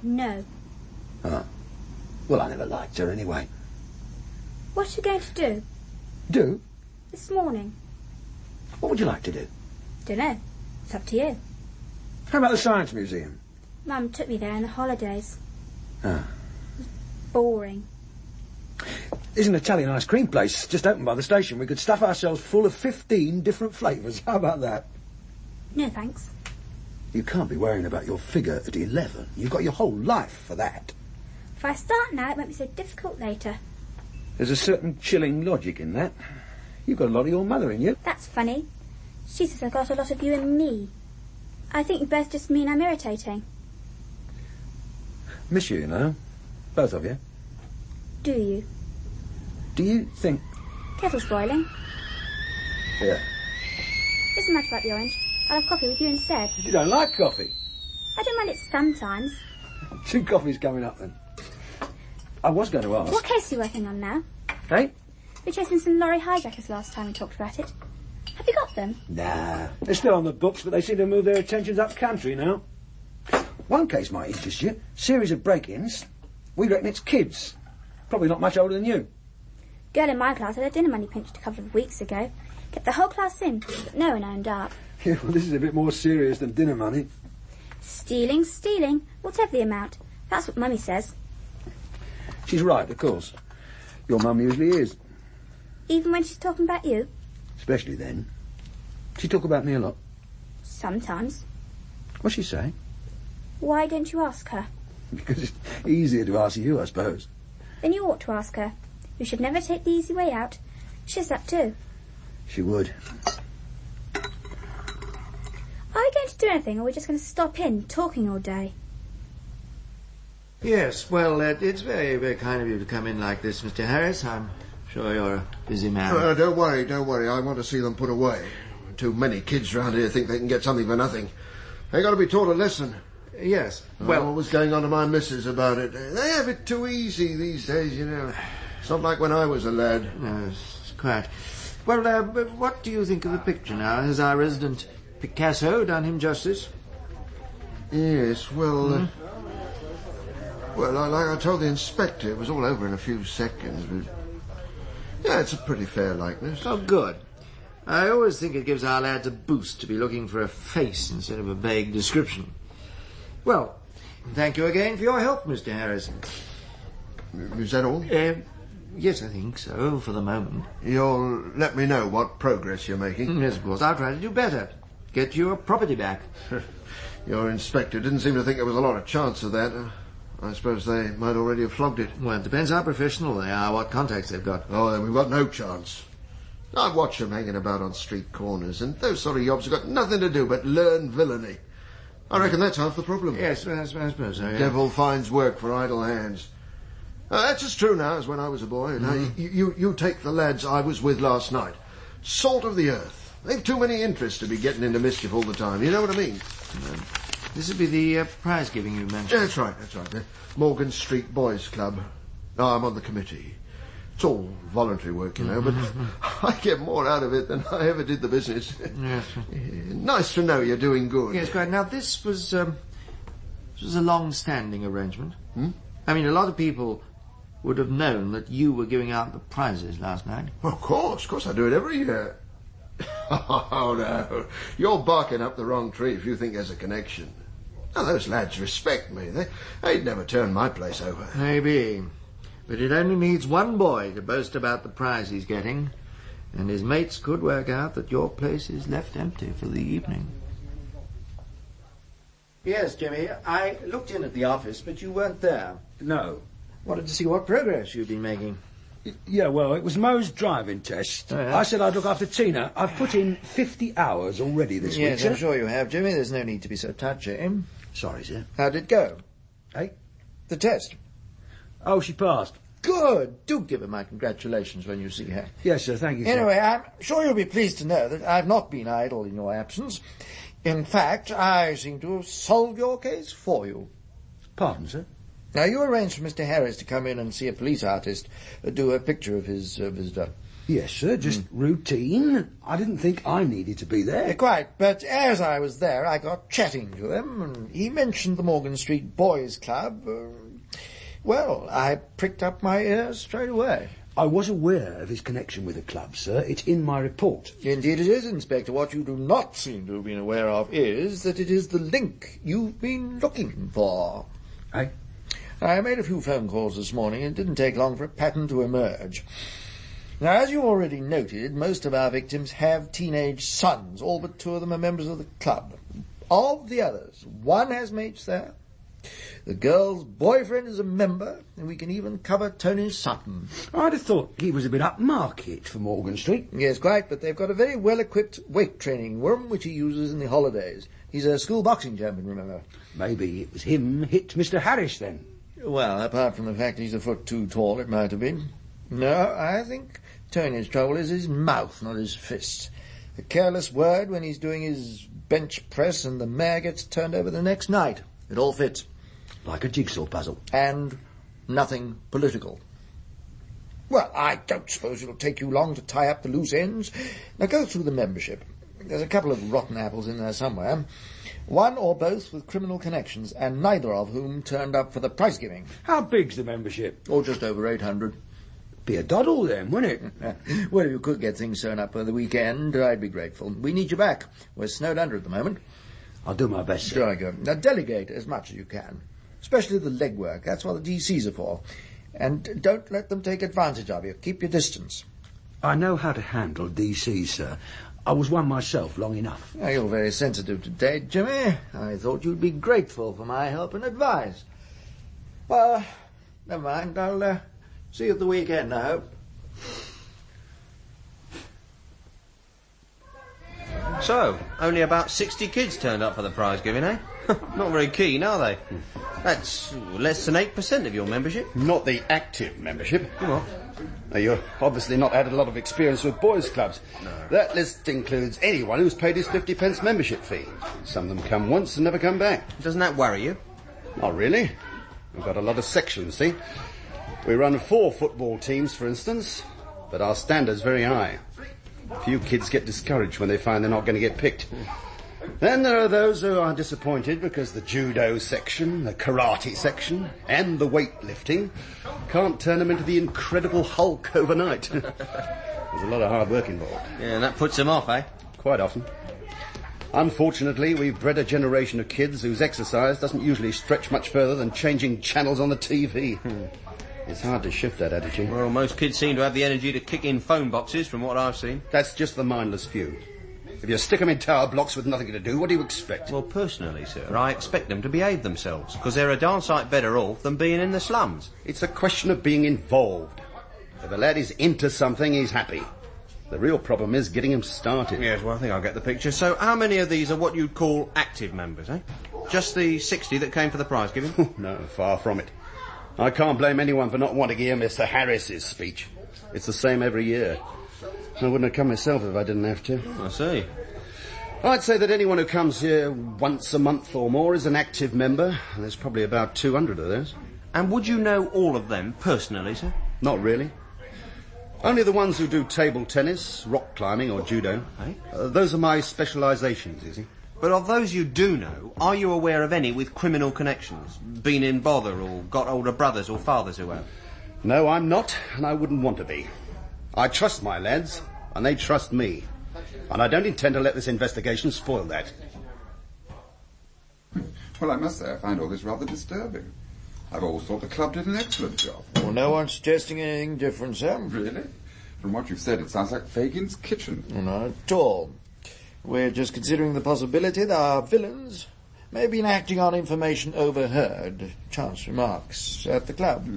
No. Oh. Well, I never liked her anyway. What are you going to do? Do? This morning. What would you like to do? Dunno. It's up to you. How about the Science Museum? Mum took me there in the holidays. Ah. Boring. There's an Italian ice cream place just opened by the station. We could stuff ourselves full of 15 different flavours. How about that? No, thanks. You can't be worrying about your figure at 11. You've got your whole life for that. If I start now, it won't be so difficult later. There's a certain chilling logic in that. You've got a lot of your mother in you. That's funny. She says I've got a lot of you in me. I think you both just mean I'm irritating. Miss you know. Both of you. Do you? Do you think... Kettle's boiling. Yeah. Doesn't matter about the orange. I'll have coffee with you instead. You don't like coffee? I don't mind it sometimes. 2 coffees coming up then. I was going to ask... What case are you working on now? Hey? We were chasing some lorry hijackers last time we talked about it. Have you got them? Nah. They're still on the books, but they seem to move their attentions up country now. One case might interest you. Series of break-ins. We reckon it's kids. Probably not much older than you. Girl in my class had her dinner money pinched a couple of weeks ago. Kept the whole class in, but no one owned up. Yeah, well, this is a bit more serious than dinner money. Stealing, whatever the amount. That's what Mummy says. She's right, of course. Your mum usually is. Even when she's talking about you? Especially then. She talk about me a lot. Sometimes. What's she say? Why don't you ask her? Because it's easier to ask you, I suppose. Then you ought to ask her. You should never take the easy way out. She's that too. She would. Are we going to do anything, or are we just going to stop in, talking all day? Yes, well, it's very, very kind of you to come in like this, Mr. Harris. I'm sure you're a busy man. Don't worry. I want to see them put away. Too many kids round here think they can get something for nothing. They got to be taught a lesson. Yes, well... what was going on to my missus about it? They have it too easy these days, you know. It's not like when I was a lad. No, it's quite. Well, but what do you think of the picture now? Has our resident Picasso done him justice? Yes, well... Well, like I told the inspector, it was all over in a few seconds, but... Yeah, it's a pretty fair likeness. Oh, good. I always think it gives our lads a boost to be looking for a face instead of a vague description. Well, thank you again for your help, Mr. Harris. Is that all? Yes, I think so, for the moment. You'll let me know what progress you're making? Yes, of course. I'll try to do better. Get your property back. Your inspector didn't seem to think there was a lot of chance of that. I suppose they might already have flogged it. Well, it depends how professional they are, what contacts they've got. Oh, then we've got no chance. I watch them hanging about on street corners, and those sort of yobs have got nothing to do but learn villainy. I reckon that's half the problem. Yes, I suppose so, yeah. Devil finds work for idle hands. That's as true now as when I was a boy. Now, you take the lads I was with last night. Salt of the earth. They've too many interests to be getting into mischief all the time. You know what I mean? This would be the prize giving you mentioned. That's right. The Morgan Street Boys Club. No, I'm on the committee. It's all voluntary work, you know, but I get more out of it than I ever did the business. Yes. Nice to know you're doing good. Yes, quite. Now, this was a long-standing arrangement. I mean, a lot of people would have known that you were giving out the prizes last night. Well, of course, I do it every year. Oh, no, you're barking up the wrong tree if you think there's a connection. Now, those lads respect me. They'd never turn my place over. Maybe. But it only needs one boy to boast about the prize he's getting, and his mates could work out that your place is left empty for the evening. Yes, Jimmy, I looked in at the office, but you weren't there. No. Wanted to see what progress you've been making. Yeah, well, it was Mo's driving test. Oh, yeah? I said I'd look after Tina. I've put in 50 hours already this week, Yes, sir. I'm sure you have, Jimmy. There's no need to be so touchy. Sorry, sir. How did it go? Eh? The test. Oh, she passed. Good. Do give her my congratulations when you see her. Yes, sir. Thank you, sir. Anyway, I'm sure you'll be pleased to know that I've not been idle in your absence. In fact, I seem to have solved your case for you. Pardon, sir? Now, you arranged for Mr. Harris to come in and see a police artist do a picture of his visitor. Yes, sir. Just routine. I didn't think I needed to be there. Quite. But as I was there, I got chatting to him, and he mentioned the Morgan Street Boys Club. Well, I pricked up my ears straight away. I was aware of his connection with the club, sir. It's in my report. Indeed it is, Inspector. What you do not seem to have been aware of is that it is the link you've been looking for. Eh? I made a few phone calls this morning, and it didn't take long for a pattern to emerge. Now, as you already noted, most of our victims have teenage sons. All but two of them are members of the club. Of the others, one has mates there. The girl's boyfriend is a member, and we can even cover Tony's son. I'd have thought he was a bit upmarket for Morgan Street. Yes, quite, but they've got a very well-equipped weight training room, which he uses in the holidays. He's a school boxing champion, remember? Maybe it was him hit Mr. Harris, then. Well, apart from the fact he's a foot too tall, it might have been. No, I think Tony's trouble is his mouth, not his fists. A careless word when he's doing his bench press and the mare gets turned over the next night. It all fits. Like a jigsaw puzzle. And nothing political. Well, I don't suppose it'll take you long to tie up the loose ends. Now go through the membership. There's a couple of rotten apples in there somewhere. One or both with criminal connections, and neither of whom turned up for the prize giving. How big's the membership? Or just over 800. Be a doddle then, wouldn't it? Well, if you could get things sewn up for the weekend, I'd be grateful. We need you back. We're snowed under at the moment. I'll do my best, sir. Sure, go. Now, delegate as much as you can. Especially the legwork. That's what the DCs are for. And don't let them take advantage of you. Keep your distance. I know how to handle DC, sir. I was one myself long enough. Now, you're very sensitive today, Jimmy. I thought you'd be grateful for my help and advice. Well, never mind. I'll see you at the weekend, I hope. So, only about 60 kids turned up for the prize giving, eh? Not very keen, are they? That's less than 8% of your membership. Not the active membership. What? Now, you've obviously not had a lot of experience with boys' clubs. No. That list includes anyone who's paid his 50p membership fee. Some of them come once and never come back. Doesn't that worry you? Not really. We've got a lot of sections, see? We run 4 football teams, for instance, but our standard's very high. A few kids get discouraged when they find they're not going to get picked. Then there are those who are disappointed because the judo section, the karate section, and the weightlifting can't turn them into the incredible Hulk overnight. There's a lot of hard work involved. Yeah, and that puts them off, eh? Quite often. Unfortunately, we've bred a generation of kids whose exercise doesn't usually stretch much further than changing channels on the TV. It's hard to shift that attitude. Well, most kids seem to have the energy to kick in phone boxes, from what I've seen. That's just the mindless few. If you stick them in tower blocks with nothing to do, what do you expect? Well, personally, sir, I expect them to behave themselves, because they're a darn sight better off than being in the slums. It's a question of being involved. If a lad is into something, he's happy. The real problem is getting him started. Yes, well, I think I'll get the picture. So how many of these are what you'd call active members, eh? Just the 60 that came for the prize giving? No, far from it. I can't blame anyone for not wanting to hear Mr. Harris's speech. It's the same every year. I wouldn't have come myself if I didn't have to. I see. I'd say that anyone who comes here once a month or more is an active member, and there's probably about 200 of those. And would you know all of them personally, sir? Not really. Only the ones who do table tennis, rock climbing or judo. Eh? Those are my specialisations, you see. But of those you do know, are you aware of any with criminal connections? Been in bother or got older brothers or fathers who have? No, I'm not, and I wouldn't want to be. I trust my lads, and they trust me. And I don't intend to let this investigation spoil that. Well, I must say I find all this rather disturbing. I've always thought the club did an excellent job. Well, no one's suggesting anything different, sir. Really? From what you've said, it sounds like Fagin's kitchen. Not at all. We're just considering the possibility that our villains may have been acting on information overheard, chance remarks, at the club.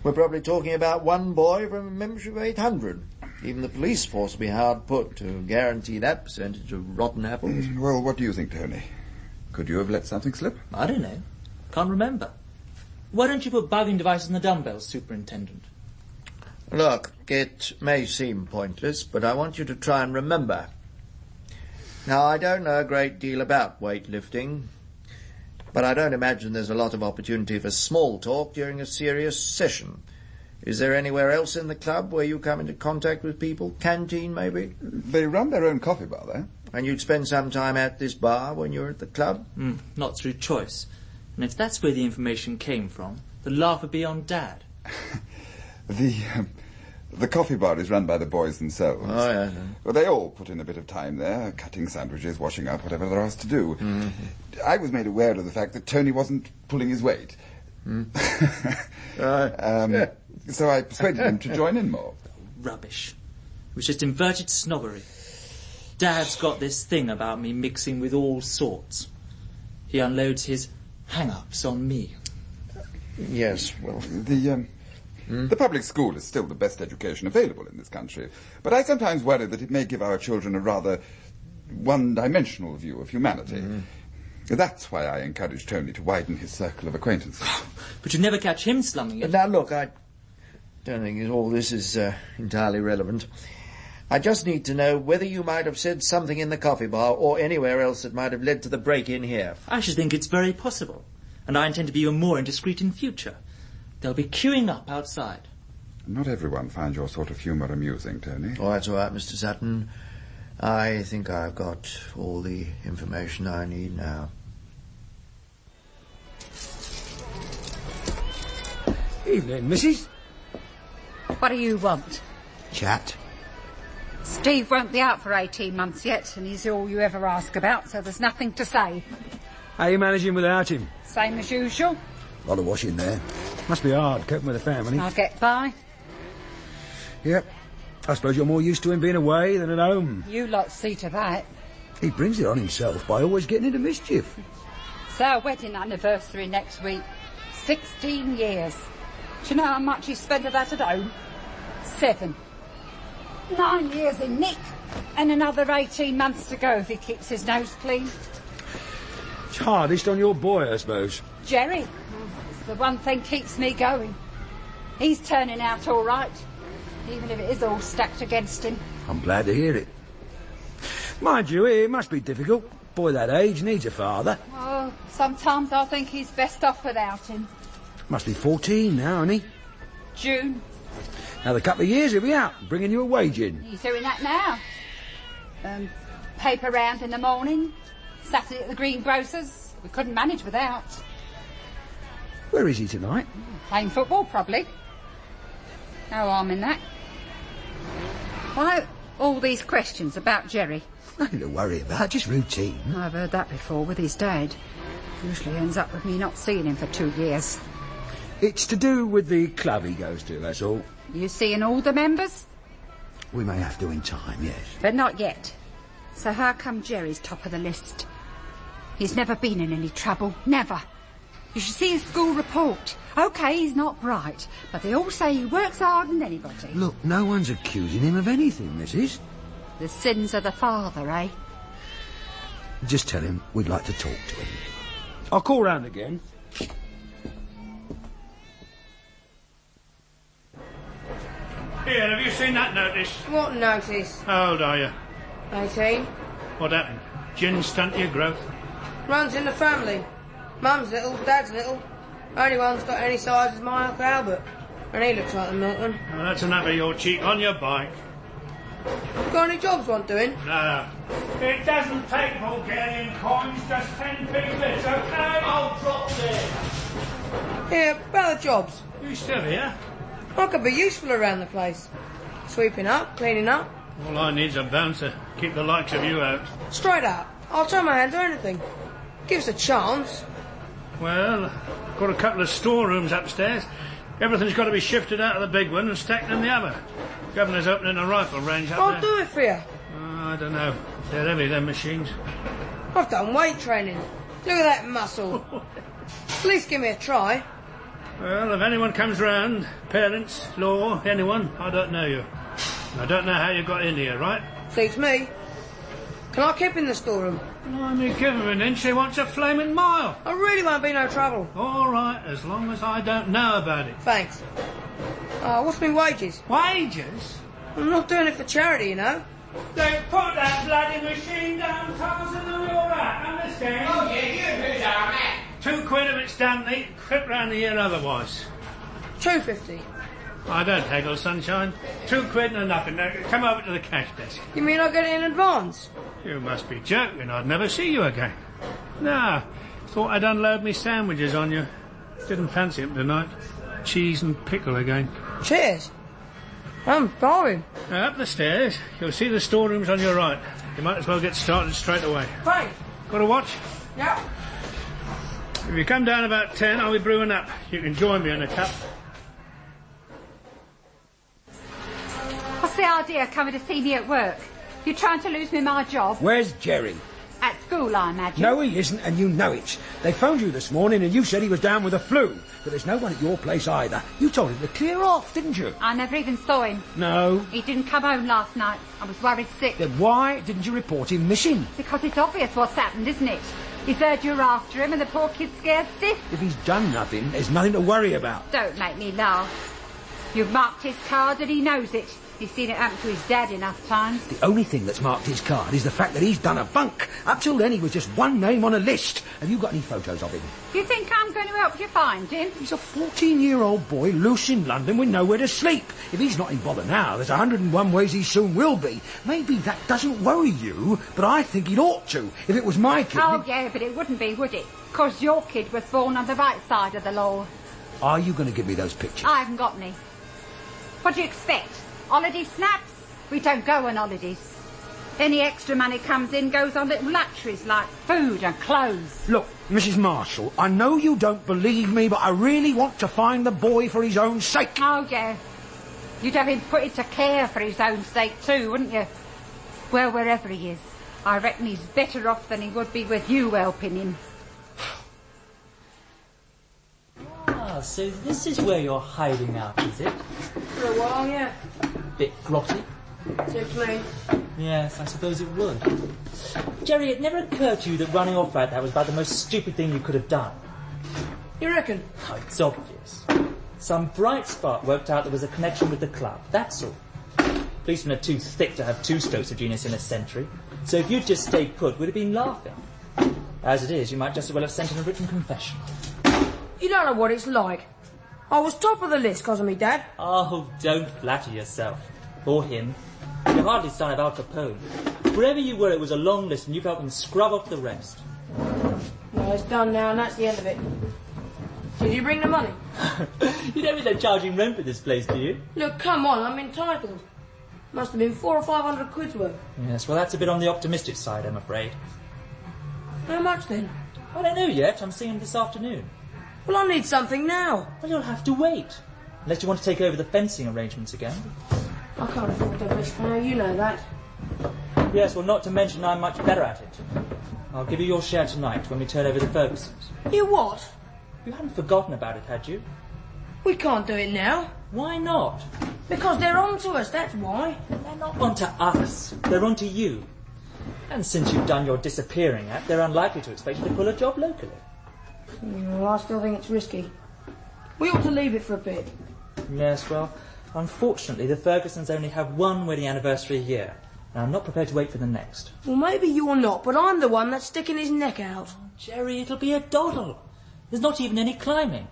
We're probably talking about one boy from a membership of 800. Even the police force will be hard put to guarantee that percentage of rotten apples. Well, what do you think, Tony? Could you have let something slip? I don't know. Can't remember. Why don't you put bugging devices in the dumbbells, Superintendent? Look, it may seem pointless, but I want you to try and remember. Now, I don't know a great deal about weightlifting, but I don't imagine there's a lot of opportunity for small talk during a serious session. Is there anywhere else in the club where you come into contact with people? Canteen, maybe? They run their own coffee bar there. And you'd spend some time at this bar when you're at the club? Not through choice. And if that's where the information came from, the laugh would be on Dad. The coffee bar is run by the boys themselves. Oh, yes. Well, they all put in a bit of time there, cutting sandwiches, washing up, whatever they're asked to do. I was made aware of the fact that Tony wasn't pulling his weight. So I persuaded him to join in more. Rubbish. It was just inverted snobbery. Dad's got this thing about me mixing with all sorts. He unloads his hang-ups on me. Yes, well... The public school is still the best education available in this country, but I sometimes worry that it may give our children a rather one-dimensional view of humanity. That's why I encourage Tony to widen his circle of acquaintances. But you never catch him slumming it. Now, look, I don't think all this is entirely relevant. I just need to know whether you might have said something in the coffee bar or anywhere else that might have led to the break-in here. I should think it's very possible, and I intend to be even more indiscreet in future. They'll be queuing up outside. Not everyone finds your sort of humour amusing, Tony. Oh, that's all right, Mr. Sutton. I think I've got all the information I need now. Evening, missus. What do you want? Chat. Steve won't be out for 18 months yet, and he's all you ever ask about, so there's nothing to say. How you managing without him? Same as usual. A lot of washing there. Must be hard coping with the family. I'll get by. Yep. I suppose you're more used to him being away than at home. You lot see to that. He brings it on himself by always getting into mischief. It's our wedding anniversary next week. 16 years. Do you know how much he spent of that at home? 7. 9 years in Nick, and another 18 months to go if he keeps his nose clean. It's hardest on your boy, I suppose. Jerry. It's the one thing keeps me going. He's turning out all right, even if it is all stacked against him. I'm glad to hear it. Mind you, it must be difficult. Boy that age needs a father. Oh, sometimes I think he's best off without him. Must be 14 now, isn't he? June. Another couple of years he'll be out, bringing you a wage in. He's doing that now. Paper round in the morning, Saturday at the greengrocer's. We couldn't manage without. Where is he tonight? Playing football, probably. No harm in that. Why all these questions about Jerry? Nothing to worry about, just routine. I've heard that before with his dad. Usually ends up with me not seeing him for 2 years. It's to do with the club he goes to, that's all. You seeing all the members? We may have to in time, yes. But not yet. So how come Jerry's top of the list? He's never been in any trouble, never. You should see his school report. OK, he's not bright, but they all say he works harder than anybody. Look, no one's accusing him of anything, missus. The sins of the father, eh? Just tell him we'd like to talk to him. I'll call round again. Here, have you seen that notice? What notice? How old are you? 18. What happened? Gin stunt your growth? Runs in the family. Mum's little, Dad's little. Only one's got any size as my Uncle Albert. And he looks like a Milton. Well, that's enough of your cheek on your bike. Got any jobs want doing? No. It doesn't take Bulgarian coins, just 10p bits, okay? I'll drop there. Yeah, about the jobs. You still here? I could be useful around the place. Sweeping up, cleaning up. All I need's a bouncer. Keep the likes of you out. Straight up. I'll turn my hand to anything. Give us a chance. Well, got a couple of storerooms upstairs. Everything's got to be shifted out of the big one and stacked in the other. Governor's opening a rifle range up there. I'll do it for you. I don't know. They're heavy, them machines. I've done weight training. Look at that muscle. At least give me a try. Well, if anyone comes round, parents, law, anyone, I don't know you. I don't know how you got in here, right? Suits me. Can I keep in the storeroom? Blimey, give him an inch, he wants a flaming mile. I really won't be no trouble. All right, as long as I don't know about it. Thanks. What's my wages? Wages? I'm not doing it for charity, you know. They put that bloody machine down, Thomas, and all that, understand? Oh, yeah, you who's our man? 2 quid if it's done neat, quit round the year otherwise. $2.50. I don't haggle, sunshine. 2 quid and nothing. Now, come over to the cash desk. You mean I get it in advance? You must be joking. I'd never see you again. No, thought I'd unload me sandwiches on you. Didn't fancy them tonight. Cheese and pickle again. Cheers. I'm starving. Now, up the stairs, you'll see the storerooms on your right. You might as well get started straight away. Thanks. Got a watch? Yep. If you come down about 10, I'll be brewing up. You can join me in a cup. What's the idea of coming to see me at work? You're trying to lose me my job? Where's Jerry? At school, I imagine. No, he isn't, and you know it. They phoned you this morning and you said he was down with the flu. But there's no one at your place either. You told him to clear off, didn't you? I never even saw him. No. He didn't come home last night. I was worried sick. Then why didn't you report him missing? Because it's obvious what's happened, isn't it? He's heard you're after him and the poor kid's scared stiff. If he's done nothing, there's nothing to worry about. Don't make me laugh. You've marked his card and he knows it. He's seen it happen to his dad enough times. The only thing that's marked his card is the fact that he's done a bunk. Up till then, he was just one name on a list. Have you got any photos of him? You think I'm going to help you find him? He's a 14-year-old boy loose in London with nowhere to sleep. If he's not in bother now, there's 101 ways he soon will be. Maybe that doesn't worry you, but I think it ought to. If it was my kid... Oh, yeah, but it wouldn't be, would it? 'Cause your kid was born on the right side of the law. Are you going to give me those pictures? I haven't got any. What do you expect? Holiday snaps? We don't go on holidays. Any extra money comes in goes on little luxuries like food and clothes. Look, Mrs. Marshall, I know you don't believe me, but I really want to find the boy for his own sake. Oh, yeah. You'd have him put into care for his own sake too, wouldn't you? Well, wherever he is, I reckon he's better off than he would be with you helping him. Ah, so this is where you're hiding out, is it? For a while, yeah. Bit grotty? Suits me. Yes, I suppose it would. Jerry, it never occurred to you that running off like that was about the most stupid thing you could have done. You reckon? Oh, it's obvious. Some bright spark worked out there was a connection with the club, that's all. Policemen are too thick to have two strokes of genius in a century, so if you'd just stayed put, we'd have been laughing. As it is, you might just as well have sent in a written confession. You don't know what it's like. I was top of the list because of me dad. Oh, don't flatter yourself. Or him. You're hardly son of Al Capone. Wherever you were, it was a long list, and you've helped them scrub off the rest. Well, it's done now, and that's the end of it. Did you bring the money? You don't mean they're charging rent for this place, do you? Look, come on, I'm entitled. Must have been 400 or 500 quid's worth. Yes, well, that's a bit on the optimistic side, I'm afraid. How much then? I don't know yet. I'm seeing him this afternoon. Well, I need something now. Well, you'll have to wait. Unless you want to take over the fencing arrangements again. I can't afford the risk now, you know that. Yes, well, not to mention I'm much better at it. I'll give you your share tonight when we turn over the Fergusons. You what? You hadn't forgotten about it, had you? We can't do it now. Why not? Because they're on to us, that's why. They're not on to us. They're on to you. And since you've done your disappearing act, they're unlikely to expect you to pull a job locally. Well, I still think it's risky. We ought to leave it for a bit. Yes, well, unfortunately, the Fergusons only have one wedding anniversary a year, and I'm not prepared to wait for the next. Well, maybe you're not, but I'm the one that's sticking his neck out. Oh, Jerry, it'll be a doddle. There's not even any climbing.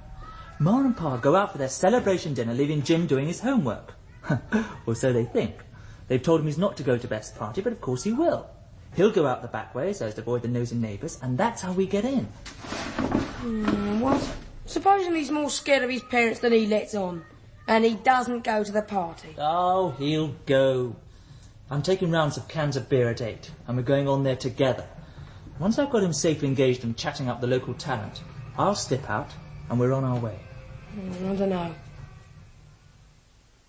Ma and Pa go out for their celebration dinner, leaving Jim doing his homework. Or so they think. They've told him he's not to go to Beth's party, but of course he will. He'll go out the back way so as to avoid the nosy neighbours, and that's how we get in. What? Supposing he's more scared of his parents than he lets on, and he doesn't go to the party. Oh, he'll go. I'm taking rounds of cans of beer at 8, and we're going on there together. Once I've got him safely engaged and chatting up the local talent, I'll slip out, and we're on our way. I don't know.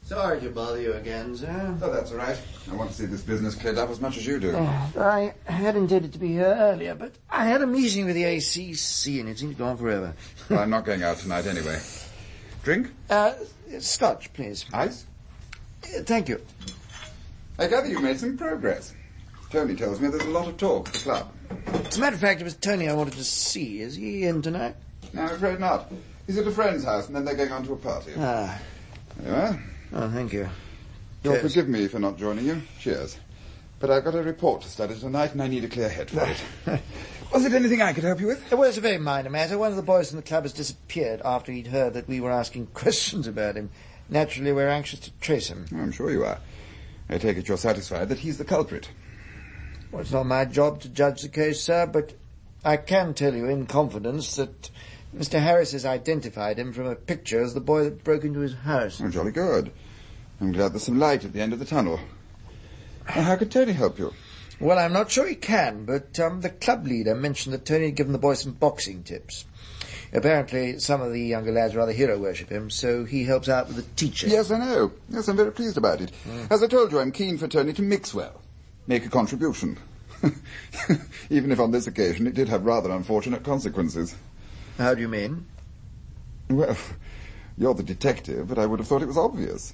Sorry to bother you again, sir. Oh, that's all right. I want to see this business cleared up as much as you do. I had intended to be here earlier, but I had a meeting with the ACC and it seemed to go on forever. Well, I'm not going out tonight anyway. Drink? Scotch, please. Ice? Thank you. I gather you made some progress. Tony tells me there's a lot of talk at the club. As a matter of fact, it was Tony I wanted to see. Is he in tonight? No, I'm afraid not. He's at a friend's house and then they're going on to a party. Ah. There you are. Oh, thank you. You'll Cheers. forgive me for not joining you. Cheers. But I've got a report to study tonight and I need a clear head for it. Was it anything I could help you with? Well, it's a very minor matter. One of the boys from the club has disappeared after he'd heard that we were asking questions about him. Naturally, we're anxious to trace him. I'm sure you are. I take it you're satisfied that he's the culprit. Well, it's not my job to judge the case, sir, but I can tell you in confidence that Mr. Harris has identified him from a picture as the boy that broke into his house. Oh, jolly good. I'm glad there's some light at the end of the tunnel. Now, how could Tony help you? Well, I'm not sure he can, but the club leader mentioned that Tony had given the boy some boxing tips. Apparently, some of the younger lads rather hero-worship him, so he helps out with the teaching. Yes, I know. Yes, I'm very pleased about it. As I told you, I'm keen for Tony to mix well, make a contribution. Even if on this occasion it did have rather unfortunate consequences. How do you mean? Well, you're the detective, but I would have thought it was obvious.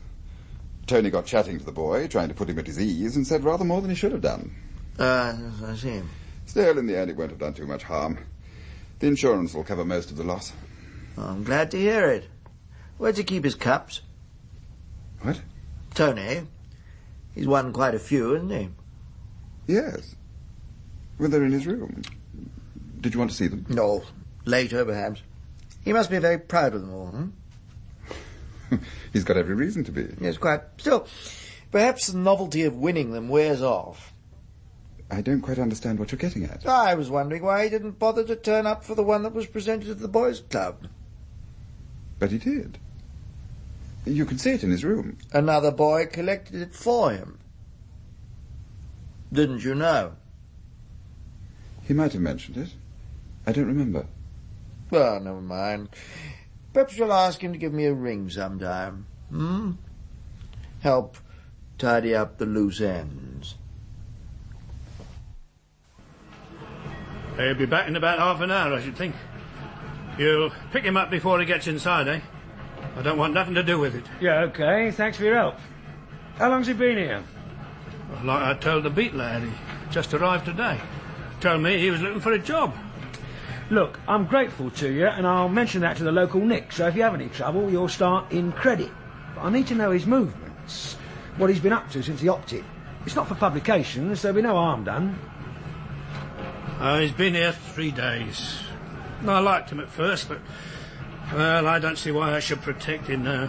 Tony got chatting to the boy, trying to put him at his ease, and said rather more than he should have done. I see. Still, in the end, it won't have done too much harm. The insurance will cover most of the loss. Oh, I'm glad to hear it. Where'd he keep his cups? What? Tony. He's won quite a few, hasn't he? Yes. Well, they're in his room. Did you want to see them? No. Later, perhaps. He must be very proud of them all, He's got every reason to be. Yes, quite. Still, perhaps the novelty of winning them wears off. I don't quite understand what you're getting at. I was wondering why he didn't bother to turn up for the one that was presented at the boys' club. But he did. You can see it in his room. Another boy collected it for him. Didn't you know? He might have mentioned it. I don't remember. Well, never mind. Perhaps you'll ask him to give me a ring sometime. Help tidy up the loose ends. He'll be back in about half an hour, I should think. You'll pick him up before he gets inside, eh? I don't want nothing to do with it. Yeah, OK. Thanks for your help. How long's he been here? Well, like I told the beat lad, he just arrived today. Told me he was looking for a job. Look, I'm grateful to you, and I'll mention that to the local Nick, so if you have any trouble, you'll start in credit. But I need to know his movements, what he's been up to since he opted. It's not for publication, so there'll be no harm done. He's been here 3 days. I liked him at first, but, well, I don't see why I should protect him now.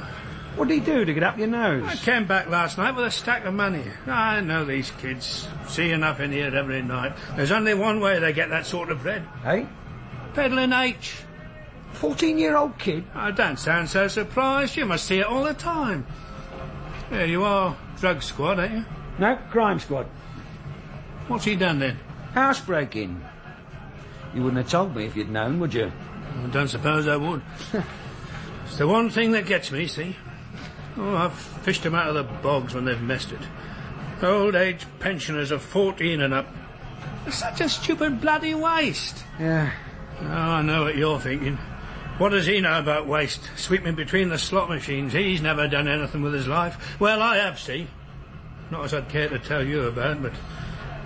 What did he do to get up your nose? I came back last night with a stack of money. I know these kids. See enough in here every night. There's only one way they get that sort of bread. Eh? Peddling H. 14-year-old kid? I don't sound so surprised. You must see it all the time. There you are, drug squad, ain't you? No, crime squad. What's he done then? Housebreaking. You wouldn't have told me if you'd known, would you? I don't suppose I would. It's the one thing that gets me, see? Oh, I've fished them out of the bogs when they've messed it. Old age pensioners of 14 and up. It's such a stupid bloody waste. Yeah. Oh, I know what you're thinking. What does he know about waste? Sweeping between the slot machines. He's never done anything with his life. Well, I have, see. Not as I'd care to tell you about, but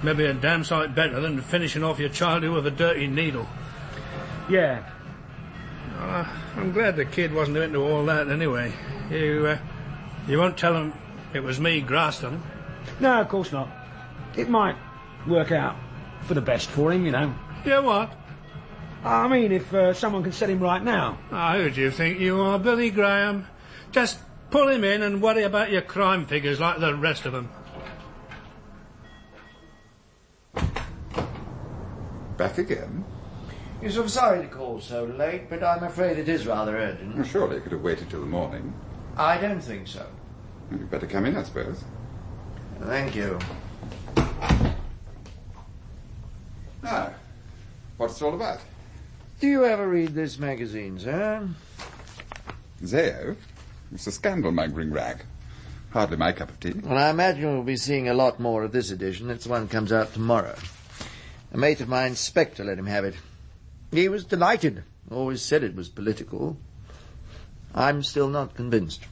maybe a damn sight better than finishing off your childhood with a dirty needle. Yeah. I'm glad the kid wasn't into all that anyway. You won't tell him it was me grassed on him? No, of course not. It might work out for the best for him, you know. Yeah, what? I mean, if someone can set him right now. Who do you think you are, Billy Graham? Just pull him in and worry about your crime figures like the rest of them. Back again? Yes, I'm sorry to call so late, but I'm afraid it is rather urgent. Well, surely you could have waited till the morning. I don't think so. Well, you'd better come in, I suppose. Thank you. Now, what's it all about? Do you ever read this magazine, sir? Zeo? It's a scandal-mongering rag. Hardly my cup of tea. Well, I imagine we'll be seeing a lot more of this edition. It's the one that comes out tomorrow. A mate of mine, Spectre, let him have it. He was delighted. Always said it was political. I'm still not convinced.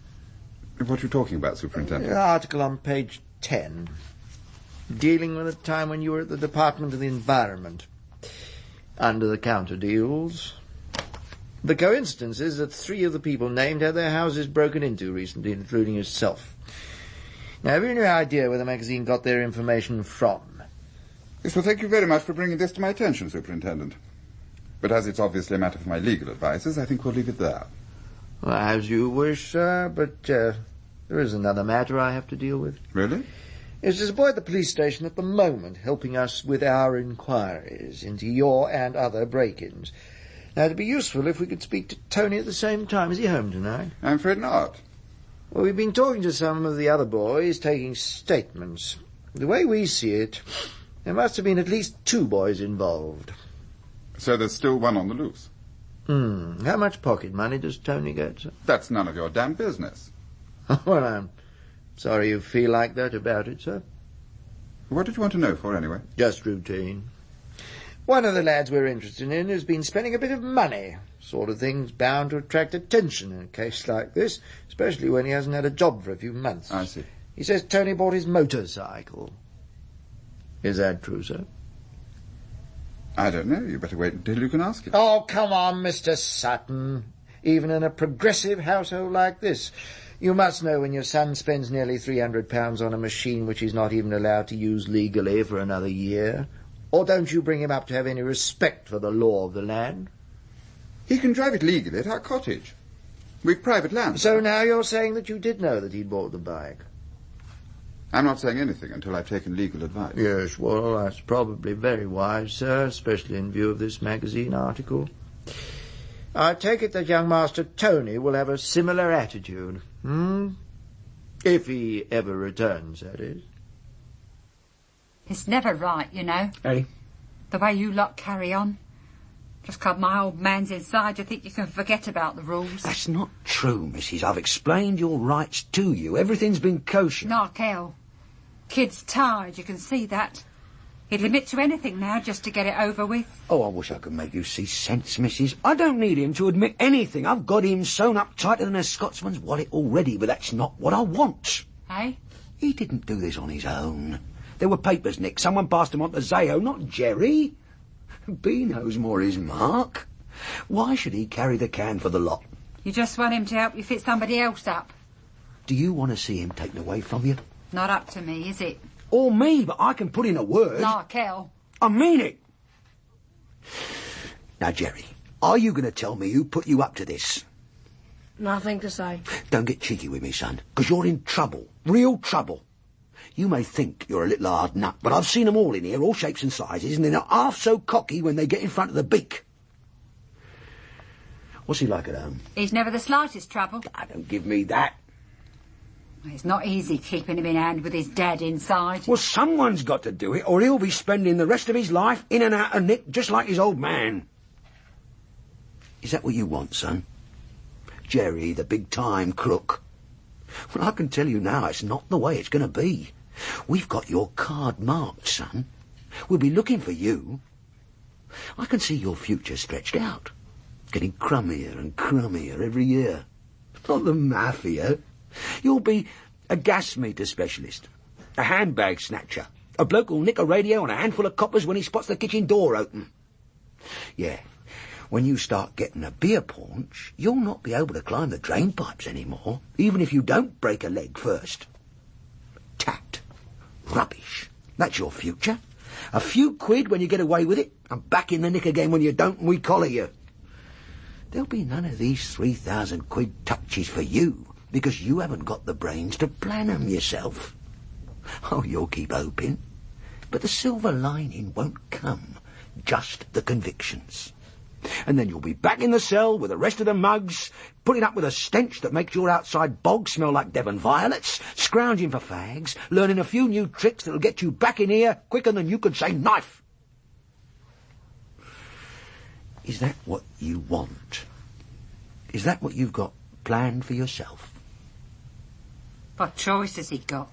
What are you talking about, Superintendent? The article on page 10, dealing with a time when you were at the Department of the Environment, under-the-counter deals. The coincidence is that 3 of the people named had their houses broken into recently, including yourself. Now, have you any idea where the magazine got their information from? Yes, well, thank you very much for bringing this to my attention, Superintendent. But as it's obviously a matter for my legal advisers, I think we'll leave it there. Well, as you wish, sir, but there is another matter I have to deal with. Really? Yes, there's a boy at the police station at the moment helping us with our inquiries into your and other break-ins. Now, it'd be useful if we could speak to Tony at the same time. Is he home tonight? I'm afraid not. Well, we've been talking to some of the other boys, taking statements. The way we see it, there must have been at least 2 boys involved. So there's still one on the loose? How much pocket money does Tony get, sir? That's none of your damn business. Well, I'm sorry you feel like that about it, sir. What did you want to know for, anyway? Just routine. One of the lads we're interested in has been spending a bit of money. Sort of thing's bound to attract attention in a case like this, especially when he hasn't had a job for a few months. I see. He says Tony bought his motorcycle. Is that true, sir? I don't know. You better wait until you can ask him. Oh, come on, Mr. Sutton. Even in a progressive household like this, You must know when your son spends nearly £300 on a machine which he's not even allowed to use legally for another year. Or don't you bring him up to have any respect for the law of the land? He can drive it legally at our cottage. We've private land. So now you're saying that you did know that he'd bought the bike? I'm not saying anything until I've taken legal advice. Yes, well, that's probably very wise, sir, especially in view of this magazine article. I take it that young Master Tony will have a similar attitude, If he ever returns, that is. It's never right, you know. Hey? The way you lot carry on. Just 'cause my old man's inside, you think you can forget about the rules. That's not true, Mrs. I've explained your rights to you. Everything's been kosher. Narkel. Kid's tired, you can see that. He'd admit to anything now just to get it over with. Oh, I wish I could make you see sense, Mrs. I don't need him to admit anything. I've got him sewn up tighter than a Scotsman's wallet already, but that's not what I want. Eh? He didn't do this on his own. There were papers, Nick. Someone passed them on to Zayo, not Jerry. B knows more his mark. Why should he carry the can for the lot? You just want him to help you fit somebody else up. Do you want to see him taken away from you? Not up to me, is it? Or me, but I can put in a word. Narkel. I mean it. Now, Jerry, are you going to tell me who put you up to this? Nothing to say. Don't get cheeky with me, son, because you're in trouble. Real trouble. You may think you're a little hard nut, but I've seen them all in here, all shapes and sizes, and they're not half so cocky when they get in front of the beak. What's he like at home? He's never the slightest trouble. Don't give me that. It's not easy keeping him in hand with his dad inside. Well, someone's got to do it, or he'll be spending the rest of his life in and out of Nick, just like his old man. Is that what you want, son? Jerry, the big-time crook? Well, I can tell you now, it's not the way it's going to be. We've got your card marked, son. We'll be looking for you. I can see your future stretched out, getting crummier and crummier every year. Not the mafia. You'll be a gas meter specialist, a handbag snatcher, a bloke who'll nick a radio and a handful of coppers when he spots the kitchen door open. Yeah, when you start getting a beer paunch, you'll not be able to climb the drain pipes anymore, even if you don't break a leg first. Tact. Rubbish. That's your future. A few quid when you get away with it, and back in the nick again when you don't and we collar you. There'll be none of these 3,000 quid touches for you, because you haven't got the brains to plan 'em yourself. Oh, you'll keep hoping, but the silver lining won't come, just the convictions. And then you'll be back in the cell with the rest of the mugs, putting up with a stench that makes your outside bog smell like Devon violets, scrounging for fags, learning a few new tricks that'll get you back in here quicker than you can say knife. Is that what you want? Is that what you've got planned for yourself? What choice has he got?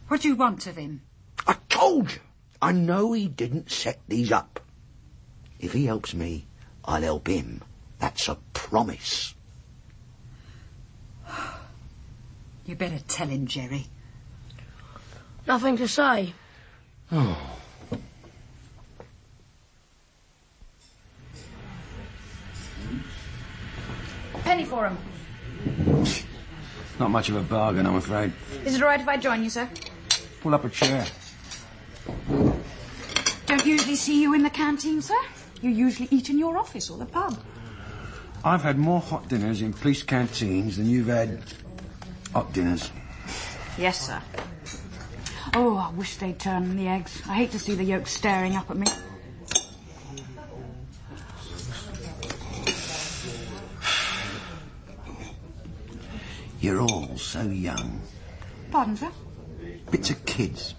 What do you want of him? I told you! I know he didn't set these up. If he helps me, I'll help him. That's a promise. You better tell him, Jerry. Nothing to say. Oh. Penny for him. Not much of a bargain, I'm afraid. Is it all right if I join you, sir? Pull up a chair. Don't usually see you in the canteen, sir. You usually eat in your office or the pub. I've had more hot dinners in police canteens than you've had hot dinners. Yes, sir. Oh, I wish they'd turn the eggs. I hate to see the yolk staring up at me. You're all so young. Pardon, sir? Bits of kids.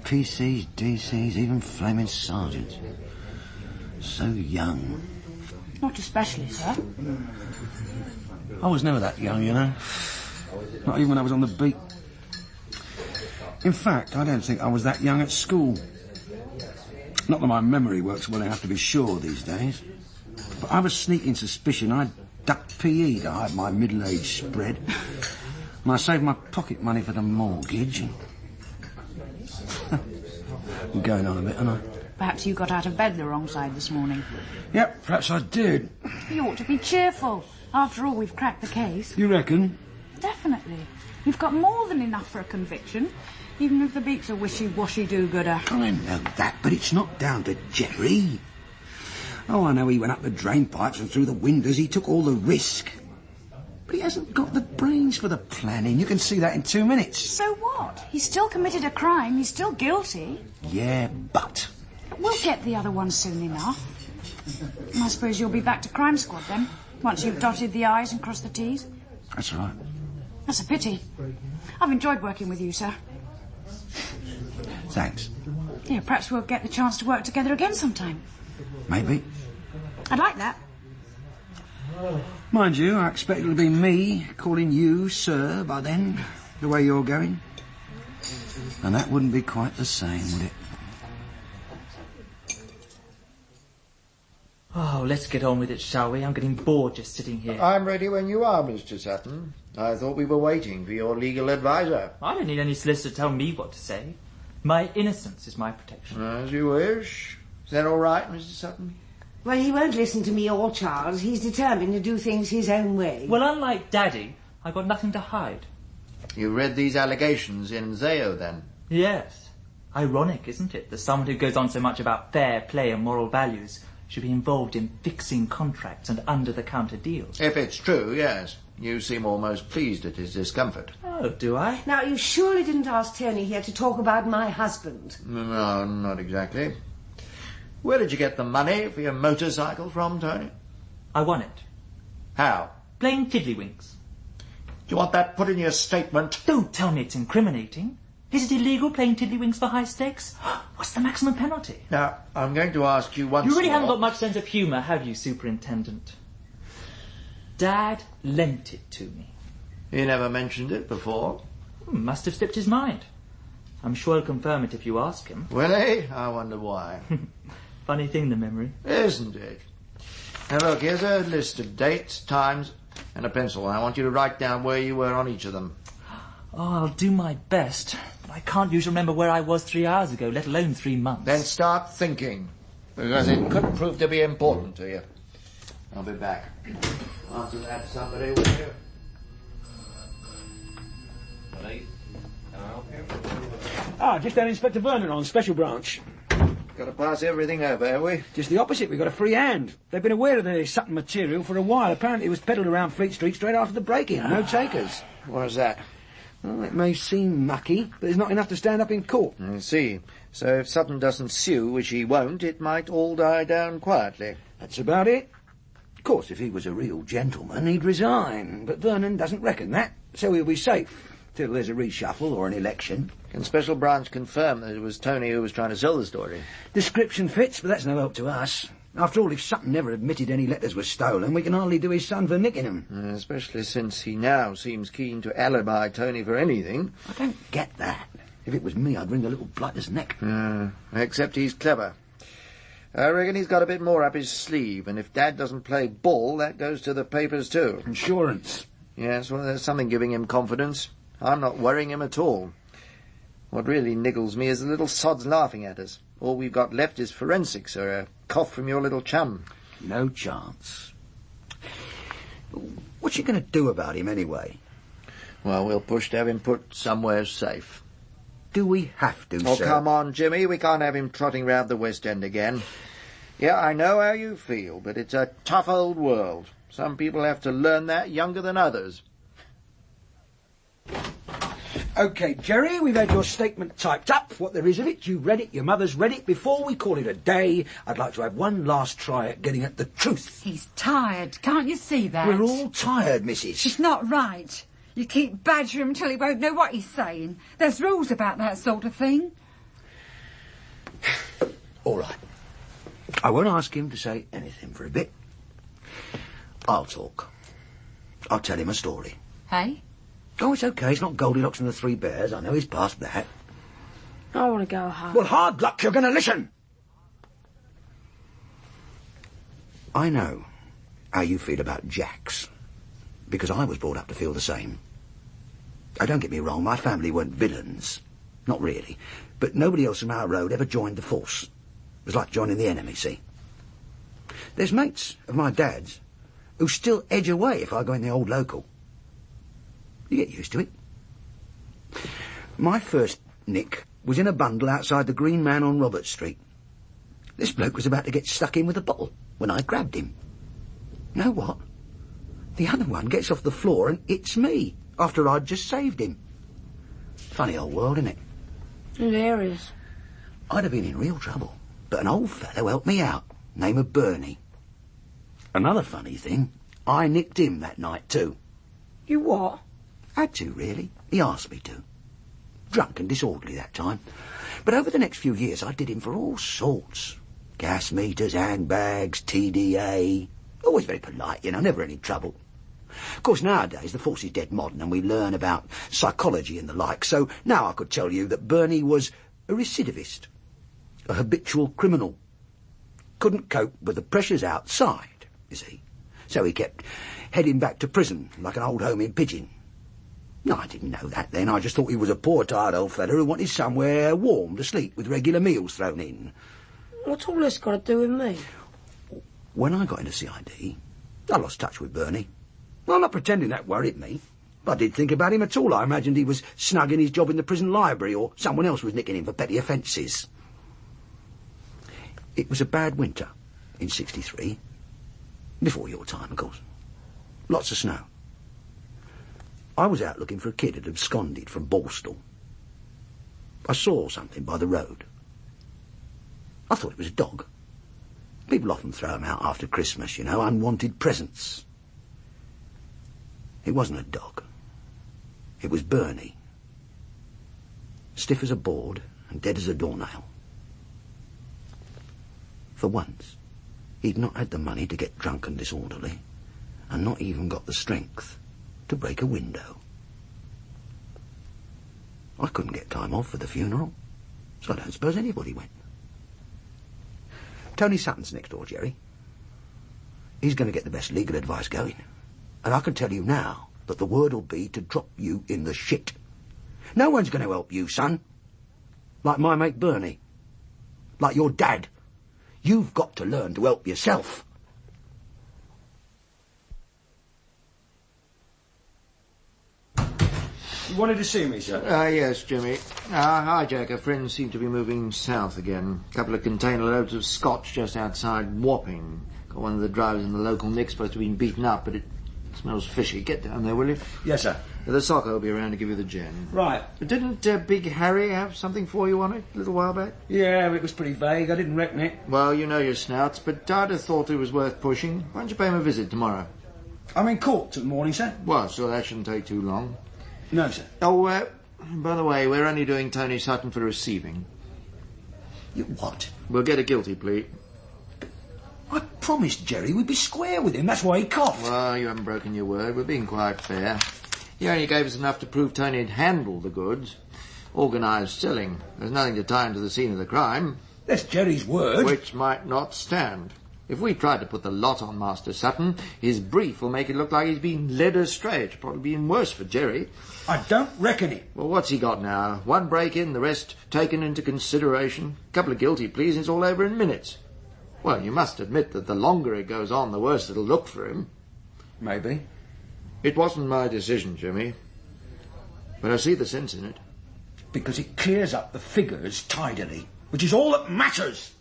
PCs, DCs, even flaming sergeants. So young. Not especially, sir. I was never that young, you know. Not even when I was on the beat. In fact, I don't think I was that young at school. Not that my memory works well enough to be sure these days. But I have a sneaking suspicion I'd ducked PE to hide my middle-age spread. And I saved my pocket money for the mortgage. I'm going on a bit, aren't I? Perhaps you got out of bed the wrong side this morning. Yep, perhaps I did. You ought to be cheerful. After all, we've cracked the case. You reckon? Definitely. We've got more than enough for a conviction, even if the beak's a wishy-washy do-gooder. I know that, but it's not down to Jerry. Oh, I know he went up the drain pipes and through the windows. He took all the risk. But he hasn't got the brains for the planning. You can see that in 2 minutes. So what? He's still committed a crime. He's still guilty. Yeah, but... We'll get the other one soon enough. I suppose you'll be back to Crime Squad then, once you've dotted the I's and crossed the T's. That's right. That's a pity. I've enjoyed working with you, sir. Thanks. Yeah, perhaps we'll get the chance to work together again sometime. Maybe. I'd like that. Mind you, I expect it'll be me calling you sir by then, the way you're going. And that wouldn't be quite the same, would it? Oh, let's get on with it, shall we? I'm getting bored just sitting here. I'm ready when you are, Mr. Sutton. I thought we were waiting for your legal advisor. I don't need any solicitor to tell me what to say. My innocence is my protection. As you wish. Is that all right, Mr. Sutton? Well, he won't listen to me or Charles. He's determined to do things his own way. Well, unlike Daddy, I've got nothing to hide. You read these allegations in Zao, then? Yes. Ironic, isn't it, that someone who goes on so much about fair play and moral values should be involved in fixing contracts and under-the-counter deals. If it's true, yes. You seem almost pleased at his discomfort. Oh, do I? Now, you surely didn't ask Tony here to talk about my husband. No, not exactly. Where did you get the money for your motorcycle from, Tony? I won it. How? Playing tiddlywinks. Do you want that put in your statement? Don't tell me it's incriminating. Is it illegal playing tiddlywinks for high stakes? What's the maximum penalty? Now, I'm going to ask you once more... You really haven't got much sense of humour, have you, Superintendent? Dad lent it to me. He never mentioned it before. Must have slipped his mind. I'm sure he'll confirm it if you ask him. Will he? I wonder why. Funny thing, the memory. Isn't it? Now look, here's a list of dates, times, and a pencil. I want you to write down where you were on each of them. Oh, I'll do my best. But I can't usually remember where I was 3 hours ago, let alone 3 months. Then start thinking, because it could prove to be important to you. I'll be back. After that, somebody will you? Just had Inspector Vernon on Special Branch. Got to pass everything over, have we? Just the opposite. We've got a free hand. They've been aware of the Sutton material for a while. Apparently it was peddled around Fleet Street straight after the break-in. No takers. What is that? Well, it may seem mucky, but there's not enough to stand up in court. I see. So if Sutton doesn't sue, which he won't, it might all die down quietly. That's about it. Of course, if he was a real gentleman, he'd resign. But Vernon doesn't reckon that, so he'll be safe till there's a reshuffle or an election. Can Special Branch confirm that it was Tony who was trying to sell the story? Description fits, but that's no help to us. After all, if Sutton never admitted any letters were stolen, we can hardly do his son for nicking them. Especially since he now seems keen to alibi Tony for anything. I don't get that. If it was me, I'd wring the little blighter's neck. Except he's clever. I reckon he's got a bit more up his sleeve, and if Dad doesn't play ball, that goes to the papers too. Insurance. Yes, well, there's something giving him confidence. I'm not worrying him at all. What really niggles me is the little sods laughing at us. All we've got left is forensics, or a cough from your little chum. No chance. What's you going to do about him, anyway? Well, we'll push to have him put somewhere safe. Do we have to, Oh, sir? come on, Jimmy. We can't have him trotting round the West End again. Yeah, I know how you feel, but it's a tough old world. Some people have to learn that younger than others. OK, Jerry, we've had your statement typed up. What there is of it, you've read it, your mother's read it. Before we call it a day, I'd like to have one last try at getting at the truth. He's tired. Can't you see that? We're all tired, missus. It's not right. You keep badgering him till he won't know what he's saying. There's rules about that sort of thing. All right. I won't ask him to say anything for a bit. I'll talk. I'll tell him a story. Hey? Oh, it's OK. It's not Goldilocks and the Three Bears. I know he's past that. I want to go home. Well, hard luck, you're going to listen. I know how you feel about Jacks, because I was brought up to feel the same. Oh, don't get me wrong, my family weren't villains. Not really. But nobody else from our road ever joined the force. It was like joining the enemy, see? There's mates of my dad's who still edge away if I go in the old local. You get used to it. My first nick was in a bundle outside the Green Man on Robert Street. This bloke was about to get stuck in with a bottle when I grabbed him. Know what? The other one gets off the floor and hits me after I'd just saved him. Funny old world, isn't it? Hilarious. I'd have been in real trouble, but an old fellow helped me out, name of Bernie. Another funny thing, I nicked him that night too. You what? Had to, really. He asked me to. Drunk and disorderly that time. But over the next few years I did him for all sorts. Gas meters, handbags, TDA. Always very polite, you know, never any trouble. Of course, nowadays the force is dead modern and we learn about psychology and the like, so now I could tell you that Bernie was a recidivist, a habitual criminal. Couldn't cope with the pressures outside, you see. So he kept heading back to prison like an old home in Pigeon. No, I didn't know that then. I just thought he was a poor, tired old fellow who wanted somewhere warm to sleep with regular meals thrown in. What's all this got to do with me? When I got into CID, I lost touch with Bernie. Well, I'm not pretending that worried me. I didn't think about him at all. I imagined he was snug in his job in the prison library or someone else was nicking him for petty offences. It was a bad winter in '63. Before your time, of course. Lots of snow. I was out looking for a kid who'd absconded from Borstal. I saw something by the road. I thought it was a dog. People often throw them out after Christmas, you know, unwanted presents. It wasn't a dog. It was Bernie. Stiff as a board and dead as a doornail. For once, he'd not had the money to get drunk and disorderly, and not even got the strength to break a window. I couldn't get time off for the funeral, so I don't suppose anybody went. Tony Sutton's next door, Jerry. He's going to get the best legal advice going. And I can tell you now that the word will be to drop you in the shit. No one's going to help you, son. Like my mate Bernie. Like your dad. You've got to learn to help yourself. You wanted to see me, sir? Yes, Jimmy. Hi, Jack. Our friends seem to be moving south again. A couple of container loads of scotch just outside Wapping. Got one of the drivers in the local nick supposed to have been beaten up, but it smells fishy. Get down there, will you? Yes, sir. The soccer will be around to give you the gin. Right. Didn't Big Harry have something for you on it a little while back? Yeah, it was pretty vague. I didn't reckon it. Well, you know your snouts, but I'd have thought it was worth pushing. Why don't you pay him a visit tomorrow? I'm in court till the morning, sir. Well, so that shouldn't take too long. No, sir. Oh, by the way, we're only doing Tony Sutton for receiving. You what? We'll get a guilty plea. I promised Jerry we'd be square with him. That's why he coughed. Well, you haven't broken your word. We're being quite fair. He only gave us enough to prove Tony had handled the goods. Organised selling. There's nothing to tie him to the scene of the crime. That's Jerry's word. Which might not stand. If we tried to put the lot on Master Sutton, his brief will make it look like he's been led astray. It's probably been worse for Jerry. I don't reckon it. Well, what's he got now? One break-in, the rest taken into consideration. A couple of guilty pleas and it's all over in minutes. Well, you must admit that the longer it goes on, the worse it'll look for him. Maybe. It wasn't my decision, Jimmy. But I see the sense in it. Because it clears up the figures tidily, which is all that matters.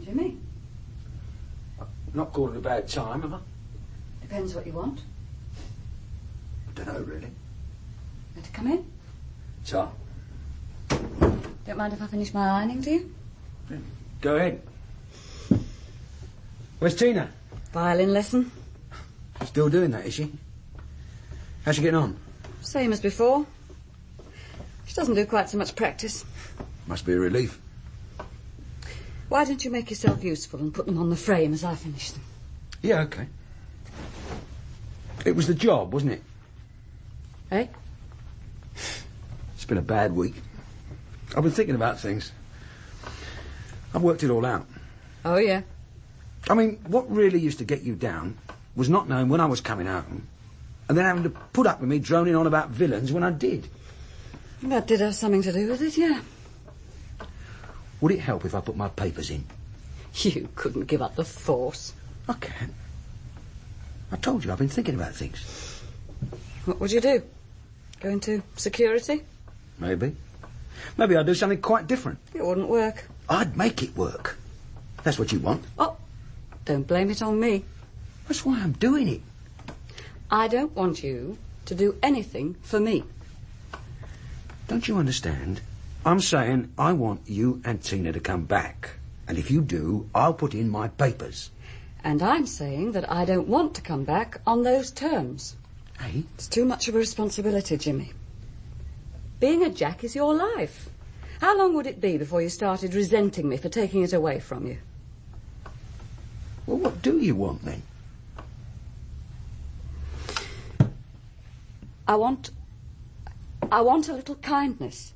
Jimmy? Not called at a bad time, have I? Depends what you want. I don't know, really. Better come in. So? Don't mind if I finish my ironing, do you? Go ahead. Where's Tina? Violin lesson. Still doing that, is she? How's she getting on? Same as before. She doesn't do quite so much practice. Must be a relief. Why don't you make yourself useful and put them on the frame as I finish them? Yeah, okay. It was the job, wasn't it? Eh? It's been a bad week. I've been thinking about things. I've worked it all out. Oh, yeah? I mean, what really used to get you down was not knowing when I was coming home, and then having to put up with me droning on about villains when I did. That did have something to do with it, yeah. Would it help if I put my papers in? You couldn't give up the force. I can. I told you I've been thinking about things. What would you do? Go into security? Maybe. Maybe I'd do something quite different. It wouldn't work. I'd make it work. That's what you want. Oh, don't blame it on me. That's why I'm doing it. I don't want you to do anything for me. Don't you understand? I'm saying I want you and Tina to come back. And if you do, I'll put in my papers. And I'm saying that I don't want to come back on those terms. Hey? It's too much of a responsibility, Jimmy. Being a Jack is your life. How long would it be before you started resenting me for taking it away from you? Well, what do you want, then? I want a little kindness.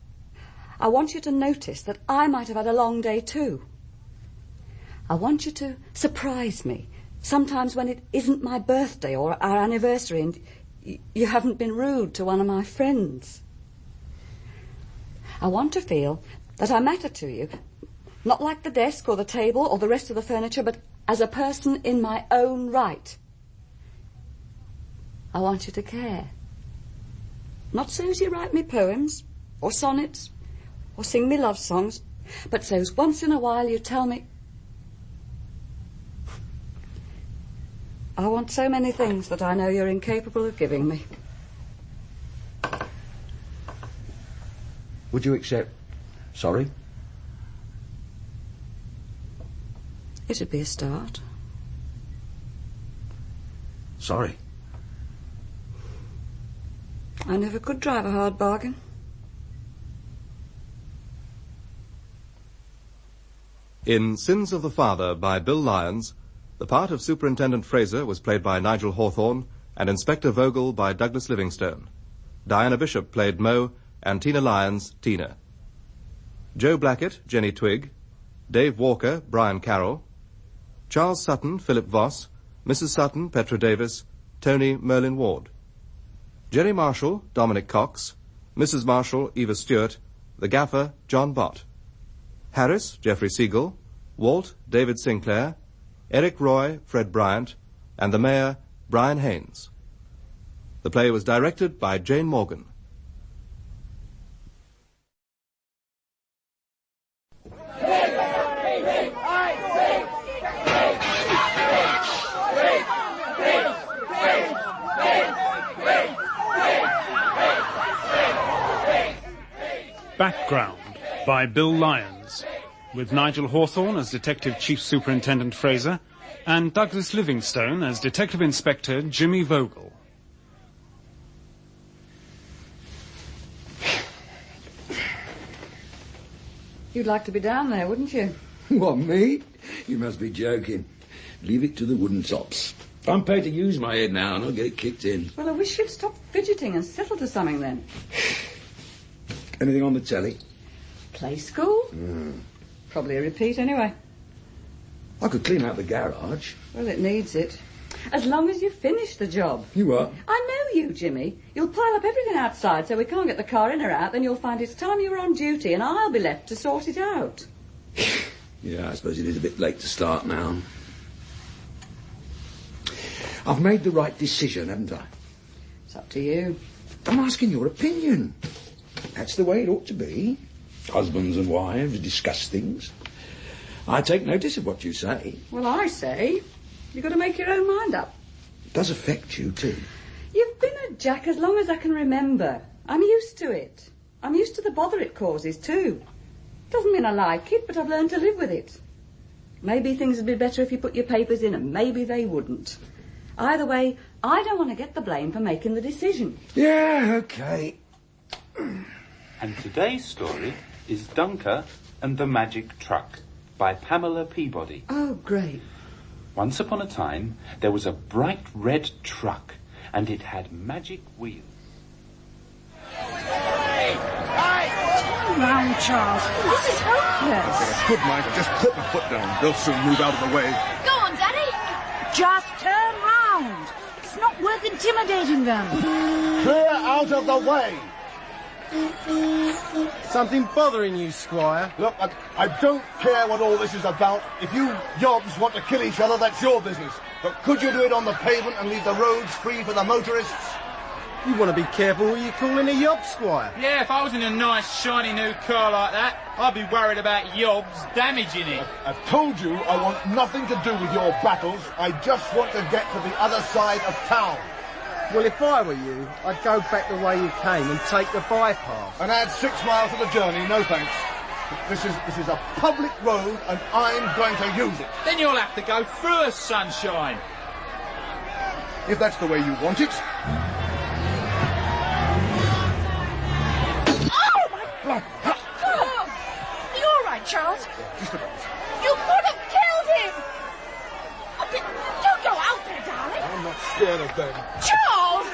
I want you to notice that I might have had a long day too. I want you to surprise me, sometimes when it isn't my birthday or our anniversary and you haven't been rude to one of my friends. I want to feel that I matter to you, not like the desk or the table or the rest of the furniture, but as a person in my own right. I want you to care. Not so's you write me poems or sonnets or sing me love songs, but so's once in a while you tell me... I want so many things that I know you're incapable of giving me. Would you accept sorry? It'd be a start. Sorry. I never could drive a hard bargain. In Sins of the Father by Bill Lyons, the part of Superintendent Fraser was played by Nigel Hawthorne and Inspector Vogel by Douglas Livingstone. Diana Bishop played Mo and Tina Lyons, Tina. Joe Blackett, Jenny Twigg. Dave Walker, Brian Carroll. Charles Sutton, Philip Voss. Mrs. Sutton, Petra Davis. Tony, Merlin Ward. Jerry Marshall, Dominic Cox. Mrs. Marshall, Eva Stewart. The Gaffer, John Bott. Harris, Geoffrey Siegel. Walt, David Sinclair. Eric Roy, Fred Bryant. And the Mayor, Brian Haynes. The play was directed by Jane Morgan. Background by Bill Lyons, with Nigel Hawthorne as Detective Chief Superintendent Fraser and Douglas Livingstone as Detective Inspector Jimmy Vogel. You'd like to be down there, wouldn't you? What, me? You must be joking. Leave it to the wooden tops. I'm paid to use my head now and I'll get it kicked in. Well, I wish you'd stop fidgeting and settle to something then. Anything on the telly? Play school? Probably a repeat anyway. I could clean out the garage. Well, it needs it. As long as you finish the job. You what? I know you, Jimmy. You'll pile up everything outside so we can't get the car in or out, then you'll find it's time you were on duty and I'll be left to sort it out. Yeah, I suppose it is a bit late to start now. I've made the right decision, haven't I? It's up to you. I'm asking your opinion. That's the way it ought to be. Husbands and wives discuss things. I take notice of what you say. Well, I say, you've got to make your own mind up. It does affect you, too. You've been a Jack as long as I can remember. I'm used to it. I'm used to the bother it causes, too. Doesn't mean I like it, but I've learned to live with it. Maybe things would be better if you put your papers in, and maybe they wouldn't. Either way, I don't want to get the blame for making the decision. Yeah, okay. And today's story is Dunker and the Magic Truck by Pamela Peabody. Oh, great. Once upon a time, there was a bright red truck, and it had magic wheels. Turn round, Charles. This is hopeless. Good, Mike. Just put my foot down. They'll soon move out of the way. Go on, Daddy. Just turn round. around. It's not worth intimidating them. Clear out of the way! Something bothering you, Squire? Look, I don't care what all this is about. If you yobs want to kill each other, that's your business. But could you do it on the pavement and leave the roads free for the motorists? You want to be careful what you calling a yob, Squire. Yeah, if I was in a nice, shiny new car like that, I'd be worried about yobs damaging it. I've told you I want nothing to do with your battles. I just want to get to the other side of town. Well, if I were you, I'd go back the way you came and take the bypass. And add 6 miles to the journey, no thanks. This is a public road and I'm going to use it. Then you'll have to go through us, sunshine. If that's the way you want it. Oh, my blood! Are you all right, Charles? Just about. You could have killed him! Oh, don't go out there, darling. I'm not scared of them. Charles!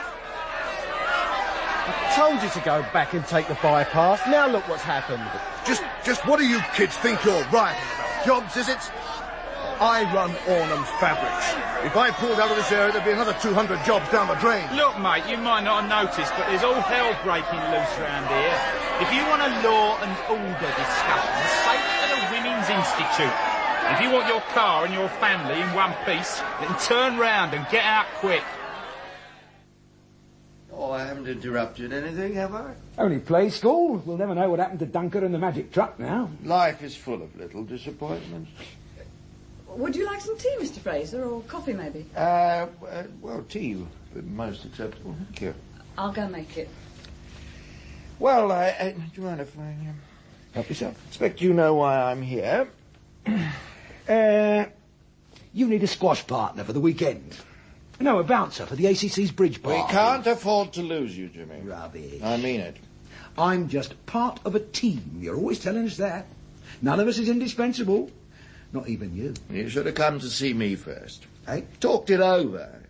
I told you to go back and take the bypass. Now look what's happened. Just what do you kids think you're rioting about? Jobs, is it? I run Ornham's Fabrics. If I pulled out of this area, there'd be another 200 jobs down the drain. Look, mate, you might not have noticed, but there's all hell breaking loose round here. If you want a law and order discussion, take it to the Women's Institute. If you want your car and your family in one piece, then turn round and get out quick. Oh, I haven't interrupted anything, have I? Only play school. We'll never know what happened to Dunker and the magic truck now. Life is full of little disappointments. Would you like some tea, Mr. Fraser, or coffee maybe? Well, tea would be most acceptable. Thank you. I'll go make it. Well, do you mind if I help yourself? Expect you know why I'm here. You need a squash partner for the weekend. No, a bouncer for the ACC's bridge party. We can't afford to lose you, Jimmy. Rubbish. I mean it. I'm just part of a team. You're always telling us that. None of us is indispensable. Not even you. You should have come to see me first. Eh? Talked it over.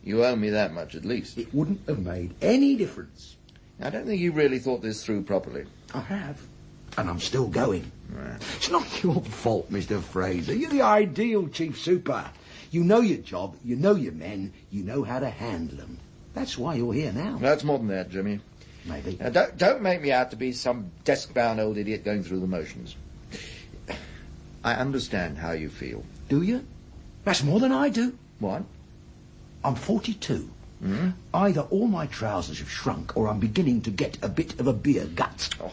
You owe me that much at least. It wouldn't have made any difference. I don't think you really thought this through properly. I have. And I'm still going. Right. It's not your fault, Mr. Fraser. You're the ideal chief super. You know your job, you know your men, you know how to handle them. That's why you're here now. That's more than that, Jimmy. Maybe. Now, don't make me out to be some desk-bound old idiot going through the motions. I understand how you feel. Do you? That's more than I do. What? I'm 42. Mm-hmm. Either all my trousers have shrunk or I'm beginning to get a bit of a beer gut. Oh,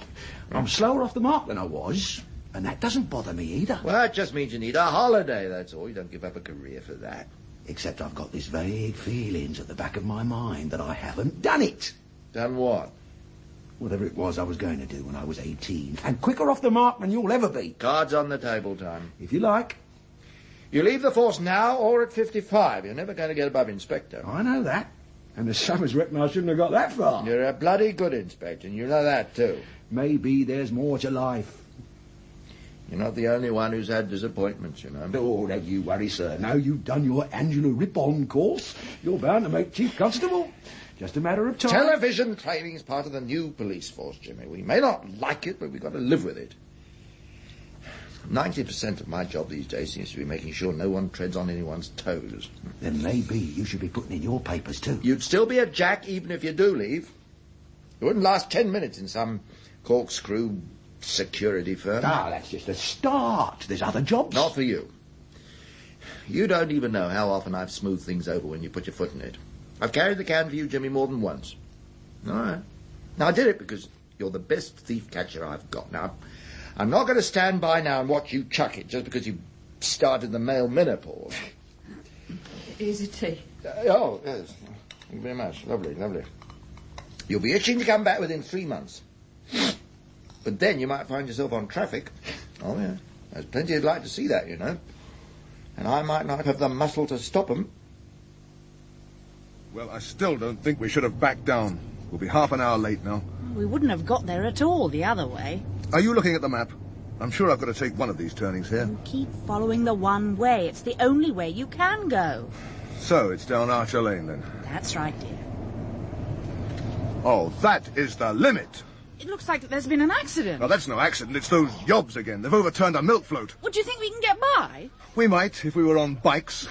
I'm slower off the mark than I was, and that doesn't bother me either. Well, that just means you need a holiday, that's all. You don't give up a career for that. Except I've got this vague feelings at the back of my mind that I haven't done it. Done what? Whatever it was I was going to do when I was 18. And quicker off the mark than you'll ever be. Cards on the table, Tom. If you like. You leave the force now or at 55. You're never going to get above inspector. I know that. And the Summers reckon I shouldn't have got that far. You're a bloody good inspector, and you know that too. Maybe there's more to life. You're not the only one who's had disappointments, you know. Oh, don't you worry, sir. Now you've done your Angela Rip-On course, you're bound to make Chief Constable. Just a matter of time. Television training's part of the new police force, Jimmy. We may not like it, but we've got to live with it. 90% of my job these days seems to be making sure no one treads on anyone's toes. Then maybe you should be putting in your papers too. You'd still be a jack even if you do leave. You wouldn't last 10 minutes in some corkscrew security firm. Ah, that's just a start. There's other jobs. Not for you. You don't even know how often I've smoothed things over when you put your foot in it. I've carried the can for you, Jimmy, more than once. All right. Now, I did it because you're the best thief catcher I've got. Now, I'm not going to stand by now and watch you chuck it just because you started the male menopause. Easy tea. Oh, yes. Thank you very much. Lovely, lovely. You'll be itching to come back within 3 months. But then you might find yourself on traffic. Oh, yeah. There's plenty who'd like to see that, you know. And I might not have the muscle to stop 'em. Well, I still don't think we should have backed down. We'll be half an hour late now. We wouldn't have got there at all the other way. Are you looking at the map? I'm sure I've got to take one of these turnings here. You keep following the one way. It's the only way you can go. So, it's down Archer Lane, then? That's right, dear. Oh, that is the limit! It looks like there's been an accident. No, that's no accident. It's those yobs again. They've overturned a milk float. Well, do you think we can get by? We might, if we were on bikes.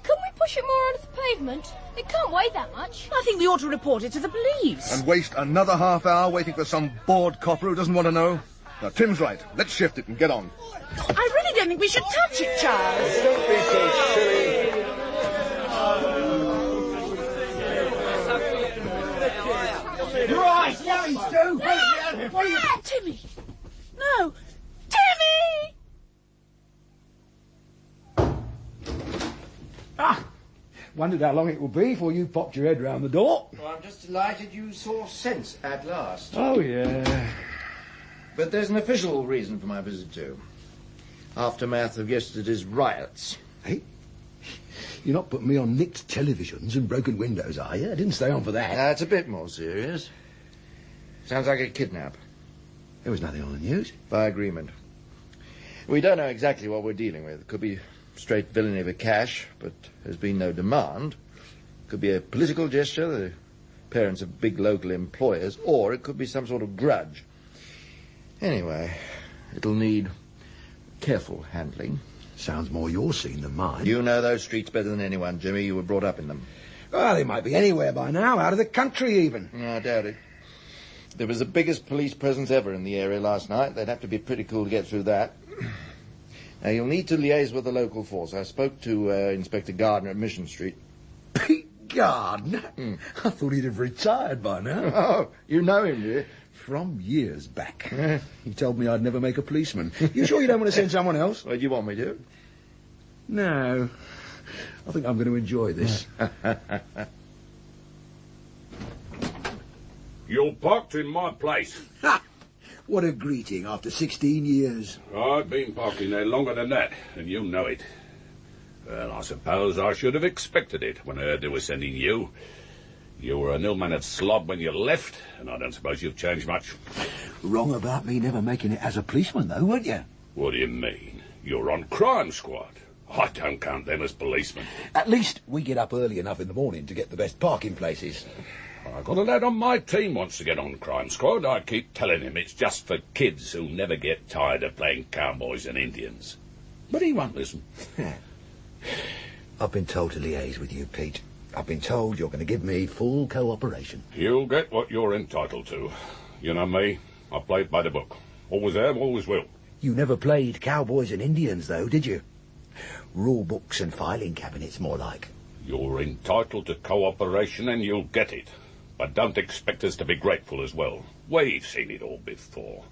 Can we push it more onto the pavement? It can't weigh that much. I think we ought to report it to the police. And waste another half hour waiting for some bored copper who doesn't want to know? Now, Tim's right. Let's shift it and get on. I really don't think we should touch it, Charles. Don't be so silly. Right, young Stu. Timmy! No! Timmy! Wondered how long it would be before you popped your head round the door. Well, I'm just delighted you saw sense at last. Oh, yeah. But there's an official reason for my visit, too. Aftermath of yesterday's riots. Hey? You're not putting me on nicked televisions and broken windows, are you? I didn't stay on for that. That's a bit more serious. Sounds like a kidnap. There was nothing on the news. By agreement. We don't know exactly what we're dealing with. It could be straight villainy for cash, but there's been no demand. Could be a political gesture, the parents of big local employers, or it could be some sort of grudge. Anyway, it'll need careful handling. Sounds more your scene than mine. You know those streets better than anyone, Jimmy. You were brought up in them. Well, they might be anywhere by now, out of the country even. No, I doubt it. There was the biggest police presence ever in the area last night. They'd have to be pretty cool to get through that. Now, you'll need to liaise with the local force. I spoke to Inspector Gardner at Mission Street. Pete Gardner? I thought he'd have retired by now. Oh, you know him, do you? From years back. He told me I'd never make a policeman. You sure you don't want to send someone else? Well, do you want me to? No. I think I'm going to enjoy this. You're parked in my place. Ha! What a greeting after 16 years. I've been parking there longer than that, and you know it. Well, I suppose I should have expected it when I heard they were sending you. You were an ill-mannered slob when you left, and I don't suppose you've changed much. Wrong about me never making it as a policeman, though, weren't you? What do you mean? You're on crime squad. I don't count them as policemen. At least we get up early enough in the morning to get the best parking places. I've got a lad on my team wants to get on crime squad. I keep telling him it's just for kids who never get tired of playing cowboys and Indians. But he won't listen. I've been told to liaise with you, Pete. I've been told you're going to give me full cooperation. You'll get what you're entitled to. You know me. I played by the book. Always have, always will. You never played cowboys and Indians, though, did you? Rule books and filing cabinets, more like. You're entitled to cooperation and you'll get it. But don't expect us to be grateful as well. We've seen it all before.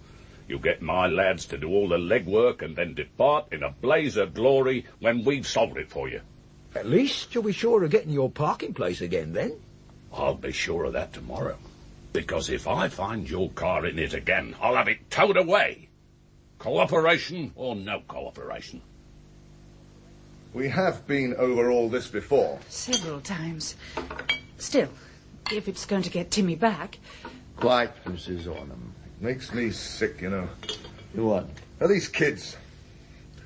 You get my lads to do all the legwork and then depart in a blaze of glory when we've solved it for you. At least you'll be sure of getting your parking place again, then. I'll be sure of that tomorrow. Because if I find your car in it again, I'll have it towed away. Cooperation or no cooperation. We have been over all this before. Several times. Still, if it's going to get Timmy back... Quite, Mrs. Ornham. Makes me sick, you know. What? Now, these kids,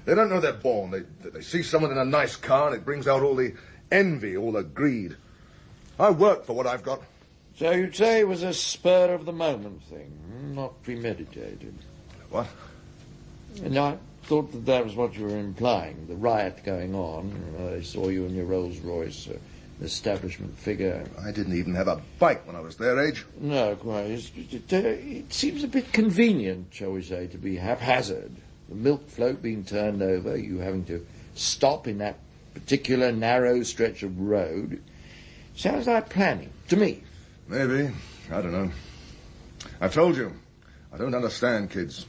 they don't know they're born. They see someone in a nice car and it brings out all the envy, all the greed. I work for what I've got. So you'd say it was a spur-of-the-moment thing, not premeditated? What? And I thought that was what you were implying, the riot going on. I saw you in your Rolls-Royce, an establishment figure. I didn't even have a bike when I was their age. No, quite. It seems a bit convenient, shall we say, to be haphazard. The milk float being turned over, you having to stop in that particular narrow stretch of road. Sounds like planning, to me. Maybe. I don't know. I've told you, I don't understand kids.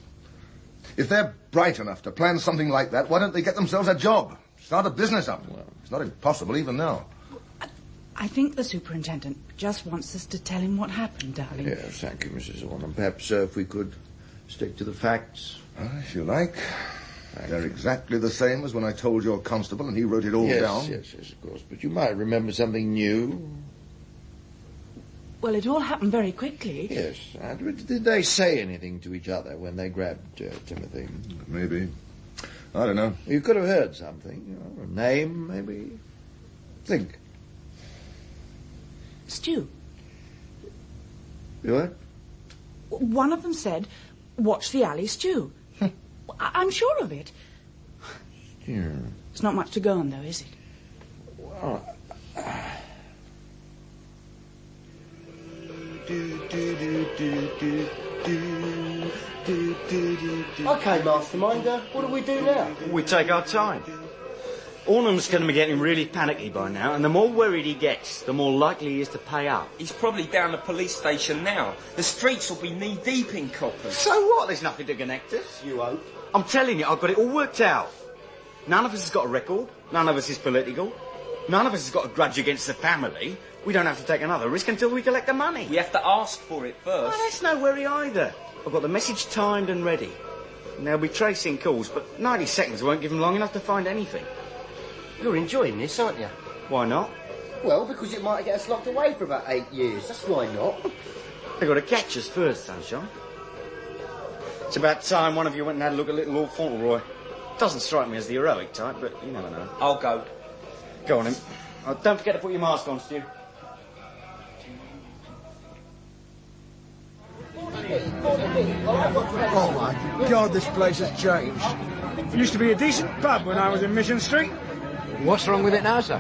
If they're bright enough to plan something like that, why don't they get themselves a job? Start a business up. Well, it's not impossible even now. I think the superintendent just wants us to tell him what happened, darling. Yes, thank you, Mrs. Ornham. Perhaps if we could stick to the facts. If you like. They're exactly the same as when I told your constable and he wrote it all down. Yes, of course. But you might remember something new. Well, it all happened very quickly. Yes. Did they say anything to each other when they grabbed Timothy? Maybe. I don't know. You could have heard something. A name, maybe. Think. Stu. What? One of them said, "Watch the alley, Stu." I'm sure of it. Yeah. It's not much to go on, though, is it? Okay, Masterminder, what do we do now? We take our time. Ornham's going to be getting really panicky by now, and the more worried he gets, the more likely he is to pay up. He's probably down the police station now. The streets will be knee-deep in coppers. So what? There's nothing to connect us. You hope. I'm telling you, I've got it all worked out. None of us has got a record. None of us is political. None of us has got a grudge against the family. We don't have to take another risk until we collect the money. We have to ask for it first. Well, that's no worry either. I've got the message timed and ready. And they'll be tracing calls, but 90 seconds won't give them long enough to find anything. You're enjoying this, aren't you? Why not? Well, because it might get us locked away for about 8 years. That's why not. They've got to catch us first, Sunshine. It's about time one of you went and had a look at little Lord Fauntleroy. Doesn't strike me as the heroic type, but you never know. I'll go. Go on, then. Oh, don't forget to put your mask on, Stu. Oh, my God, this place has changed. It used to be a decent pub when I was in Mission Street. What's wrong with it now, sir?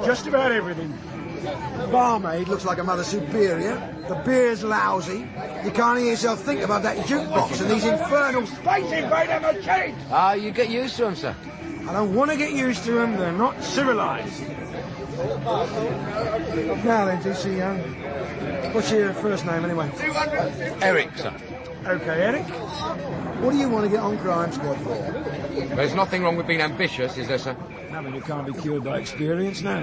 Just about everything. The barmaid looks like a Mother Superior. The beer's lousy. You can't hear yourself think about that jukebox and these infernal Space Invader machines. Ah, you get used to them, sir. I don't want to get used to them. They're not civilised. Now then, DC Young. What's your first name, anyway? Eric, sir. OK, Eric. What do you want to get on Crime Squad for? There's nothing wrong with being ambitious, is there, sir? Nothing you can't be cured by experience, no.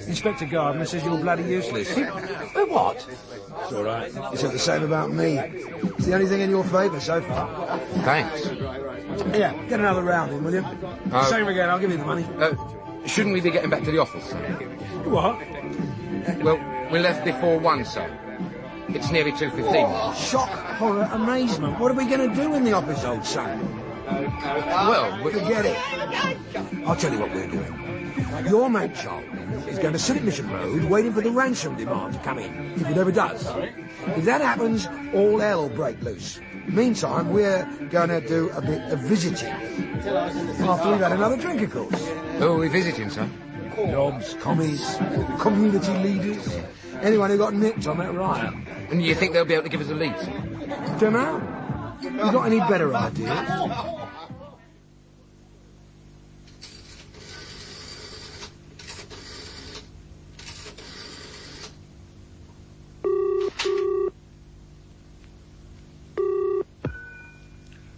Inspector Gardner says you're bloody useless. What? It's all right. He said the same about me. It's the only thing in your favour so far. Thanks. Yeah, get another round in, will you? Same again, I'll give you the money. Shouldn't we be getting back to the office, sir? What? Well, we left before 1, sir. It's nearly 2:15. Shock, horror, amazement. What are we going to do in the office, old son? Well, forget it. I'll tell you what we're doing. Your mate Charles is going to sit at Mission Road waiting for the ransom demand to come in, if it ever does. If that happens, all hell will break loose. Meantime, we're going to do a bit of visiting. After we've had another drink, of course. Who are we visiting, sir? Jobs, commies, community leaders, anyone who got nicked on that riot. And you think they'll be able to give us a lead? Don't know. You got any better ideas?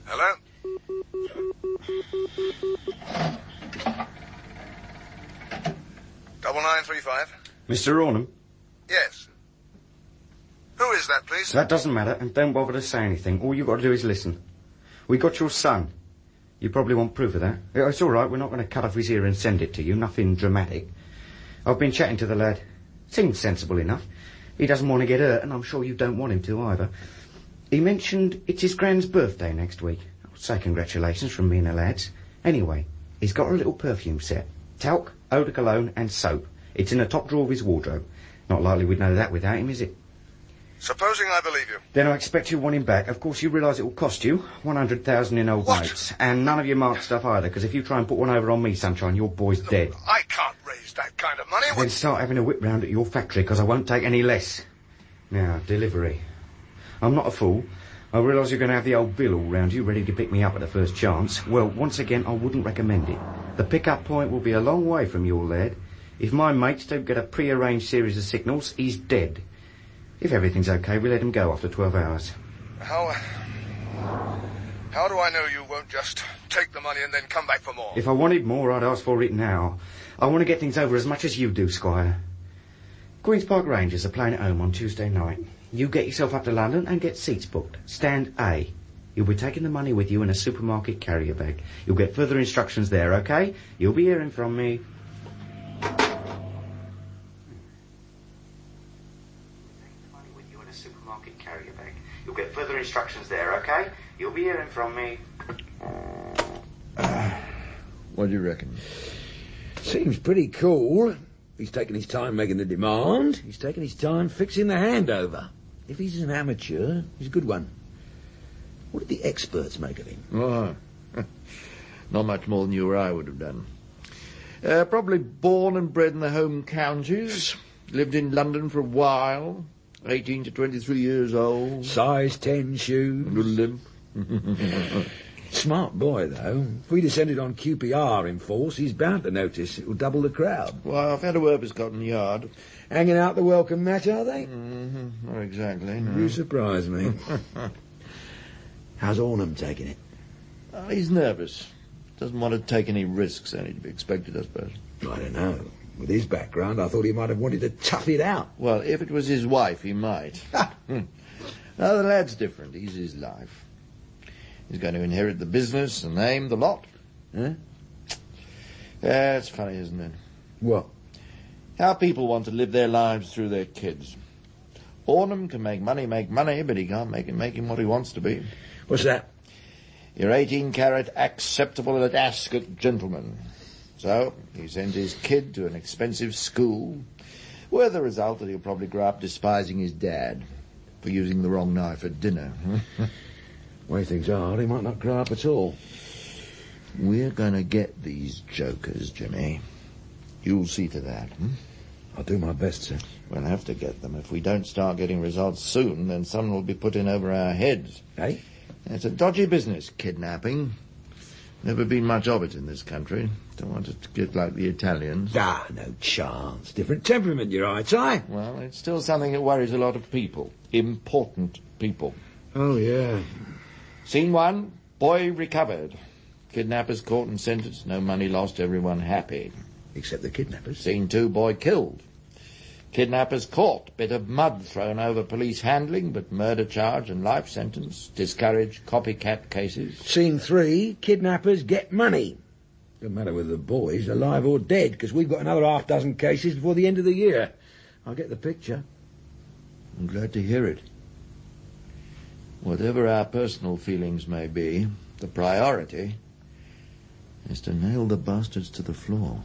Hello? Double 935. Mr. Ornham? Yes. Who is that, please? That doesn't matter, and don't bother to say anything. All you've got to do is listen. We got your son. You probably want proof of that. It's all right, we're not going to cut off his ear and send it to you. Nothing dramatic. I've been chatting to the lad. Seems sensible enough. He doesn't want to get hurt, and I'm sure you don't want him to either. He mentioned it's his grand's birthday next week. I'll say congratulations from me and the lads. Anyway, he's got a little perfume set. Talc, eau de cologne and soap. It's in the top drawer of his wardrobe. Not likely we'd know that without him, is it? Supposing I believe you. Then I expect you want him back. Of course, you realise it will cost you 100,000 in old notes. And none of your marked stuff either, because if you try and put one over on me, Sunshine, your boy's dead. I can't raise that kind of money. Then start having a whip round at your factory, because I won't take any less. Now, delivery. I'm not a fool. I realise you're going to have the old bill all round you, ready to pick me up at the first chance. Well, once again, I wouldn't recommend it. The pick-up point will be a long way from your lad. If my mates don't get a pre-arranged series of signals, he's dead. If everything's okay, we let him go after 12 hours. How do I know you won't just take the money and then come back for more? If I wanted more, I'd ask for it now. I want to get things over as much as you do, Squire. Queen's Park Rangers are playing at home on Tuesday night. You get yourself up to London and get seats booked. Stand A. You'll be taking the money with you in a supermarket carrier bag. You'll get further instructions there, OK? You'll be hearing from me. Supermarket carrier bag. You'll get further instructions there, OK? You'll be hearing from me. What do you reckon? Seems pretty cool. He's taking his time making the demand. He's taking his time fixing the handover. If he's an amateur, he's a good one. What did the experts make of him? Oh, not much more than you or I would have done. Probably born and bred in the home counties. Lived in London for a while. 18 to 23 years old. Size 10 shoes. Good limp. Smart boy, though. If we descended on QPR in force, he's bound to notice. It will double the crowd. Well, I've had to work at Scotland Yard. Hanging out the welcome mat, are they? Not exactly, no. You surprise me. How's Ornham taking it? He's nervous. Doesn't want to take any risks, only to be expected, I suppose. I don't know. With his background, I thought he might have wanted to tough it out. Well, if it was his wife, he might. No, the lad's different. He's his life. He's going to inherit the business, the name, the lot. Huh? Yeah, it's funny, isn't it? What? How people want to live their lives through their kids. Ornham can make money, but he can't make him what he wants to be. What's that? Your 18-carat acceptable at Ascot gentleman. So, he sends his kid to an expensive school, with the result that he'll probably grow up despising his dad for using the wrong knife at dinner. Way things are, he might not grow up at all. We're going to get these jokers, Jimmy. You'll see to that. I'll do my best, sir. We'll have to get them. If we don't start getting results soon, then someone will be put in over our heads. Eh? It's a dodgy business, kidnapping. Never been much of it in this country. Don't want it to get like the Italians. Ah, no chance. Different temperament, your eye tie. Well, it's still something that worries a lot of people. Important people. Oh, yeah. Scene 1, boy recovered. Kidnappers caught and sentenced. No money lost, everyone happy. Except the kidnappers. Scene 2, boy killed. Kidnappers caught. Bit of mud thrown over police handling, but murder charge and life sentence. Discourage copycat cases. Scene 3, kidnappers get money. Doesn't matter whether the boy's alive or dead, because we've got another half-dozen cases before the end of the year. I'll get the picture. I'm glad to hear it. Whatever our personal feelings may be, the priority is to nail the bastards to the floor.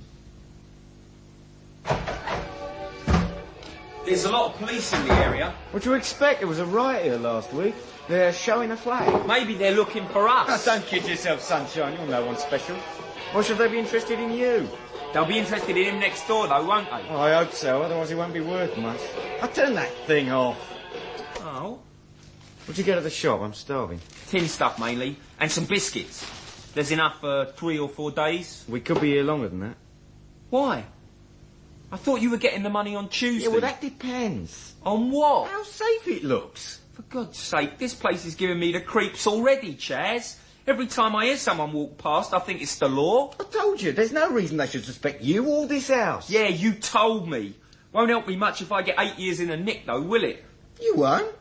There's a lot of police in the area. What do you expect? There was a riot here last week. They're showing a flag. Maybe they're looking for us. Don't kid yourself, sunshine. You're no one special. Why should they be interested in you? They'll be interested in him next door, though, won't they? Oh, I hope so, otherwise he won't be worth much. I'll turn that thing off. Oh? What'd you get at the shop? I'm starving. Tin stuff, mainly, and some biscuits. There's enough for 3 or 4 days. We could be here longer than that. Why? I thought you were getting the money on Tuesday. Yeah, well, that depends. On what? How safe it looks. For God's sake, this place is giving me the creeps already, Chaz. Every time I hear someone walk past, I think it's the law. I told you, there's no reason they should suspect you or this house. Yeah, you told me. Won't help me much if I get 8 years in a nick, though, will it? You won't.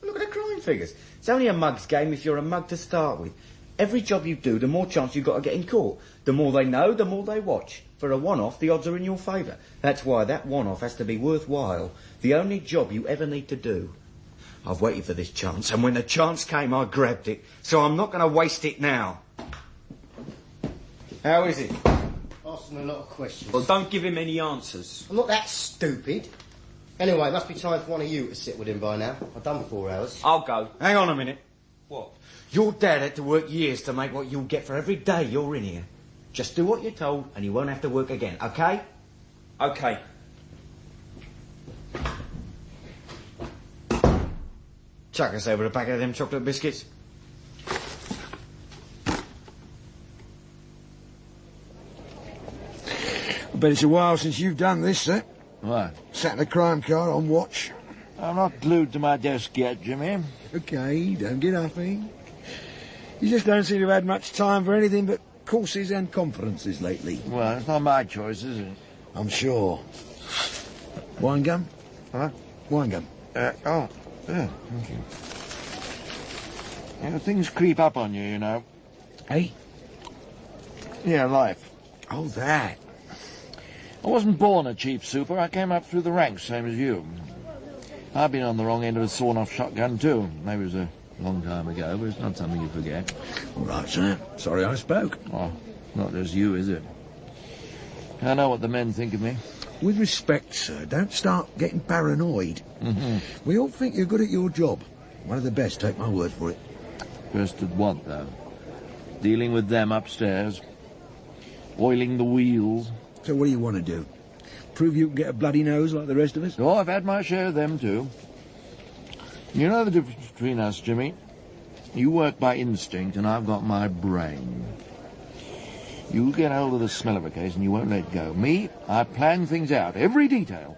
Look at the crime figures. It's only a mug's game if you're a mug to start with. Every job you do, the more chance you've got of getting caught. The more they know, the more they watch. For a one-off, the odds are in your favour. That's why that one-off has to be worthwhile. The only job you ever need to do. I've waited for this chance, and when the chance came, I grabbed it. So I'm not going to waste it now. How is it? Asking a lot of questions. Well, don't give him any answers. I'm not that stupid. Anyway, it must be time for one of you to sit with him by now. I've done 4 hours. I'll go. Hang on a minute. What? Your dad had to work years to make what you'll get for every day you're in here. Just do what you're told, and you won't have to work again, OK? OK. Chuck us over a packet of them chocolate biscuits. I bet it's a while since you've done this, sir. What? Sat in a crime car on watch. I'm not glued to my desk yet, Jimmy. OK, don't get huffy. You just don't seem to have had much time for anything but courses and conferences lately. Well, it's not my choice, is it? I'm sure. Wine gum? Huh? Wine gum. Oh, yeah, thank you. Yeah, things creep up on you, you know. Hey? Yeah, life. Oh, that. I wasn't born a chief super. I came up through the ranks, same as you. I've been on the wrong end of a sawn-off shotgun, too. Maybe it was a long time ago, but it's not something you forget. All right, sir. Sorry I spoke. Oh, not just you, is it? I know what the men think of me. With respect, sir, don't start getting paranoid. Mm-hmm. We all think you're good at your job. One of the best, take my word for it. Best at what, though? Dealing with them upstairs. Oiling the wheels. So what do you want to do? Prove you can get a bloody nose like the rest of us? Oh, I've had my share of them, too. You know the difference between us, Jimmy? You work by instinct, and I've got my brain. You get hold of the smell of a case, and you won't let go. Me, I plan things out, every detail.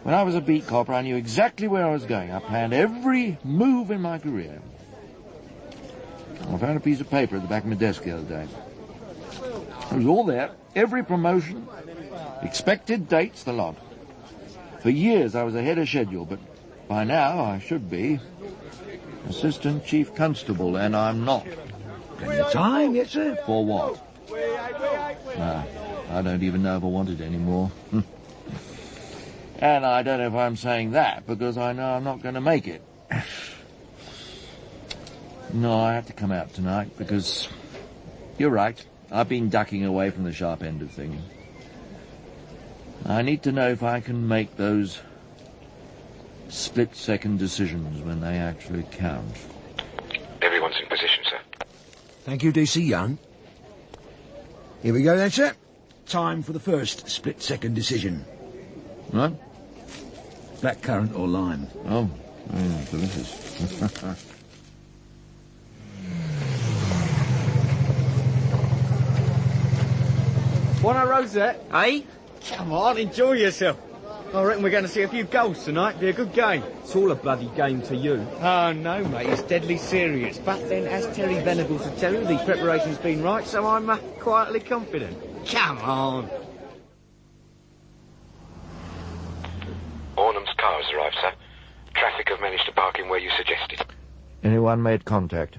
When I was a beat copper, I knew exactly where I was going. I planned every move in my career. I found a piece of paper at the back of my desk the other day. It was all there, every promotion, expected dates, the lot. For years I was ahead of schedule, but by now I should be Assistant Chief Constable, and I'm not. Plenty of time, yes, sir. For what? I don't even know if I want it anymore. And I don't know if I'm saying that because I know I'm not going to make it. No, I have to come out tonight because you're right. I've been ducking away from the sharp end of things. I need to know if I can make those split-second decisions when they actually count. Everyone's in position, sir. Thank you, DC Young. Here we go then, sir. Time for the first split-second decision. What? Blackcurrant or lime? Oh, delicious. Want a rosette? Eh? Come on, enjoy yourself. I reckon we're going to see a few goals tonight. Be a good game. It's all a bloody game to you. Oh, no, mate. It's deadly serious. But then, as Terry Venables will tell you, the preparation's been right, so I'm quietly confident. Come on. Ornham's car has arrived, sir. Traffic have managed to park in where you suggested. Anyone made contact?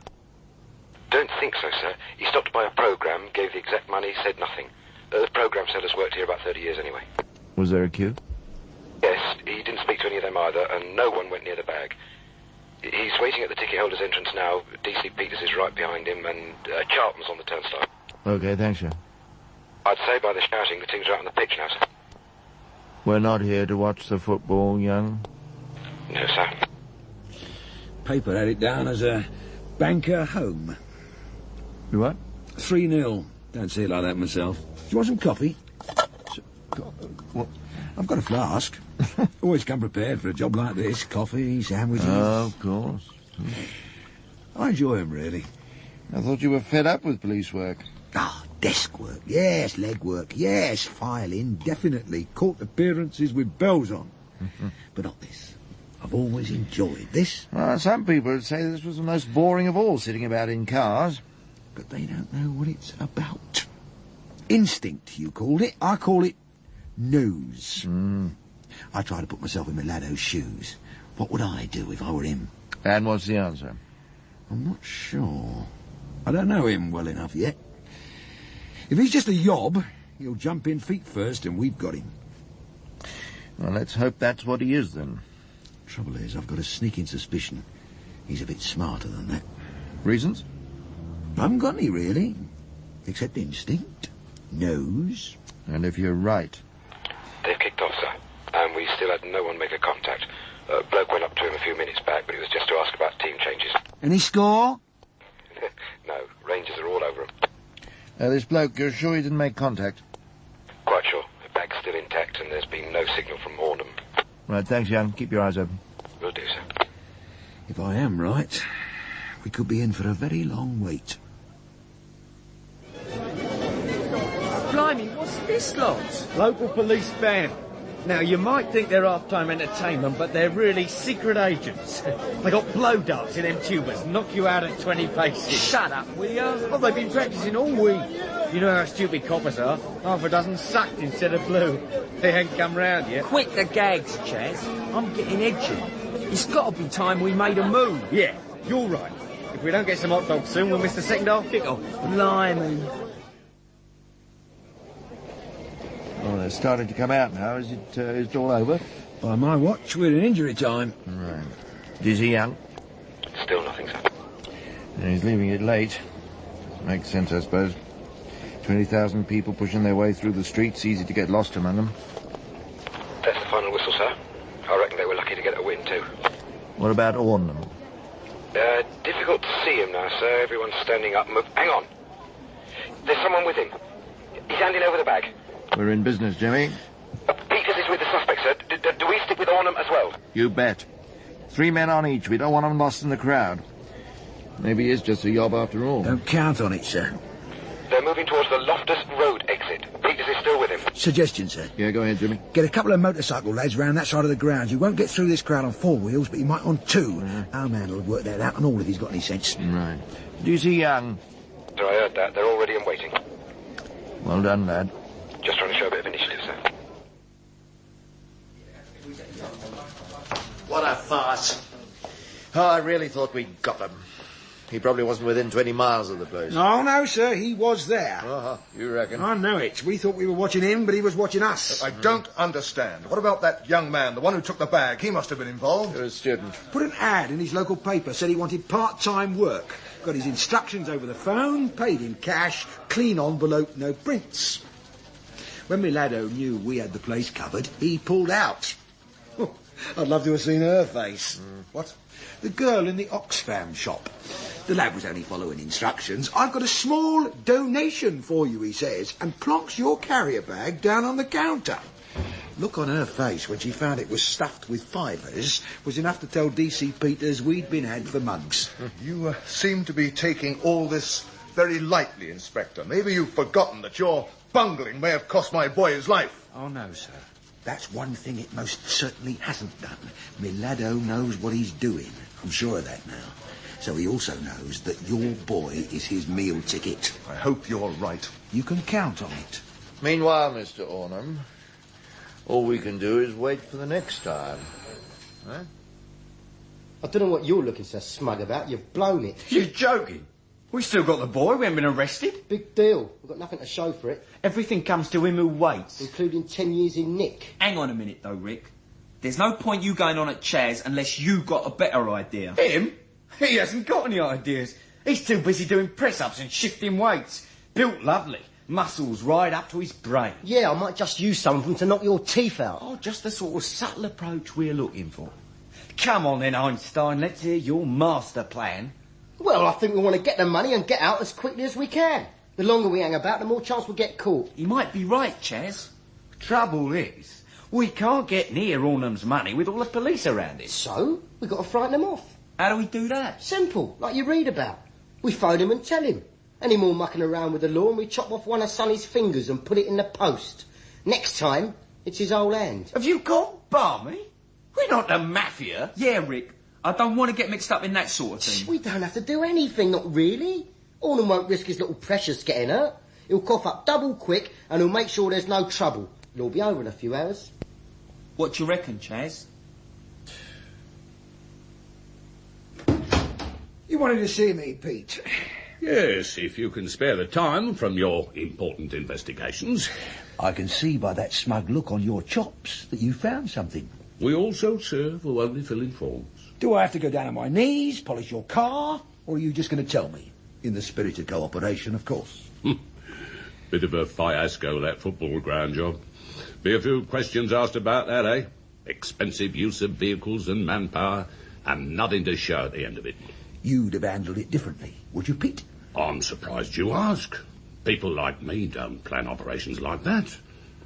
Don't think so, sir. He stopped by a programme, gave the exact money, said nothing. The programme seller's worked here about 30 years anyway. Was there a queue? Yes, he didn't speak to any of them either, and no one went near the bag. He's waiting at the ticket holder's entrance now. DC Peters is right behind him, and Charlton's on the turnstile. Okay, thanks, sir. I'd say by the shouting, the teams are out on the pitch now, sir. We're not here to watch the football, Young. No, sir. Paper had it down as a banker home. You what? 3-0. Don't see it like that myself. Do you want some coffee? What? I've got a flask. Always come prepared for a job like this. Coffee, sandwiches. Oh, of course. I enjoy them, really. I thought you were fed up with police work. Ah, desk work. Yes, leg work. Yes, filing. Definitely. Court appearances with bells on. But not this. I've always enjoyed this. Well, some people would say this was the most boring of all, sitting about in cars. But they don't know what it's about. Instinct, you called it. I call it nose. I try to put myself in Milado's shoes. What would I do if I were him? And what's the answer? I'm not sure. I don't know him well enough yet. If he's just a yob, he'll jump in feet first and we've got him. Well, let's hope that's what he is, then. Trouble is, I've got a sneaking suspicion he's a bit smarter than that. Reasons? I haven't got any, really. Except instinct. Nose. And if you're right? They've kicked off, sir. And we still had no one make a contact. Bloke went up to him a few minutes back, but it was just to ask about team changes. Any score? No, Rangers are all over him. This bloke, you're sure he didn't make contact? Quite sure. The bag's still intact and there's been no signal from Ornham. Right, thanks, Young. Keep your eyes open. Will do, sir. If I am right, we could be in for a very long wait. Blimey, what's this lot? Local police band. Now, you might think they're half-time entertainment, but they're really secret agents. They got blow darts in them tubers, knock you out at 20 paces. Shut up, will you? Well, they've been practising all week. You know how stupid coppers are. Half a dozen sucked instead of blue. They ain't come round yet. Quit the gags, Chaz. I'm getting edgy. It's got to be time we made a move. Yeah, you're right. If we don't get some hot dogs soon, we'll miss the second half kick-off. Blimey. Oh, they're starting to come out now. Is it all over? By my watch, we're in injury time. Right. Is he Young? Still nothing, sir. And he's leaving it late. Makes sense, I suppose. 20,000 people pushing their way through the streets. Easy to get lost among them. That's the final whistle, sir. I reckon they were lucky to get a win, too. What about Ornham? Difficult to see him now, sir. Everyone's standing up. Hang on. There's someone with him. He's handing over the bag. We're in business, Jimmy. Peters is with the suspect, sir. Do we stick with Ornham as well? You bet. 3 men on each. We don't want them lost in the crowd. Maybe he is just a yob after all. Don't count on it, sir. They're moving towards the Loftus Road exit. Peters is still with him. Suggestion, sir. Yeah, go ahead, Jimmy. Get a couple of motorcycle lads round that side of the grounds. You won't get through this crowd on 4 wheels, but you might on 2. Our man will work that out and all if he's got any sense. Right. Do you see Young? Sir, I heard that. They're all ready and waiting. Well done, lad. Just trying to show a bit of initiative, sir. What a farce. Oh, I really thought we'd got them. He probably wasn't within 20 miles of the place. Oh, no, sir. He was there. Uh-huh. You reckon? I know it. We thought we were watching him, but he was watching us. I don't understand. What about that young man, the one who took the bag? He must have been involved. You're a student. Put an ad in his local paper, said he wanted part-time work. Got his instructions over the phone, paid in cash, clean envelope, no prints. When Milado knew we had the place covered, he pulled out. I'd love to have seen her face. What? The girl in the Oxfam shop. The lad was only following instructions. I've got a small donation for you, he says, and plonks your carrier bag down on the counter. Look on her face when she found it was stuffed with fivers was enough to tell D.C. Peters we'd been had for months. You seem to be taking all this very lightly, Inspector. Maybe you've forgotten that your bungling may have cost my boy his life. Oh, no, sir. That's one thing it most certainly hasn't done. Milado knows what he's doing. I'm sure of that now. So he also knows that your boy is his meal ticket. I hope you're right. You can count on it. Meanwhile, Mr. Ornham, all we can do is wait for the next time. Huh? I don't know what you're looking so smug about. You've blown it. You're joking. We still got the boy. We haven't been arrested. Big deal. We've got nothing to show for it. Everything comes to him who waits. Including 10 years in Nick. Hang on a minute, though, Rick. There's no point you going on at Chaz unless you got a better idea. Him? He hasn't got any ideas. He's too busy doing press-ups and shifting weights. Built lovely. Muscles right up to his brain. Yeah, I might just use some of them to knock your teeth out. Oh, just the sort of subtle approach we're looking for. Come on then, Einstein. Let's hear your master plan. Well, I think we want to get the money and get out as quickly as we can. The longer we hang about, the more chance we'll get caught. You might be right, Chaz. Trouble is, we can't get near Ornham's money with all the police around it. So, we've got to frighten them off. How do we do that? Simple, like you read about. We phone him and tell him. Any more mucking around with the law and we chop off one of Sonny's fingers and put it in the post. Next time, it's his whole hand. Have you got Barmy? We're not the mafia. Yeah, Rick. I don't want to get mixed up in that sort of thing. We don't have to do anything, not really. Ornham won't risk his little precious getting hurt. He'll cough up double quick and he'll make sure there's no trouble. It'll be over in a few hours. What do you reckon, Chaz? You wanted to see me, Pete? Yes, if you can spare the time from your important investigations. I can see by that smug look on your chops that you found something. We also serve who only fill in forms. Do I have to go down on my knees, polish your car, or are you just going to tell me? In the spirit of cooperation, of course. Bit of a fiasco, that football ground job. Be a few questions asked about that, eh? Expensive use of vehicles and manpower, and nothing to show at the end of it. You'd have handled it differently, would you, Pete? I'm surprised you ask. People like me don't plan operations like that.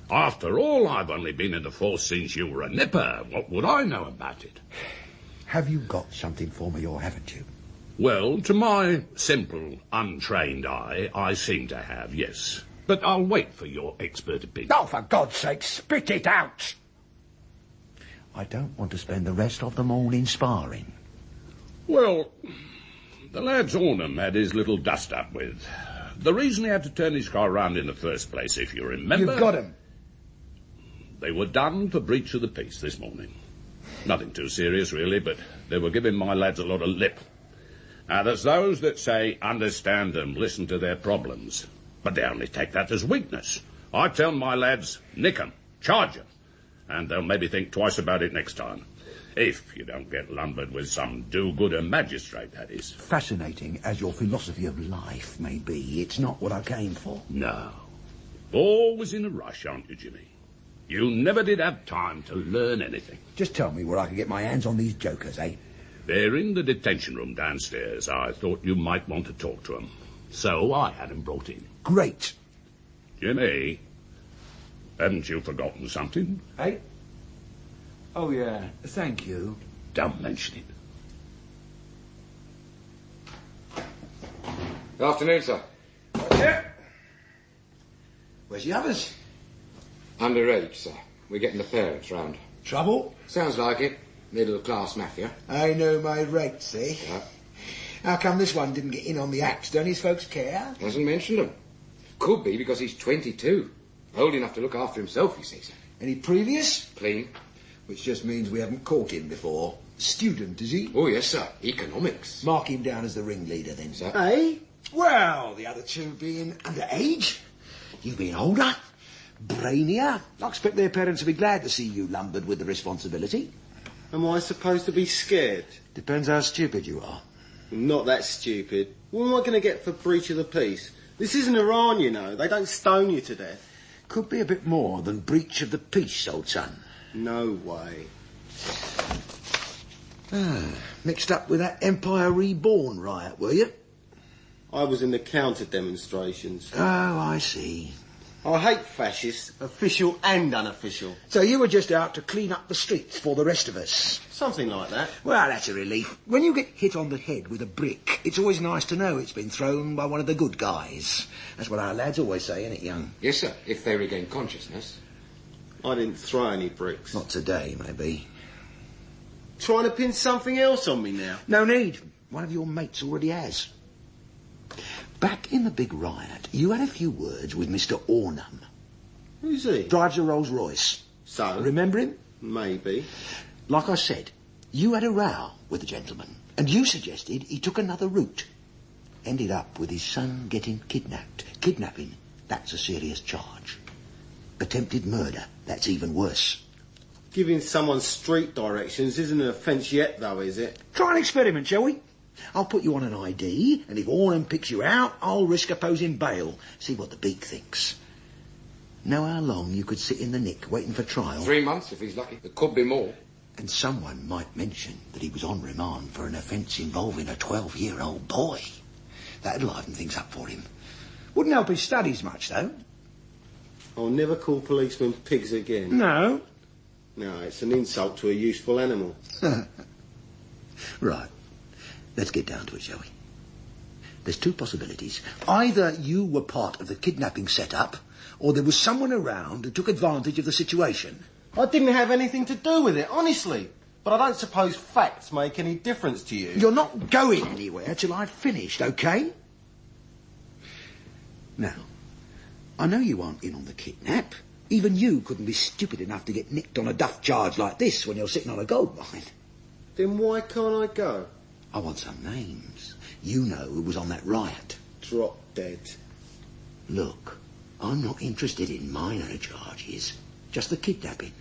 After all, I've only been in the force since you were a nipper. What would I know about it? Have you got something for me, or haven't you? Well, to my simple, untrained eye, I seem to have, yes. But I'll wait for your expert opinion. Oh, for God's sake, spit it out! I don't want to spend the rest of the morning sparring. Well, the lad's Ornham had his little dust-up with. The reason he had to turn his car round in the first place, if you remember... You've got him. They were done for breach of the peace this morning. Nothing too serious, really, but they were giving my lads a lot of lip. Now, there's those that say, understand them, listen to their problems. But they only take that as weakness. I tell my lads, nick 'em, charge 'em, and they'll maybe think twice about it next time. If you don't get lumbered with some do-gooder magistrate, that is. Fascinating as your philosophy of life may be, it's not what I came for. No. Always in a rush, aren't you, Jimmy? You never did have time to learn anything. Just tell me where I can get my hands on these jokers, eh? They're in the detention room downstairs. I thought you might want to talk to them. So I had them brought in. Great. Jimmy, Haven't you forgotten something? Hey? Oh, yeah. Thank you. Don't mention it. Afternoon, sir. Yeah. Where's the others? Underage, sir. We're getting the parents round. Trouble? Sounds like it. Middle-class mafia. I know my rights, eh? Yeah. How come this one didn't get in on the axe? Don't his folks care? Hasn't mentioned them. Could be because he's 22. Old enough to look after himself, he says. Any previous? Clean. Which just means we haven't caught him before. Student, is he? Oh, yes, sir. Economics. Mark him down as the ringleader, then, sir. Eh? Well, the other two being underage. You being older. Brainier. I expect their parents to be glad to see you lumbered with the responsibility. Am I supposed to be scared? Depends how stupid you are. Not that stupid. What am I going to get for breach of the peace? This isn't Iran, you know. They don't stone you to death. Could be a bit more than breach of the peace, old son. No way. Mixed up with that Empire Reborn riot, were you? I was in the counter demonstrations. Oh, I see. I hate fascists, official and unofficial. So you were just out to clean up the streets for the rest of us? Something like that. Well, that's a relief. When you get hit on the head with a brick, it's always nice to know it's been thrown by one of the good guys. That's what our lads always say, ain't it, young? Yes, sir, if they regain consciousness. I didn't throw any bricks. Not today, maybe. Trying to pin something else on me now? No need. One of your mates already has. Back in the big riot, you had a few words with Mr. Ornum. Who's he? Drives a Rolls Royce. So? Remember him? Maybe. Like I said, you had a row with the gentleman, and you suggested he took another route. Ended up with his son getting kidnapped. Kidnapping, that's a serious charge. Attempted murder, that's even worse. Giving someone street directions isn't an offence yet, though, is it? Try an experiment, shall we? I'll put you on an ID, and if Ornum picks you out, I'll risk opposing bail. See what the beak thinks. Know how long you could sit in the nick waiting for trial? 3 months, if he's lucky. It could be more. And someone might mention that he was on remand for an offence involving a 12-year-old boy. That'd liven things up for him. Wouldn't help his studies much, though. I'll never call policemen pigs again. No. No, it's an insult to a useful animal. Right. Let's get down to it, shall we? There's two possibilities. Either you were part of the kidnapping setup, or there was someone around who took advantage of the situation. I didn't have anything to do with it, honestly. But I don't suppose facts make any difference to you. You're not going anywhere till I've finished, OK? Now, I know you aren't in on the kidnap. Even you couldn't be stupid enough to get nicked on a duff charge like this when you're sitting on a gold mine. Then why can't I go? I want some names. You know who was on that riot. Drop dead. Look, I'm not interested in minor charges, just the kidnapping.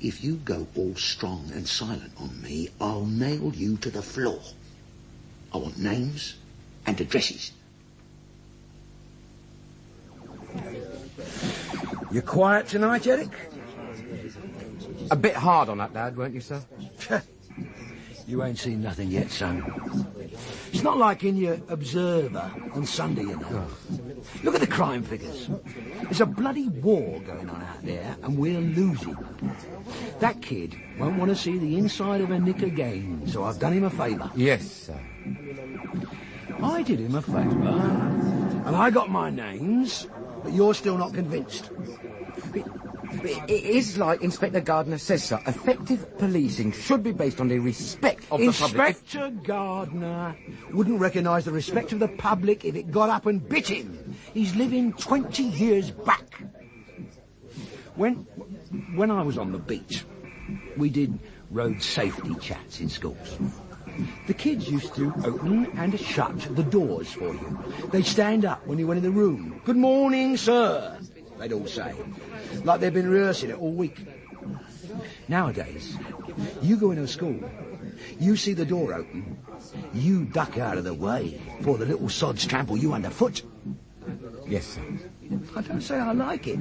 If you go all strong and silent on me, I'll nail you to the floor. I want names and addresses. You quiet tonight, Eric? A bit hard on that lad, weren't you, sir? You ain't seen nothing yet, son. It's not like in your Observer on Sunday, you know. Look at the crime figures. There's a bloody war going on out there, and we're losing. That kid won't want to see the inside of a nick again, so I've done him a favour. Yes, sir. I did him a favour, and I got my names, but you're still not convinced. It is like Inspector Gardner says, sir. Effective policing should be based on the respect of the public. Inspector Gardner wouldn't recognise the respect of the public if it got up and bit him. He's living 20 years back. When I was on the beach, we did road safety chats in schools. The kids used to open and shut the doors for you. They'd stand up when you went in the room. "Good morning, sir," they'd all say, like they'd been rehearsing it all week. Nowadays, you go into a school, you see the door open, you duck out of the way before the little sods trample you underfoot. Yes, sir. I don't say I like it.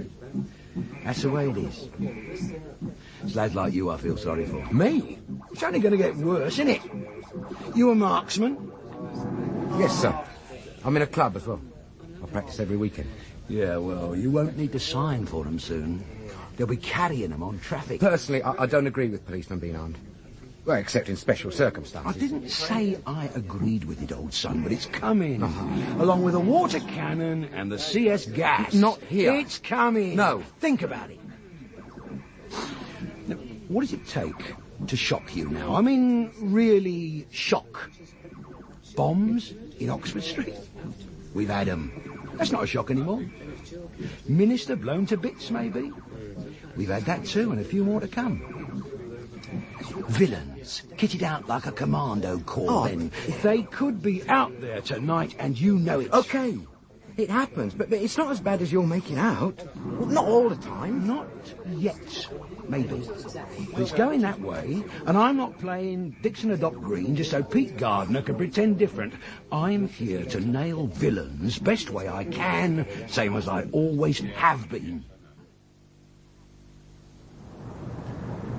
That's the way it is. It's lads like you I feel sorry for. Me? It's only going to get worse, isn't it? You a marksman? Yes, sir. I'm in a club as well. I practice every weekend. Yeah, well, you won't need to sign for them soon. They'll be carrying them on traffic. Personally, I don't agree with policemen being armed. Well, except in special circumstances. I didn't say I agreed with it, old son, but it's coming. Along with the water cannon and the CS gas. Not here. It's coming. No. Think about it. Now, what does it take to shock you now? I mean, really shock. Bombs in Oxford Street? We've had 'em. That's not a shock anymore. Minister blown to bits, maybe? We've had that too, and a few more to come. Villains, kitted out like a commando corps, then. They could be out there tonight, and you know it. Okay, it happens, but it's not as bad as you're making out. Well, not all the time. Not yet, maybe. But it's going that way, and I'm not playing Dixon or Doc Green just so Pete Gardner can pretend different. I'm here to nail villains best way I can, same as I always have been.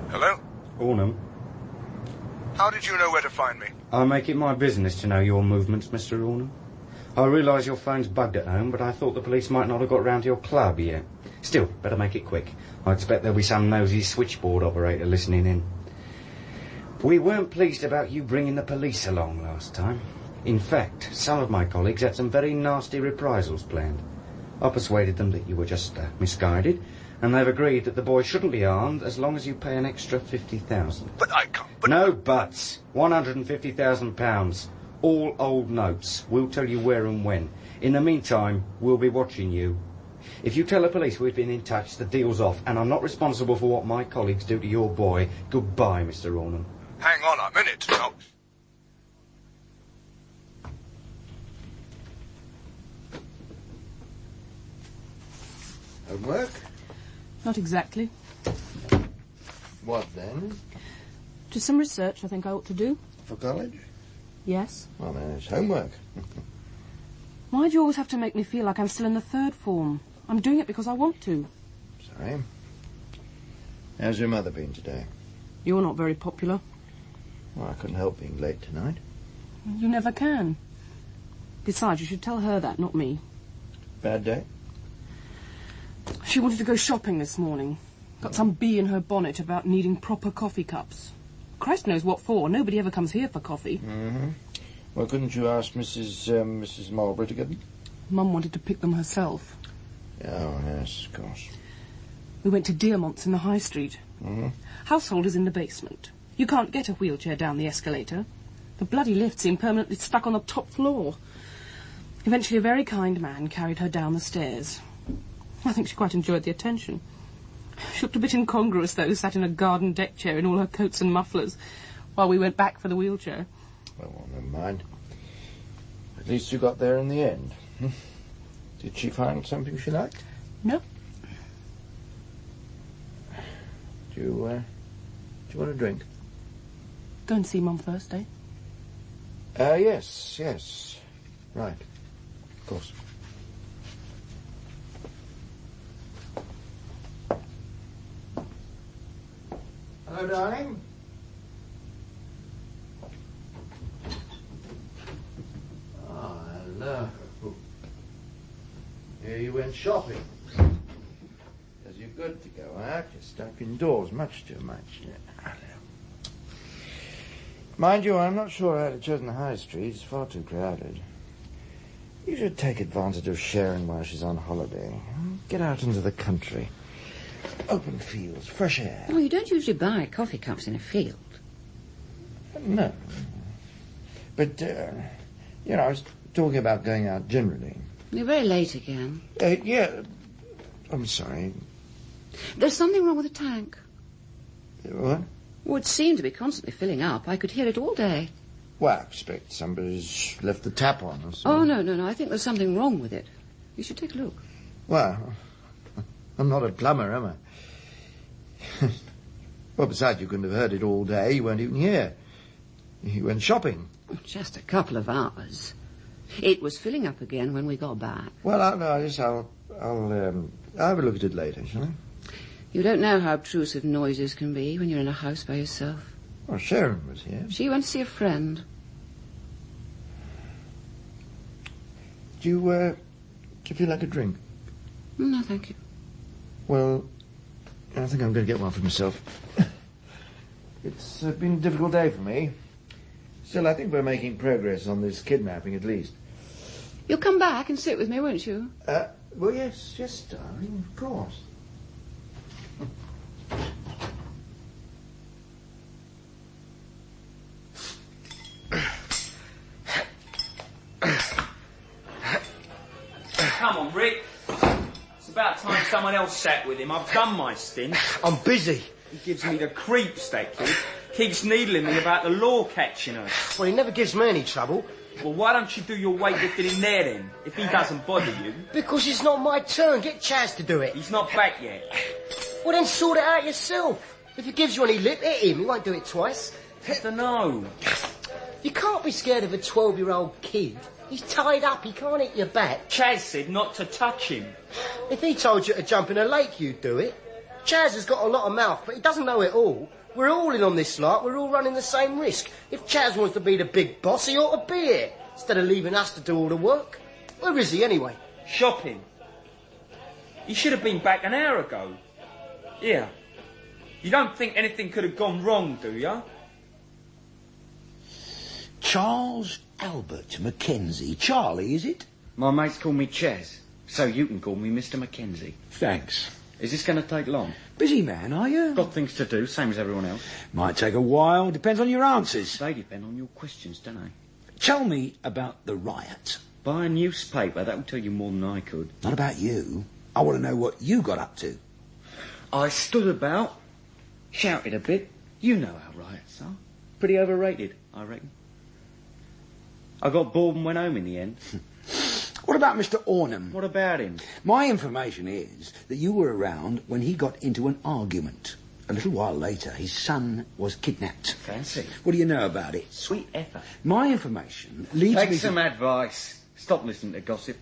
Hello? Ornham. How did you know where to find me? I make it my business to know your movements, Mr. Ornham. I realise your phone's bugged at home, but I thought the police might not have got round to your club yet. Still, better make it quick. I expect there'll be some nosy switchboard operator listening in. We weren't pleased about you bringing the police along last time. In fact, some of my colleagues had some very nasty reprisals planned. I persuaded them that you were just misguided, and they've agreed that the boy shouldn't be armed as long as you pay an extra 50,000. But I can't... No buts. £150,000. All old notes. We'll tell you where and when. In the meantime, we'll be watching you. If you tell the police we've been in touch, the deal's off, and I'm not responsible for what my colleagues do to your boy. Goodbye, Mr. Ornham. Hang on a minute. No. Homework? Not exactly. What then? Just some research I think I ought to do. For college? Yes. Well, then it's homework. Why do you always have to make me feel like I'm still in the third form? I'm doing it because I want to. Sorry. How's your mother been today? You're not very popular. Well, I couldn't help being late tonight. You never can. Besides, you should tell her that, not me. Bad day? She wanted to go shopping this morning. Got some bee in her bonnet about needing proper coffee cups. Christ knows what for. Nobody ever comes here for coffee. Mm-hmm. Well, couldn't you ask Mrs. Marlborough to get them? Mum wanted to pick them herself. Oh, yes, of course. We went to Dearmont's in the High Street. Mm-hmm. Household is in the basement. You can't get a wheelchair down the escalator. The bloody lift seemed permanently stuck on the top floor. Eventually a very kind man carried her down the stairs. I think she quite enjoyed the attention. She looked a bit incongruous, though, sat in a garden deck chair in all her coats and mufflers, while we went back for the wheelchair. Well, never mind. At least you got there in the end. Did she find something she liked? No. Do you want a drink? Go and see Mum first, eh? Yes. Right. Of course. Hello, darling. Oh, hello. Here you went shopping. Does you good to go out? You're stuck indoors much too much. Hello. Mind you, I'm not sure I'd have chosen the High Street. It's far too crowded. You should take advantage of Sharon while she's on holiday. Get out into the country. Open fields, fresh air. Oh, you don't usually buy coffee cups in a field. No. But, I was talking about going out generally. You're very late again. Yeah. I'm sorry. There's something wrong with the tank. What? Well, it seemed to be constantly filling up. I could hear it all day. Well, I expect somebody's left the tap on or something. Oh, no. I think there's something wrong with it. You should take a look. Well, I'm not a plumber, am I? Well, besides, you couldn't have heard it all day. You weren't even here. You went shopping. Just a couple of hours. It was filling up again when we got back. Well, I'll have a look at it later, shall I? You don't know how obtrusive noises can be when you're in a house by yourself. Well, Sharon was here. She went to see a friend. Do Do you feel like a drink? No, thank you. Well, I think I'm going to get one for myself. It's been a difficult day for me. Still, I think we're making progress on this kidnapping, at least. You'll come back and sit with me, won't you? Well, yes, darling, of course. Come on, Rick. It's about time someone else sat with him. I've done my stint. I'm busy. He gives me the creeps, that kid. Keeps needling me about the law catching us. Well, he never gives me any trouble. Well, why don't you do your weightlifting in there, then, if he doesn't bother you? Because it's not my turn. Get Chaz to do it. He's not back yet. Well, then sort it out yourself. If he gives you any lip, hit him. He won't do it twice. I don't know. You can't be scared of a 12-year-old kid. He's tied up. He can't hit your back. Chaz said not to touch him. If he told you to jump in a lake, you'd do it. Chaz has got a lot of mouth, but he doesn't know it all. We're all in on this lot. We're all running the same risk. If Chaz wants to be the big boss, he ought to be here, instead of leaving us to do all the work. Where is he, anyway? Shopping. He should have been back an hour ago. Here. You don't think anything could have gone wrong, do you? Charles Albert Mackenzie. Charlie, is it? My mates call me Chaz, so you can call me Mr. Mackenzie. Thanks. Is this going to take long? Busy man, are you? Got things to do, same as everyone else. Might take a while. Depends on your answers. They depend on your questions, don't they? Tell me about the riot. Buy a newspaper, that'll tell you more than I could. Not about you. I want to know what you got up to. I stood about, shouted a bit. You know how riots are. Pretty overrated, I reckon. I got bored and went home in the end. What about Mr. Ornham? What about him? My information is that you were around when he got into an argument. A little while later, his son was kidnapped. Fancy. What do you know about it? Sweet effort. My information leads me Take some advice. Stop listening to gossip.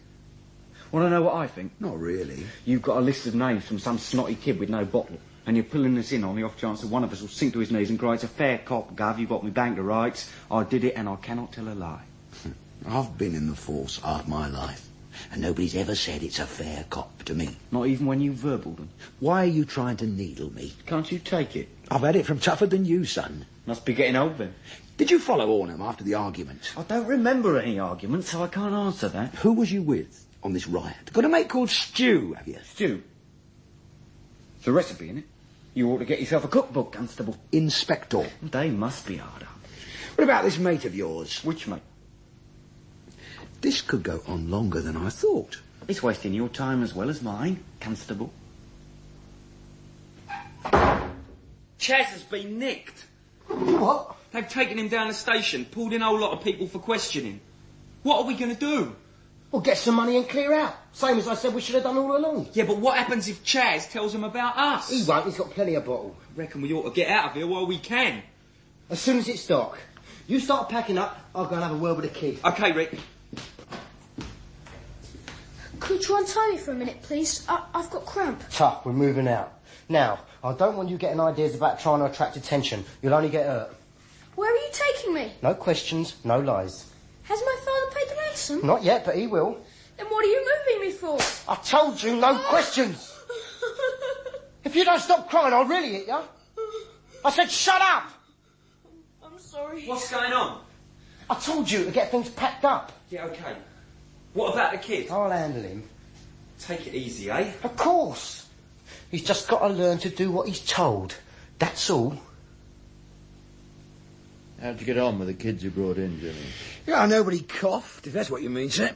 Want to know what I think? Not really. You've got a list of names from some snotty kid with no bottle, and you're pulling us in on the off chance that one of us will sink to his knees and cry, "It's a fair cop, Gov, you got me banker rights. I did it and I cannot tell a lie." I've been in the force half my life, and nobody's ever said it's a fair cop to me. Not even when you verbaled them. Why are you trying to needle me? Can't you take it? I've had it from tougher than you, son. Must be getting old then. Did you follow Ornham after the argument? I don't remember any argument, so I can't answer that. Who was you with on this riot? Got a mate called Stu, have you? Stu? There's a recipe in it. You ought to get yourself a cookbook, Constable. Inspector. They must be harder. What about this mate of yours? Which mate? This could go on longer than I thought. It's wasting your time as well as mine, Constable. Chaz has been nicked. What? They've taken him down the station, pulled in a whole lot of people for questioning. What are we going to do? Well, get some money and clear out. Same as I said we should have done all along. Yeah, but what happens if Chaz tells them about us? He won't. He's got plenty of bottle. Reckon we ought to get out of here while we can. As soon as it's dark. You start packing up, I'll go and have a word with the kid. OK, Rick. Could you untie me for a minute, please? I've got cramp. Tough, we're moving out. Now, I don't want you getting ideas about trying to attract attention. You'll only get hurt. Where are you taking me? No questions, no lies. Has my father paid the ransom? Not yet, but he will. Then what are you moving me for? I told you, no questions! If you don't stop crying, I'll really hit you. I said shut up! I'm sorry. What's going on? I told you to get things packed up. Yeah, OK. What about the kid? I'll handle him. Take it easy, eh? Of course. He's just got to learn to do what he's told. That's all. How'd you get on with the kids you brought in, Jimmy? Yeah, nobody coughed, if that's what you mean, sir.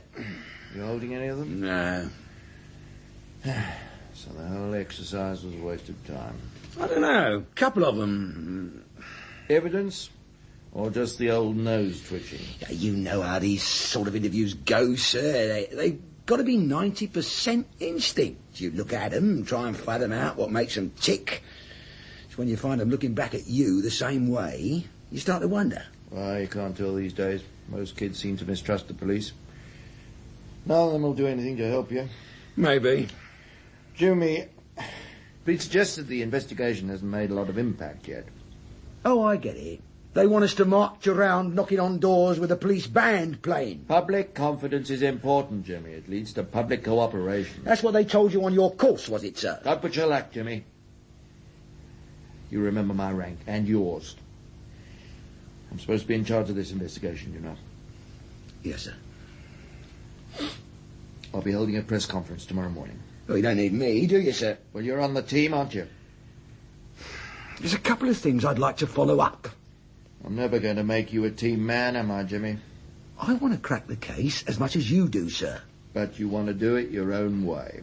You holding any of them? No. So the whole exercise was a waste of time. I don't know. A couple of them. Evidence? Or just the old nose twitching? Yeah, you know how these sort of interviews go, sir. They've got to be 90% instinct. You look at them and try and fathom out what makes them tick. It's when you find them looking back at you the same way, you start to wonder. Well, you can't tell these days. Most kids seem to mistrust the police. None of them will do anything to help you. Maybe. Jimmy, Pete suggested the investigation hasn't made a lot of impact yet. Oh, I get it. They want us to march around knocking on doors with a police band playing. Public confidence is important, Jimmy. It leads to public cooperation. That's what they told you on your course, was it, sir? Don't put your luck, Jimmy. You remember my rank, and yours. I'm supposed to be in charge of this investigation, you know. Yes, sir. I'll be holding a press conference tomorrow morning. Oh, you don't need me, do you, sir? Well, you're on the team, aren't you? There's a couple of things I'd like to follow up. I'm never going to make you a team man, am I, Jimmy? I want to crack the case as much as you do, sir. But you want to do it your own way.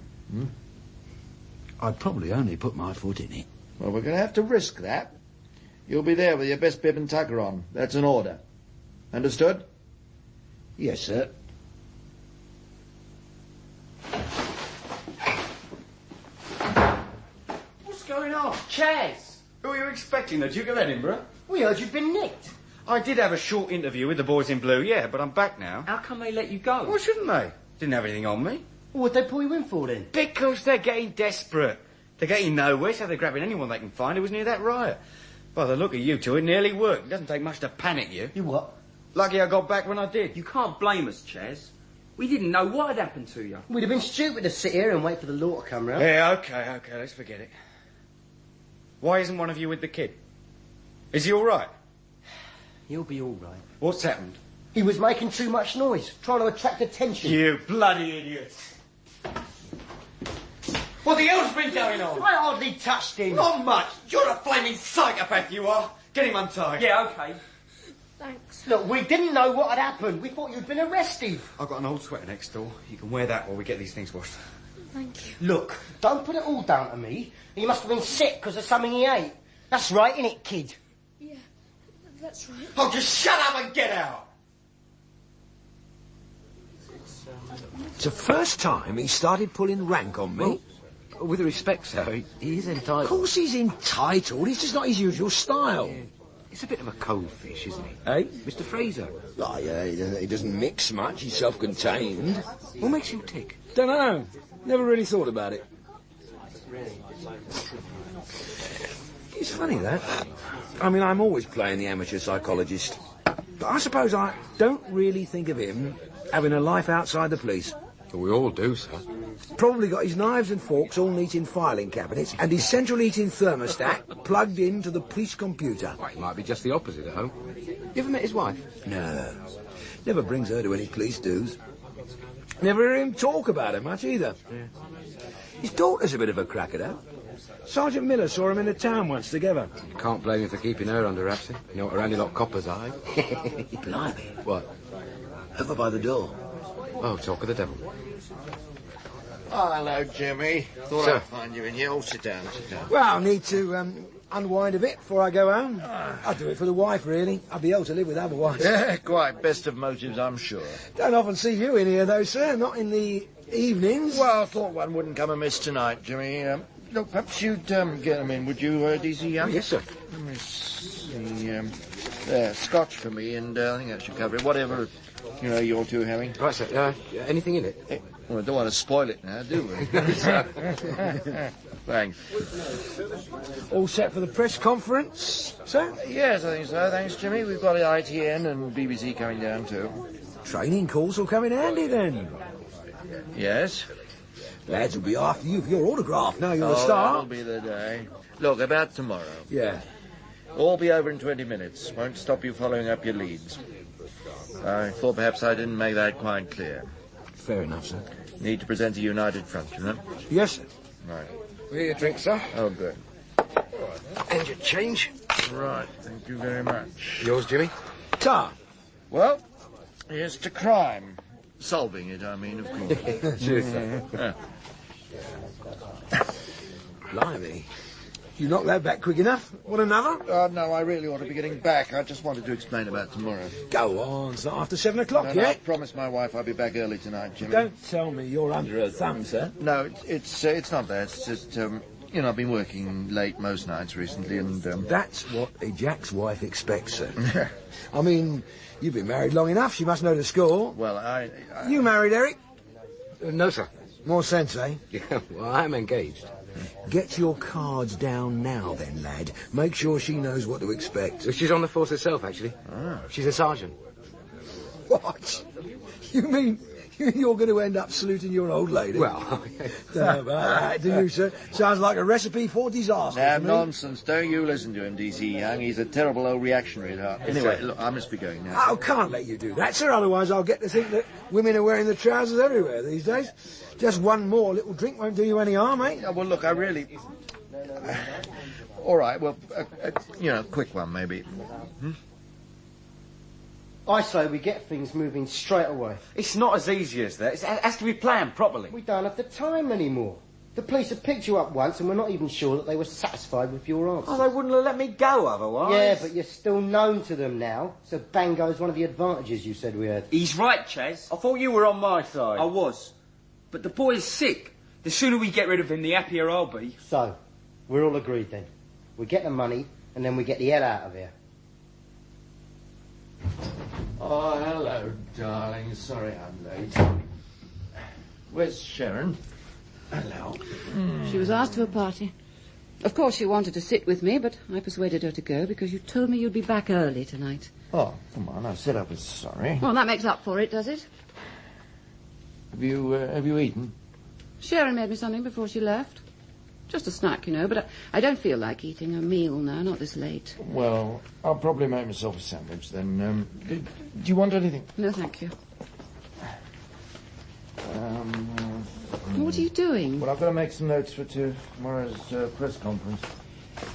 I'd probably only put my foot in it. Well, we're going to have to risk that. You'll be there with your best bib and tucker on. That's an order. Understood? Yes, sir. What's going on? Chaz! Who are you expecting, the Duke of Edinburgh? We heard you'd been nicked. I did have a short interview with the boys in blue, yeah, but I'm back now. How come they let you go? Why shouldn't they? Didn't have anything on me. What'd they pull you in for then? Because they're getting desperate. They're getting nowhere, so they're grabbing anyone they can find who was near that riot. By the look of you two, it nearly worked. It doesn't take much to panic you. You what? Lucky I got back when I did. You can't blame us, Chaz. We didn't know what had happened to you. We'd have been stupid to sit here and wait for the law to come round. Yeah, okay, let's forget it. Why isn't one of you with the kid? Is he all right? He'll be all right. What's happened? He was making too much noise, trying to attract attention. You bloody idiots. What the hell's been going on? I hardly touched him. Not much. You're a flaming psychopath, you are. Get him untied. Yeah, okay. Thanks. Look, we didn't know what had happened. We thought you'd been arrested. I've got an old sweater next door. You can wear that while we get these things washed. Thank you. Look, don't put it all down to me. He must have been sick because of something he ate. That's right, innit, kid? Yeah, that's right. Oh, just shut up and get out. It's the first time he started pulling rank on me. Well, with respect, sir, he is entitled. Of course he's entitled. It's just not his usual style. Yeah. He's a bit of a cold fish, isn't he? Eh? Mr. Fraser. Oh, yeah, he doesn't mix much. He's self-contained. What makes you tick? Don't know. Never really thought about it. It's funny, that. I mean, I'm always playing the amateur psychologist. But I suppose I don't really think of him having a life outside the police. Well, we all do, sir. Probably got his knives and forks all neat in filing cabinets and his central heating thermostat plugged into the police computer. Well, he might be just the opposite at home. You ever met his wife? No. Never brings her to any police dues. Never hear him talk about her much either. Yeah. His daughter's a bit of a cracker, though. Sergeant Miller saw him in the town once together. You can't blame him for keeping her under wraps. You know what a handy lot coppers are, eh? Blimey. What? Over by the door. Oh, talk of the devil. Oh, hello, Jimmy. Thought Sir. I'd find you in here. Oh, sit down, sit down. Well, I'll need to unwind a bit before I go home. I'll do it for the wife, really. I'll be able to live with otherwise. Yeah, quite. Best of motives, I'm sure. Don't often see you in here, though, sir. Not in the evenings. Well, I thought one wouldn't come amiss tonight, Jimmy. Look, perhaps you'd get them in, would you, DZ? Oh, yes, sir. Let me see. There, scotch for me, and I think that should cover it. Whatever, you're two having. Right, sir. Anything in it? Well, I don't want to spoil it now, do we? Thanks. All set for the press conference, sir? Yes, I think so. Thanks, Jimmy. We've got ITN and BBC coming down, too. Training calls will come in handy, then. Yes? Lads will be after you for your autograph. Now you're a That'll star. be the day. Look, about tomorrow. Yeah. All be over in 20 minutes. Won't stop you following up your leads. I thought perhaps I didn't make that quite clear. Fair enough, sir. Need to present a united front, you know? Yes, sir. Right. Here, drink, sir. Oh, good. And your change. Right. Thank you very much. Yours, Jimmy? Tar. Well, here's to crime. Solving it, I mean, of course. Cheers, sir. Yeah. Blimey. You knocked that back quick enough. Want another? No, I really ought to be getting back. I just wanted to explain about tomorrow. Go on, it's not after 7 o'clock No, yet. I promised my wife I'll be back early tonight, Jimmy. Don't tell me you're under her thumb, sir. No, it's not that. It's just, I've been working late most nights recently, and... That's what a Jack's wife expects, sir. I mean, you've been married long enough. She must know the score. Well, I... You married, Eric? No, sir. More sense, eh? Yeah, well, I'm engaged. Get your cards down now, then, lad. Make sure she knows what to expect. She's on the force herself, actually. She's a sergeant. What? You mean you're going to end up saluting your old lady? Well, Don't know about that, do you, sir? Sounds like a recipe for disaster. Now, to me. nonsense. Don't you listen to him, DC Young. He's a terrible old reactionary at heart. Anyway, look, I must be going now. Oh, can't let you do that, sir. Otherwise I'll get to think that women are wearing the trousers everywhere these days. Just one more little drink won't do you any harm, eh? Oh, well, look, I really... All right, well, quick one, maybe. I say we get things moving straight away. It's not as easy as that. It has to be planned properly. We don't have the time anymore. The police have picked you up once and we're not even sure that they were satisfied with your answers. Oh, they wouldn't have let me go otherwise. Yeah, but you're still known to them now, so bang goes one of the advantages you said we had. He's right, Chaz. I thought you were on my side. I was. But the boy's sick. The sooner we get rid of him, the happier I'll be. So, we're all agreed then. We get the money and then we get the hell out of here. Oh, hello, darling. Sorry I'm late. Where's Sharon? Hello. She was asked to a party. Of course she wanted to sit with me, but I persuaded her to go because you told me you'd be back early tonight. Oh, come on. I said I was sorry. Well, that makes up for it, does it? Have you eaten? Sharon made me something before she left. Just a snack, you know, but I don't feel like eating a meal now, not this late. Well, I'll probably make myself a sandwich then. Do you want anything? No, thank you. What are you doing? Well, I've got to make some notes for tomorrow's press conference.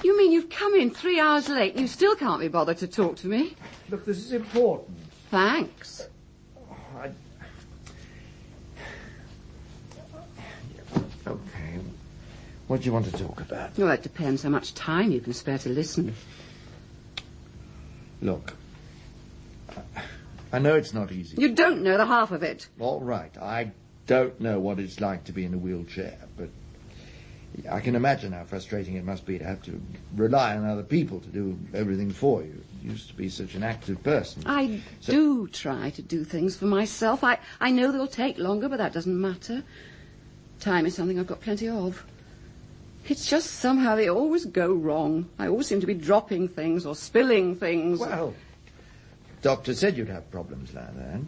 You mean you've come in 3 hours late and you still can't be bothered to talk to me? Look, this is important. Thanks. Okay. What do you want to talk about? Well, it depends how much time you can spare to listen. Look, I know it's not easy. You don't know the half of it. All right, I don't know what it's like to be in a wheelchair, but I can imagine how frustrating it must be to have to rely on other people to do everything for you. You used to be such an active person. I do try to do things for myself. I know they'll take longer, but that doesn't matter. Time is something I've got plenty of. It's just somehow they always go wrong. I always seem to be dropping things or spilling things. Well, doctor said you'd have problems like that.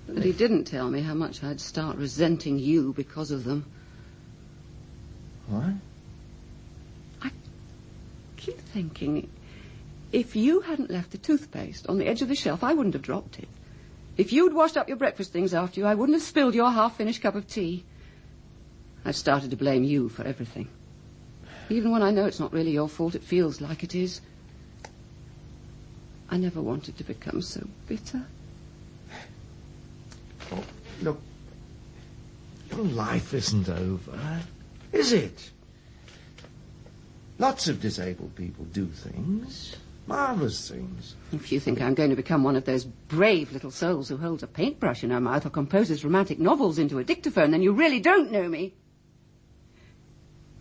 But he didn't tell me how much I'd start resenting you because of them. What? I keep thinking, if you hadn't left the toothpaste on the edge of the shelf, I wouldn't have dropped it. If you'd washed up your breakfast things after you, I wouldn't have spilled your half-finished cup of tea. I've started to blame you for everything. Even when I know it's not really your fault, it feels like it is. I never wanted to become so bitter. Oh, look, your life isn't over, is it? Lots of disabled people do things, marvellous things. If you think I'm going to become one of those brave little souls who holds a paintbrush in her mouth or composes romantic novels into a dictaphone, then you really don't know me.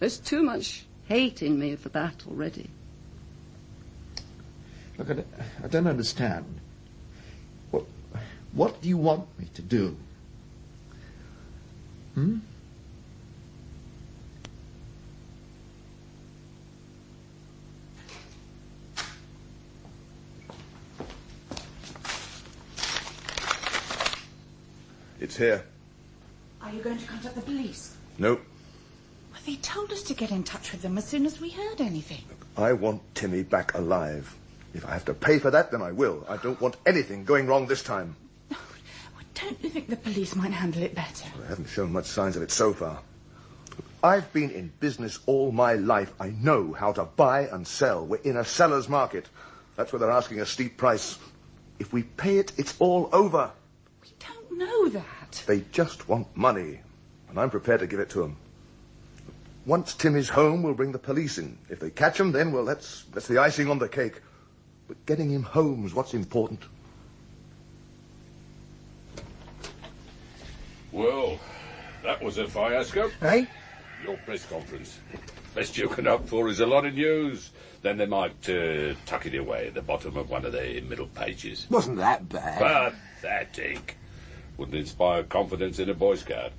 There's too much hate in me for that already. Look, I don't understand. What do you want me to do? It's here. Are you going to contact the police? Nope. Well, they told us to get in touch with them as soon as we heard anything. I want Timmy back alive. If I have to pay for that, then I will. I don't want anything going wrong this time. Don't you think the police might handle it better? I haven't shown much signs of it so far. I've been in business all my life. I know how to buy and sell. We're in a seller's market. That's where they're asking a steep price. If we pay it, it's all over. We don't know that. They just want money, and I'm prepared to give it to them. Once Timmy's home, we'll bring the police in. If they catch him, then, well, that's the icing on the cake. But getting him home's what's important. Well, that was a fiasco. Hey? Your press conference. Best you can hope for is a lot of news. Then they might tuck it away at the bottom of one of the middle pages. Wasn't that bad. Pathetic. Wouldn't inspire confidence in a Boy Scout.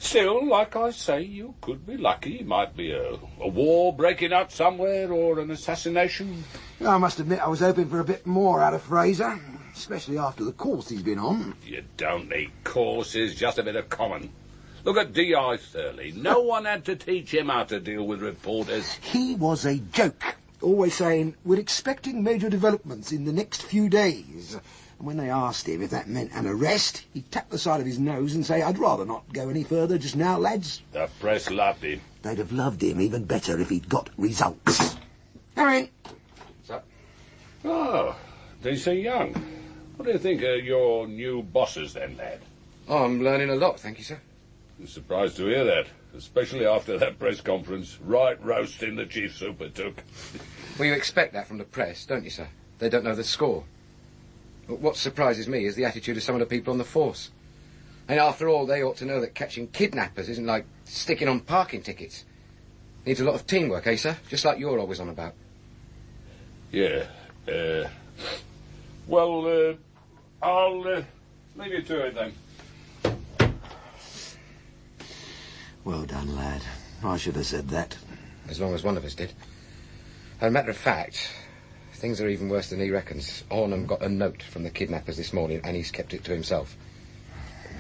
Still, like I say, you could be lucky. It might be a war breaking out somewhere or an assassination. I must admit I was hoping for a bit more out of Fraser, especially after the course he's been on. You don't need courses, just a bit of common. Look at D.I. Thurley. No one had to teach him how to deal with reporters. He was a joke, always saying, "We're expecting major developments in the next few days." And when they asked him if that meant an arrest, he'd tap the side of his nose and say, "I'd rather not go any further just now, lads." The press loved him. They'd have loved him even better if he'd got results. Come in. Oh, DC Young. What do you think of your new bosses then, lad? Oh, I'm learning a lot, thank you, sir. I'm surprised to hear that, especially after that press conference. Right roasting the chief super took. Well, you expect that from the press, don't you, sir? They don't know the score. But what surprises me is the attitude of some of the people on the force. And after all, they ought to know that catching kidnappers isn't like sticking on parking tickets. Needs a lot of teamwork, eh, sir? Just like you're always on about. Yeah. Well, I'll leave you to it then. Well done, lad. I should have said that. As long as one of us did. As a matter of fact, things are even worse than he reckons. Ornham got a note from the kidnappers this morning, and he's kept it to himself.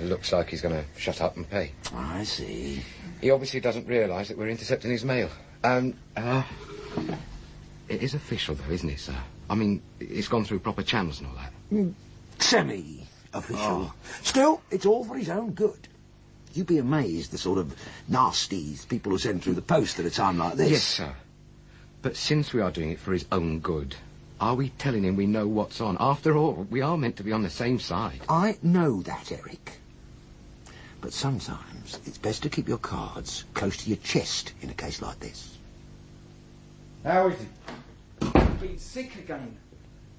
It looks like he's going to shut up and pay. I see. He obviously doesn't realise that we're intercepting his mail. It is official, though, isn't it, sir? I mean, it's gone through proper channels and all that. Semi-official. Oh. Still, it's all for his own good. You'd be amazed the sort of nasties people who send through the post at a time like this. Yes, sir. But since we are doing it for his own good, are we telling him we know what's on? After all, we are meant to be on the same side. I know that, Eric. But sometimes it's best to keep your cards close to your chest in a case like this. How is he? Been sick again.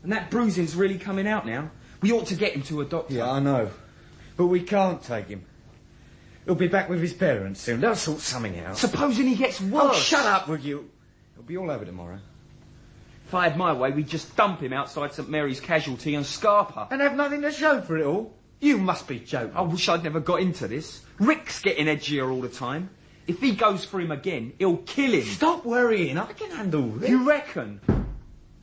And that bruising's really coming out now. We ought to get him to a doctor. Yeah, I know. But we can't take him. He'll be back with his parents soon. They'll sort something out. Supposing he gets worse. Oh, shut up, will you? He'll be all over tomorrow. If I had my way, we'd just dump him outside St Mary's Casualty and Scarpa. And have nothing to show for it all? You must be joking. I wish I'd never got into this. Rick's getting edgier all the time. If he goes for him again, he'll kill him. Stop worrying. I can handle Rick. You reckon?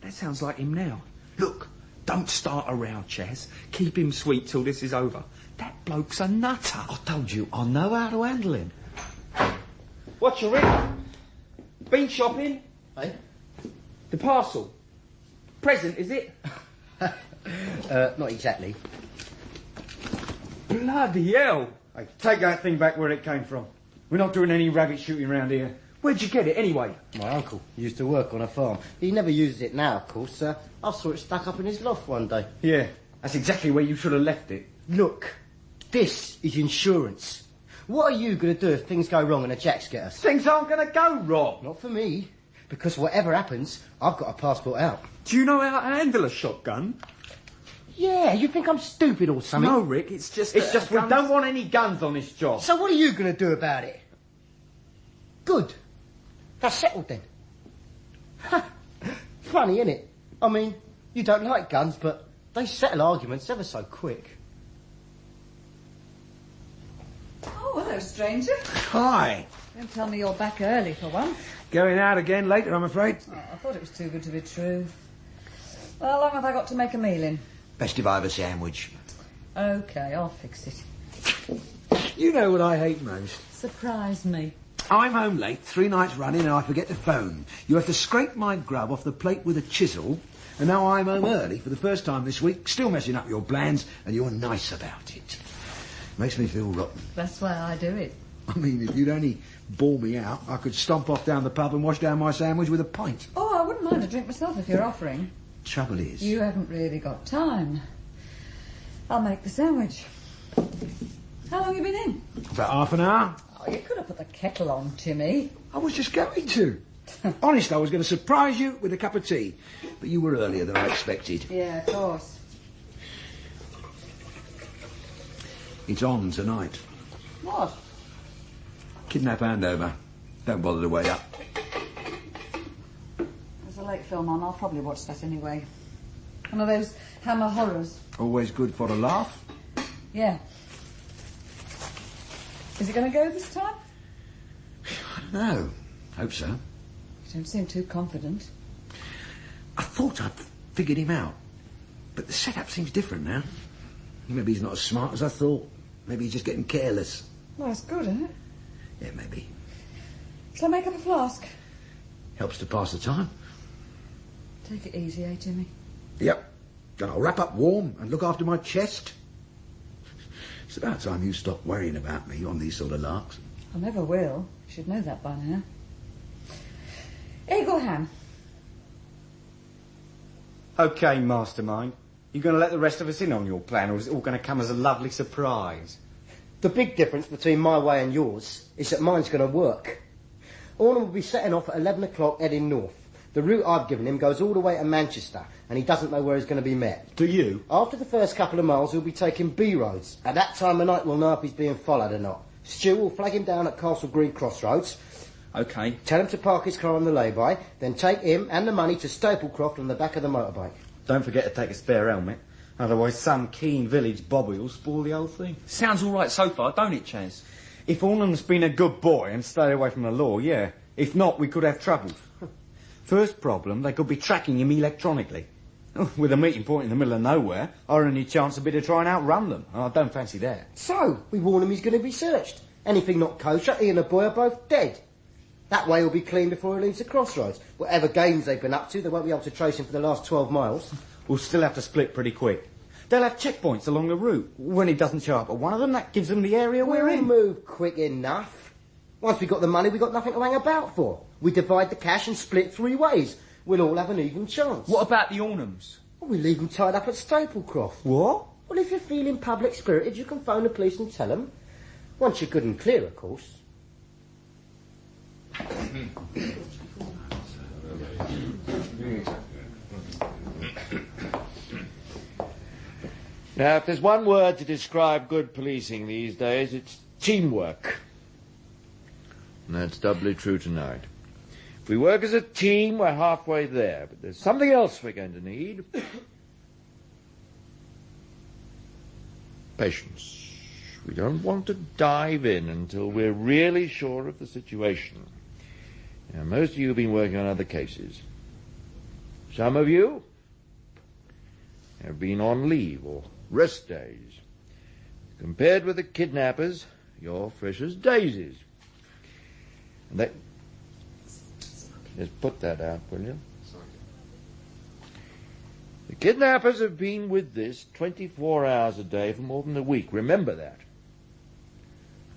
That sounds like him now. Look, don't start a row, Chaz. Keep him sweet till this is over. That bloke's a nutter. I told you, I know how to handle him. What's your Rick? Been shopping? Hey? The parcel. Present, is it? Not exactly. Bloody hell. Hey, take that thing back where it came from. We're not doing any rabbit shooting round here. Where'd you get it, anyway? My uncle used to work on a farm. He never uses it now, of course. I saw it stuck up in his loft one day. Yeah, that's exactly where you should have left it. Look, this is insurance. What are you going to do if things go wrong and the Jacks get us? Things aren't going to go wrong. Not for me. Because whatever happens, I've got a passport out. Do you know how to handle a shotgun? Yeah, you think I'm stupid or something? No, Rick, it's just... we don't want any guns on this job. So what are you going to do about it? Good. That's settled then. Funny, innit? I mean, you don't like guns, but they settle arguments ever so quick. Oh, hello, stranger. Hi. Don't tell me you're back early for once. Going out again later, I'm afraid. Oh, I thought it was too good to be true. Well, how long have I got to make a meal in? Best if I have a sandwich. OK, I'll fix it. You know what I hate most? Surprise me. I'm home late, 3 nights running, and I forget to phone. You have to scrape my grub off the plate with a chisel, and now I'm home early for the first time this week, still messing up your plans, and you're nice about it. Makes me feel rotten. That's why I do it. I mean, if you'd only bore me out, I could stomp off down the pub and wash down my sandwich with a pint. Oh, I wouldn't mind a drink myself if you're offering. Trouble is... You haven't really got time. I'll make the sandwich. How long have you been in? About half an hour. Oh, you could have put the kettle on, Timmy. I was just going to. Honest, I was going to surprise you with a cup of tea. But you were earlier than I expected. Yeah, of course. It's on tonight. What? Kidnap handover. Don't bother to wait up. There's a late film on. I'll probably watch that anyway. One of those Hammer horrors. Always good for a laugh. Yeah. Is it going to go this time? I don't know. Hope so. You don't seem too confident. I thought I'd figured him out, but the setup seems different now. Maybe he's not as smart as I thought. Maybe he's just getting careless. Well, that's good, isn't it? Yeah, maybe. Shall I make up a flask? Helps to pass the time. Take it easy, eh, Jimmy? Yep. And I'll wrap up warm and look after my chest. It's about time you stop worrying about me on these sort of larks. I never will. You should know that by now. Egg or ham? OK, mastermind. You going to let the rest of us in on your plan, or is it all going to come as a lovely surprise? The big difference between my way and yours is that mine's going to work. Ornum will be setting off at 11 o'clock heading north. The route I've given him goes all the way to Manchester, and he doesn't know where he's going to be met. Do you? After the first couple of miles, he'll be taking B roads. At that time of night, we'll know if he's being followed or not. Stu will flag him down at Castle Green Crossroads. OK. Tell him to park his car on the lay-by, then take him and the money to Staplecroft on the back of the motorbike. Don't forget to take a spare helmet. Otherwise some keen village bobby will spoil the whole thing. Sounds all right so far, don't it, Chaz? If Ornum's been a good boy and stayed away from the law, yeah. If not, we could have troubles. First problem, they could be tracking him electronically. With a meeting point in the middle of nowhere, our only chance would be to try and outrun them. I don't fancy that. So, we warn him he's going to be searched. Anything not kosher, he and the boy are both dead. That way he'll be clean before he leaves the crossroads. Whatever games they've been up to, they won't be able to trace him for the last 12 miles. We'll still have to split pretty quick. They'll have checkpoints along the route. When he doesn't show up at one of them, that gives them the area we're in. We'll move quick enough. Once we've got the money, we've got nothing to hang about for. We divide the cash and split 3 ways. We'll all have an even chance. What about the Ornums? Well, we leave them tied up at Staplecroft. What? Well, if you're feeling public-spirited, you can phone the police and tell them. Once you're good and clear, of course. Now, if there's one word to describe good policing these days, it's teamwork. And that's doubly true tonight. If we work as a team, we're halfway there. But there's something else we're going to need. Patience. We don't want to dive in until we're really sure of the situation. Now, most of you have been working on other cases. Some of you have been on leave or rest days. Compared with the kidnappers, you're fresh as daisies. And they... Just put that out, will you? The kidnappers have been with this 24 hours a day for more than a week. Remember that.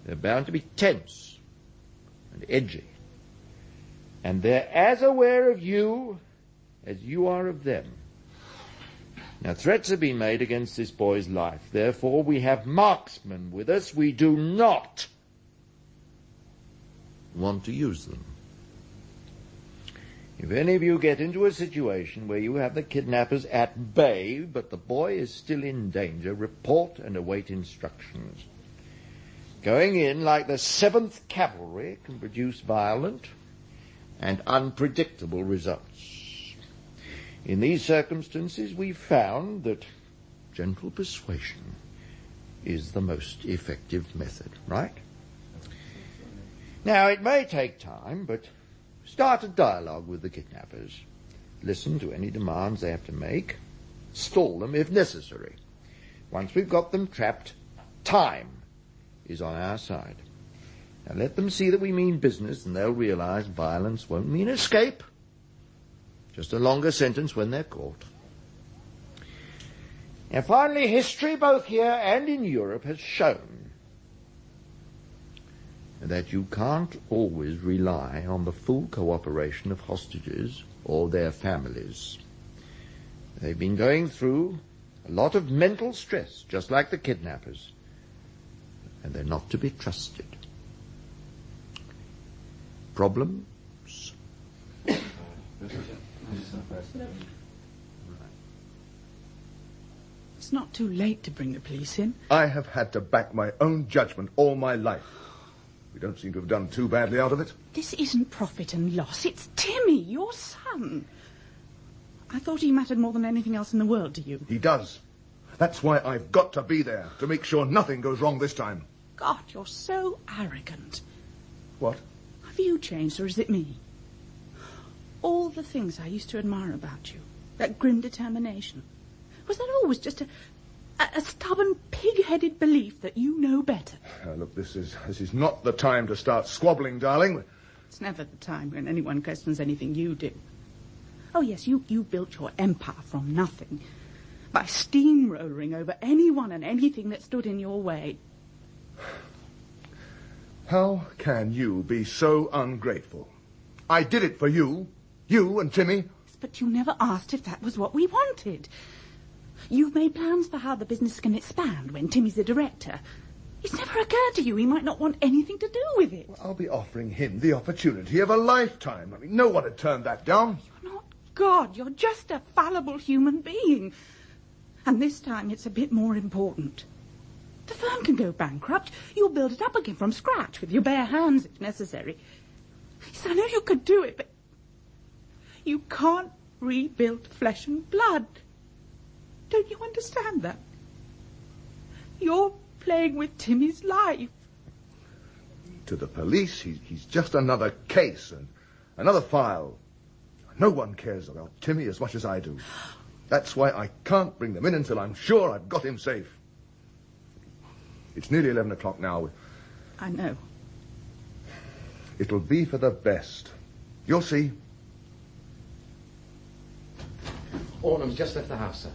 They're bound to be tense and edgy. And they're as aware of you as you are of them. Now, threats have been made against this boy's life. Therefore, we have marksmen with us. We do not want to use them. If any of you get into a situation where you have the kidnappers at bay, but the boy is still in danger, report and await instructions. Going in like the 7th Cavalry can produce violent and unpredictable results. In these circumstances, we found that gentle persuasion is the most effective method, right? Now, it may take time, but start a dialogue with the kidnappers. Listen to any demands they have to make. Stall them if necessary. Once we've got them trapped, time is on our side. Now let them see that we mean business, and they'll realize violence won't mean escape. Just a longer sentence when they're caught. And finally, history, both here and in Europe, has shown that you can't always rely on the full cooperation of hostages or their families. They've been going through a lot of mental stress, just like the kidnappers, and they're not to be trusted. Problems? It's not too late to bring the police in. I have had to back my own judgment all my life. We don't seem to have done too badly out of it. This isn't profit and loss. It's Timmy, your son. I thought he mattered more than anything else in the world to you. He does. That's why I've got to be there, to make sure nothing goes wrong this time. God, you're so arrogant. What? Have you changed, or is it me? All the things I used to admire about you, that grim determination, was that always just a stubborn, pig-headed belief that you know better? Look, this is not the time to start squabbling, darling. It's never the time when anyone questions anything you do. Oh, yes, you built your empire from nothing by steamrolling over anyone and anything that stood in your way. How can you be so ungrateful? I did it for you and Timmy. But you never asked if that was what we wanted. You've made plans for how the business can expand when Timmy's the director. It's never occurred to you he might not want anything to do with it. Well, I'll be offering him the opportunity of a lifetime. I mean, no one had turned that down. You're not God. You're just a fallible human being. And this time it's a bit more important. The firm can go bankrupt. You'll build it up again from scratch with your bare hands if necessary. Yes, I know you could do it, but you can't rebuild flesh and blood. Don't you understand that? You're playing with Timmy's life. To the police, he's just another case and another file. No one cares about Timmy as much as I do. That's why I can't bring them in until I'm sure I've got him safe. It's nearly 11 o'clock now. I know. It'll be for the best. You'll see. Ornham's just left the house, sir.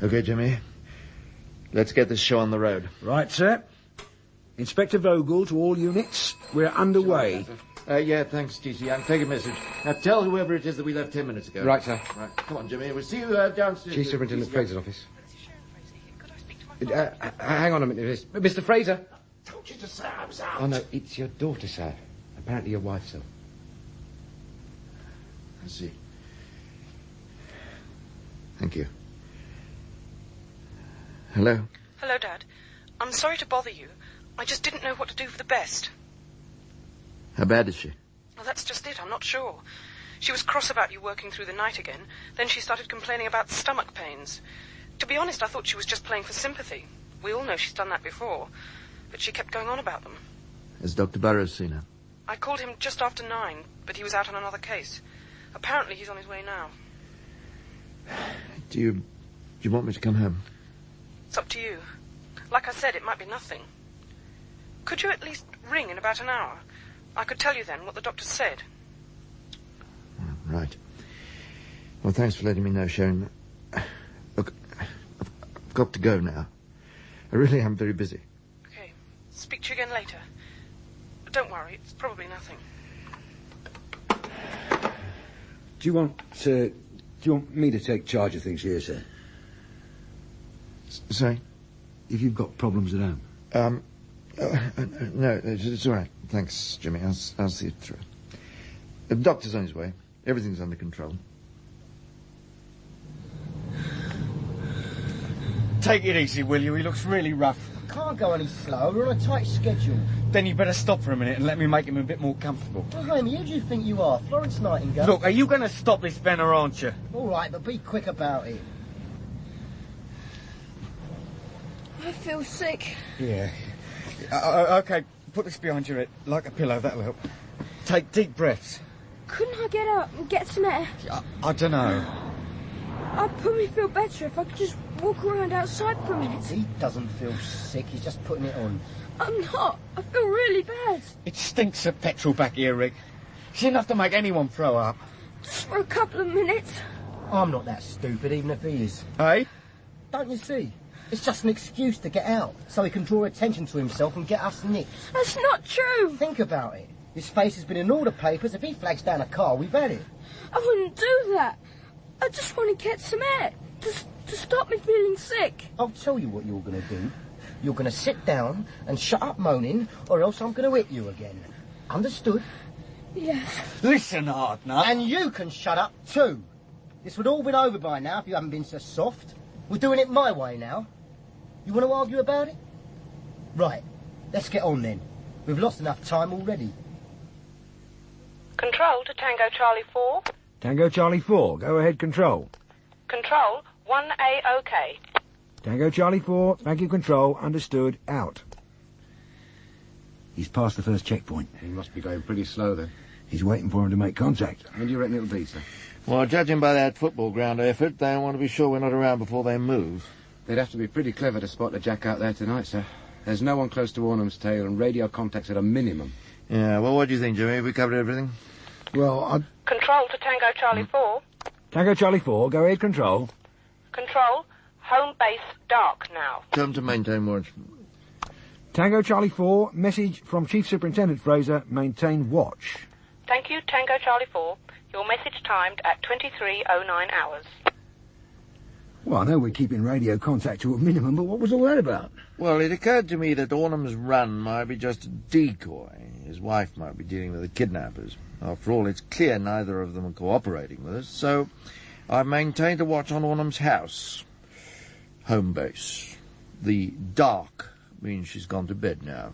Okay, Jimmy. Let's get this show on the road. Right, sir. Inspector Vogel to all units. We're underway. Yeah, thanks, GC. I'll take a message. Now tell whoever it is that we left 10 minutes ago. Right, sir. Right. Come on, Jimmy. We'll see you downstairs. Chief Superintendent Fraser's office. Hang on a minute, Mr. Fraser. I told you to say I was out. Oh, no, it's your daughter, sir. Apparently your wife, sir. I see. Thank you. Hello? Hello, Dad. I'm sorry to bother you. I just didn't know what to do for the best. How bad is she? Well, that's just it. I'm not sure. She was cross about you working through the night again. Then she started complaining about stomach pains. To be honest, I thought she was just playing for sympathy. We all know she's done that before. But she kept going on about them. Has Dr. Burroughs seen her? I called him just after 9, but he was out on another case. Apparently he's on his way now. Do you want me to come home? It's up to you. Like I said, it might be nothing. Could you at least ring in about an hour? I could tell you then what the doctor said. Right. Well, thanks for letting me know, Sharon. Look, I've got to go now. I really am very busy. Okay. Speak to you again later. But don't worry, it's probably nothing. Do you want me to take charge of things here, sir? Sorry? If you've got problems at home. No, it's all right. Thanks, Jimmy. I'll see it through. The doctor's on his way. Everything's under control. Take it easy, will you? He looks really rough. I can't go any slower. We're on a tight schedule. Then you better stop for a minute and let me make him a bit more comfortable. Well, Jamie, who do you think you are? Florence Nightingale? Look, are you going to stop this Ben or aren't you? All right, but be quick about it. I feel sick. Yeah. Okay, put this behind your head, like a pillow, that'll help. Take deep breaths. Couldn't I get up and get some air? I don't know. I'd probably feel better if I could just walk around outside for a minute. He doesn't feel sick, he's just putting it on. I'm not. I feel really bad. It stinks of petrol back here, Rick. It's enough to make anyone throw up. Just for a couple of minutes. I'm not that stupid, even if he is. Hey? Don't you see? It's just an excuse to get out, so he can draw attention to himself and get us nicked. That's not true. Think about it. His face has been in all the papers. If he flags down a car, we've had it. I wouldn't do that. I just want to get some air. To stop me feeling sick. I'll tell you what you're going to do. You're going to sit down and shut up moaning, or else I'm going to hit you again. Understood? Yes. Listen, Hardnut. And you can shut up too. This would all been over by now if you hadn't been so soft. We're doing it my way now. You want to argue about it? Right. Let's get on then. We've lost enough time already. Control to Tango Charlie 4. Tango Charlie 4. Go ahead, Control. Control 1A OK. Tango Charlie 4. Thank you, Control. Understood. Out. He's passed the first checkpoint. He must be going pretty slow, then. He's waiting for him to make contact. When do you reckon it'll be, sir? Well, judging by that football ground effort, they want to be sure we're not around before they move. They'd have to be pretty clever to spot a jack out there tonight, sir. There's no one close to Ornham's tail, and radio contact's at a minimum. Yeah, well, what do you think, Jimmy? Have we covered everything? Well, Control to Tango Charlie 4. Tango Charlie 4, go ahead, control. Control, home base dark now. Tell them to maintain watch. Tango Charlie 4, message from Chief Superintendent Fraser, maintain watch. Thank you, Tango Charlie 4. Your message timed at 23:09 hours. Well, I know we're keeping radio contact to a minimum, but what was all that about? Well, it occurred to me that Ornham's run might be just a decoy. His wife might be dealing with the kidnappers. After all, it's clear neither of them are cooperating with us, so I've maintained a watch on Ornham's house. Home base. The dark means she's gone to bed now.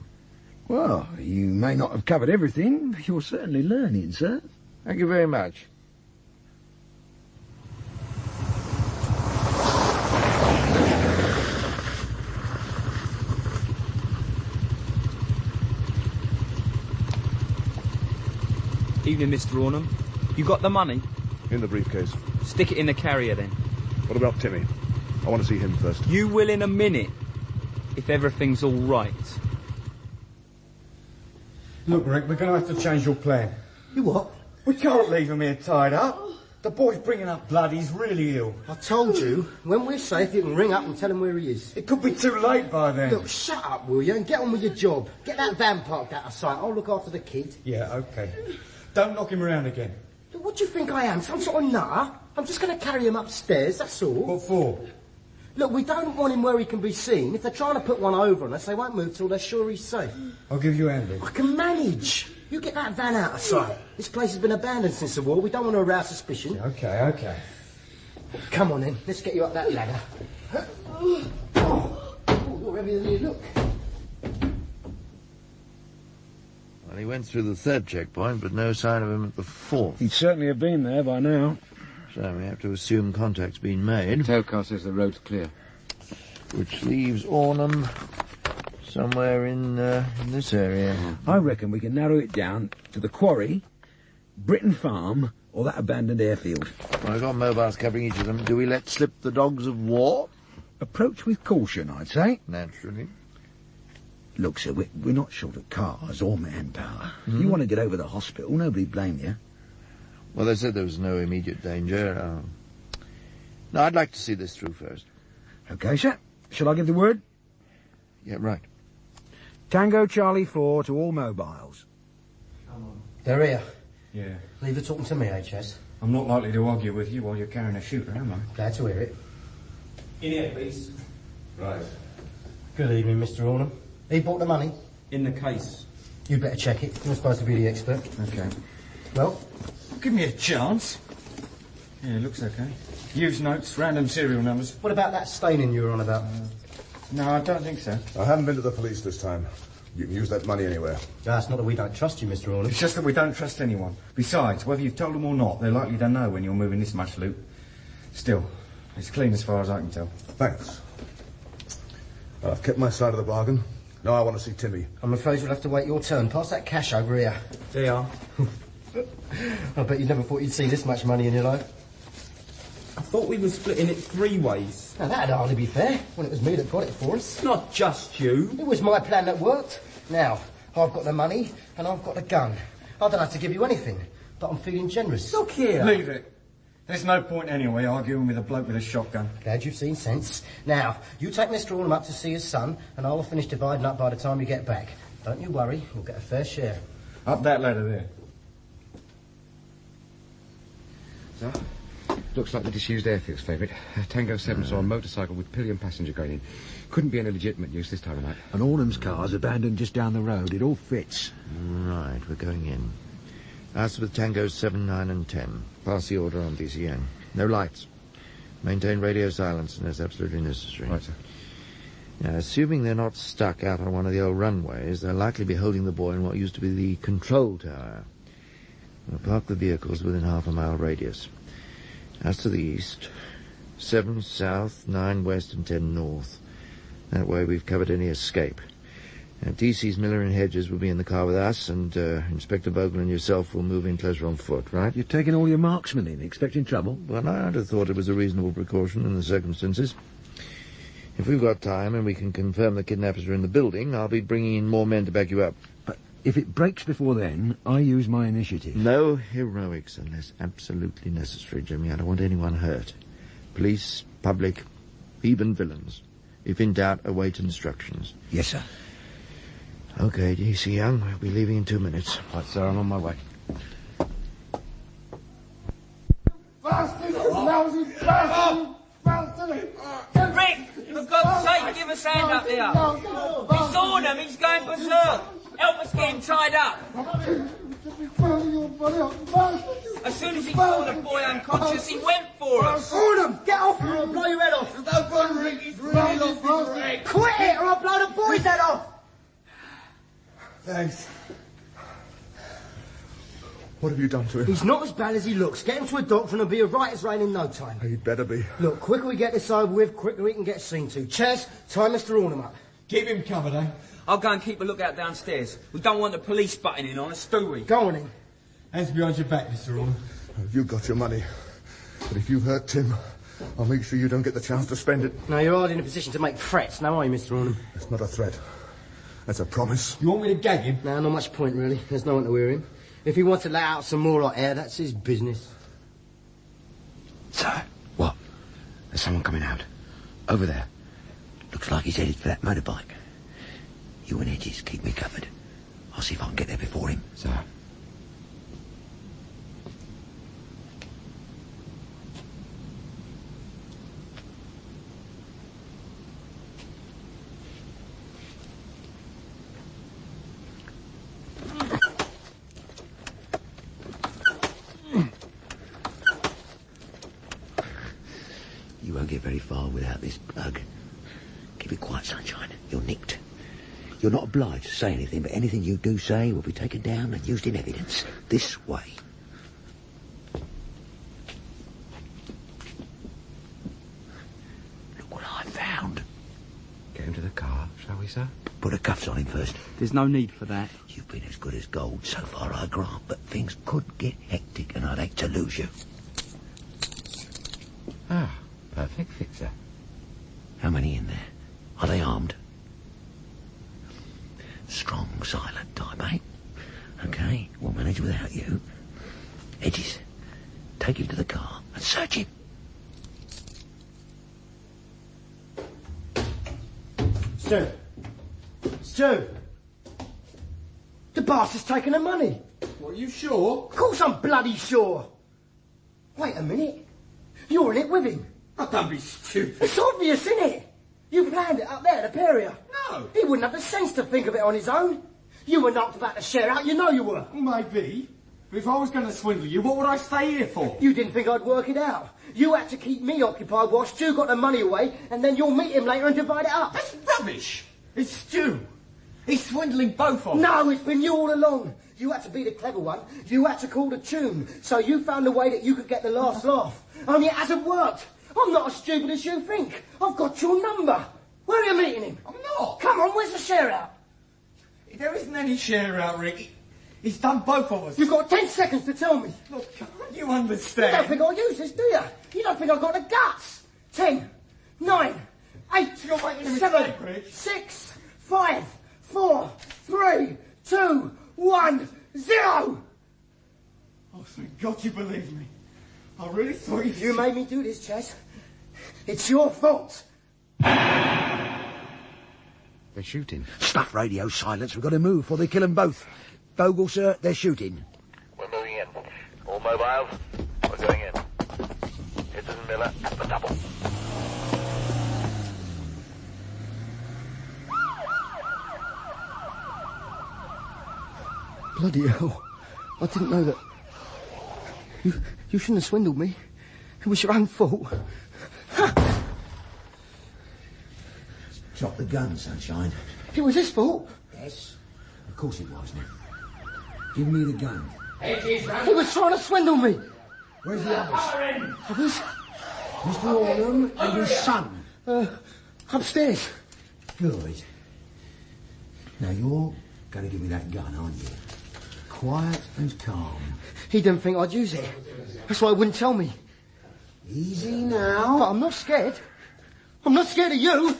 Well, you may not have covered everything, but you're certainly learning, sir. Thank you very much. Evening, Mr. Ornham. You got the money? In the briefcase. Stick it in the carrier, then. What about Timmy? I want to see him first. You will in a minute, if everything's all right. Look, Rick, we're going to have to change your plan. You what? We can't leave him here tied up. The boy's bringing up blood. He's really ill. I told you, when we're safe, you can ring up and tell him where he is. It could be too late by then. Look, shut up, will you, and get on with your job. Get that van parked out of sight. I'll look after the kid. Yeah, OK. Don't knock him around again. Look, what do you think I am, some sort of nutter? I'm just going to carry him upstairs, that's all. What for? Look, we don't want him where he can be seen. If they're trying to put one over on us, they won't move till they're sure he's safe. I'll give you a hand. I can manage. You get that van out of sight. This place has been abandoned since the war. We don't want to arouse suspicion. Yeah, OK. Come on, then. Let's get you up that ladder. You're heavier than you look. Well, he went through the third checkpoint, but no sign of him at the fourth. He'd certainly have been there by now. So we have to assume contact's been made. Tail car says the road's clear. Which leaves Ornham somewhere in this area. I reckon we can narrow it down to the quarry, Britton Farm, or that abandoned airfield. Well, I've got mobiles covering each of them. Do we let slip the dogs of war? Approach with caution, I'd say. Naturally. Look, sir, we're not short of cars or manpower. You want to get over the hospital, nobody'd blame you. Well, they said there was no immediate danger. No, I'd like to see this through first. OK, sir. Shall I give the word? Yeah, right. Tango Charlie 4 to all mobiles. Come on. They're here. Yeah. Leave her talking to me, HS. I'm not likely to argue with you while you're carrying a shooter, am I? Glad to hear it. In here, please. Right. Good evening, Mr. Ornham. He bought the money? In the case. You better check it. You're supposed to be the expert. OK. Well? Give me a chance. Yeah, looks OK. Used notes, random serial numbers. What about that staining you were on about? No, I don't think so. I haven't been to the police this time. You can use that money anywhere. It's not that we don't trust you, Mr. Ornham. It's just that we don't trust anyone. Besides, whether you've told them or not, they're likely to know when you're moving this much loot. Still, it's clean as far as I can tell. Thanks. I've kept my side of the bargain. Now I want to see Timmy. I'm afraid you'll have to wait your turn. Pass that cash over here. There you are. I bet you never thought you'd see this much money in your life. I thought we were splitting it 3 ways. Now, that'd hardly be fair, when it was me that got it for us. Not just you. It was my plan that worked. Now, I've got the money, and I've got the gun. I don't have to give you anything, but I'm feeling generous. Look here. Leave it. There's no point anyway arguing with a bloke with a shotgun. Glad you've seen sense. Now, you take Mr. Ornham up to see his son, and I'll finish dividing up by the time you get back. Don't you worry, you'll get a fair share. Up that ladder there. So, looks like the disused airfield's favourite. Tango 7 saw a motorcycle with pillion passenger going in. Couldn't be any legitimate use this time of night. And Ornham's car's abandoned just down the road. It all fits. Right, we're going in. As with Tangos 7, 9 and 10, pass the order on DCN. No lights. Maintain radio silence unless absolutely necessary. Right, sir. Now, assuming they're not stuck out on one of the old runways, they'll likely be holding the boy in what used to be the control tower. We'll park the vehicles within half a mile radius. As to the east, 7 south, 9 west and 10 north. That way we've covered any escape. DC's Miller and Hedges will be in the car with us, and Inspector Vogel and yourself will move in closer on foot, right? You're taking all your marksmen in, expecting trouble? Well, I'd have thought it was a reasonable precaution in the circumstances. If we've got time and we can confirm the kidnappers are in the building, I'll be bringing in more men to back you up. But if it breaks before then, I use my initiative. No heroics unless absolutely necessary, Jimmy. I don't want anyone hurt. Police, public, even villains. If in doubt, await instructions. Yes, sir. Okay, DC Young, we'll be leaving in 2 minutes. Right, sir, I'm on my way. Rick, for God's sake, give us a hand up here. He saw them, he's going berserk. Help us get him tied up. As soon as he saw the boy unconscious, he went for us. Ornham, get off or I'll blow your head off. No fun, Rick, he's really lost his leg. Quit it or I'll blow the boy's head off. Thanks. What have you done to him? He's not as bad as he looks. Get him to a doctor and he'll be as right as rain in no time. He'd better be. Look, quicker we get this over with, quicker we can get seen to. Chaz, tie Mr. Ornham up. Keep him covered, eh? I'll go and keep a lookout downstairs. We don't want the police butting in on us, do we? Go on in. Hands behind your back, Mr. Ornham. You've got your money. But if you hurt Tim, I'll make sure you don't get the chance to spend it. Now, you're hardly in a position to make threats, now are you, Mr. Ornham? It's not a threat. That's a promise. You want me to gag him? No, not much point, really. There's no one to hear him. If he wants to let out some more hot air, that's his business. Sir, what? There's someone coming out. Over there. Looks like he's headed for that motorbike. You and Hedges keep me covered. I'll see if I can get there before him. Sir. You won't get very far without this plug. Keep it quiet, Sunshine. You're nicked. You're not obliged to say anything, but anything you do say will be taken down and used in evidence. This way. Look what I found. Get him to the car, shall we, sir? Put the cuffs on him first. There's no need for that. You've been as good as gold so far, I grant, but things could get hectic and I'd hate to lose you. Ah, perfect fixer. How many in there? Are they armed? Strong, silent type, eh? Okay, we'll manage without you. Hedges, take him to the car and search him. Stu! Stu! The bastard's taken the money. What, are you sure? Of course I'm bloody sure. Wait a minute. You're in it with him. Oh, don't be stupid. It's obvious, isn't it? You planned it up there, the pair of you. No. He wouldn't have the sense to think of it on his own. You were knocked about to share out, you know you were. Maybe. But if I was going to swindle you, what would I stay here for? You didn't think I'd work it out. You had to keep me occupied while Stu got the money away, and then you'll meet him later and divide it up. That's rubbish. It's Stu. He's swindling both of us. No, it's been you all along. You had to be the clever one. You had to call the tune. So you found a way that you could get the last laugh. Only it hasn't worked. I'm not as stupid as you think. I've got your number. Where are you meeting him? I'm not. Come on, where's the share out? There isn't any share out, Rick. He's done both of us. You've got 10 seconds to tell me. Look, you understand. You don't think I'll use this, do you? You don't think I've got the guts? 10, 9, 8, You're making a 7, mistake, Rick. 6, 5, 4, 3, 2, 1, 0. Oh, thank God you believe me. I really thought You made me do this, Chaz. It's your fault. They're shooting. Stuff radio silence. We've got to move before they kill them both. Vogel, sir, they're shooting. We're moving in. All mobiles, we're going in. Hedges and Miller at the double. Bloody hell. I didn't know that. You shouldn't have swindled me. It was your own fault. Drop the gun, Sunshine. It was his fault. Yes. Of course it was, now. Give me the gun. He was trying to swindle me. Where's the others? Others? Mr. Ornham and his son. Upstairs. Good. Now, you're going to give me that gun, aren't you? Quiet and calm. He didn't think I'd use it. That's why he wouldn't tell me. Easy now. But I'm not scared. I'm not scared of you.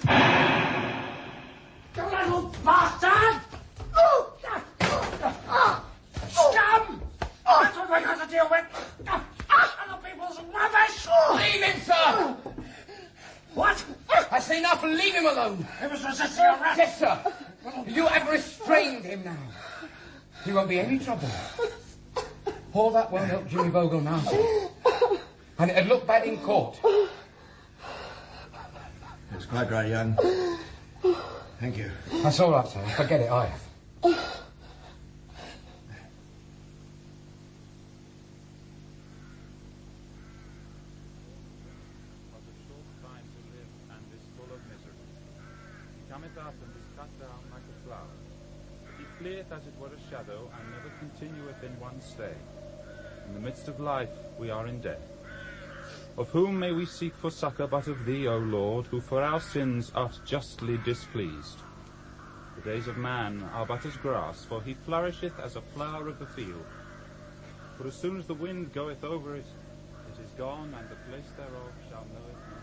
You little bastard! Scum! That's what we got to deal with. Other people's rubbish. Leave him, sir! What? That's enough. Leave him alone. He was resisting arrest. Yes, sir. You have restrained him now. He won't be any trouble. All that won't help Jimmy Vogel now, sir. And it'd look bad in court. That's quite right, young. Thank you. That's all right, sir. Forget it, I have. Cometh up and is cut down like a flower. He fleeth as it were a shadow, and never continueth in one stay. In the midst of life we are in death. Of whom may we seek for succour but of thee, O Lord, who for our sins art justly displeased? The days of man are but as grass, for he flourisheth as a flower of the field. For as soon as the wind goeth over it, it is gone, and the place thereof shall know it no more.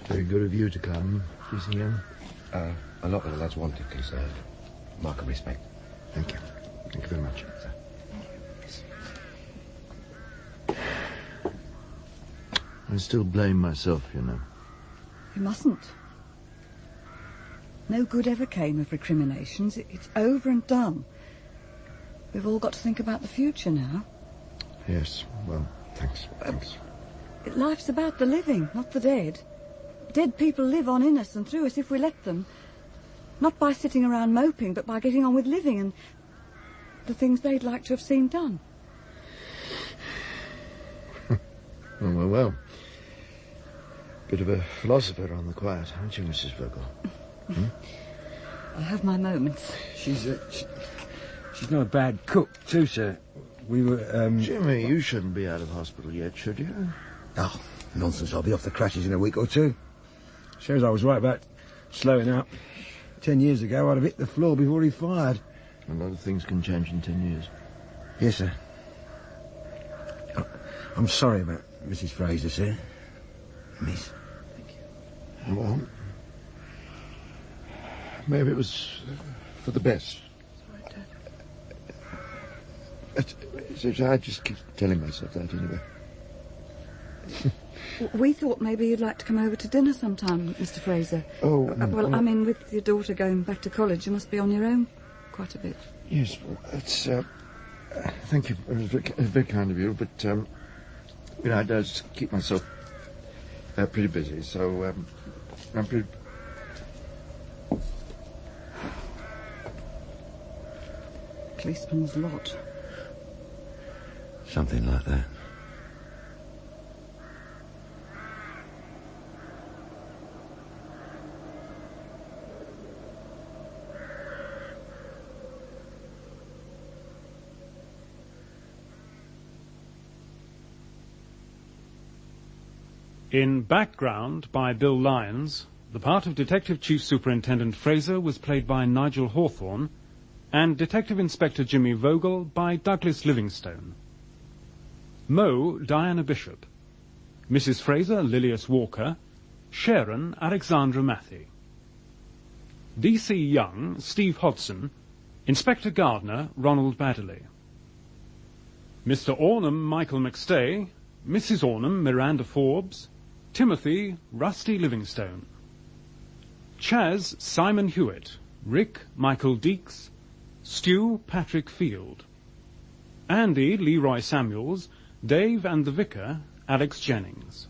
Very good of you to come, Fraser Young. A lot of the lads wanted to, sir. Mark of respect. Thank you. Thank you very much, sir. I still blame myself, you know. You mustn't. No good ever came of recriminations. It's over and done. We've all got to think about the future now. Yes, well, thanks. Thanks. Life's about the living, not the dead. Dead people live on in us and through us if we let them. Not by sitting around moping, but by getting on with living and the things they'd like to have seen done. Well. Bit of a philosopher on the quiet, aren't you, Mrs. Vogel? I have my moments. She's not a bad cook, too, sir. We were, Jimmy, you shouldn't be out of hospital yet, should you? Oh, nonsense. I'll be off the crashes in a week or two. Shows I was right about slowing up. 10 years ago, I'd have hit the floor before he fired. A lot of things can change in 10 years. Yes, sir. I'm sorry about Mrs. Fraser, sir. Miss. Well, maybe it was for the best. I just keep telling myself that anyway. We thought maybe you'd like to come over to dinner sometime, Mr. Fraser. Oh, well, I mean, with your daughter going back to college, you must be on your own quite a bit. Yes, well, it's, thank you. It was very kind of you, but, you know, I just keep myself pretty busy, so, I'm pretty... Policeman's lot. Something like that. In Background by Bill Lyons, the part of Detective Chief Superintendent Fraser was played by Nigel Hawthorne, and Detective Inspector Jimmy Vogel by Douglas Livingstone. Mo, Diana Bishop. Mrs. Fraser, Lilias Walker. Sharon, Alexandra Matthey. D.C. Young, Steve Hodson. Inspector Gardner, Ronald Baddeley. Mr. Ornham, Michael McStay. Mrs. Ornham, Miranda Forbes. Timothy, Rusty Livingstone. Chaz, Simon Hewitt. Rick, Michael Deeks. Stu, Patrick Field. Andy, Leroy Samuels. Dave and the Vicar, Alex Jennings.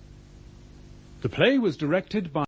The play was directed by